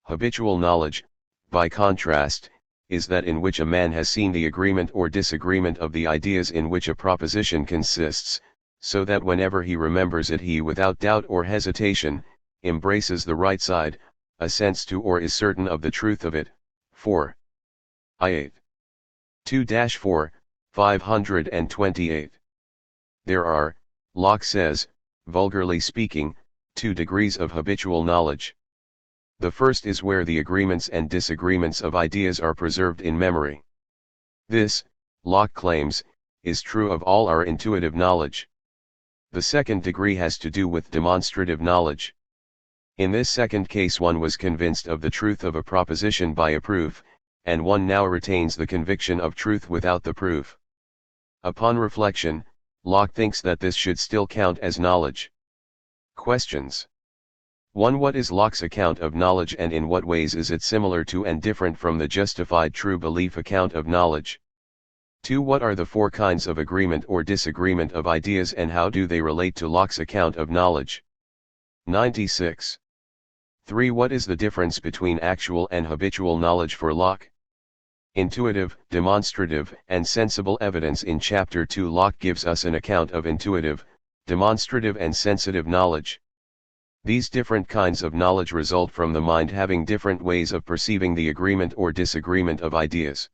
Habitual knowledge, by contrast, is that in which a man has seen the agreement or disagreement of the ideas in which a proposition consists, so that whenever he remembers it he without doubt or hesitation, embraces the right side, assents to or is certain of the truth of it. 4. I8. 2-4, 528. There are, Locke says, vulgarly speaking, Two degrees of habitual knowledge. The first is where the agreements and disagreements of ideas are preserved in memory. This, Locke claims, is true of all our intuitive knowledge. The second degree has to do with demonstrative knowledge. In this second case one was convinced of the truth of a proposition by a proof, and one now retains the conviction of truth without the proof. Upon reflection, Locke thinks that this should still count as knowledge. Questions. 1. What is Locke's account of knowledge, and in what ways is it similar to and different from the justified true belief account of knowledge? 2. What are the four kinds of agreement or disagreement of ideas, and how do they relate to Locke's account of knowledge? 96. 3. What is the difference between actual and habitual knowledge for Locke? Intuitive, demonstrative, and sensible evidence. In Chapter 2, Locke gives us an account of intuitive, demonstrative, and sensitive knowledge. These different kinds of knowledge result from the mind having different ways of perceiving the agreement or disagreement of ideas.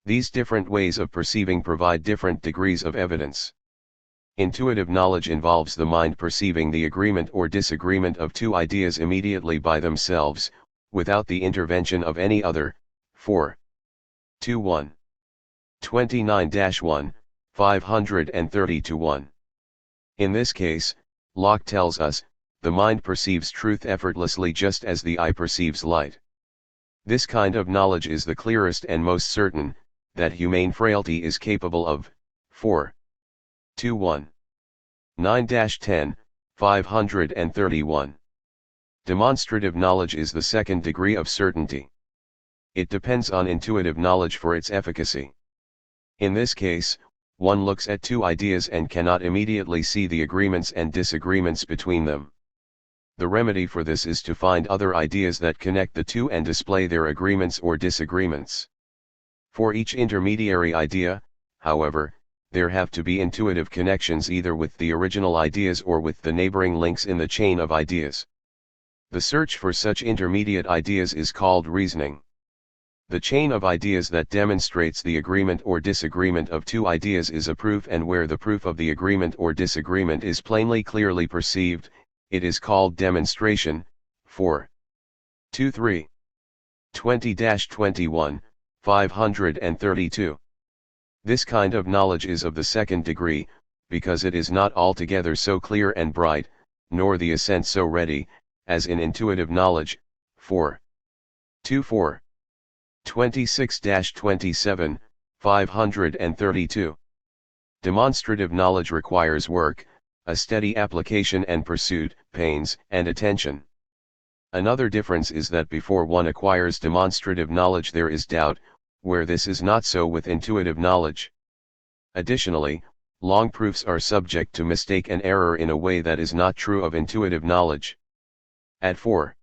These different ways of perceiving provide different degrees of evidence. Intuitive knowledge involves the mind perceiving the agreement or disagreement of two ideas immediately by themselves, without the intervention of any other. 4. 2.1. 29-1, 530-1. In this case, Locke tells us, the mind perceives truth effortlessly just as the eye perceives light. This kind of knowledge is the clearest and most certain, that humane frailty is capable of. 4. 2.1. 9-10, 531. Demonstrative knowledge is the second degree of certainty. It depends on intuitive knowledge for its efficacy. In this case, one looks at two ideas and cannot immediately see the agreements and disagreements between them. The remedy for this is to find other ideas that connect the two and display their agreements or disagreements. For each intermediary idea, however, there have to be intuitive connections either with the original ideas or with the neighboring links in the chain of ideas. The search for such intermediate ideas is called reasoning. The chain of ideas that demonstrates the agreement or disagreement of two ideas is a proof, and where the proof of the agreement or disagreement is plainly clearly perceived, it is called demonstration. 4. 2.3. 20-21, 532. This kind of knowledge is of the second degree, because it is not altogether so clear and bright, nor the assent so ready, as in intuitive knowledge. 4. 2.4. 26-27, 532. Demonstrative knowledge requires work, a steady application and pursuit, pains, and attention. Another difference is that before one acquires demonstrative knowledge there is doubt, where this is not so with intuitive knowledge. Additionally, long proofs are subject to mistake and error in a way that is not true of intuitive knowledge. At 4.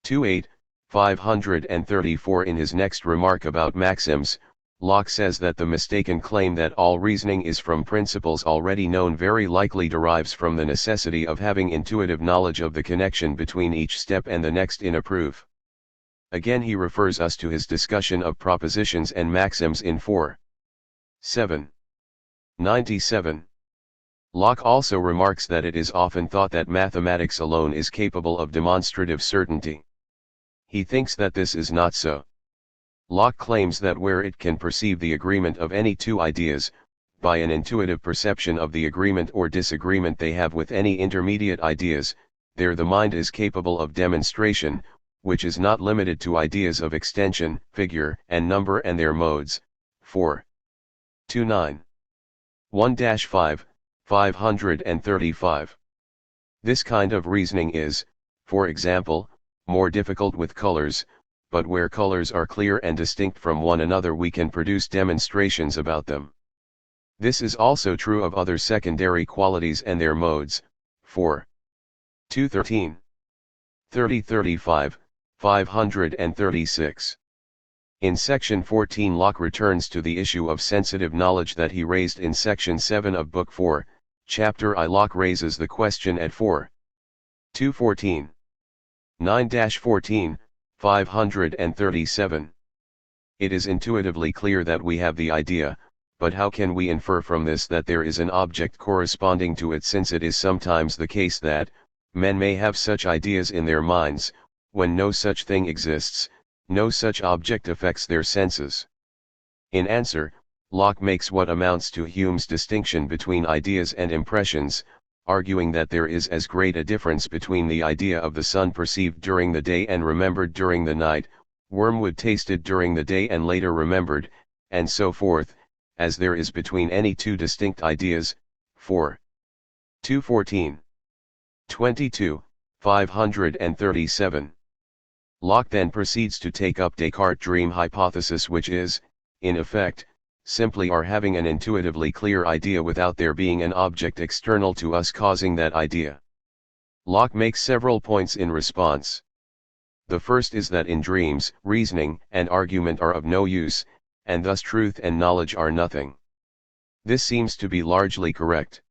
2.8, 534. In his next remark about maxims, Locke says that the mistaken claim that all reasoning is from principles already known very likely derives from the necessity of having intuitive knowledge of the connection between each step and the next in a proof. Again he refers us to his discussion of propositions and maxims in 4. 7. 97. Locke also remarks that it is often thought that mathematics alone is capable of demonstrative certainty. He thinks that this is not so. Locke claims that where it can perceive the agreement of any two ideas, by an intuitive perception of the agreement or disagreement they have with any intermediate ideas, there the mind is capable of demonstration, which is not limited to ideas of extension, figure, and number and their modes. 4. 2.9. 1-5, 535. This kind of reasoning is, for example, more difficult with colors, but where colors are clear and distinct from one another we can produce demonstrations about them. This is also true of other secondary qualities and their modes. 4. 2.13. 30-35, 536. In section 14 Locke returns to the issue of sensitive knowledge that he raised in section 7 of book 4, chapter I. Locke raises the question at 4. 2.14. 9-14, 537. It is intuitively clear that we have the idea, but how can we infer from this that there is an object corresponding to it, since it is sometimes the case that, Men may have such ideas in their minds, when no such thing exists, no such object affects their senses. In answer, Locke makes what amounts to Hume's distinction between ideas and impressions, arguing that there is as great a difference between the idea of the sun perceived during the day and remembered during the night, wormwood tasted during the day and later remembered, and so forth, as there is between any two distinct ideas. 4. 214. 22, 537. Locke then proceeds to take up Descartes' dream hypothesis, which is, in effect, simply our having an intuitively clear idea without there being an object external to us causing that idea. Locke makes several points in response. The first is that in dreams, reasoning and argument are of no use, and thus truth and knowledge are nothing. This seems to be largely correct.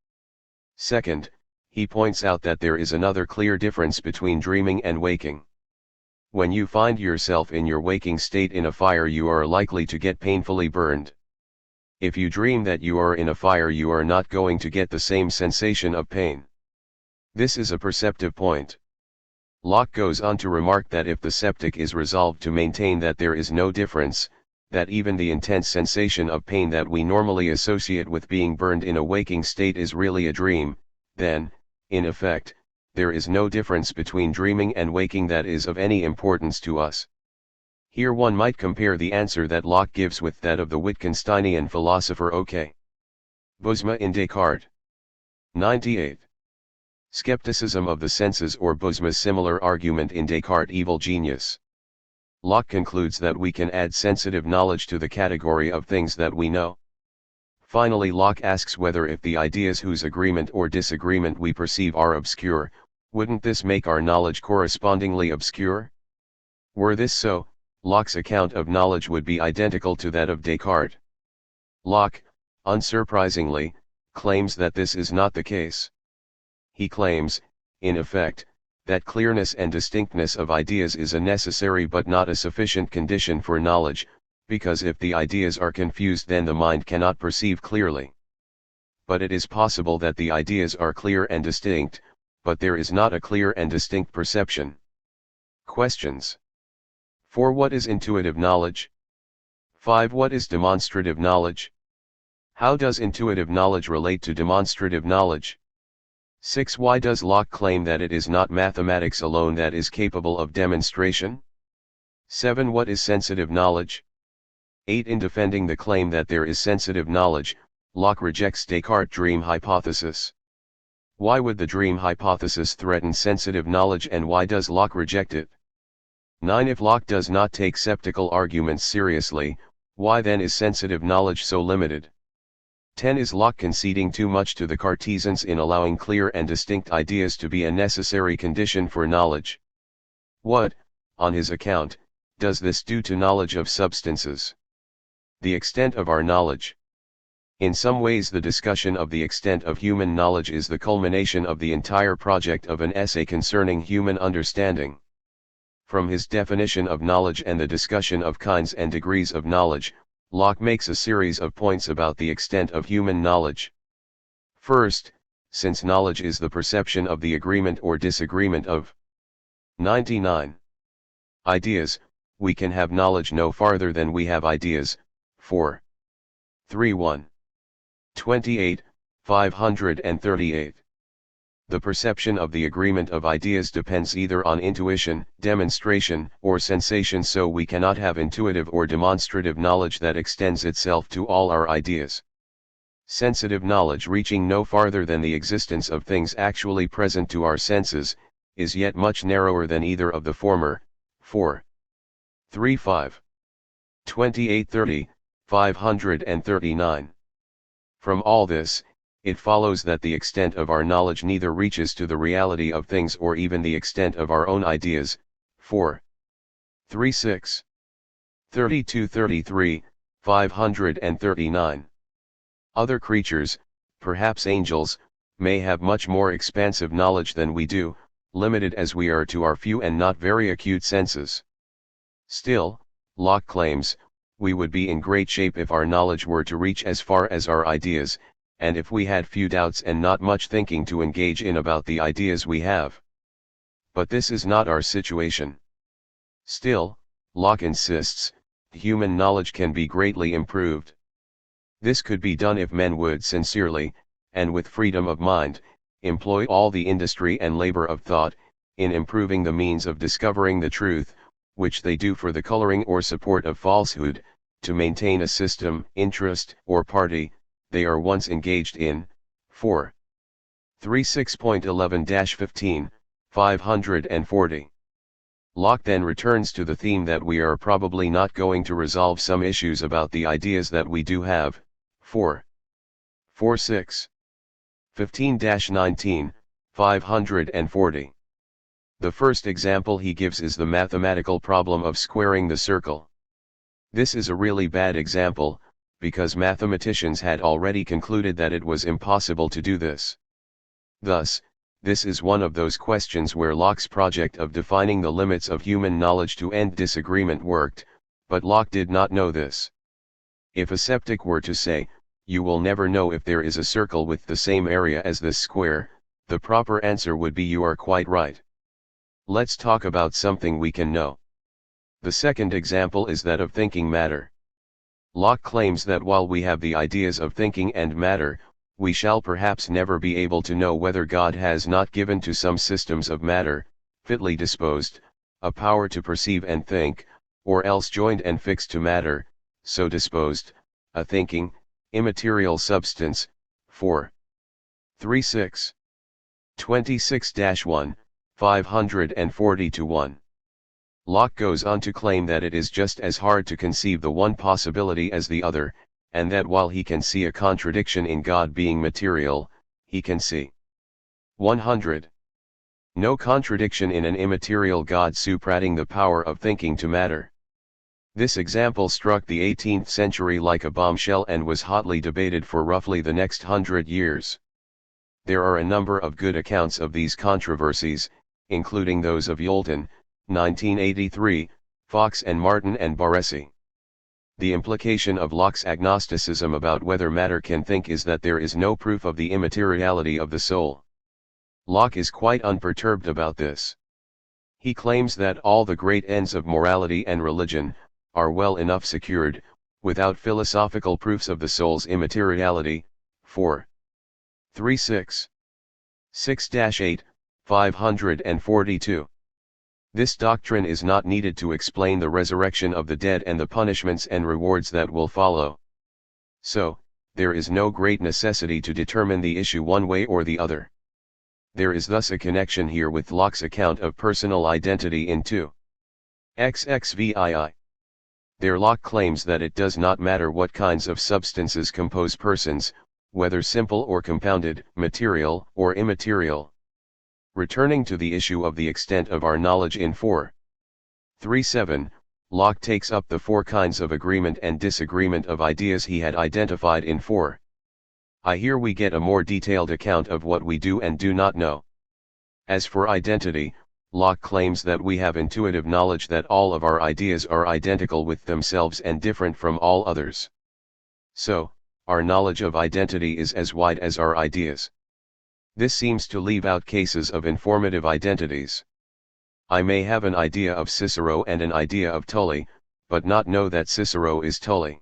Second, he points out that there is another clear difference between dreaming and waking. When you find yourself in your waking state in a fire, you are likely to get painfully burned. If you dream that you are in a fire, you are not going to get the same sensation of pain. This is a perceptive point. Locke goes on to remark that if the skeptic is resolved to maintain that there is no difference, that even the intense sensation of pain that we normally associate with being burned in a waking state is really a dream, then, in effect, there is no difference between dreaming and waking that is of any importance to us. Here one might compare the answer that Locke gives with that of the Wittgensteinian philosopher O.K. Boesma in Descartes. 98. Skepticism of the senses, or Boesma's similar argument in Descartes' Evil Genius. Locke concludes that we can add sensitive knowledge to the category of things that we know. Finally, Locke asks whether if the ideas whose agreement or disagreement we perceive are obscure, wouldn't this make our knowledge correspondingly obscure? Were this so, Locke's account of knowledge would be identical to that of Descartes. Locke, unsurprisingly, claims that this is not the case. He claims, in effect, that clearness and distinctness of ideas is a necessary but not a sufficient condition for knowledge, because if the ideas are confused, then the mind cannot perceive clearly. But it is possible that the ideas are clear and distinct, but there is not a clear and distinct perception. Questions. 4. What is intuitive knowledge? 5. What is demonstrative knowledge? How does intuitive knowledge relate to demonstrative knowledge? 6. Why does Locke claim that it is not mathematics alone that is capable of demonstration? 7. What is sensitive knowledge? 8. In defending the claim that there is sensitive knowledge, Locke rejects Descartes' dream hypothesis. Why would the dream hypothesis threaten sensitive knowledge, and why does Locke reject it? 9. If Locke does not take skeptical arguments seriously, why then is sensitive knowledge so limited? 10. Is Locke conceding too much to the Cartesians in allowing clear and distinct ideas to be a necessary condition for knowledge? What, on his account, does this do to knowledge of substances? The extent of our knowledge. In some ways, the discussion of the extent of human knowledge is the culmination of the entire project of an essay concerning human understanding. From his definition of knowledge and the discussion of kinds and degrees of knowledge, Locke makes a series of points about the extent of human knowledge. First, since knowledge is the perception of the agreement or disagreement of 99 ideas, we can have knowledge no farther than we have ideas. 4. 3:1. 28, 538. The perception of the agreement of ideas depends either on intuition, demonstration, or sensation, so we cannot have intuitive or demonstrative knowledge that extends itself to all our ideas. Sensitive knowledge, reaching no farther than the existence of things actually present to our senses, is yet much narrower than either of the former. 4. 3:5. 28:30, 539. From all this, it follows that the extent of our knowledge neither reaches to the reality of things or even the extent of our own ideas. 4. 3:6. 32:33, 539. Other creatures, perhaps angels, may have much more expansive knowledge than we do, limited as we are to our few and not very acute senses. Still, Locke claims, we would be in great shape if our knowledge were to reach as far as our ideas, and if we had few doubts and not much thinking to engage in about the ideas we have. But this is not our situation. Still, Locke insists, human knowledge can be greatly improved. This could be done if men would sincerely, and with freedom of mind, employ all the industry and labor of thought, in improving the means of discovering the truth, which they do for the coloring or support of falsehood, to maintain a system, interest, or party, they are once engaged in. 4. 36.11-15, 540. Locke then returns to the theme that we are probably not going to resolve some issues about the ideas that we do have. 4. 46. 15-19, 540. The first example he gives is the mathematical problem of squaring the circle. This is a really bad example, because mathematicians had already concluded that it was impossible to do this. Thus, this is one of those questions where Locke's project of defining the limits of human knowledge to end disagreement worked, but Locke did not know this. If a skeptic were to say, "You will never know if there is a circle with the same area as this square," the proper answer would be, "You are quite right. Let's talk about something we can know." The second example is that of thinking matter. Locke claims that while we have the ideas of thinking and matter, we shall perhaps never be able to know whether God has not given to some systems of matter, fitly disposed, a power to perceive and think, or else joined and fixed to matter, so disposed, a thinking, immaterial substance. 4. 36. 26-1, 540-1. Locke goes on to claim that it is just as hard to conceive the one possibility as the other, and that while he can see a contradiction in God being material, he can see 100. No contradiction in an immaterial God superadding the power of thinking to matter. This example struck the 18th century like a bombshell and was hotly debated for roughly the next 100 years. There are a number of good accounts of these controversies, including those of Yolton, 1983, Fox and Martin and Baresi. The implication of Locke's agnosticism about whether matter can think is that there is no proof of the immateriality of the soul. Locke is quite unperturbed about this. He claims that all the great ends of morality and religion are well enough secured, without philosophical proofs of the soul's immateriality. 4. 36. 6-8, 542. This doctrine is not needed to explain the resurrection of the dead and the punishments and rewards that will follow. So, there is no great necessity to determine the issue one way or the other. There is thus a connection here with Locke's account of personal identity in 2. XXVII. There Locke claims that it does not matter what kinds of substances compose persons, whether simple or compounded, material or immaterial. Returning to the issue of the extent of our knowledge in 4. 37, Locke takes up the 4 kinds of agreement and disagreement of ideas he had identified in 4. Here we get a more detailed account of what we do and do not know. As for identity, Locke claims that we have intuitive knowledge that all of our ideas are identical with themselves and different from all others. So, our knowledge of identity is as wide as our ideas. This seems to leave out cases of informative identities. I may have an idea of Cicero and an idea of Tully, but not know that Cicero is Tully.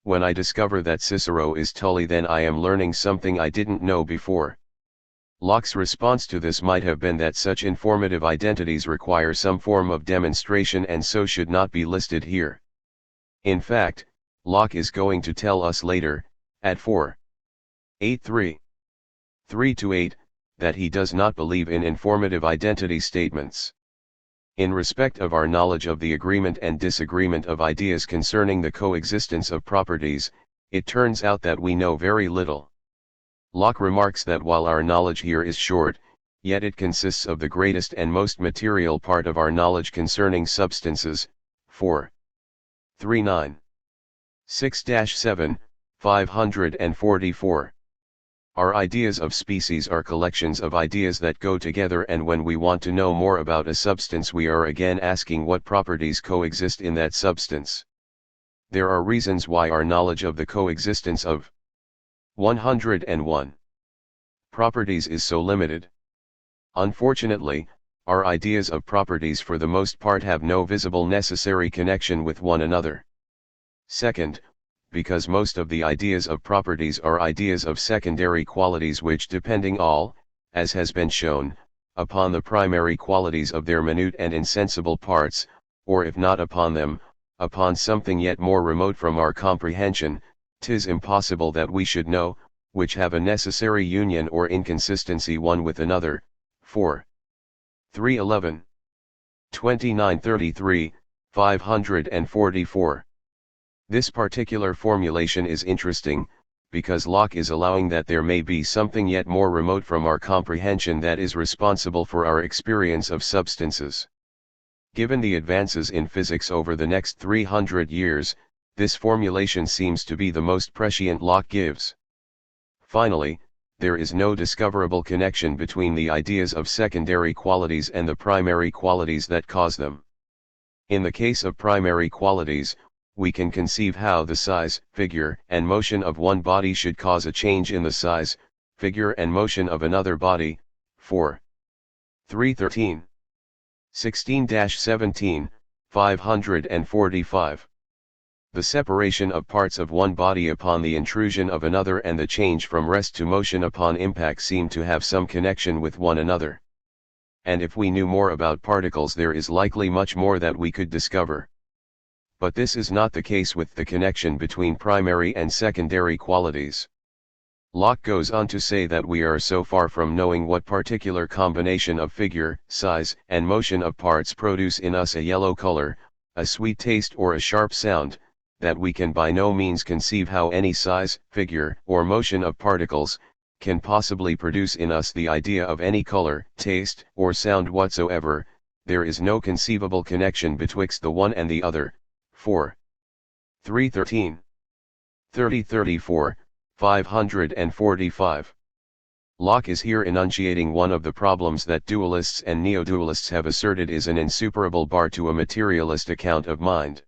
When I discover that Cicero is Tully, then I am learning something I didn't know before. Locke's response to this might have been that such informative identities require some form of demonstration and so should not be listed here. In fact, Locke is going to tell us later, at 4.83. 3-8, that he does not believe in informative identity statements. In respect of our knowledge of the agreement and disagreement of ideas concerning the coexistence of properties, it turns out that we know very little. Locke remarks that while our knowledge here is short, yet it consists of the greatest and most material part of our knowledge concerning substances. 4.39. 6-7, 544. Our ideas of species are collections of ideas that go together, and when we want to know more about a substance we are again asking what properties coexist in that substance. There are reasons why our knowledge of the coexistence of 101 properties is so limited. Unfortunately, our ideas of properties for the most part have no visible necessary connection with one another. Second, because most of the ideas of properties are ideas of secondary qualities which depending all, as has been shown, upon the primary qualities of their minute and insensible parts, or if not upon them, upon something yet more remote from our comprehension, 'tis impossible that we should know, which have a necessary union or inconsistency one with another. 4. 311. 2933, 544. This particular formulation is interesting, because Locke is allowing that there may be something yet more remote from our comprehension that is responsible for our experience of substances. Given the advances in physics over the next 300 years, this formulation seems to be the most prescient Locke gives. Finally, there is no discoverable connection between the ideas of secondary qualities and the primary qualities that cause them. In the case of primary qualities, we can conceive how the size, figure, and motion of one body should cause a change in the size, figure and motion of another body. 4. 313. 16-17, 545. The separation of parts of one body upon the intrusion of another and the change from rest to motion upon impact seem to have some connection with one another. And if we knew more about particles, there is likely much more that we could discover. But this is not the case with the connection between primary and secondary qualities. Locke goes on to say that we are so far from knowing what particular combination of figure, size, and motion of parts produce in us a yellow color, a sweet taste or a sharp sound, that we can by no means conceive how any size, figure, or motion of particles can possibly produce in us the idea of any color, taste, or sound whatsoever. There is no conceivable connection betwixt the one and the other. 4. 313. 3034, 545. Locke is here enunciating one of the problems that dualists and neo-dualists have asserted is an insuperable bar to a materialist account of mind.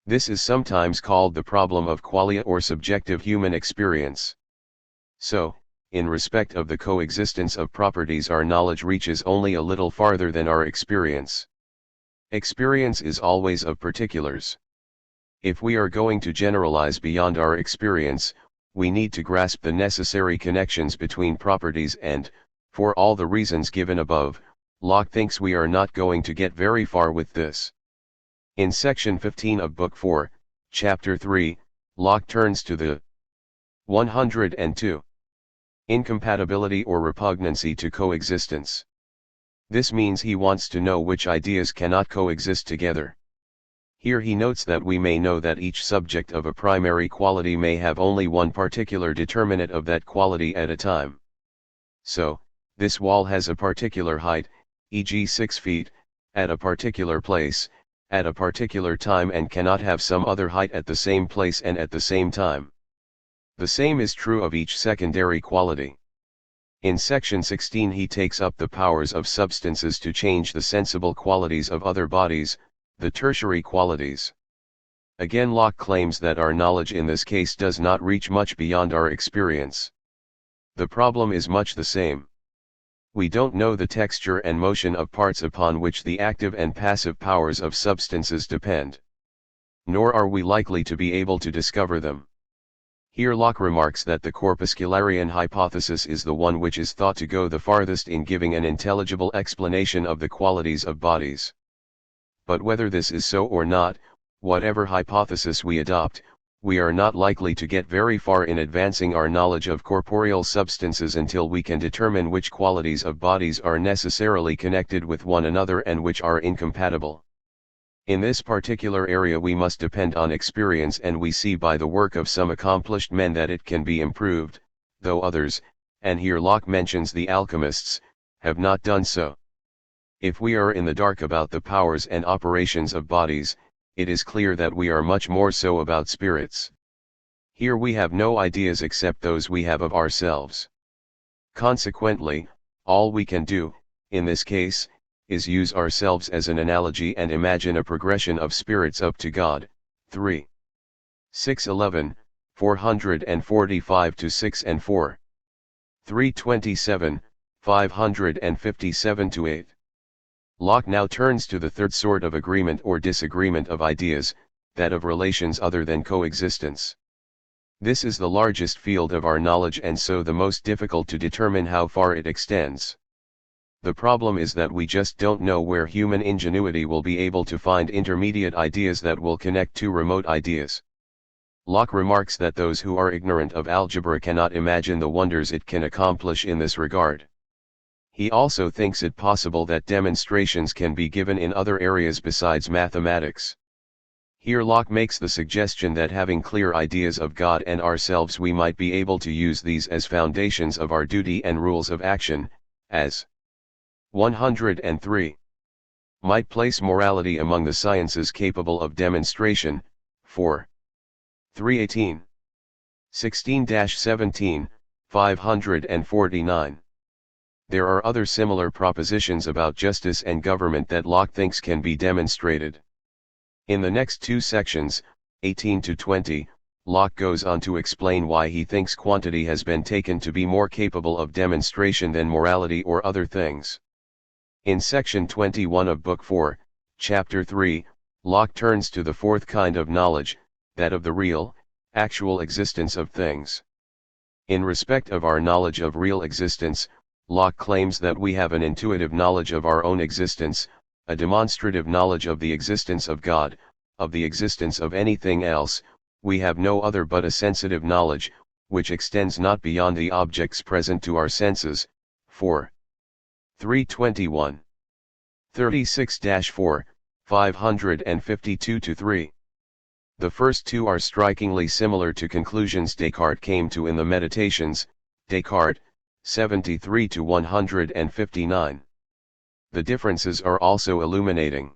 This is sometimes called the problem of qualia or subjective human experience. So, in respect of the coexistence of properties, our knowledge reaches only a little farther than our experience. Experience is always of particulars. If we are going to generalize beyond our experience, we need to grasp the necessary connections between properties and, for all the reasons given above, Locke thinks we are not going to get very far with this. In section 15 of Book 4, Chapter 3, Locke turns to the 102. Incompatibility or repugnancy to coexistence. This means he wants to know which ideas cannot coexist together. Here he notes that we may know that each subject of a primary quality may have only one particular determinate of that quality at a time. So, this wall has a particular height, e.g. 6 feet, at a particular place, at a particular time, and cannot have some other height at the same place and at the same time. The same is true of each secondary quality. In section 16 he takes up the powers of substances to change the sensible qualities of other bodies, the tertiary qualities. Again Locke claims that our knowledge in this case does not reach much beyond our experience. The problem is much the same. We don't know the texture and motion of parts upon which the active and passive powers of substances depend. Nor are we likely to be able to discover them. Here Locke remarks that the corpuscularian hypothesis is the one which is thought to go the farthest in giving an intelligible explanation of the qualities of bodies. But whether this is so or not, whatever hypothesis we adopt, we are not likely to get very far in advancing our knowledge of corporeal substances until we can determine which qualities of bodies are necessarily connected with one another and which are incompatible. In this particular area we must depend on experience, and we see by the work of some accomplished men that it can be improved, though others, and here Locke mentions the alchemists, have not done so. If we are in the dark about the powers and operations of bodies, it is clear that we are much more so about spirits. Here we have no ideas except those we have of ourselves. Consequently, all we can do, in this case, is use ourselves as an analogy and imagine a progression of spirits up to God. 3. 611, 445 to 6 and 4. 327, 557 to 8. Locke now turns to the third sort of agreement or disagreement of ideas, that of relations other than coexistence. This is the largest field of our knowledge and so the most difficult to determine how far it extends. The problem is that we just don't know where human ingenuity will be able to find intermediate ideas that will connect two remote ideas. Locke remarks that those who are ignorant of algebra cannot imagine the wonders it can accomplish in this regard. He also thinks it possible that demonstrations can be given in other areas besides mathematics. Here Locke makes the suggestion that having clear ideas of God and ourselves we might be able to use these as foundations of our duty and rules of action, as 103. Might place morality among the sciences capable of demonstration, 4. 318. 16-17, 549. There are other similar propositions about justice and government that Locke thinks can be demonstrated. In the next two sections, 18 to 20, Locke goes on to explain why he thinks quantity has been taken to be more capable of demonstration than morality or other things. In section 21 of Book 4, Chapter 3, Locke turns to the fourth kind of knowledge, that of the real, actual existence of things. In respect of our knowledge of real existence, Locke claims that we have an intuitive knowledge of our own existence, a demonstrative knowledge of the existence of God, of the existence of anything else. We have no other but a sensitive knowledge, which extends not beyond the objects present to our senses. 4. 321. 36-4, 552-3. The first two are strikingly similar to conclusions Descartes came to in the Meditations, Descartes, 73-159. The differences are also illuminating.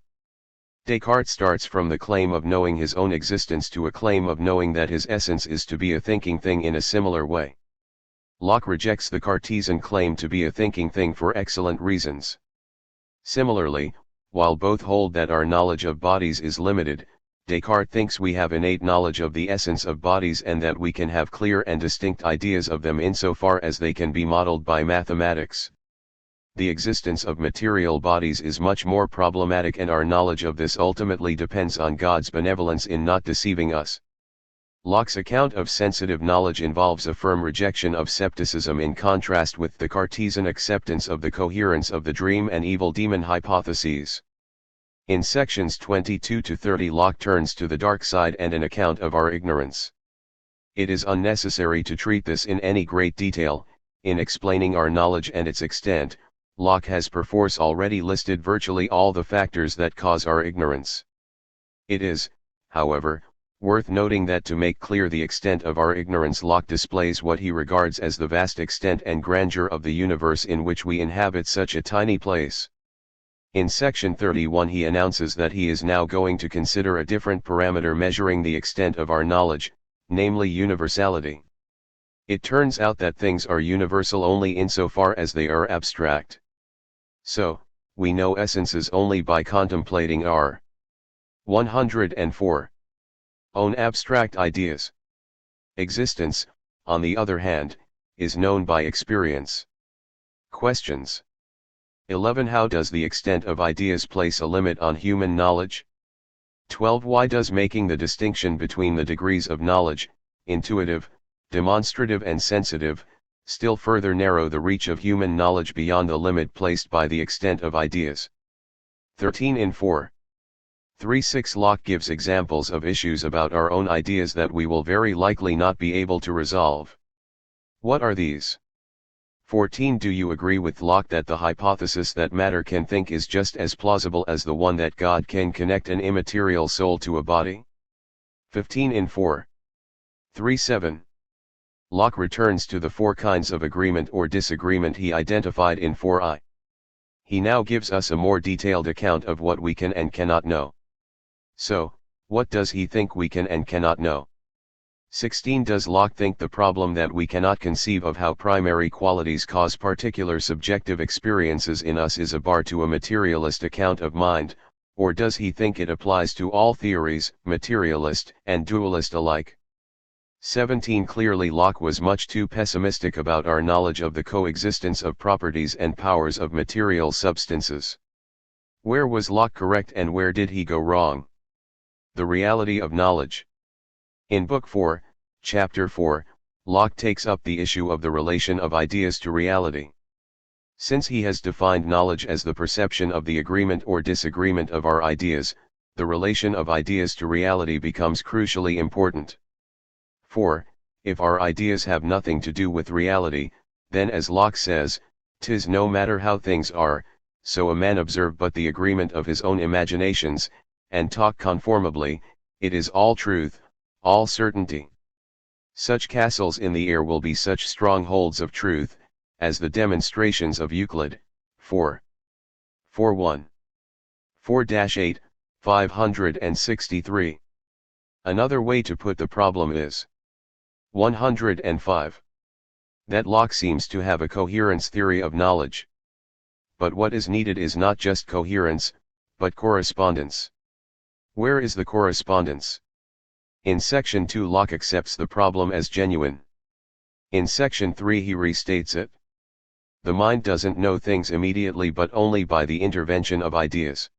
Descartes starts from the claim of knowing his own existence to a claim of knowing that his essence is to be a thinking thing in a similar way. Locke rejects the Cartesian claim to be a thinking thing for excellent reasons. Similarly, while both hold that our knowledge of bodies is limited, Descartes thinks we have innate knowledge of the essence of bodies and that we can have clear and distinct ideas of them insofar as they can be modeled by mathematics. The existence of material bodies is much more problematic and our knowledge of this ultimately depends on God's benevolence in not deceiving us. Locke's account of sensitive knowledge involves a firm rejection of skepticism in contrast with the Cartesian acceptance of the coherence of the dream and evil demon hypotheses. In sections 22 to 30 Locke turns to the dark side and an account of our ignorance. It is unnecessary to treat this in any great detail. In explaining our knowledge and its extent, Locke has perforce already listed virtually all the factors that cause our ignorance. It is, however, worth noting that to make clear the extent of our ignorance Locke displays what he regards as the vast extent and grandeur of the universe in which we inhabit such a tiny place. In section 31 he announces that he is now going to consider a different parameter measuring the extent of our knowledge, namely universality. It turns out that things are universal only insofar as they are abstract. So, we know essences only by contemplating our 104 own abstract ideas. Existence, on the other hand, is known by experience. Questions. 11. How does the extent of ideas place a limit on human knowledge? 12. Why does making the distinction between the degrees of knowledge, intuitive, demonstrative and sensitive, still further narrow the reach of human knowledge beyond the limit placed by the extent of ideas? 13. In 4.3.6 Locke gives examples of issues about our own ideas that we will very likely not be able to resolve. What are these? 14. Do you agree with Locke that the hypothesis that matter can think is just as plausible as the one that God can connect an immaterial soul to a body? 15. In 4.3.7 Locke returns to the four kinds of agreement or disagreement he identified in 4i. He now gives us a more detailed account of what we can and cannot know. So, what does he think we can and cannot know? 16. Does Locke think the problem that we cannot conceive of how primary qualities cause particular subjective experiences in us is a bar to a materialist account of mind, or does he think it applies to all theories, materialist and dualist alike? 17. Clearly Locke was much too pessimistic about our knowledge of the coexistence of properties and powers of material substances. Where was Locke correct and where did he go wrong? The reality of knowledge. In Book 4, Chapter 4, Locke takes up the issue of the relation of ideas to reality. Since he has defined knowledge as the perception of the agreement or disagreement of our ideas, the relation of ideas to reality becomes crucially important. For, if our ideas have nothing to do with reality, then as Locke says, 'tis no matter how things are, so a man observe but the agreement of his own imaginations, and talk conformably, it is all truth, all certainty. Such castles in the air will be such strongholds of truth, as the demonstrations of Euclid, 4. 4.1. 4-8, 563. Another way to put the problem is 105. That Locke seems to have a coherence theory of knowledge. But what is needed is not just coherence, but correspondence. Where is the correspondence? In section 2 Locke accepts the problem as genuine. In section 3 he restates it. The mind doesn't know things immediately but only by the intervention of ideas.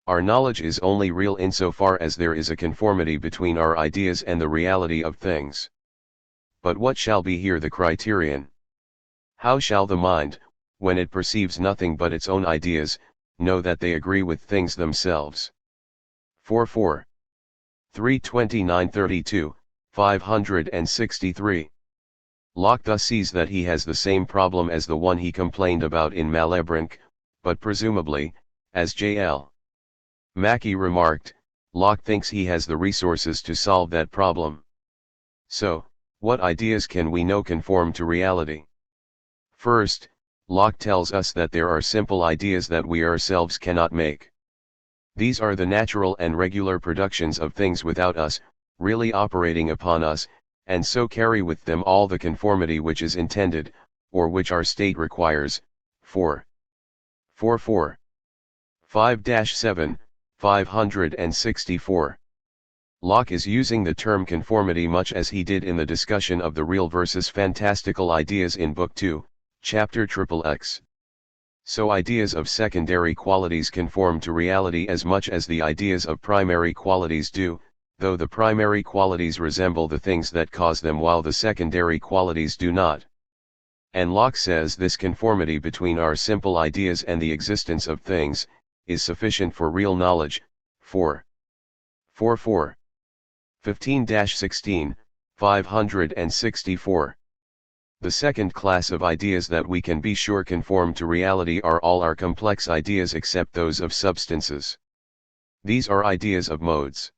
Our knowledge is only real insofar as there is a conformity between our ideas and the reality of things. But what shall be here the criterion? How shall the mind, when it perceives nothing but its own ideas, know that they agree with things themselves? 4.4. 329-32, 563. Locke thus sees that he has the same problem as the one he complained about in Malebranche, but presumably, as J.L. Mackie remarked, Locke thinks he has the resources to solve that problem. So, what ideas can we know conform to reality? First, Locke tells us that there are simple ideas that we ourselves cannot make. These are the natural and regular productions of things without us, really operating upon us, and so carry with them all the conformity which is intended, or which our state requires. 4. 4.4. 5-7, 564. Locke is using the term conformity much as he did in the discussion of the real versus fantastical ideas in Book 2, Chapter XXX. So ideas of secondary qualities conform to reality as much as the ideas of primary qualities do, though the primary qualities resemble the things that cause them while the secondary qualities do not. And Locke says this conformity between our simple ideas and the existence of things, is sufficient for real knowledge. 4. 4.4. 15-16, 564. The second class of ideas that we can be sure conform to reality are all our complex ideas except those of substances. These are ideas of modes.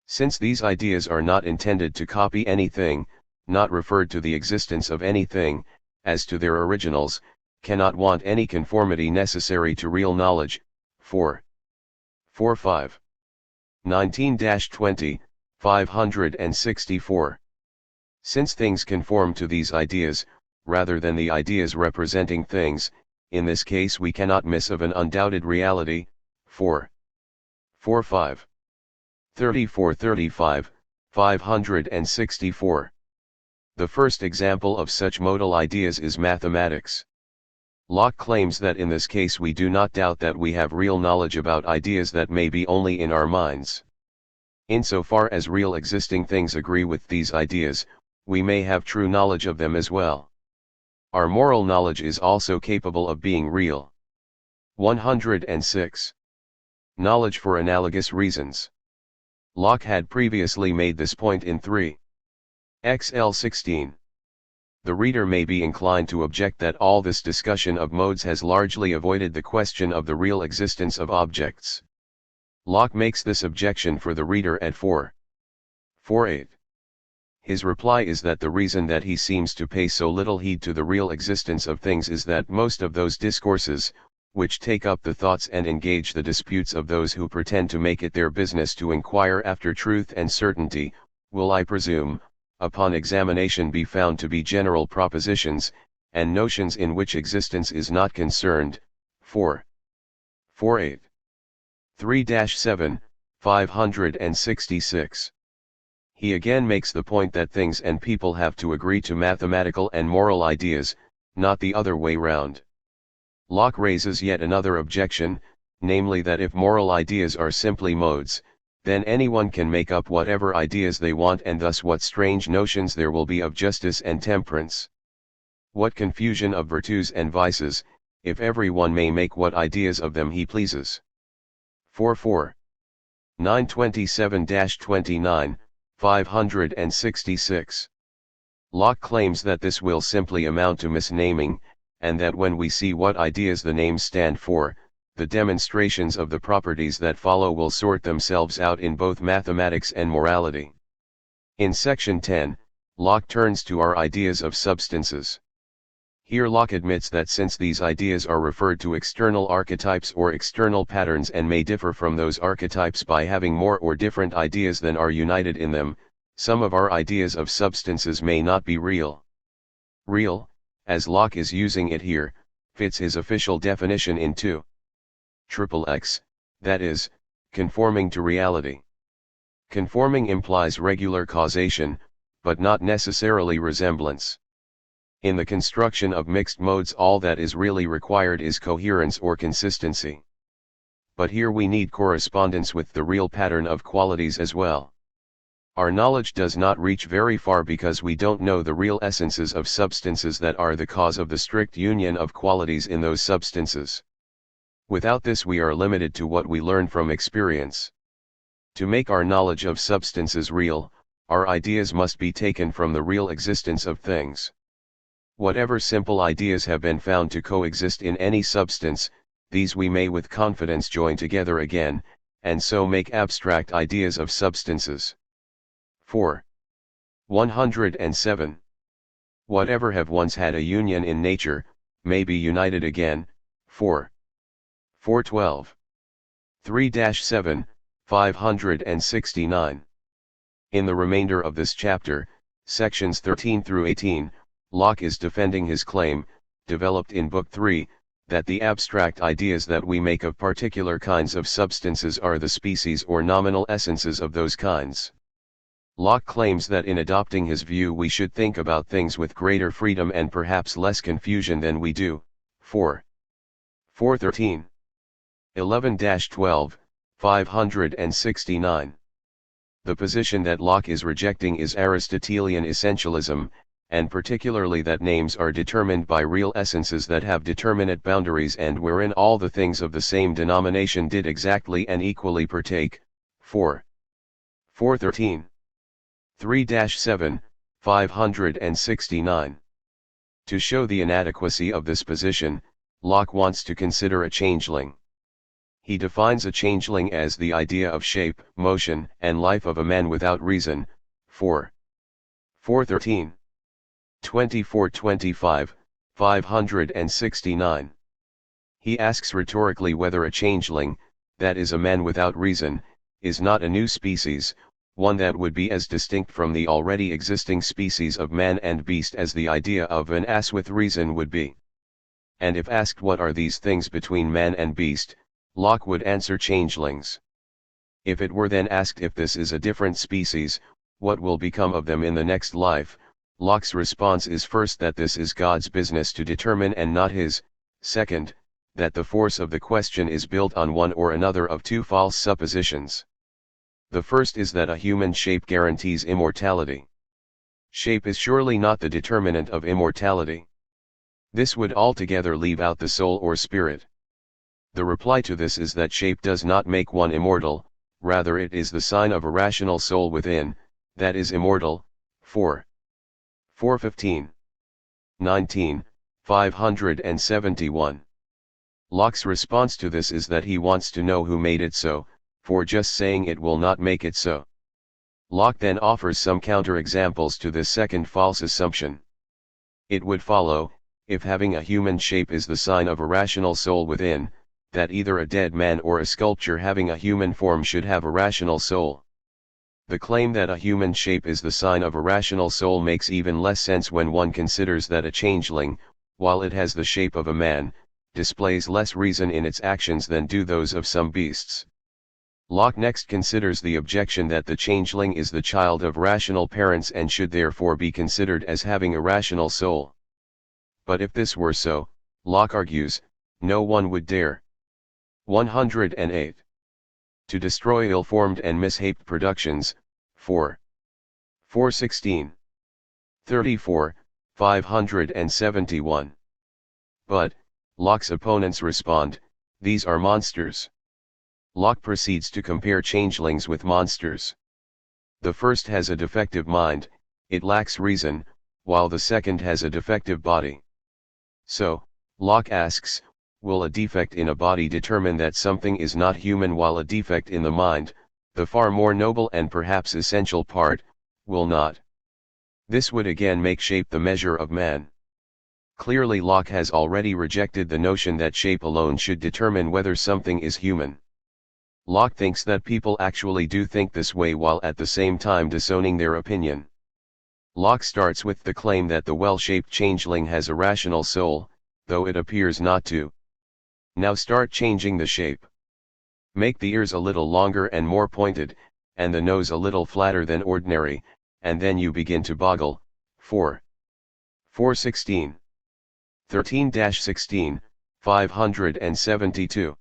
Since these ideas are not intended to copy anything, not referred to the existence of anything, as to their originals, cannot want any conformity necessary to real knowledge. 4. 4.5. 19-20, 564. Since things conform to these ideas, rather than the ideas representing things, in this case we cannot miss of an undoubted reality. 4. 4.5. 34-35, 564. The first example of such modal ideas is mathematics. Locke claims that in this case we do not doubt that we have real knowledge about ideas that may be only in our minds. Insofar as real existing things agree with these ideas, we may have true knowledge of them as well. Our moral knowledge is also capable of being real. 106. Knowledge for analogous reasons. Locke had previously made this point in 3. XL16. The reader may be inclined to object that all this discussion of modes has largely avoided the question of the real existence of objects. Locke makes this objection for the reader at 4. 4.8. His reply is that the reason that he seems to pay so little heed to the real existence of things is that most of those discourses, which take up the thoughts and engage the disputes of those who pretend to make it their business to inquire after truth and certainty, will I presume, upon examination be found to be general propositions, and notions in which existence is not concerned. 4. 4.8. 3-7, 566. He again makes the point that things and people have to agree to mathematical and moral ideas, not the other way round. Locke raises yet another objection, namely that if moral ideas are simply modes, then anyone can make up whatever ideas they want, and thus what strange notions there will be of justice and temperance. What confusion of virtues and vices, if every one may make what ideas of them he pleases. 4 927-29, 566. Locke claims that this will simply amount to misnaming, and that when we see what ideas the names stand for, the demonstrations of the properties that follow will sort themselves out in both mathematics and morality. In section 10, Locke turns to our ideas of substances. Here Locke admits that since these ideas are referred to external archetypes or external patterns and may differ from those archetypes by having more or different ideas than are united in them, some of our ideas of substances may not be real. Real, as Locke is using it here, fits his official definition in 2XX, that is, conforming to reality. Conforming implies regular causation, but not necessarily resemblance. In the construction of mixed modes, all that is really required is coherence or consistency. But here we need correspondence with the real pattern of qualities as well. Our knowledge does not reach very far because we don't know the real essences of substances that are the cause of the strict union of qualities in those substances. Without this we are limited to what we learn from experience. To make our knowledge of substances real, our ideas must be taken from the real existence of things. Whatever simple ideas have been found to coexist in any substance, these we may with confidence join together again, and so make abstract ideas of substances. 107. Whatever have once had a union in nature, may be united again. 412. 3-7, 569. In the remainder of this chapter, sections 13 through 18, Locke is defending his claim, developed in Book 3, that the abstract ideas that we make of particular kinds of substances are the species or nominal essences of those kinds. Locke claims that in adopting his view we should think about things with greater freedom and perhaps less confusion than we do. 413. 11-12, 569. The position that Locke is rejecting is Aristotelian essentialism, and particularly that names are determined by real essences that have determinate boundaries and wherein all the things of the same denomination did exactly and equally partake. 413. 3-7, 569. To show the inadequacy of this position, Locke wants to consider a changeling. He defines a changeling as the idea of shape, motion, and life of a man without reason. 413. 24-25, 569. He asks rhetorically whether a changeling, that is a man without reason, is not a new species, one that would be as distinct from the already existing species of man and beast as the idea of an ass with reason would be. And if asked what are these things between man and beast, Locke would answer changelings. If it were then asked if this is a different species, what will become of them in the next life, Locke's response is first that this is God's business to determine and not his, second, that the force of the question is built on one or another of two false suppositions. The first is that a human shape guarantees immortality. Shape is surely not the determinant of immortality. This would altogether leave out the soul or spirit. The reply to this is that shape does not make one immortal, rather it is the sign of a rational soul within, that is immortal. 415. 19, 571. Locke's response to this is that he wants to know who made it so, for just saying it will not make it so. Locke then offers some counter-examples to this second false assumption. It would follow, if having a human shape is the sign of a rational soul within, that either a dead man or a sculpture having a human form should have a rational soul. The claim that a human shape is the sign of a rational soul makes even less sense when one considers that a changeling, while it has the shape of a man, displays less reason in its actions than do those of some beasts. Locke next considers the objection that the changeling is the child of rational parents and should therefore be considered as having a rational soul. But if this were so, Locke argues, no one would dare 108. To destroy ill-formed and mishaped productions, 4. 416. 34, 571. But, Locke's opponents respond, these are monsters. Locke proceeds to compare changelings with monsters. The first has a defective mind, it lacks reason, while the second has a defective body. So, Locke asks, will a defect in a body determine that something is not human, while a defect in the mind, the far more noble and perhaps essential part, will not? This would again make shape the measure of man. Clearly Locke has already rejected the notion that shape alone should determine whether something is human. Locke thinks that people actually do think this way while at the same time disowning their opinion. Locke starts with the claim that the well-shaped changeling has a rational soul, though it appears not to. Now start changing the shape. Make the ears a little longer and more pointed, and the nose a little flatter than ordinary, and then you begin to boggle. 4. 416. 13-16, 572.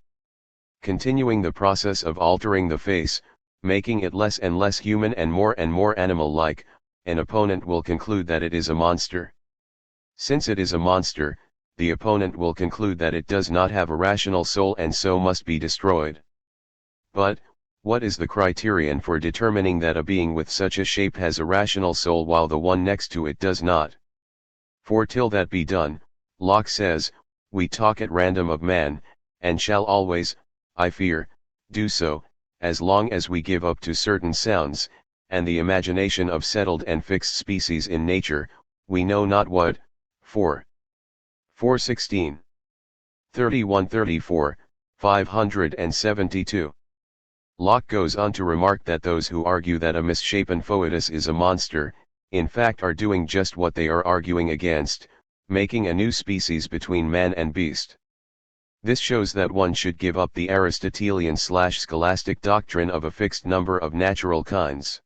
Continuing the process of altering the face, making it less and less human and more animal-like, an opponent will conclude that it is a monster. Since it is a monster, the opponent will conclude that it does not have a rational soul and so must be destroyed. But, what is the criterion for determining that a being with such a shape has a rational soul while the one next to it does not? For till that be done, Locke says, we talk at random of man, and shall always, I fear, do so, as long as we give up to certain sounds, and the imagination of settled and fixed species in nature, we know not what. 4. 416. 31-34, 572. Locke goes on to remark that those who argue that a misshapen foetus is a monster, in fact are doing just what they are arguing against, making a new species between man and beast. This shows that one should give up the Aristotelian/scholastic doctrine of a fixed number of natural kinds.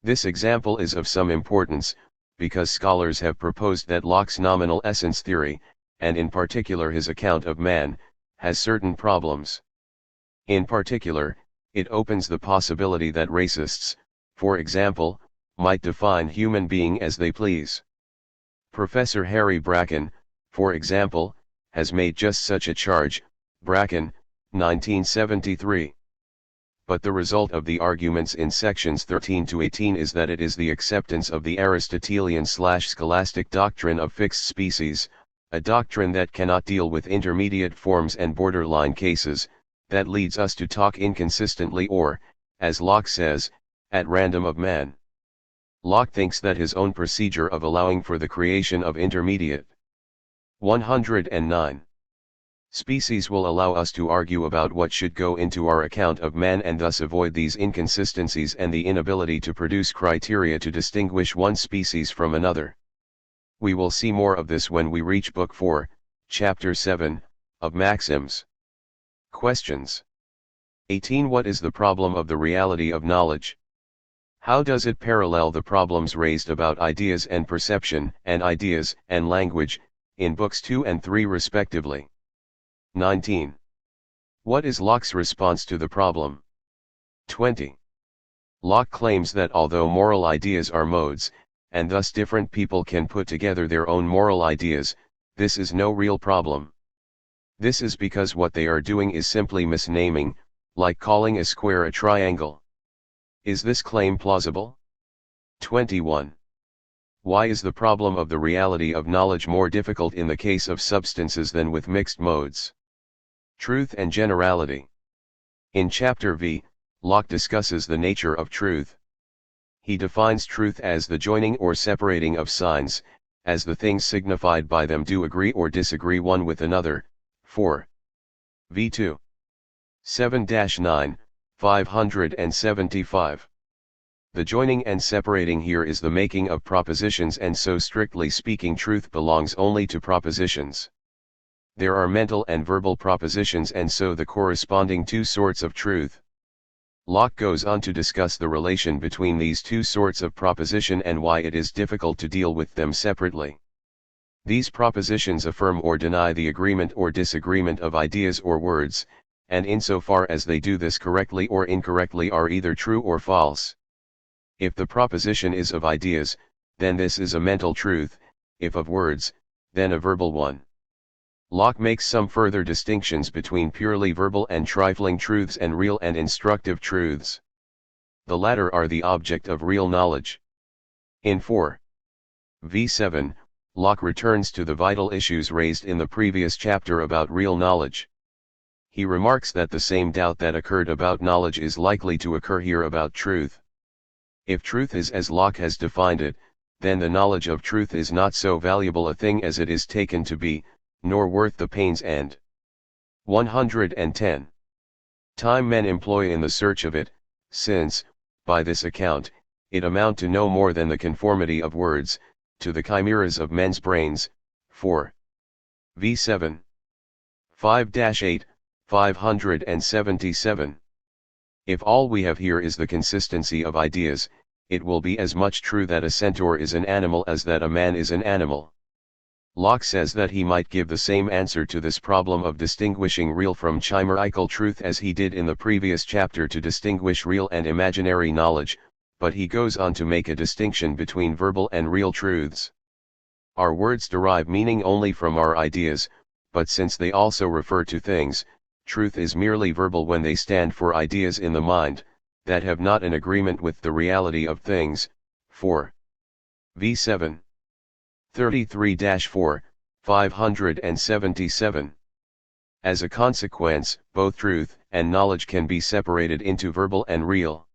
This example is of some importance, because scholars have proposed that Locke's nominal essence theory, and in particular his account of man, has certain problems. In particular, it opens the possibility that racists, for example, might define human being as they please. Professor Harry Bracken, for example, has made just such a charge, Bracken, 1973. But the result of the arguments in sections 13 to 18 is that it is the acceptance of the Aristotelian/scholastic doctrine of fixed species, a doctrine that cannot deal with intermediate forms and borderline cases, that leads us to talk inconsistently or, as Locke says, at random of man. Locke thinks that his own procedure of allowing for the creation of intermediate 109 species will allow us to argue about what should go into our account of man and thus avoid these inconsistencies and the inability to produce criteria to distinguish one species from another. We will see more of this when we reach Book 4, Chapter 7, of Maxims. Questions. 18. What is the problem of the reality of knowledge? How does it parallel the problems raised about ideas and perception and ideas and language, in Books 2 and 3 respectively? 19. What is Locke's response to the problem? 20. Locke claims that although moral ideas are modes, and thus different people can put together their own moral ideas, this is no real problem. This is because what they are doing is simply misnaming, like calling a square a triangle. Is this claim plausible? 21. Why is the problem of the reality of knowledge more difficult in the case of substances than with mixed modes? Truth and generality. In Chapter V, Locke discusses the nature of truth. He defines truth as the joining or separating of signs, as the things signified by them do agree or disagree one with another. 4. V2. 7-9, 575. The joining and separating here is the making of propositions, and so strictly speaking truth belongs only to propositions. There are mental and verbal propositions and so the corresponding two sorts of truth. Locke goes on to discuss the relation between these two sorts of proposition and why it is difficult to deal with them separately. These propositions affirm or deny the agreement or disagreement of ideas or words, and insofar as they do this correctly or incorrectly are either true or false. If the proposition is of ideas, then this is a mental truth, if of words, then a verbal one. Locke makes some further distinctions between purely verbal and trifling truths and real and instructive truths. The latter are the object of real knowledge. In 4v7, Locke returns to the vital issues raised in the previous chapter about real knowledge. He remarks that the same doubt that occurred about knowledge is likely to occur here about truth. If truth is as Locke has defined it, then the knowledge of truth is not so valuable a thing as it is taken to be, nor worth the pains and 110 time men employ in the search of it, since, by this account, it amount to no more than the conformity of words, to the chimeras of men's brains. 4v7 5-8, 577. If all we have here is the consistency of ideas, it will be as much true that a centaur is an animal as that a man is an animal. Locke says that he might give the same answer to this problem of distinguishing real from chimerical truth as he did in the previous chapter to distinguish real and imaginary knowledge, but he goes on to make a distinction between verbal and real truths. Our words derive meaning only from our ideas, but since they also refer to things, truth is merely verbal when they stand for ideas in the mind, that have not an agreement with the reality of things. 4v7 33-4, 577. As a consequence, both truth and knowledge can be separated into verbal and real.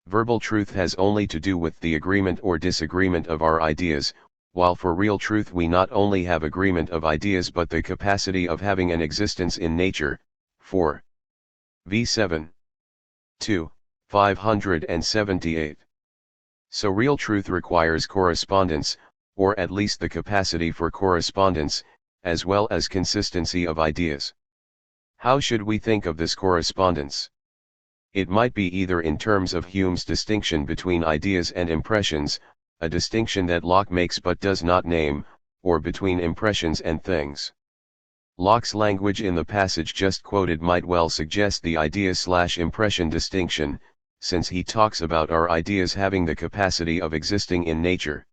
Verbal truth has only to do with the agreement or disagreement of our ideas, while for real truth we not only have agreement of ideas but the capacity of having an existence in nature. 4v7 2, 578. So real truth requires correspondence, or at least the capacity for correspondence, as well as consistency of ideas. How should we think of this correspondence? It might be either in terms of Hume's distinction between ideas and impressions, a distinction that Locke makes but does not name, or between impressions and things. Locke's language in the passage just quoted might well suggest the idea/impression distinction, since he talks about our ideas having the capacity of existing in nature.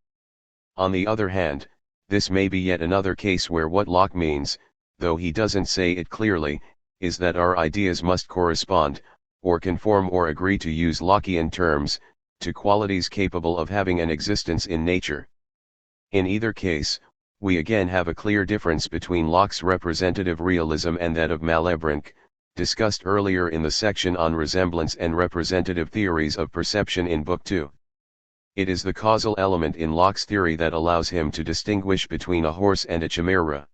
On the other hand, this may be yet another case where what Locke means, though he doesn't say it clearly, is that our ideas must correspond, or conform or agree, to use Lockean terms, to qualities capable of having an existence in nature. In either case, we again have a clear difference between Locke's representative realism and that of Malebranche, discussed earlier in the section on resemblance and representative theories of perception in Book 2. It is the causal element in Locke's theory that allows him to distinguish between a horse and a chimera.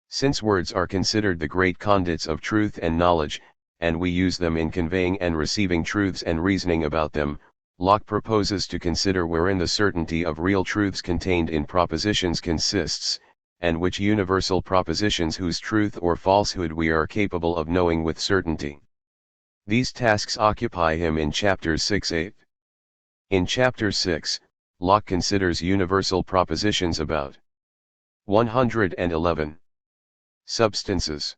Since words are considered the great conduits of truth and knowledge, and we use them in conveying and receiving truths and reasoning about them, Locke proposes to consider wherein the certainty of real truths contained in propositions consists, and which universal propositions whose truth or falsehood we are capable of knowing with certainty. These tasks occupy him in chapters 6-8. In chapter 6, Locke considers universal propositions about 111 substances.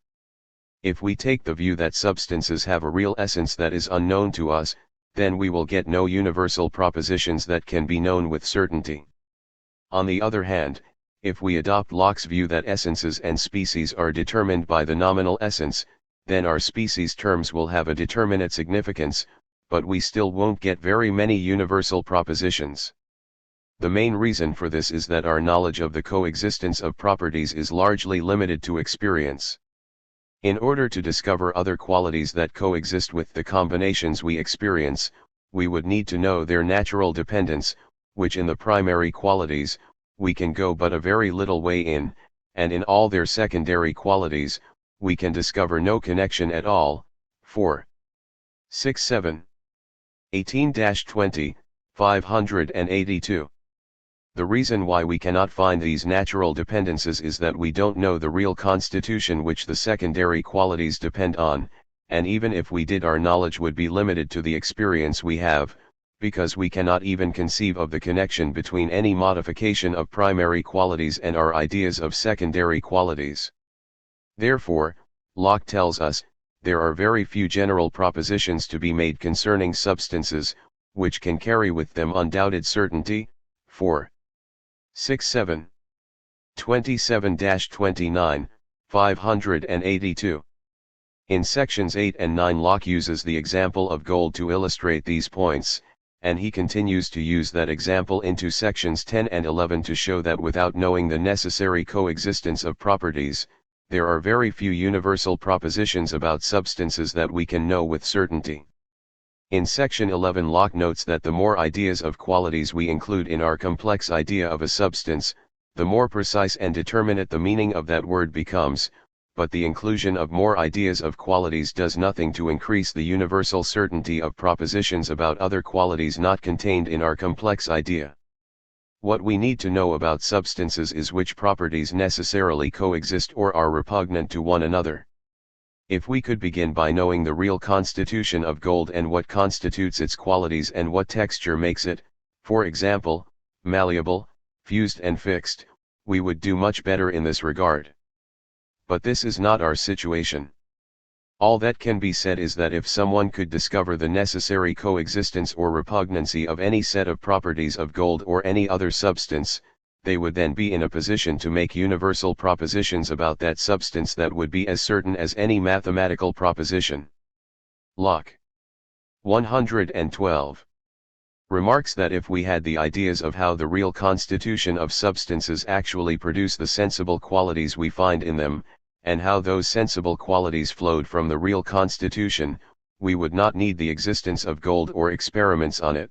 If we take the view that substances have a real essence that is unknown to us, then we will get no universal propositions that can be known with certainty. On the other hand, if we adopt Locke's view that essences and species are determined by the nominal essence, then our species terms will have a determinate significance, but we still won't get very many universal propositions. The main reason for this is that our knowledge of the coexistence of properties is largely limited to experience. In order to discover other qualities that coexist with the combinations we experience, we would need to know their natural dependence, which in the primary qualities, we can go but a very little way in, and in all their secondary qualities, we can discover no connection at all. 4.6.7. 18-20, 582. The reason why we cannot find these natural dependences is that we don't know the real constitution which the secondary qualities depend on, and even if we did, our knowledge would be limited to the experience we have, because we cannot even conceive of the connection between any modification of primary qualities and our ideas of secondary qualities. Therefore, Locke tells us, there are very few general propositions to be made concerning substances, which can carry with them undoubted certainty. 4. 6 7. 27-29, 582. In sections 8 and 9 Locke uses the example of gold to illustrate these points, and he continues to use that example into sections 10 and 11 to show that without knowing the necessary coexistence of properties, there are very few universal propositions about substances that we can know with certainty. In section 11 Locke notes that the more ideas of qualities we include in our complex idea of a substance, the more precise and determinate the meaning of that word becomes, but the inclusion of more ideas of qualities does nothing to increase the universal certainty of propositions about other qualities not contained in our complex idea. What we need to know about substances is which properties necessarily coexist or are repugnant to one another. If we could begin by knowing the real constitution of gold and what constitutes its qualities and what texture makes it, for example, malleable, fused and fixed, we would do much better in this regard. But this is not our situation. All that can be said is that if someone could discover the necessary coexistence or repugnancy of any set of properties of gold or any other substance, they would then be in a position to make universal propositions about that substance that would be as certain as any mathematical proposition. Locke 112 remarks that if we had the ideas of how the real constitution of substances actually produce the sensible qualities we find in them, and how those sensible qualities flowed from the real constitution, we would not need the existence of gold or experiments on it.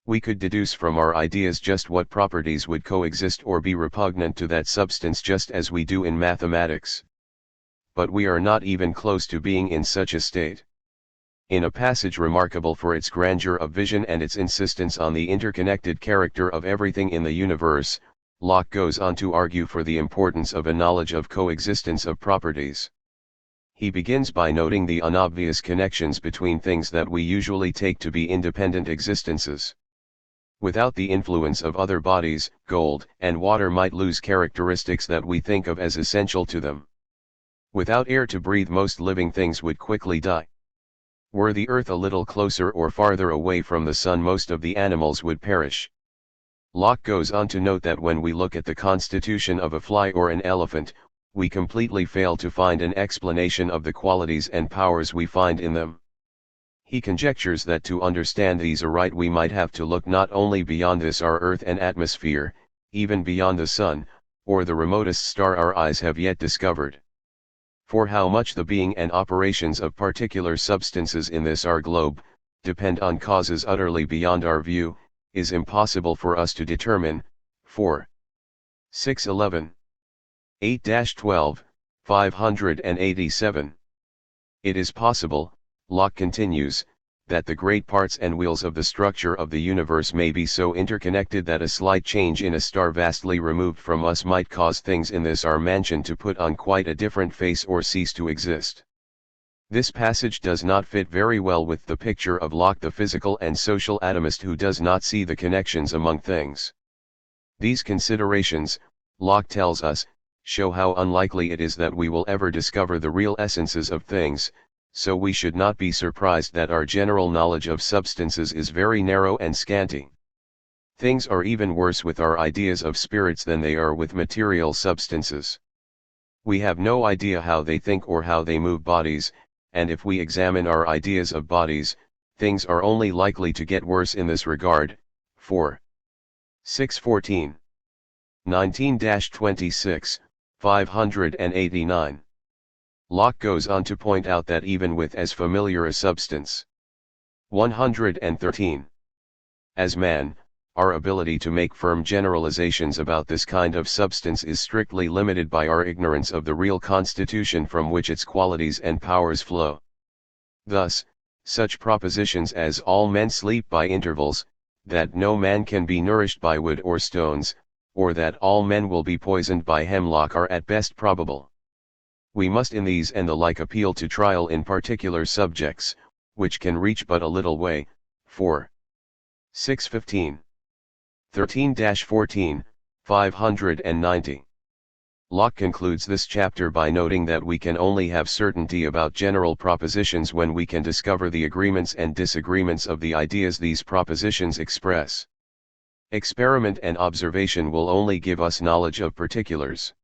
We could deduce from our ideas just what properties would coexist or be repugnant to that substance just as we do in mathematics. But we are not even close to being in such a state. In a passage remarkable for its grandeur of vision and its insistence on the interconnected character of everything in the universe, Locke goes on to argue for the importance of a knowledge of coexistence of properties. He begins by noting the unobvious connections between things that we usually take to be independent existences. Without the influence of other bodies, gold and water might lose characteristics that we think of as essential to them. Without air to breathe, most living things would quickly die. Were the earth a little closer or farther away from the sun, most of the animals would perish. Locke goes on to note that when we look at the constitution of a fly or an elephant, we completely fail to find an explanation of the qualities and powers we find in them. He conjectures that to understand these aright we might have to look not only beyond this our earth and atmosphere, even beyond the sun, or the remotest star our eyes have yet discovered. For how much the being and operations of particular substances in this our globe depend on causes utterly beyond our view, is impossible for us to determine. 4. 611. 8-12, 587. It is possible, Locke continues, that the great parts and wheels of the structure of the universe may be so interconnected that a slight change in a star vastly removed from us might cause things in this our mansion to put on quite a different face or cease to exist. This passage does not fit very well with the picture of Locke, the physical and social atomist who does not see the connections among things. These considerations, Locke tells us, show how unlikely it is that we will ever discover the real essences of things, so we should not be surprised that our general knowledge of substances is very narrow and scanty. Things are even worse with our ideas of spirits than they are with material substances. We have no idea how they think or how they move bodies, and if we examine our ideas of bodies, things are only likely to get worse in this regard. 4. 614. 19-26, 589. Locke goes on to point out that even with as familiar a substance, 113, as man, our ability to make firm generalizations about this kind of substance is strictly limited by our ignorance of the real constitution from which its qualities and powers flow. Thus, such propositions as all men sleep by intervals, that no man can be nourished by wood or stones, or that all men will be poisoned by hemlock are at best probable. We must in these and the like appeal to trial in particular subjects, which can reach but a little way. 4. 615. 13-14, 590. Locke concludes this chapter by noting that we can only have certainty about general propositions when we can discover the agreements and disagreements of the ideas these propositions express. Experiment and observation will only give us knowledge of particulars.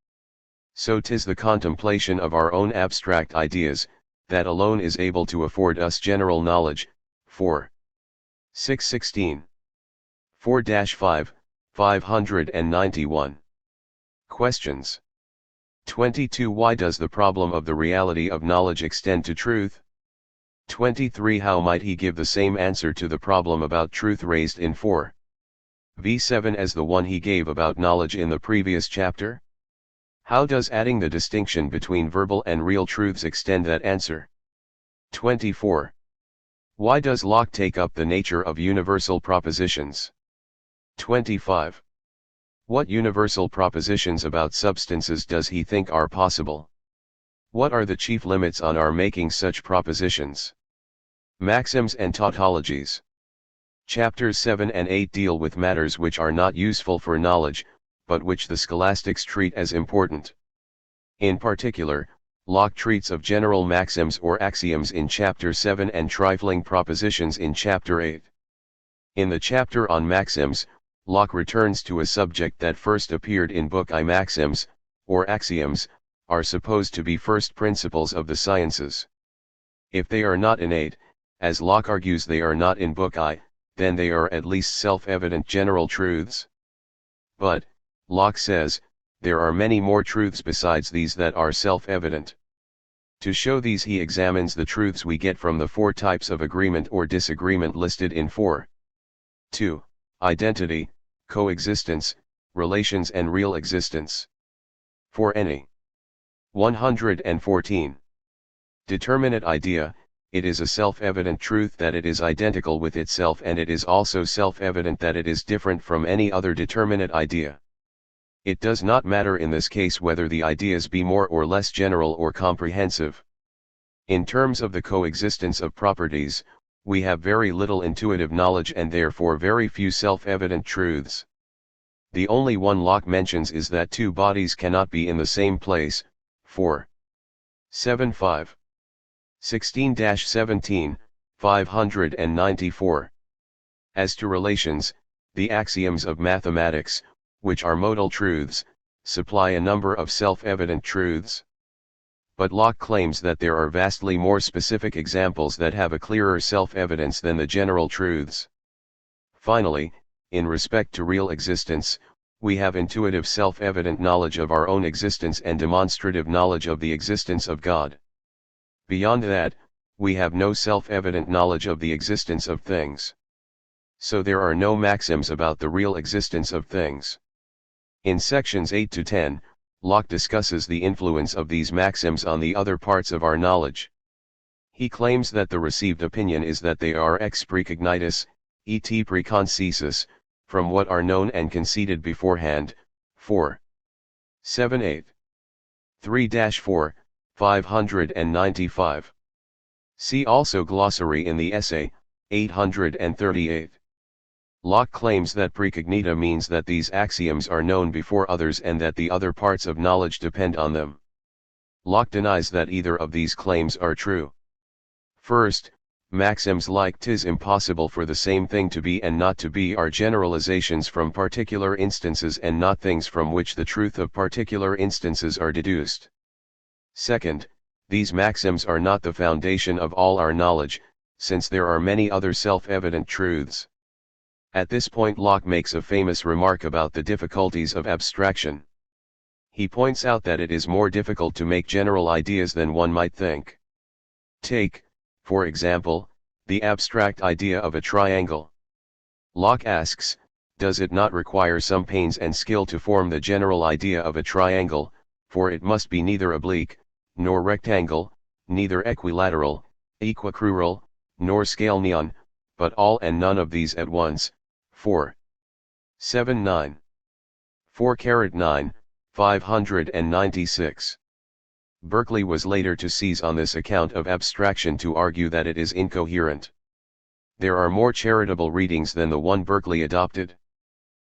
So 'tis the contemplation of our own abstract ideas, that alone is able to afford us general knowledge. 4. 616. 4-5, 591. Questions. 22. Why does the problem of the reality of knowledge extend to truth? 23. How might he give the same answer to the problem about truth raised in 4v7 as the one he gave about knowledge in the previous chapter? How does adding the distinction between verbal and real truths extend that answer? 24. Why does Locke take up the nature of universal propositions? 25. What universal propositions about substances does he think are possible? What are the chief limits on our making such propositions? Maxims and tautologies. Chapters 7 and 8 deal with matters which are not useful for knowledge, but which the scholastics treat as important. In particular, Locke treats of general maxims or axioms in Chapter 7 and trifling propositions in Chapter 8. In the chapter on maxims, Locke returns to a subject that first appeared in Book I. Maxims, or axioms, are supposed to be first principles of the sciences. If they are not innate, as Locke argues they are not in Book I, then they are at least self-evident general truths. But, Locke says, there are many more truths besides these that are self-evident. To show these he examines the truths we get from the four types of agreement or disagreement listed in 4.2. Identity, coexistence, relations and real existence. For any 114. Determinate idea, it is a self-evident truth that it is identical with itself, and it is also self-evident that it is different from any other determinate idea. It does not matter in this case whether the ideas be more or less general or comprehensive. In terms of the coexistence of properties, we have very little intuitive knowledge and therefore very few self-evident truths. The only one Locke mentions is that two bodies cannot be in the same place. 4.7.5. 16-17, 594. As to relations, the axioms of mathematics, which are modal truths, supply a number of self-evident truths. But Locke claims that there are vastly more specific examples that have a clearer self-evidence than the general truths. Finally, in respect to real existence, we have intuitive self-evident knowledge of our own existence and demonstrative knowledge of the existence of God. Beyond that, we have no self-evident knowledge of the existence of things. So there are no maxims about the real existence of things. In sections 8 to 10, Locke discusses the influence of these maxims on the other parts of our knowledge. He claims that the received opinion is that they are ex precognitus, et preconcesus, from what are known and conceded beforehand. 4.7.8. 3-4, 595. See also glossary in the essay, 838. Locke claims that precognita means that these axioms are known before others and that the other parts of knowledge depend on them. Locke denies that either of these claims are true. First, maxims like "'tis impossible for the same thing to be and not to be" are generalizations from particular instances and not things from which the truth of particular instances are deduced. Second, these maxims are not the foundation of all our knowledge, since there are many other self-evident truths. At this point Locke makes a famous remark about the difficulties of abstraction. He points out that it is more difficult to make general ideas than one might think. Take, for example, the abstract idea of a triangle. Locke asks, does it not require some pains and skill to form the general idea of a triangle, for it must be neither oblique, nor rectangle, neither equilateral, equicrural, nor scaleneon, but all and none of these at once. 4.7.9. 4-9, 596. Berkeley was later to seize on this account of abstraction to argue that it is incoherent. There are more charitable readings than the one Berkeley adopted.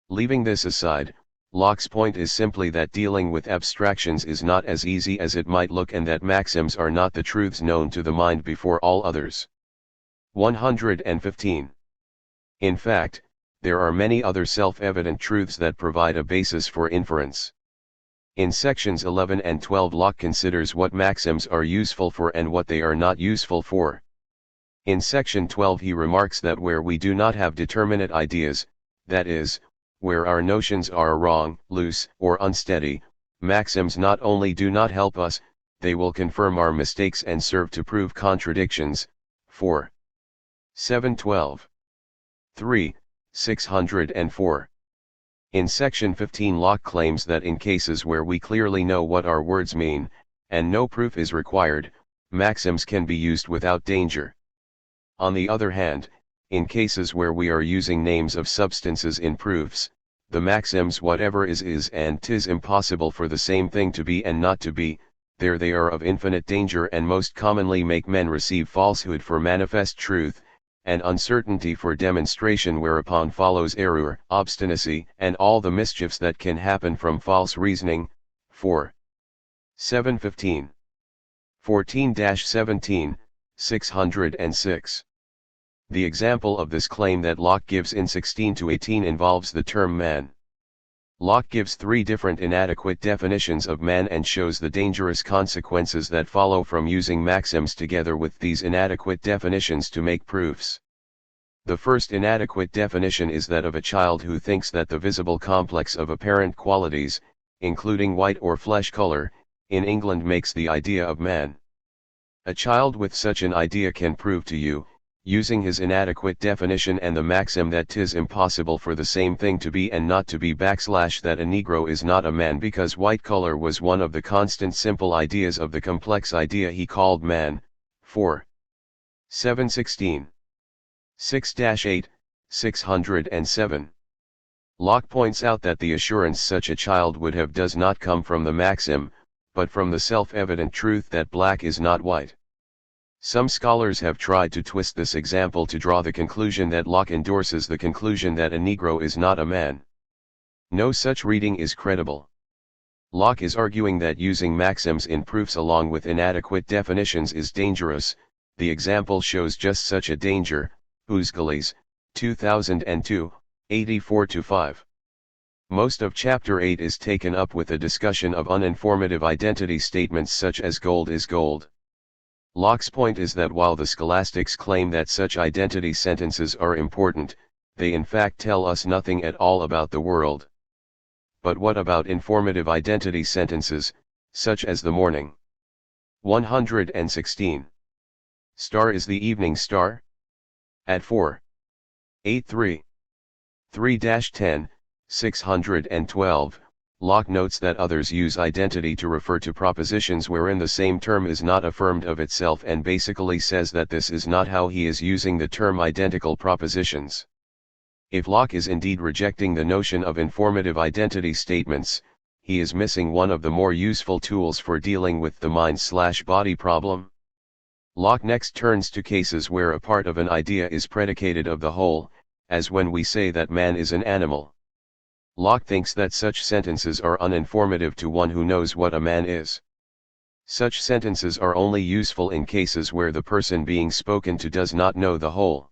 Leaving this aside, Locke's point is simply that dealing with abstractions is not as easy as it might look, and that maxims are not the truths known to the mind before all others. 115. In fact, there are many other self-evident truths that provide a basis for inference. In sections 11 and 12, Locke considers what maxims are useful for and what they are not useful for. In section 12 he remarks that where we do not have determinate ideas, that is, where our notions are wrong, loose, or unsteady, maxims not only do not help us, they will confirm our mistakes and serve to prove contradictions. 4. 712. 3. 604. In section 15 Locke claims that in cases where we clearly know what our words mean, and no proof is required, maxims can be used without danger. On the other hand, in cases where we are using names of substances in proofs, the maxims whatever is and 'tis impossible for the same thing to be and not to be, there they are of infinite danger and most commonly make men receive falsehood for manifest truth, and uncertainty for demonstration, whereupon follows error, obstinacy, and all the mischiefs that can happen from false reasoning. 4. 715. 14-17, 606. The example of this claim that Locke gives in 16-18 involves the term man. Locke gives three different inadequate definitions of man and shows the dangerous consequences that follow from using maxims together with these inadequate definitions to make proofs. The first inadequate definition is that of a child who thinks that the visible complex of apparent qualities, including white or flesh color, in England makes the idea of man. A child with such an idea can prove to you, using his inadequate definition and the maxim that 'tis impossible for the same thing to be and not to be / that a Negro is not a man because white color was one of the constant simple ideas of the complex idea he called man. 4. 716. 6-8, 607. Locke points out that the assurance such a child would have does not come from the maxim, but from the self-evident truth that black is not white. Some scholars have tried to twist this example to draw the conclusion that Locke endorses the conclusion that a Negro is not a man. No such reading is credible. Locke is arguing that using maxims in proofs along with inadequate definitions is dangerous. The example shows just such a danger. Uzgalis, 2002, 84-5. Most of Chapter 8 is taken up with a discussion of uninformative identity statements such as gold is gold. Locke's point is that while the scholastics claim that such identity sentences are important, they in fact tell us nothing at all about the world. But what about informative identity sentences, such as the morning? 116. Star is the evening star? At 4. 8-3. 3-10, 612. Locke notes that others use identity to refer to propositions wherein the same term is not affirmed of itself and basically says that this is not how he is using the term identical propositions. If Locke is indeed rejecting the notion of informative identity statements, he is missing one of the more useful tools for dealing with the mind/body problem. Locke next turns to cases where a part of an idea is predicated of the whole, as when we say that man is an animal. Locke thinks that such sentences are uninformative to one who knows what a man is. Such sentences are only useful in cases where the person being spoken to does not know the whole.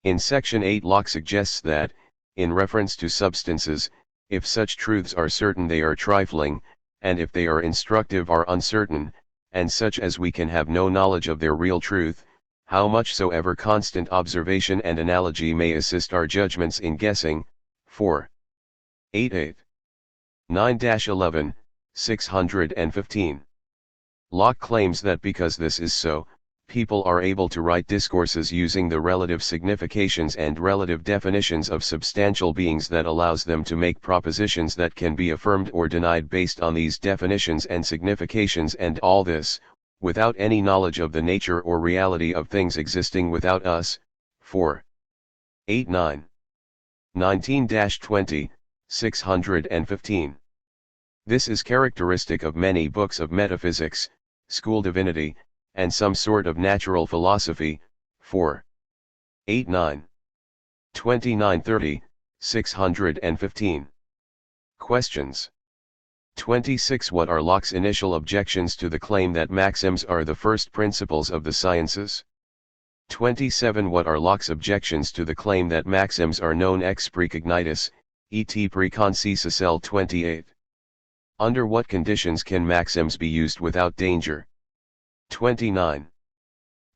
In section 8 Locke suggests that, in reference to substances, if such truths are certain they are trifling, and if they are instructive are uncertain, and such as we can have no knowledge of their real truth, how much soever constant observation and analogy may assist our judgments in guessing. 4. 8-8. 9-11, 615. Locke claims that because this is so, people are able to write discourses using the relative significations and relative definitions of substantial beings that allows them to make propositions that can be affirmed or denied based on these definitions and significations, and all this, without any knowledge of the nature or reality of things existing without us. 4. 8-9. 19-20, 615. This is characteristic of many books of metaphysics, school divinity, and some sort of natural philosophy. 4. 8-9. 29-30, 615. Questions. 26. What are Locke's initial objections to the claim that maxims are the first principles of the sciences? 27. What are Locke's objections to the claim that maxims are non ex precognitus, et preconcisus? L. 28. Under what conditions can maxims be used without danger? 29.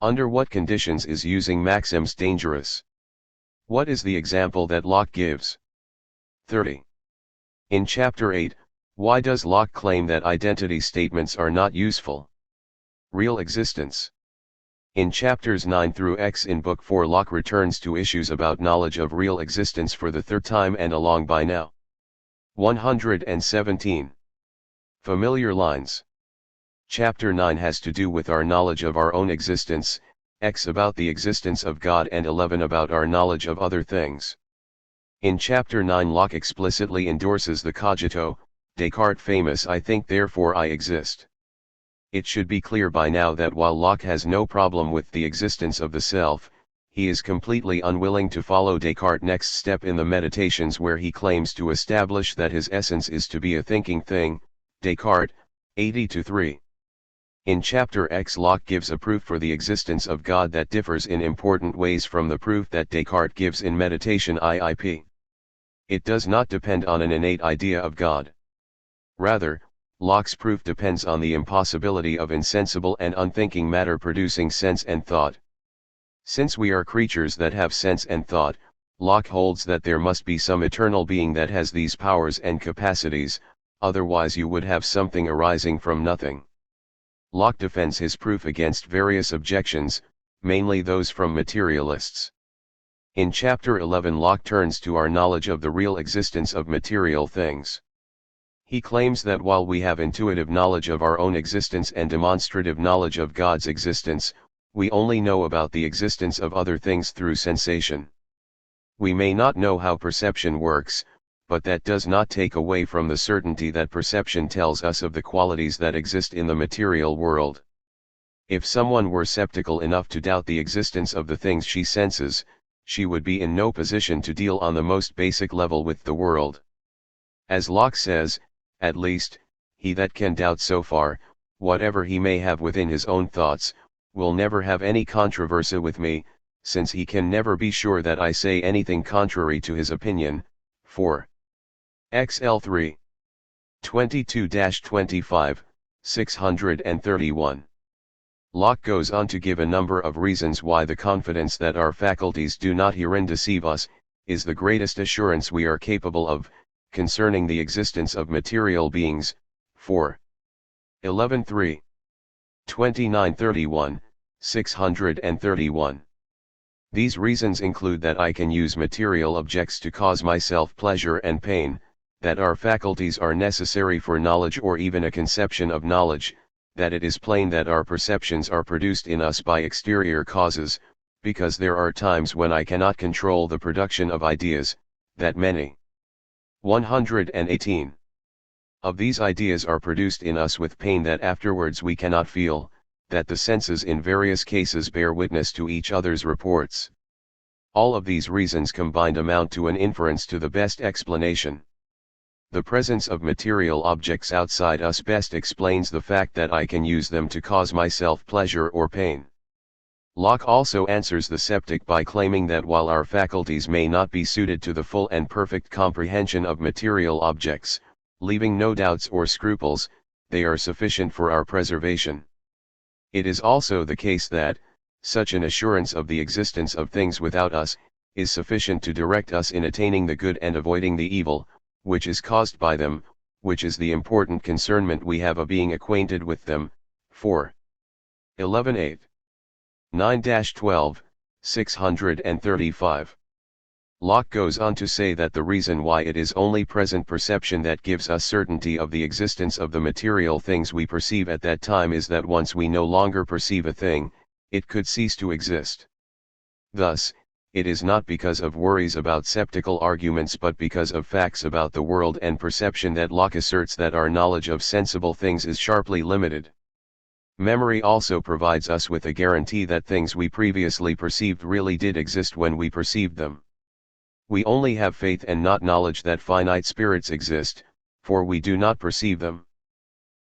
Under what conditions is using maxims dangerous? What is the example that Locke gives? 30. In Chapter 8, why does Locke claim that identity statements are not useful? Real existence. In chapters 9 through X in Book 4, Locke returns to issues about knowledge of real existence for the third time and along by now. 117. Familiar lines. Chapter 9 has to do with our knowledge of our own existence, X about the existence of God, and 11 about our knowledge of other things. In Chapter 9, Locke explicitly endorses the cogito, Descartes' famous "I think therefore I exist." It should be clear by now that while Locke has no problem with the existence of the self, he is completely unwilling to follow Descartes' next step in the Meditations, where he claims to establish that his essence is to be a thinking thing, Descartes, 80-3. In Chapter X, Locke gives a proof for the existence of God that differs in important ways from the proof that Descartes gives in Meditation IIP. It does not depend on an innate idea of God. Rather, Locke's proof depends on the impossibility of insensible and unthinking matter producing sense and thought. Since we are creatures that have sense and thought, Locke holds that there must be some eternal being that has these powers and capacities, otherwise you would have something arising from nothing. Locke defends his proof against various objections, mainly those from materialists. In Chapter 11, Locke turns to our knowledge of the real existence of material things. He claims that while we have intuitive knowledge of our own existence and demonstrative knowledge of God's existence, we only know about the existence of other things through sensation. We may not know how perception works, but that does not take away from the certainty that perception tells us of the qualities that exist in the material world. If someone were skeptical enough to doubt the existence of the things she senses, she would be in no position to deal on the most basic level with the world. As Locke says, at least, he that can doubt so far, whatever he may have within his own thoughts, will never have any controversy with me, since he can never be sure that I say anything contrary to his opinion. 4. XL3. 22-25, 631. Locke goes on to give a number of reasons why the confidence that our faculties do not herein deceive us, is the greatest assurance we are capable of, concerning the existence of material beings. 4. 11-3. 29-31, 631. These reasons include that I can use material objects to cause myself pleasure and pain, that our faculties are necessary for knowledge or even a conception of knowledge, that it is plain that our perceptions are produced in us by exterior causes, because there are times when I cannot control the production of ideas, that many 118 of these ideas are produced in us with pain that afterwards we cannot feel, that the senses in various cases bear witness to each other's reports. All of these reasons combined amount to an inference to the best explanation. The presence of material objects outside us best explains the fact that I can use them to cause myself pleasure or pain. Locke also answers the skeptic by claiming that while our faculties may not be suited to the full and perfect comprehension of material objects, leaving no doubts or scruples, they are sufficient for our preservation. It is also the case that, such an assurance of the existence of things without us, is sufficient to direct us in attaining the good and avoiding the evil, which is caused by them, which is the important concernment we have of being acquainted with them. 4. 11-8. 9-12, 635. Locke goes on to say that the reason why it is only present perception that gives us certainty of the existence of the material things we perceive at that time is that once we no longer perceive a thing, it could cease to exist. Thus, it is not because of worries about skeptical arguments but because of facts about the world and perception that Locke asserts that our knowledge of sensible things is sharply limited. Memory also provides us with a guarantee that things we previously perceived really did exist when we perceived them. We only have faith and not knowledge that finite spirits exist, for we do not perceive them.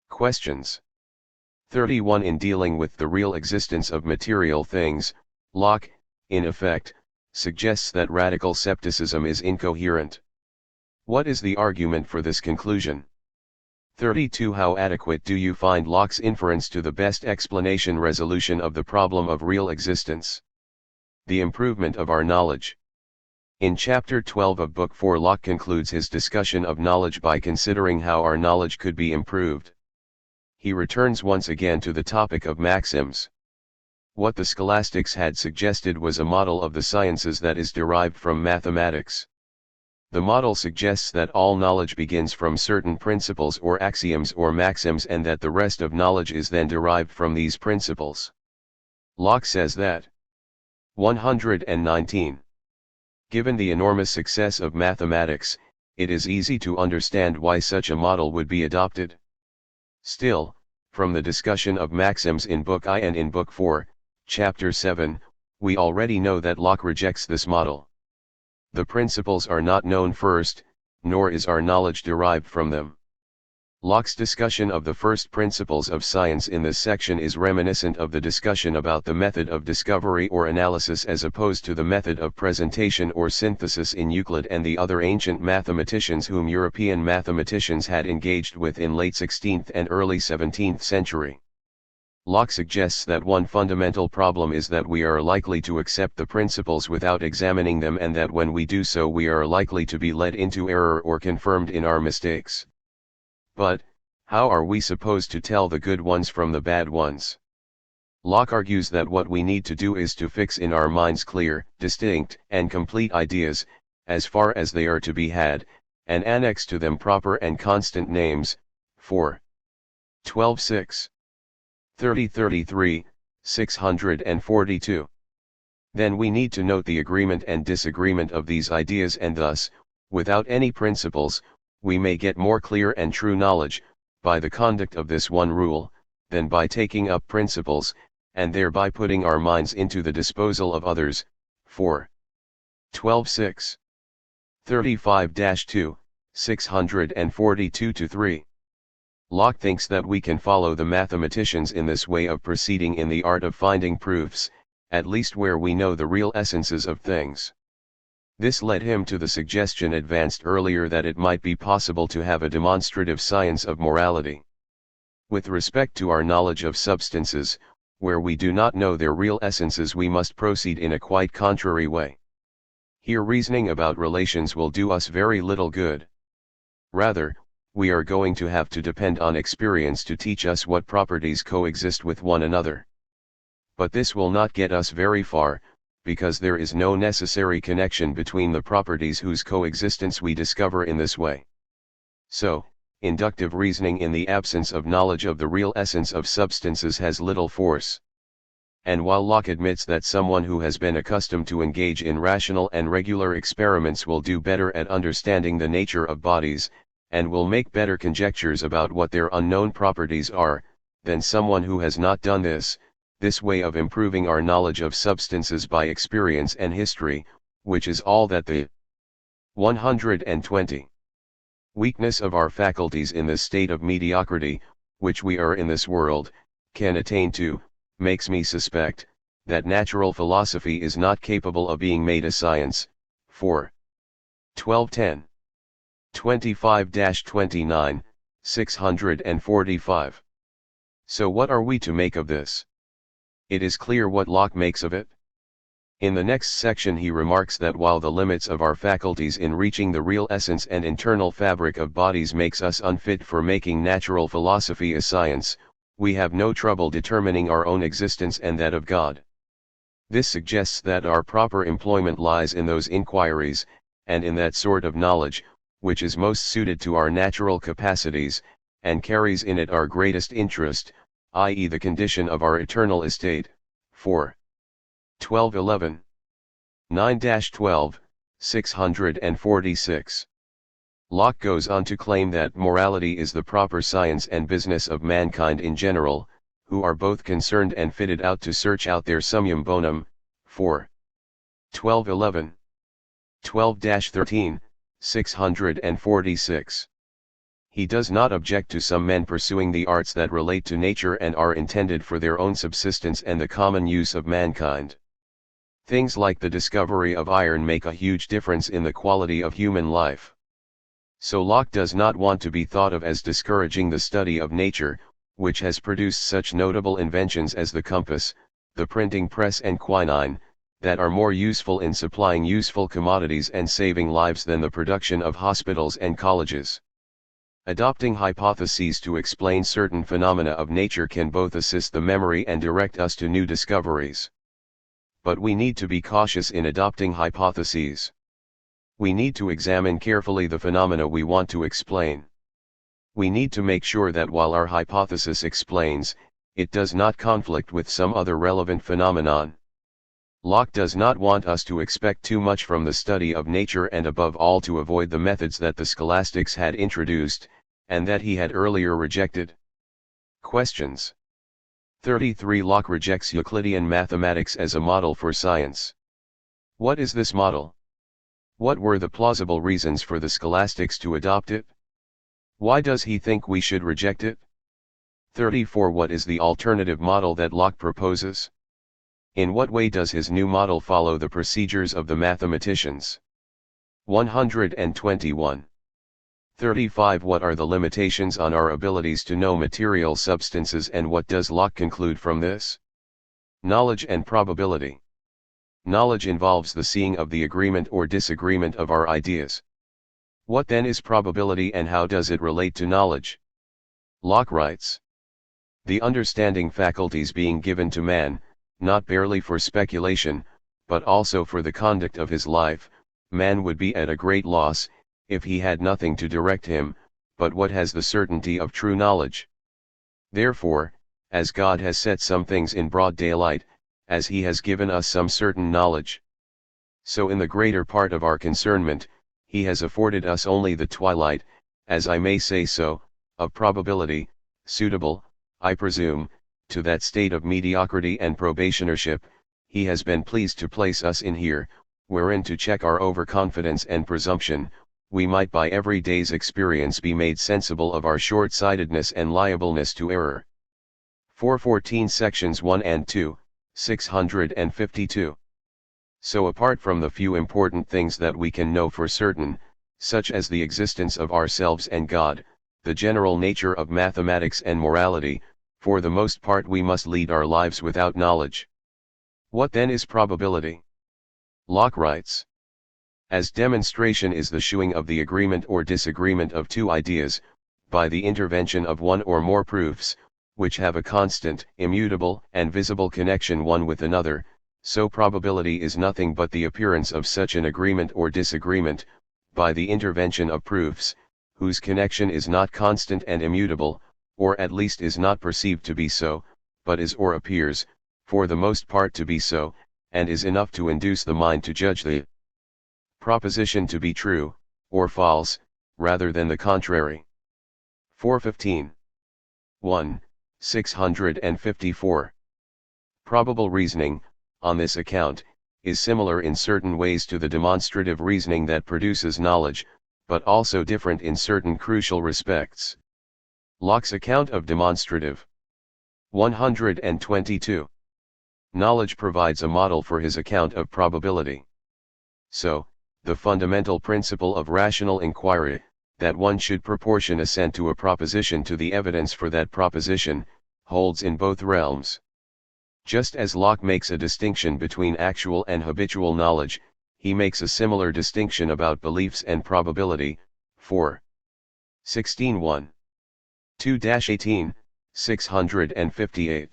Questions. 31. In dealing with the real existence of material things, Locke, in effect, suggests that radical skepticism is incoherent. What is the argument for this conclusion? 32. How adequate do you find Locke's inference to the best explanation resolution of the problem of real existence? The improvement of our knowledge. In chapter 12 of Book 4, Locke concludes his discussion of knowledge by considering how our knowledge could be improved. He returns once again to the topic of maxims. What the scholastics had suggested was a model of the sciences that is derived from mathematics. The model suggests that all knowledge begins from certain principles or axioms or maxims, and that the rest of knowledge is then derived from these principles. Locke says that 119. Given the enormous success of mathematics, it is easy to understand why such a model would be adopted. Still, from the discussion of maxims in Book I and in Book 4, Chapter 7, we already know that Locke rejects this model. The principles are not known first, nor is our knowledge derived from them. Locke's discussion of the first principles of science in this section is reminiscent of the discussion about the method of discovery or analysis as opposed to the method of presentation or synthesis in Euclid and the other ancient mathematicians whom European mathematicians had engaged with in late 16th and early 17th century. Locke suggests that one fundamental problem is that we are likely to accept the principles without examining them, and that when we do so we are likely to be led into error or confirmed in our mistakes. But, how are we supposed to tell the good ones from the bad ones? Locke argues that what we need to do is to fix in our minds clear, distinct, and complete ideas, as far as they are to be had, and annex to them proper and constant names. 4. 12:6. 30:33, 642. Then we need to note the agreement and disagreement of these ideas, and thus, without any principles, we may get more clear and true knowledge, by the conduct of this one rule, than by taking up principles, and thereby putting our minds into the disposal of others. 4. 12:6. 35-2, 642-3. Locke thinks that we can follow the mathematicians in this way of proceeding in the art of finding proofs, at least where we know the real essences of things. This led him to the suggestion advanced earlier that it might be possible to have a demonstrative science of morality. With respect to our knowledge of substances, where we do not know their real essences, we must proceed in a quite contrary way. Here reasoning about relations will do us very little good. Rather, we are going to have to depend on experience to teach us what properties coexist with one another. But this will not get us very far, because there is no necessary connection between the properties whose coexistence we discover in this way. So, inductive reasoning in the absence of knowledge of the real essence of substances has little force. And while Locke admits that someone who has been accustomed to engage in rational and regular experiments will do better at understanding the nature of bodies, and will make better conjectures about what their unknown properties are, than someone who has not done this, this way of improving our knowledge of substances by experience and history, which is all that the 120 weakness of our faculties in this state of mediocrity, which we are in this world, can attain to, makes me suspect, that natural philosophy is not capable of being made a science. 4. 12:10. 25-29, 645. So what are we to make of this? It is clear what Locke makes of it. In the next section he remarks that while the limits of our faculties in reaching the real essence and internal fabric of bodies makes us unfit for making natural philosophy a science, we have no trouble determining our own existence and that of God. This suggests that our proper employment lies in those inquiries, and in that sort of knowledge, which is most suited to our natural capacities, and carries in it our greatest interest, i.e. the condition of our eternal estate. 4. 12:11. 9-12, 646. Locke goes on to claim that morality is the proper science and business of mankind in general, who are both concerned and fitted out to search out their summum bonum. 4. 12:11. 12-13, 646. He does not object to some men pursuing the arts that relate to nature and are intended for their own subsistence and the common use of mankind. Things like the discovery of iron make a huge difference in the quality of human life. So Locke does not want to be thought of as discouraging the study of nature, which has produced such notable inventions as the compass, the printing press and quinine, that are more useful in supplying useful commodities and saving lives than the production of hospitals and colleges. Adopting hypotheses to explain certain phenomena of nature can both assist the memory and direct us to new discoveries. But we need to be cautious in adopting hypotheses. We need to examine carefully the phenomena we want to explain. We need to make sure that while our hypothesis explains, it does not conflict with some other relevant phenomenon. Locke does not want us to expect too much from the study of nature and above all to avoid the methods that the scholastics had introduced, and that he had earlier rejected. Questions. 33. Locke rejects Euclidean mathematics as a model for science. What is this model? What were the plausible reasons for the scholastics to adopt it? Why does he think we should reject it? 34. What is the alternative model that Locke proposes? In what way does his new model follow the procedures of the mathematicians? 121. 35. What are the limitations on our abilities to know material substances and what does Locke conclude from this? Knowledge and probability. Knowledge involves the seeing of the agreement or disagreement of our ideas. What then is probability and how does it relate to knowledge? Locke writes, the understanding faculties being given to man, not barely for speculation, but also for the conduct of his life, man would be at a great loss, if he had nothing to direct him, but what has the certainty of true knowledge. Therefore, as God has set some things in broad daylight, as he has given us some certain knowledge, so in the greater part of our concernment, he has afforded us only the twilight, as I may say so, of probability, suitable, I presume, to that state of mediocrity and probationership, he has been pleased to place us in here, wherein to check our overconfidence and presumption, we might by every day's experience be made sensible of our short-sightedness and liableness to error. 414 Sections 1 and 2, 652. So apart from the few important things that we can know for certain, such as the existence of ourselves and God, the general nature of mathematics and morality, for the most part we must lead our lives without knowledge. What then is probability? Locke writes, as demonstration is the shewing of the agreement or disagreement of two ideas, by the intervention of one or more proofs, which have a constant, immutable, and visible connection one with another, so probability is nothing but the appearance of such an agreement or disagreement, by the intervention of proofs, whose connection is not constant and immutable, or at least is not perceived to be so, but is or appears, for the most part to be so, and is enough to induce the mind to judge the proposition to be true, or false, rather than the contrary. 415. 1. 654. Probable reasoning, on this account, is similar in certain ways to the demonstrative reasoning that produces knowledge, but also different in certain crucial respects. Locke's account of demonstrative. 122. Knowledge provides a model for his account of probability. So, the fundamental principle of rational inquiry, that one should proportion assent to a proposition to the evidence for that proposition, holds in both realms. Just as Locke makes a distinction between actual and habitual knowledge, he makes a similar distinction about beliefs and probability. 4. 16.1. 2-18, 658.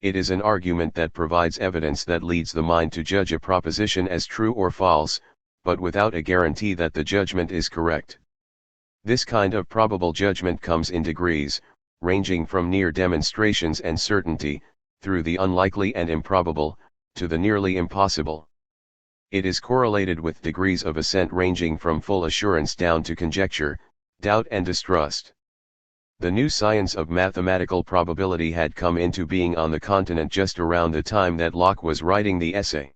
It is an argument that provides evidence that leads the mind to judge a proposition as true or false, but without a guarantee that the judgment is correct. This kind of probable judgment comes in degrees, ranging from near demonstrations and certainty, through the unlikely and improbable, to the nearly impossible. It is correlated with degrees of assent ranging from full assurance down to conjecture, doubt and distrust. The new science of mathematical probability had come into being on the continent just around the time that Locke was writing the essay.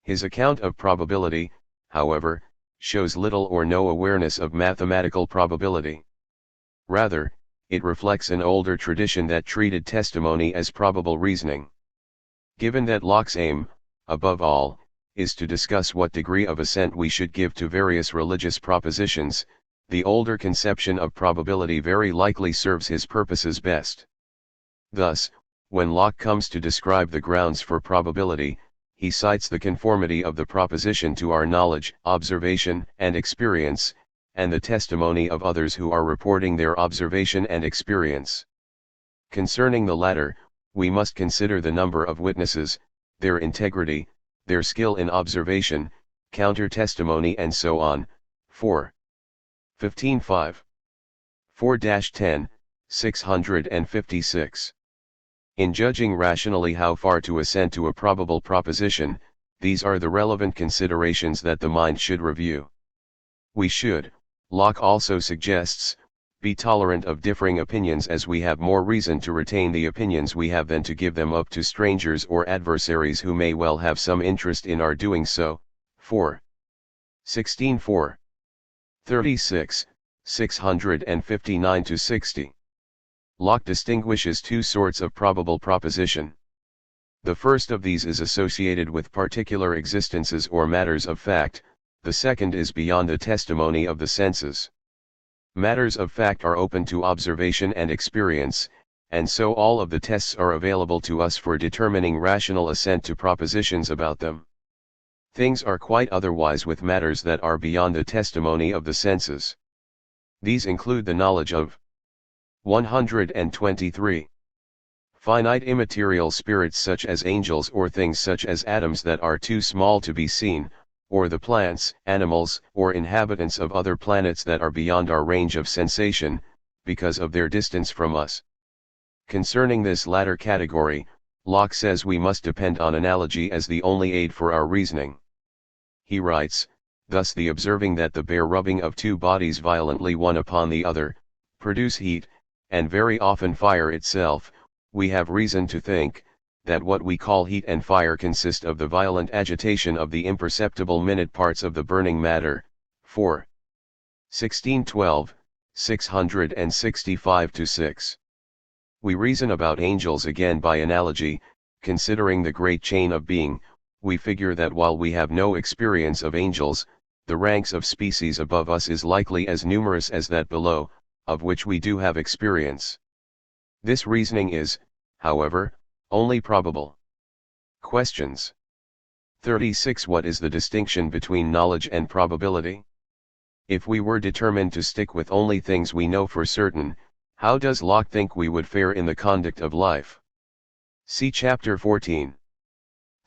His account of probability, however, shows little or no awareness of mathematical probability. Rather, it reflects an older tradition that treated testimony as probable reasoning. Given that Locke's aim, above all, is to discuss what degree of assent we should give to various religious propositions, the older conception of probability very likely serves his purposes best. Thus, when Locke comes to describe the grounds for probability, he cites the conformity of the proposition to our knowledge, observation, and experience, and the testimony of others who are reporting their observation and experience. Concerning the latter, we must consider the number of witnesses, their integrity, their skill in observation, counter-testimony and so on. 4. 15.5. 4-10, 656. In judging rationally how far to assent to a probable proposition, these are the relevant considerations that the mind should review. We should, Locke also suggests, be tolerant of differing opinions, as we have more reason to retain the opinions we have than to give them up to strangers or adversaries who may well have some interest in our doing so. 4. 16.4. 36, 659-60. Locke distinguishes two sorts of probable proposition. The first of these is associated with particular existences or matters of fact, the second is beyond the testimony of the senses. Matters of fact are open to observation and experience, and so all of the tests are available to us for determining rational assent to propositions about them. Things are quite otherwise with matters that are beyond the testimony of the senses. These include the knowledge of 123. Finite immaterial spirits such as angels, or things such as atoms that are too small to be seen, or the plants, animals, or inhabitants of other planets that are beyond our range of sensation, because of their distance from us. Concerning this latter category, Locke says we must depend on analogy as the only aid for our reasoning. He writes, thus the observing that the bare rubbing of two bodies violently one upon the other, produce heat, and very often fire itself, we have reason to think, that what we call heat and fire consist of the violent agitation of the imperceptible minute parts of the burning matter. 4. 1612, 665-6. We reason about angels again by analogy. Considering the great chain of being, we figure that while we have no experience of angels, the ranks of species above us is likely as numerous as that below, of which we do have experience. This reasoning is, however, only probable. Questions. 36. What is the distinction between knowledge and probability? If we were determined to stick with only things we know for certain, how does Locke think we would fare in the conduct of life? See Chapter 14.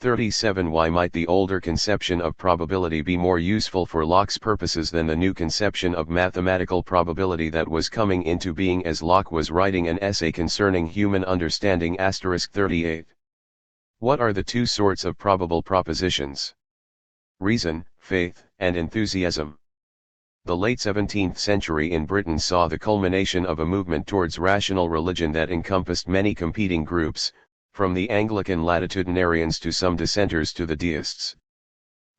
37. Why might the older conception of probability be more useful for Locke's purposes than the new conception of mathematical probability that was coming into being as Locke was writing an essay concerning human understanding? 38. What are the two sorts of probable propositions? Reason, faith, and enthusiasm. The late 17th century in Britain saw the culmination of a movement towards rational religion that encompassed many competing groups, from the Anglican latitudinarians to some dissenters to the deists.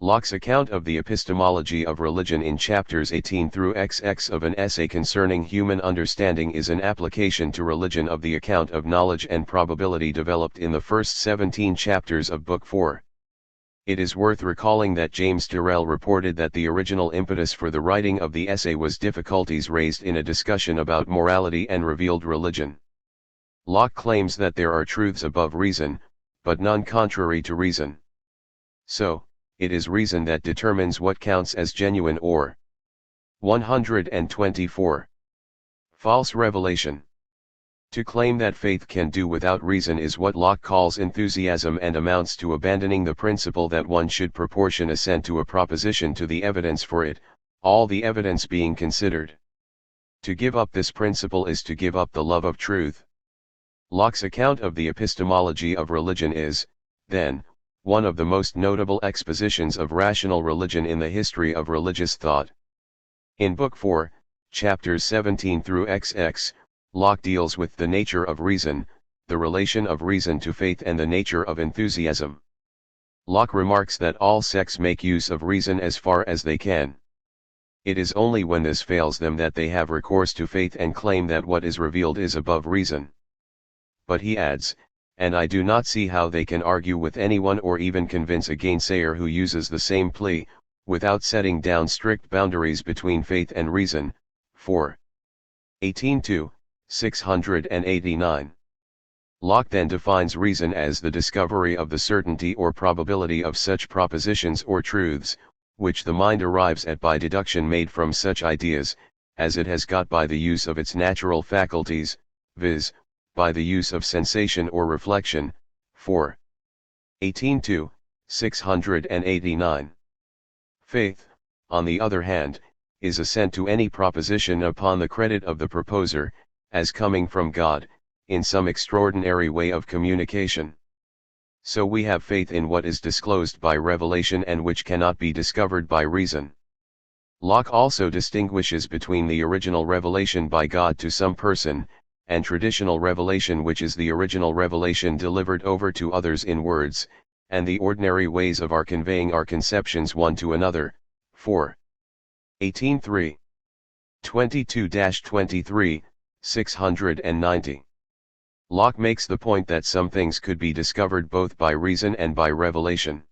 Locke's account of the epistemology of religion in chapters 18 through XX of an essay concerning human understanding is an application to religion of the account of knowledge and probability developed in the first 17 chapters of Book 4. It is worth recalling that James Tyrrell reported that the original impetus for the writing of the essay was difficulties raised in a discussion about morality and revealed religion. Locke claims that there are truths above reason, but none contrary to reason. So, it is reason that determines what counts as genuine or 124. False revelation. To claim that faith can do without reason is what Locke calls enthusiasm, and amounts to abandoning the principle that one should proportion assent to a proposition to the evidence for it, all the evidence being considered. To give up this principle is to give up the love of truth. Locke's account of the epistemology of religion is, then, one of the most notable expositions of rational religion in the history of religious thought. In Book 4, chapters 17 through XX, Locke deals with the nature of reason, the relation of reason to faith, and the nature of enthusiasm. Locke remarks that all sects make use of reason as far as they can. It is only when this fails them that they have recourse to faith and claim that what is revealed is above reason. But he adds, and I do not see how they can argue with anyone or even convince a gainsayer who uses the same plea, without setting down strict boundaries between faith and reason. 4. 18-2, 689. Locke then defines reason as the discovery of the certainty or probability of such propositions or truths, which the mind arrives at by deduction made from such ideas, as it has got by the use of its natural faculties, viz., by the use of sensation or reflection. 4. 18-2, 689. Faith, on the other hand, is assent to any proposition upon the credit of the proposer, as coming from God, in some extraordinary way of communication. So we have faith in what is disclosed by revelation and which cannot be discovered by reason. Locke also distinguishes between the original revelation by God to some person, and traditional revelation, which is the original revelation delivered over to others in words, and the ordinary ways of our conveying our conceptions one to another. 4. 18-3. 22-23, 690. Locke makes the point that some things could be discovered both by reason and by revelation.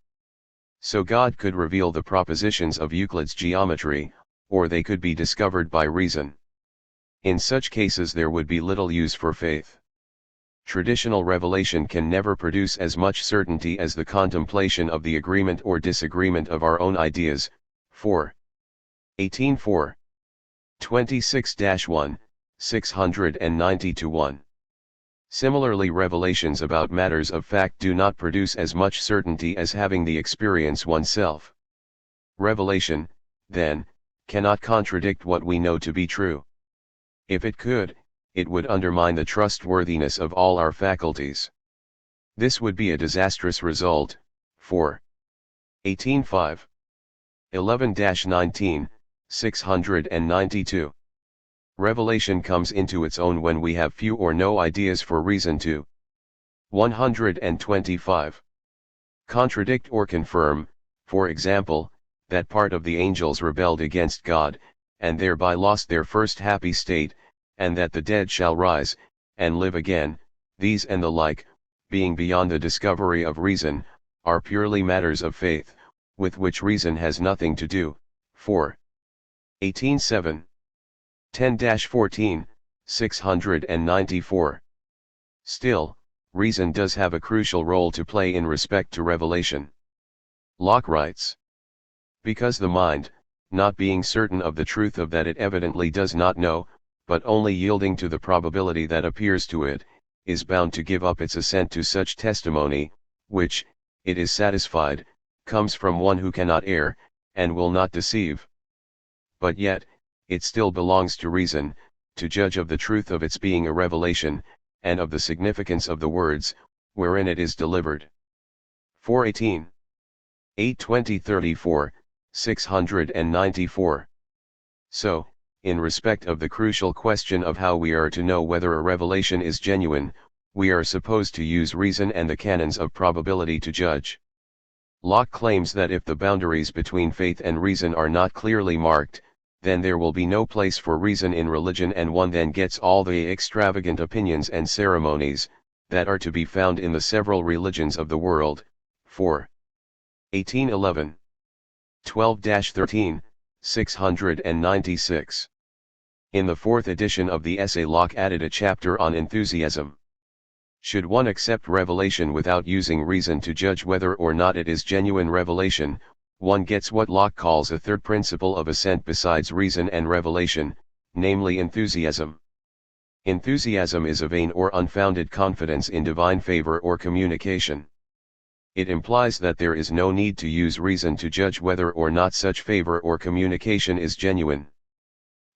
So God could reveal the propositions of Euclid's geometry, or they could be discovered by reason. In such cases there would be little use for faith. Traditional revelation can never produce as much certainty as the contemplation of the agreement or disagreement of our own ideas. 4. 18-4. 26-1, 690-1. Similarly, revelations about matters of fact do not produce as much certainty as having the experience oneself. Revelation, then, cannot contradict what we know to be true. If it could, it would undermine the trustworthiness of all our faculties. This would be a disastrous result. 4. 18-5. 11-19, 692. Revelation comes into its own when we have few or no ideas for reason to 125. Contradict or confirm, for example, that part of the angels rebelled against God, and thereby lost their first happy state, and that the dead shall rise, and live again. These and the like, being beyond the discovery of reason, are purely matters of faith, with which reason has nothing to do. 4. 18-7. 10-14, 694. Still, reason does have a crucial role to play in respect to revelation. Locke writes, because the mind, not being certain of the truth of that it evidently does not know, but only yielding to the probability that appears to it, is bound to give up its assent to such testimony, which, it is satisfied, comes from one who cannot err, and will not deceive. But yet, it still belongs to reason, to judge of the truth of its being a revelation, and of the significance of the words, wherein it is delivered. 418. 820-34, 694. So, in respect of the crucial question of how we are to know whether a revelation is genuine, we are supposed to use reason and the canons of probability to judge. Locke claims that if the boundaries between faith and reason are not clearly marked, then there will be no place for reason in religion, and one then gets all the extravagant opinions and ceremonies that are to be found in the several religions of the world. 4. 1811. 12-13, 696. In the fourth edition of the essay, Locke added a chapter on enthusiasm. Should one accept revelation without using reason to judge whether or not it is genuine revelation, one gets what Locke calls a third principle of assent besides reason and revelation, namely enthusiasm. Enthusiasm is a vain or unfounded confidence in divine favor or communication. It implies that there is no need to use reason to judge whether or not such favor or communication is genuine.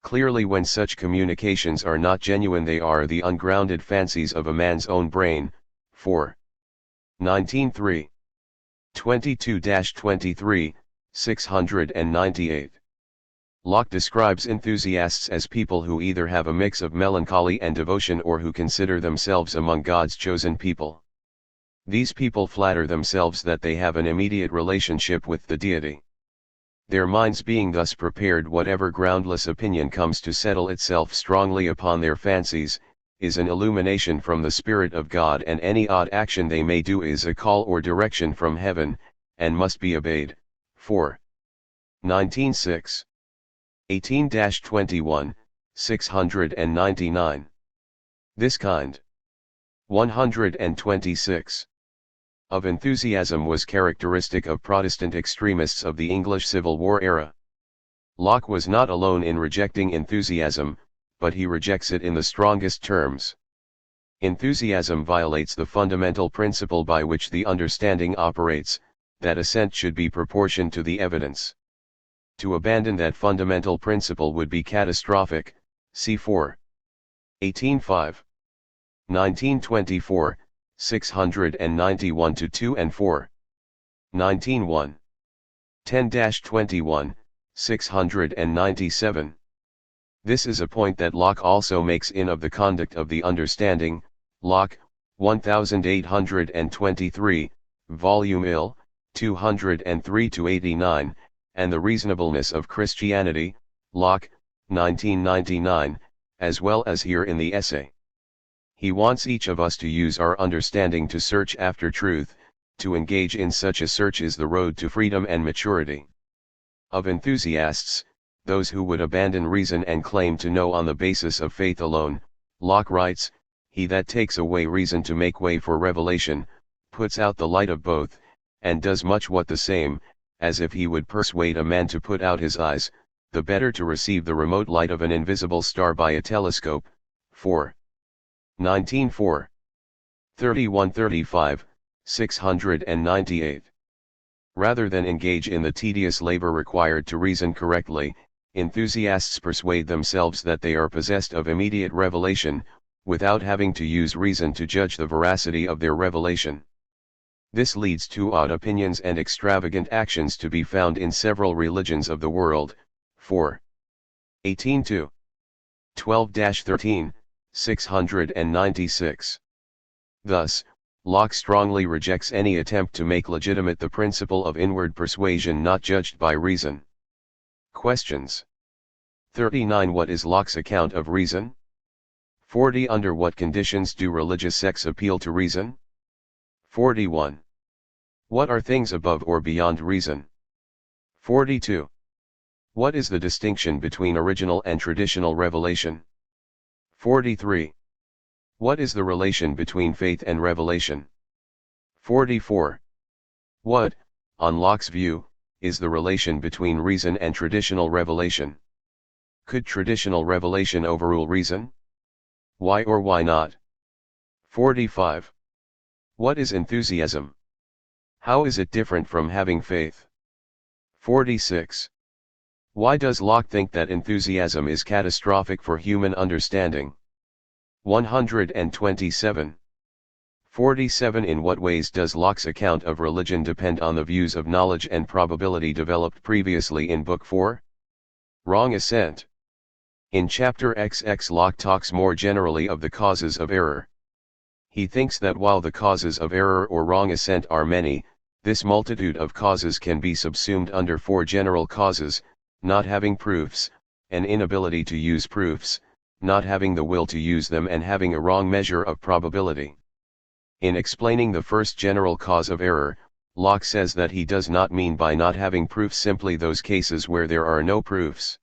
Clearly, when such communications are not genuine, they are the ungrounded fancies of a man's own brain. 4. 19-3. 22-23, 698. Locke describes enthusiasts as people who either have a mix of melancholy and devotion, or who consider themselves among God's chosen people. These people flatter themselves that they have an immediate relationship with the deity. Their minds being thus prepared, whatever groundless opinion comes to settle itself strongly upon their fancies, is an illumination from the Spirit of God, and any odd action they may do is a call or direction from heaven, and must be obeyed. 4. 19:6. 18-21, 699. This kind. 126. Of enthusiasm was characteristic of Protestant extremists of the English Civil War era. Locke was not alone in rejecting enthusiasm, but he rejects it in the strongest terms. Enthusiasm violates the fundamental principle by which the understanding operates, that assent should be proportioned to the evidence. To abandon that fundamental principle would be catastrophic. See 4. 18:5. 1924, 691 to 2 and 4. 19:1. 10-21, 697. This is a point that Locke also makes in Of the Conduct of the Understanding, Locke, 1823, Volume IL, 203-89, and The Reasonableness of Christianity, Locke, 1999, as well as here in the essay. He wants each of us to use our understanding to search after truth. To engage in such a search is the road to freedom and maturity. Of enthusiasts, those who would abandon reason and claim to know on the basis of faith alone, Locke writes, "He that takes away reason to make way for revelation, puts out the light of both, and does much what the same, as if he would persuade a man to put out his eyes, the better to receive the remote light of an invisible star by a telescope." 4. 19:4. 31-35, 698. Rather than engage in the tedious labor required to reason correctly, enthusiasts persuade themselves that they are possessed of immediate revelation, without having to use reason to judge the veracity of their revelation. This leads to odd opinions and extravagant actions to be found in several religions of the world. 4. 18:2. 12-13, 696. Thus, Locke strongly rejects any attempt to make legitimate the principle of inward persuasion not judged by reason. Questions. 39. What is Locke's account of reason? 40. Under what conditions do religious sects appeal to reason? 41. What are things above or beyond reason? 42. What is the distinction between original and traditional revelation? 43. What is the relation between faith and revelation? 44. What, on Locke's view, is the relation between reason and traditional revelation? Could traditional revelation overrule reason? Why or why not? 45. What is enthusiasm? How is it different from having faith? 46. Why does Locke think that enthusiasm is catastrophic for human understanding? 127. 47. In what ways does Locke's account of religion depend on the views of knowledge and probability developed previously in Book 4? Wrong assent. In Chapter XX, Locke talks more generally of the causes of error. He thinks that while the causes of error or wrong assent are many, this multitude of causes can be subsumed under 4 general causes: not having proofs, an inability to use proofs, not having the will to use them, and having a wrong measure of probability. In explaining the first general cause of error, Locke says that he does not mean by not having proofs simply those cases where there are no proofs.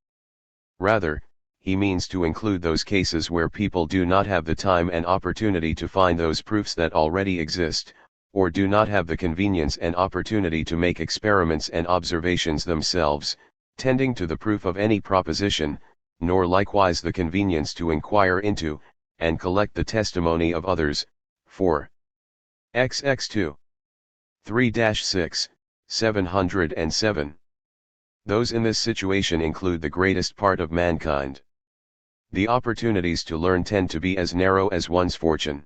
Rather, he means to include those cases where people do not have the time and opportunity to find those proofs that already exist, or do not have the convenience and opportunity to make experiments and observations themselves, tending to the proof of any proposition, nor likewise the convenience to inquire into, and collect the testimony of others. 4. XX2. 3-6, 707. Those in this situation include the greatest part of mankind. The opportunities to learn tend to be as narrow as one's fortune.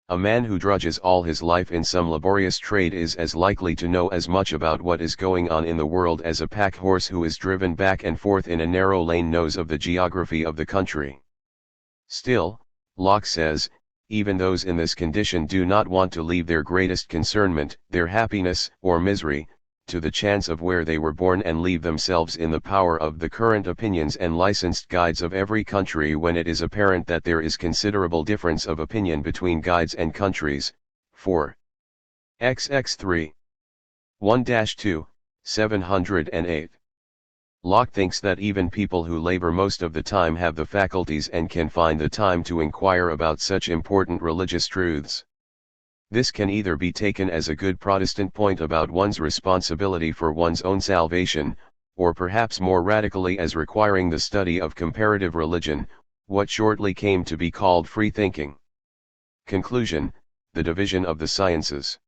A man who drudges all his life in some laborious trade is as likely to know as much about what is going on in the world as a pack horse who is driven back and forth in a narrow lane knows of the geography of the country. Still, Locke says, even those in this condition do not want to leave their greatest concernment, their happiness or misery, to the chance of where they were born and leave themselves in the power of the current opinions and licensed guides of every country when it is apparent that there is considerable difference of opinion between guides and countries. 4. XX3. 1-2, 708. Locke thinks that even people who labor most of the time have the faculties and can find the time to inquire about such important religious truths. This can either be taken as a good Protestant point about one's responsibility for one's own salvation, or perhaps more radically as requiring the study of comparative religion, what shortly came to be called free thinking. Conclusion: the division of the sciences.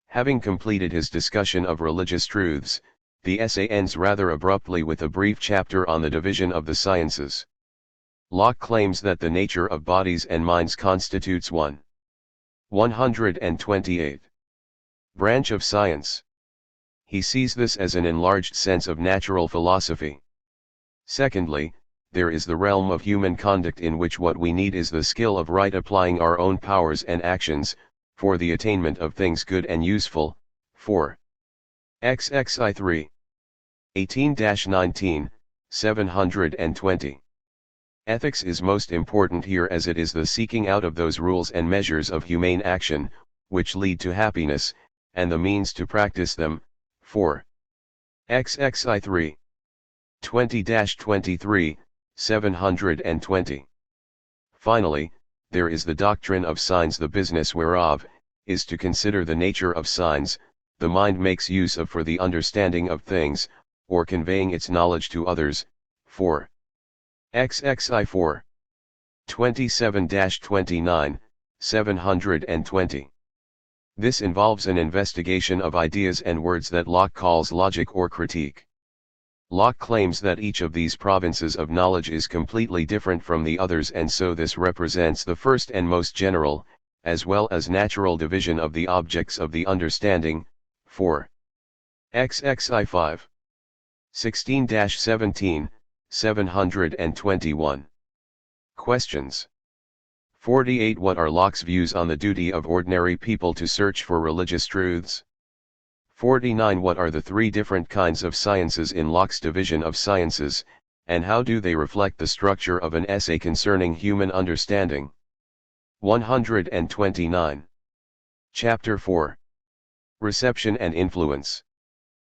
Having completed his discussion of religious truths, the essay ends rather abruptly with a brief chapter on the division of the sciences. Locke claims that the nature of bodies and minds constitutes 128 branch of science. He sees this as an enlarged sense of natural philosophy. Secondly, there is the realm of human conduct in which what we need is the skill of right applying our own powers and actions, for the attainment of things good and useful. 4. XXI3. 18-19, 720. Ethics is most important here as it is the seeking out of those rules and measures of humane action, which lead to happiness, and the means to practice them. 4. XXI3. 20-23, 720. Finally, there is the doctrine of signs, the business whereof is to consider the nature of signs the mind makes use of for the understanding of things, or conveying its knowledge to others. 4. XXI4. 27-29, 720. This involves an investigation of ideas and words that Locke calls logic or critique. Locke claims that each of these provinces of knowledge is completely different from the others, and so this represents the first and most general, as well as natural division of the objects of the understanding. 4. XXI5. 16-17, 721. Questions. 48. What are Locke's views on the duty of ordinary people to search for religious truths? 49. What are the three different kinds of sciences in Locke's division of sciences, and how do they reflect the structure of an essay concerning human understanding? 129. Chapter 4. Reception and Influence.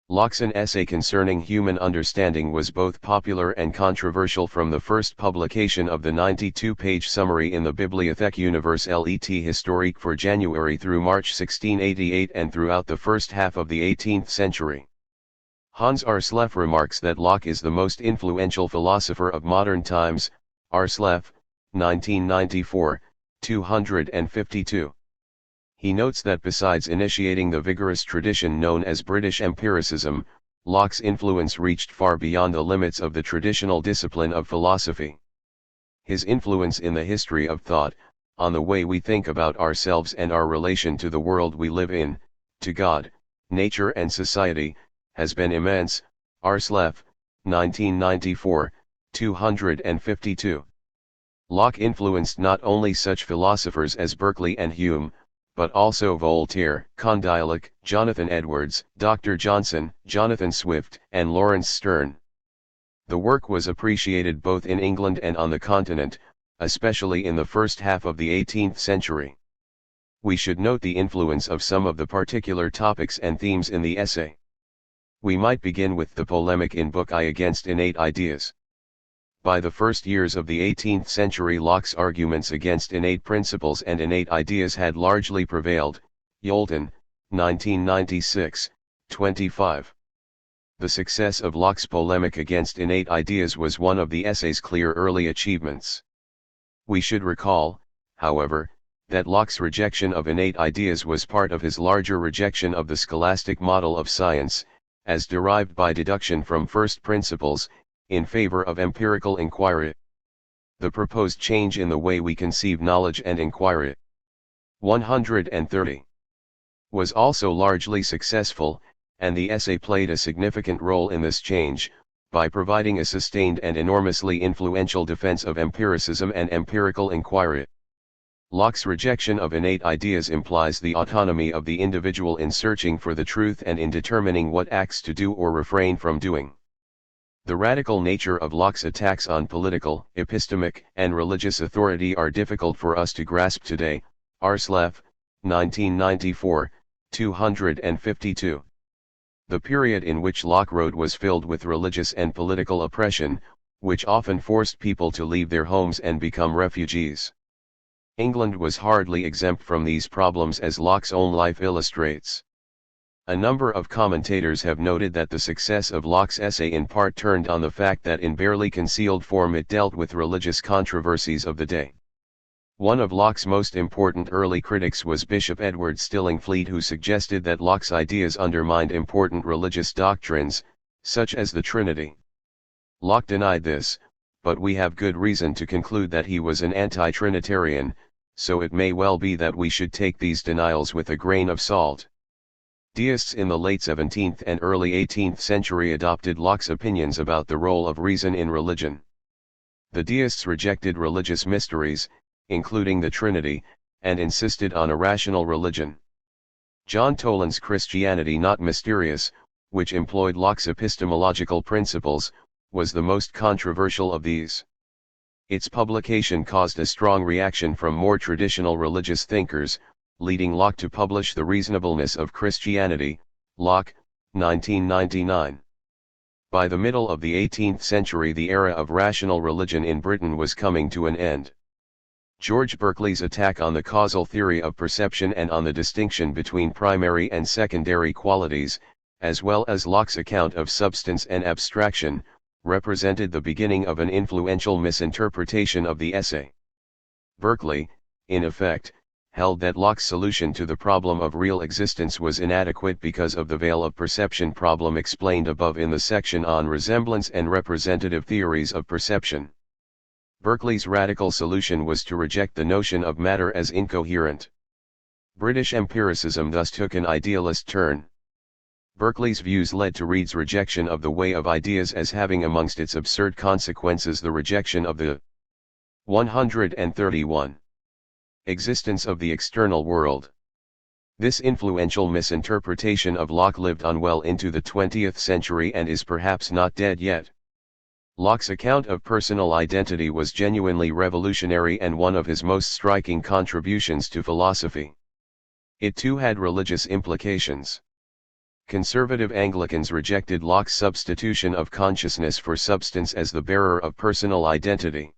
Locke's an essay concerning human understanding was both popular and controversial from the first publication of the 92-page summary in the Bibliothèque Universelle et Historique for January through March 1688 and throughout the first half of the 18th century. Hans Arsleff remarks that Locke is the most influential philosopher of modern times. Arsleff, 1994, 252. He notes that besides initiating the vigorous tradition known as British empiricism, Locke's influence reached far beyond the limits of the traditional discipline of philosophy. His influence in the history of thought, on the way we think about ourselves and our relation to the world we live in, to God, nature and society, has been immense. Arsleff, 1994, 252. Locke influenced not only such philosophers as Berkeley and Hume, but also Voltaire, Condillac, Jonathan Edwards, Dr. Johnson, Jonathan Swift, and Lawrence Sterne. The work was appreciated both in England and on the continent, especially in the first half of the 18th century. We should note the influence of some of the particular topics and themes in the essay. We might begin with the polemic in Book I against innate ideas. By the first years of the 18th century, Locke's arguments against innate principles and innate ideas had largely prevailed. Yolton, 1996, 25. The success of Locke's polemic against innate ideas was one of the essay's clear early achievements. We should recall, however, that Locke's rejection of innate ideas was part of his larger rejection of the scholastic model of science, as derived by deduction from first principles, in favor of empirical inquiry. The proposed change in the way we conceive knowledge and inquiry, 130, was also largely successful, and the essay played a significant role in this change, by providing a sustained and enormously influential defense of empiricism and empirical inquiry. Locke's rejection of innate ideas implies the autonomy of the individual in searching for the truth and in determining what acts to do or refrain from doing. The radical nature of Locke's attacks on political, epistemic, and religious authority are difficult for us to grasp today. Arslev, 1994, 252. The period in which Locke wrote was filled with religious and political oppression, which often forced people to leave their homes and become refugees. England was hardly exempt from these problems, as Locke's own life illustrates. A number of commentators have noted that the success of Locke's essay in part turned on the fact that in barely concealed form it dealt with religious controversies of the day. One of Locke's most important early critics was Bishop Edward Stillingfleet, who suggested that Locke's ideas undermined important religious doctrines, such as the Trinity. Locke denied this, but we have good reason to conclude that he was an anti-Trinitarian, so it may well be that we should take these denials with a grain of salt. Deists in the late 17th and early 18th century adopted Locke's opinions about the role of reason in religion. The deists rejected religious mysteries, including the Trinity, and insisted on a rational religion. John Toland's Christianity Not Mysterious, which employed Locke's epistemological principles, was the most controversial of these. Its publication caused a strong reaction from more traditional religious thinkers, leading Locke to publish The Reasonableness of Christianity, Locke, 1999. By the middle of the 18th century, the era of rational religion in Britain was coming to an end. George Berkeley's attack on the causal theory of perception and on the distinction between primary and secondary qualities, as well as Locke's account of substance and abstraction, represented the beginning of an influential misinterpretation of the essay. Berkeley, in effect, held that Locke's solution to the problem of real existence was inadequate because of the veil of perception problem explained above in the section on resemblance and representative theories of perception. Berkeley's radical solution was to reject the notion of matter as incoherent. British empiricism thus took an idealist turn. Berkeley's views led to Reid's rejection of the way of ideas as having amongst its absurd consequences the rejection of the 131 existence of the external world. This influential misinterpretation of Locke lived on well into the 20th century and is perhaps not dead yet. Locke's account of personal identity was genuinely revolutionary and one of his most striking contributions to philosophy. It too had religious implications. Conservative Anglicans rejected Locke's substitution of consciousness for substance as the bearer of personal identity.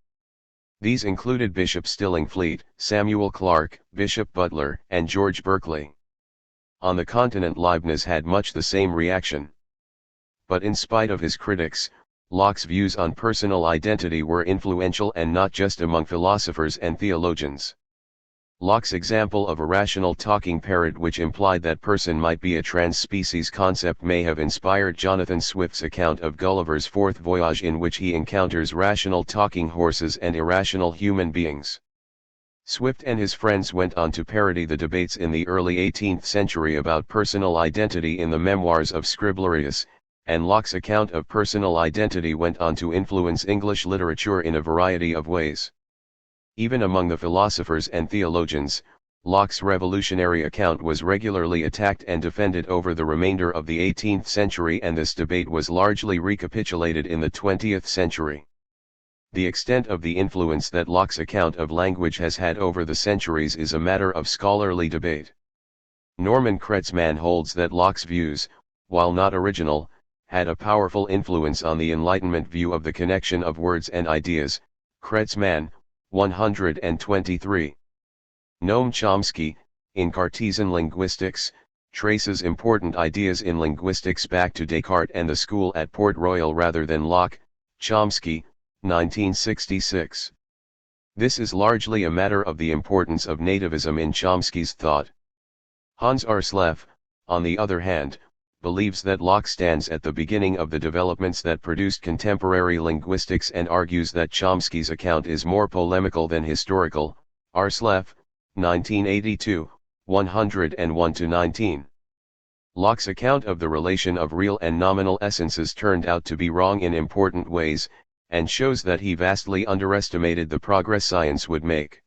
These included Bishop Stillingfleet, Samuel Clarke, Bishop Butler, and George Berkeley. On the continent, Leibniz had much the same reaction. But in spite of his critics, Locke's views on personal identity were influential, and not just among philosophers and theologians. Locke's example of a rational talking parrot, which implied that person might be a trans-species concept, may have inspired Jonathan Swift's account of Gulliver's Fourth Voyage, in which he encounters rational talking horses and irrational human beings. Swift and his friends went on to parody the debates in the early 18th century about personal identity in the memoirs of Scriblerius, and Locke's account of personal identity went on to influence English literature in a variety of ways. Even among the philosophers and theologians, Locke's revolutionary account was regularly attacked and defended over the remainder of the 18th century, and this debate was largely recapitulated in the 20th century. The extent of the influence that Locke's account of language has had over the centuries is a matter of scholarly debate. Norman Kretzmann holds that Locke's views, while not original, had a powerful influence on the Enlightenment view of the connection of words and ideas. Kretzmann, 123. Noam Chomsky, in Cartesian linguistics, traces important ideas in linguistics back to Descartes and the school at Port Royal rather than Locke. Chomsky, 1966. This is largely a matter of the importance of nativism in Chomsky's thought. Hans Arslev, on the other hand, believes that Locke stands at the beginning of the developments that produced contemporary linguistics and argues that Chomsky's account is more polemical than historical. Arslev, 1982, 101-19. Locke's account of the relation of real and nominal essences turned out to be wrong in important ways, and shows that he vastly underestimated the progress science would make.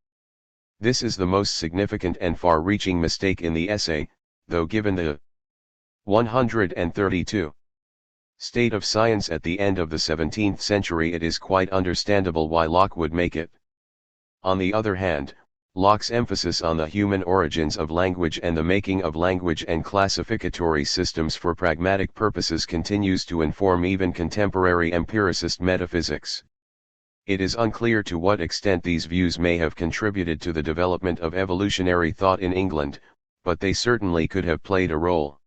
This is the most significant and far-reaching mistake in the essay, though given the 132 state of science at the end of the 17th century, it is quite understandable why Locke would make it. On the other hand, Locke's emphasis on the human origins of language and the making of language and classificatory systems for pragmatic purposes continues to inform even contemporary empiricist metaphysics. It is unclear to what extent these views may have contributed to the development of evolutionary thought in England, but they certainly could have played a role.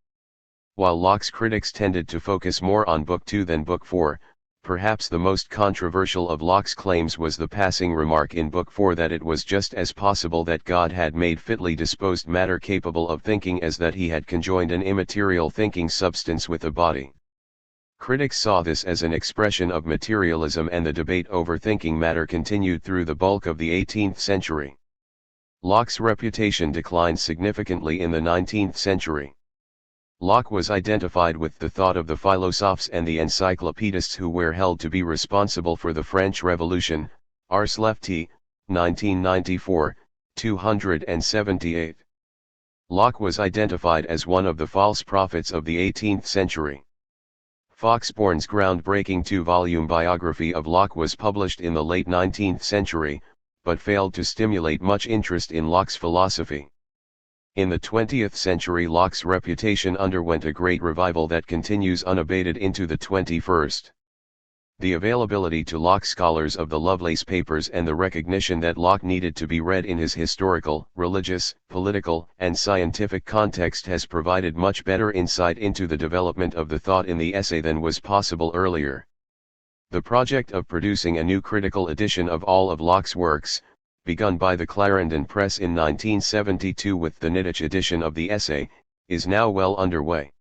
While Locke's critics tended to focus more on Book 2 than Book 4, perhaps the most controversial of Locke's claims was the passing remark in Book 4 that it was just as possible that God had made fitly disposed matter capable of thinking as that he had conjoined an immaterial thinking substance with a body. Critics saw this as an expression of materialism, and the debate over thinking matter continued through the bulk of the 18th century. Locke's reputation declined significantly in the 19th century. Locke was identified with the thought of the philosophes and the encyclopedists who were held to be responsible for the French Revolution, Ars Lefti, 1994, 278. Locke was identified as one of the false prophets of the 18th century. Foxbourne's groundbreaking 2-volume biography of Locke was published in the late 19th century, but failed to stimulate much interest in Locke's philosophy. In the 20th century, Locke's reputation underwent a great revival that continues unabated into the 21st. The availability to Locke scholars of the Lovelace Papers and the recognition that Locke needed to be read in his historical, religious, political, and scientific context has provided much better insight into the development of the thought in the essay than was possible earlier. The project of producing a new critical edition of all of Locke's works, begun by the Clarendon Press in 1972 with the Niditch edition of the essay, is now well underway.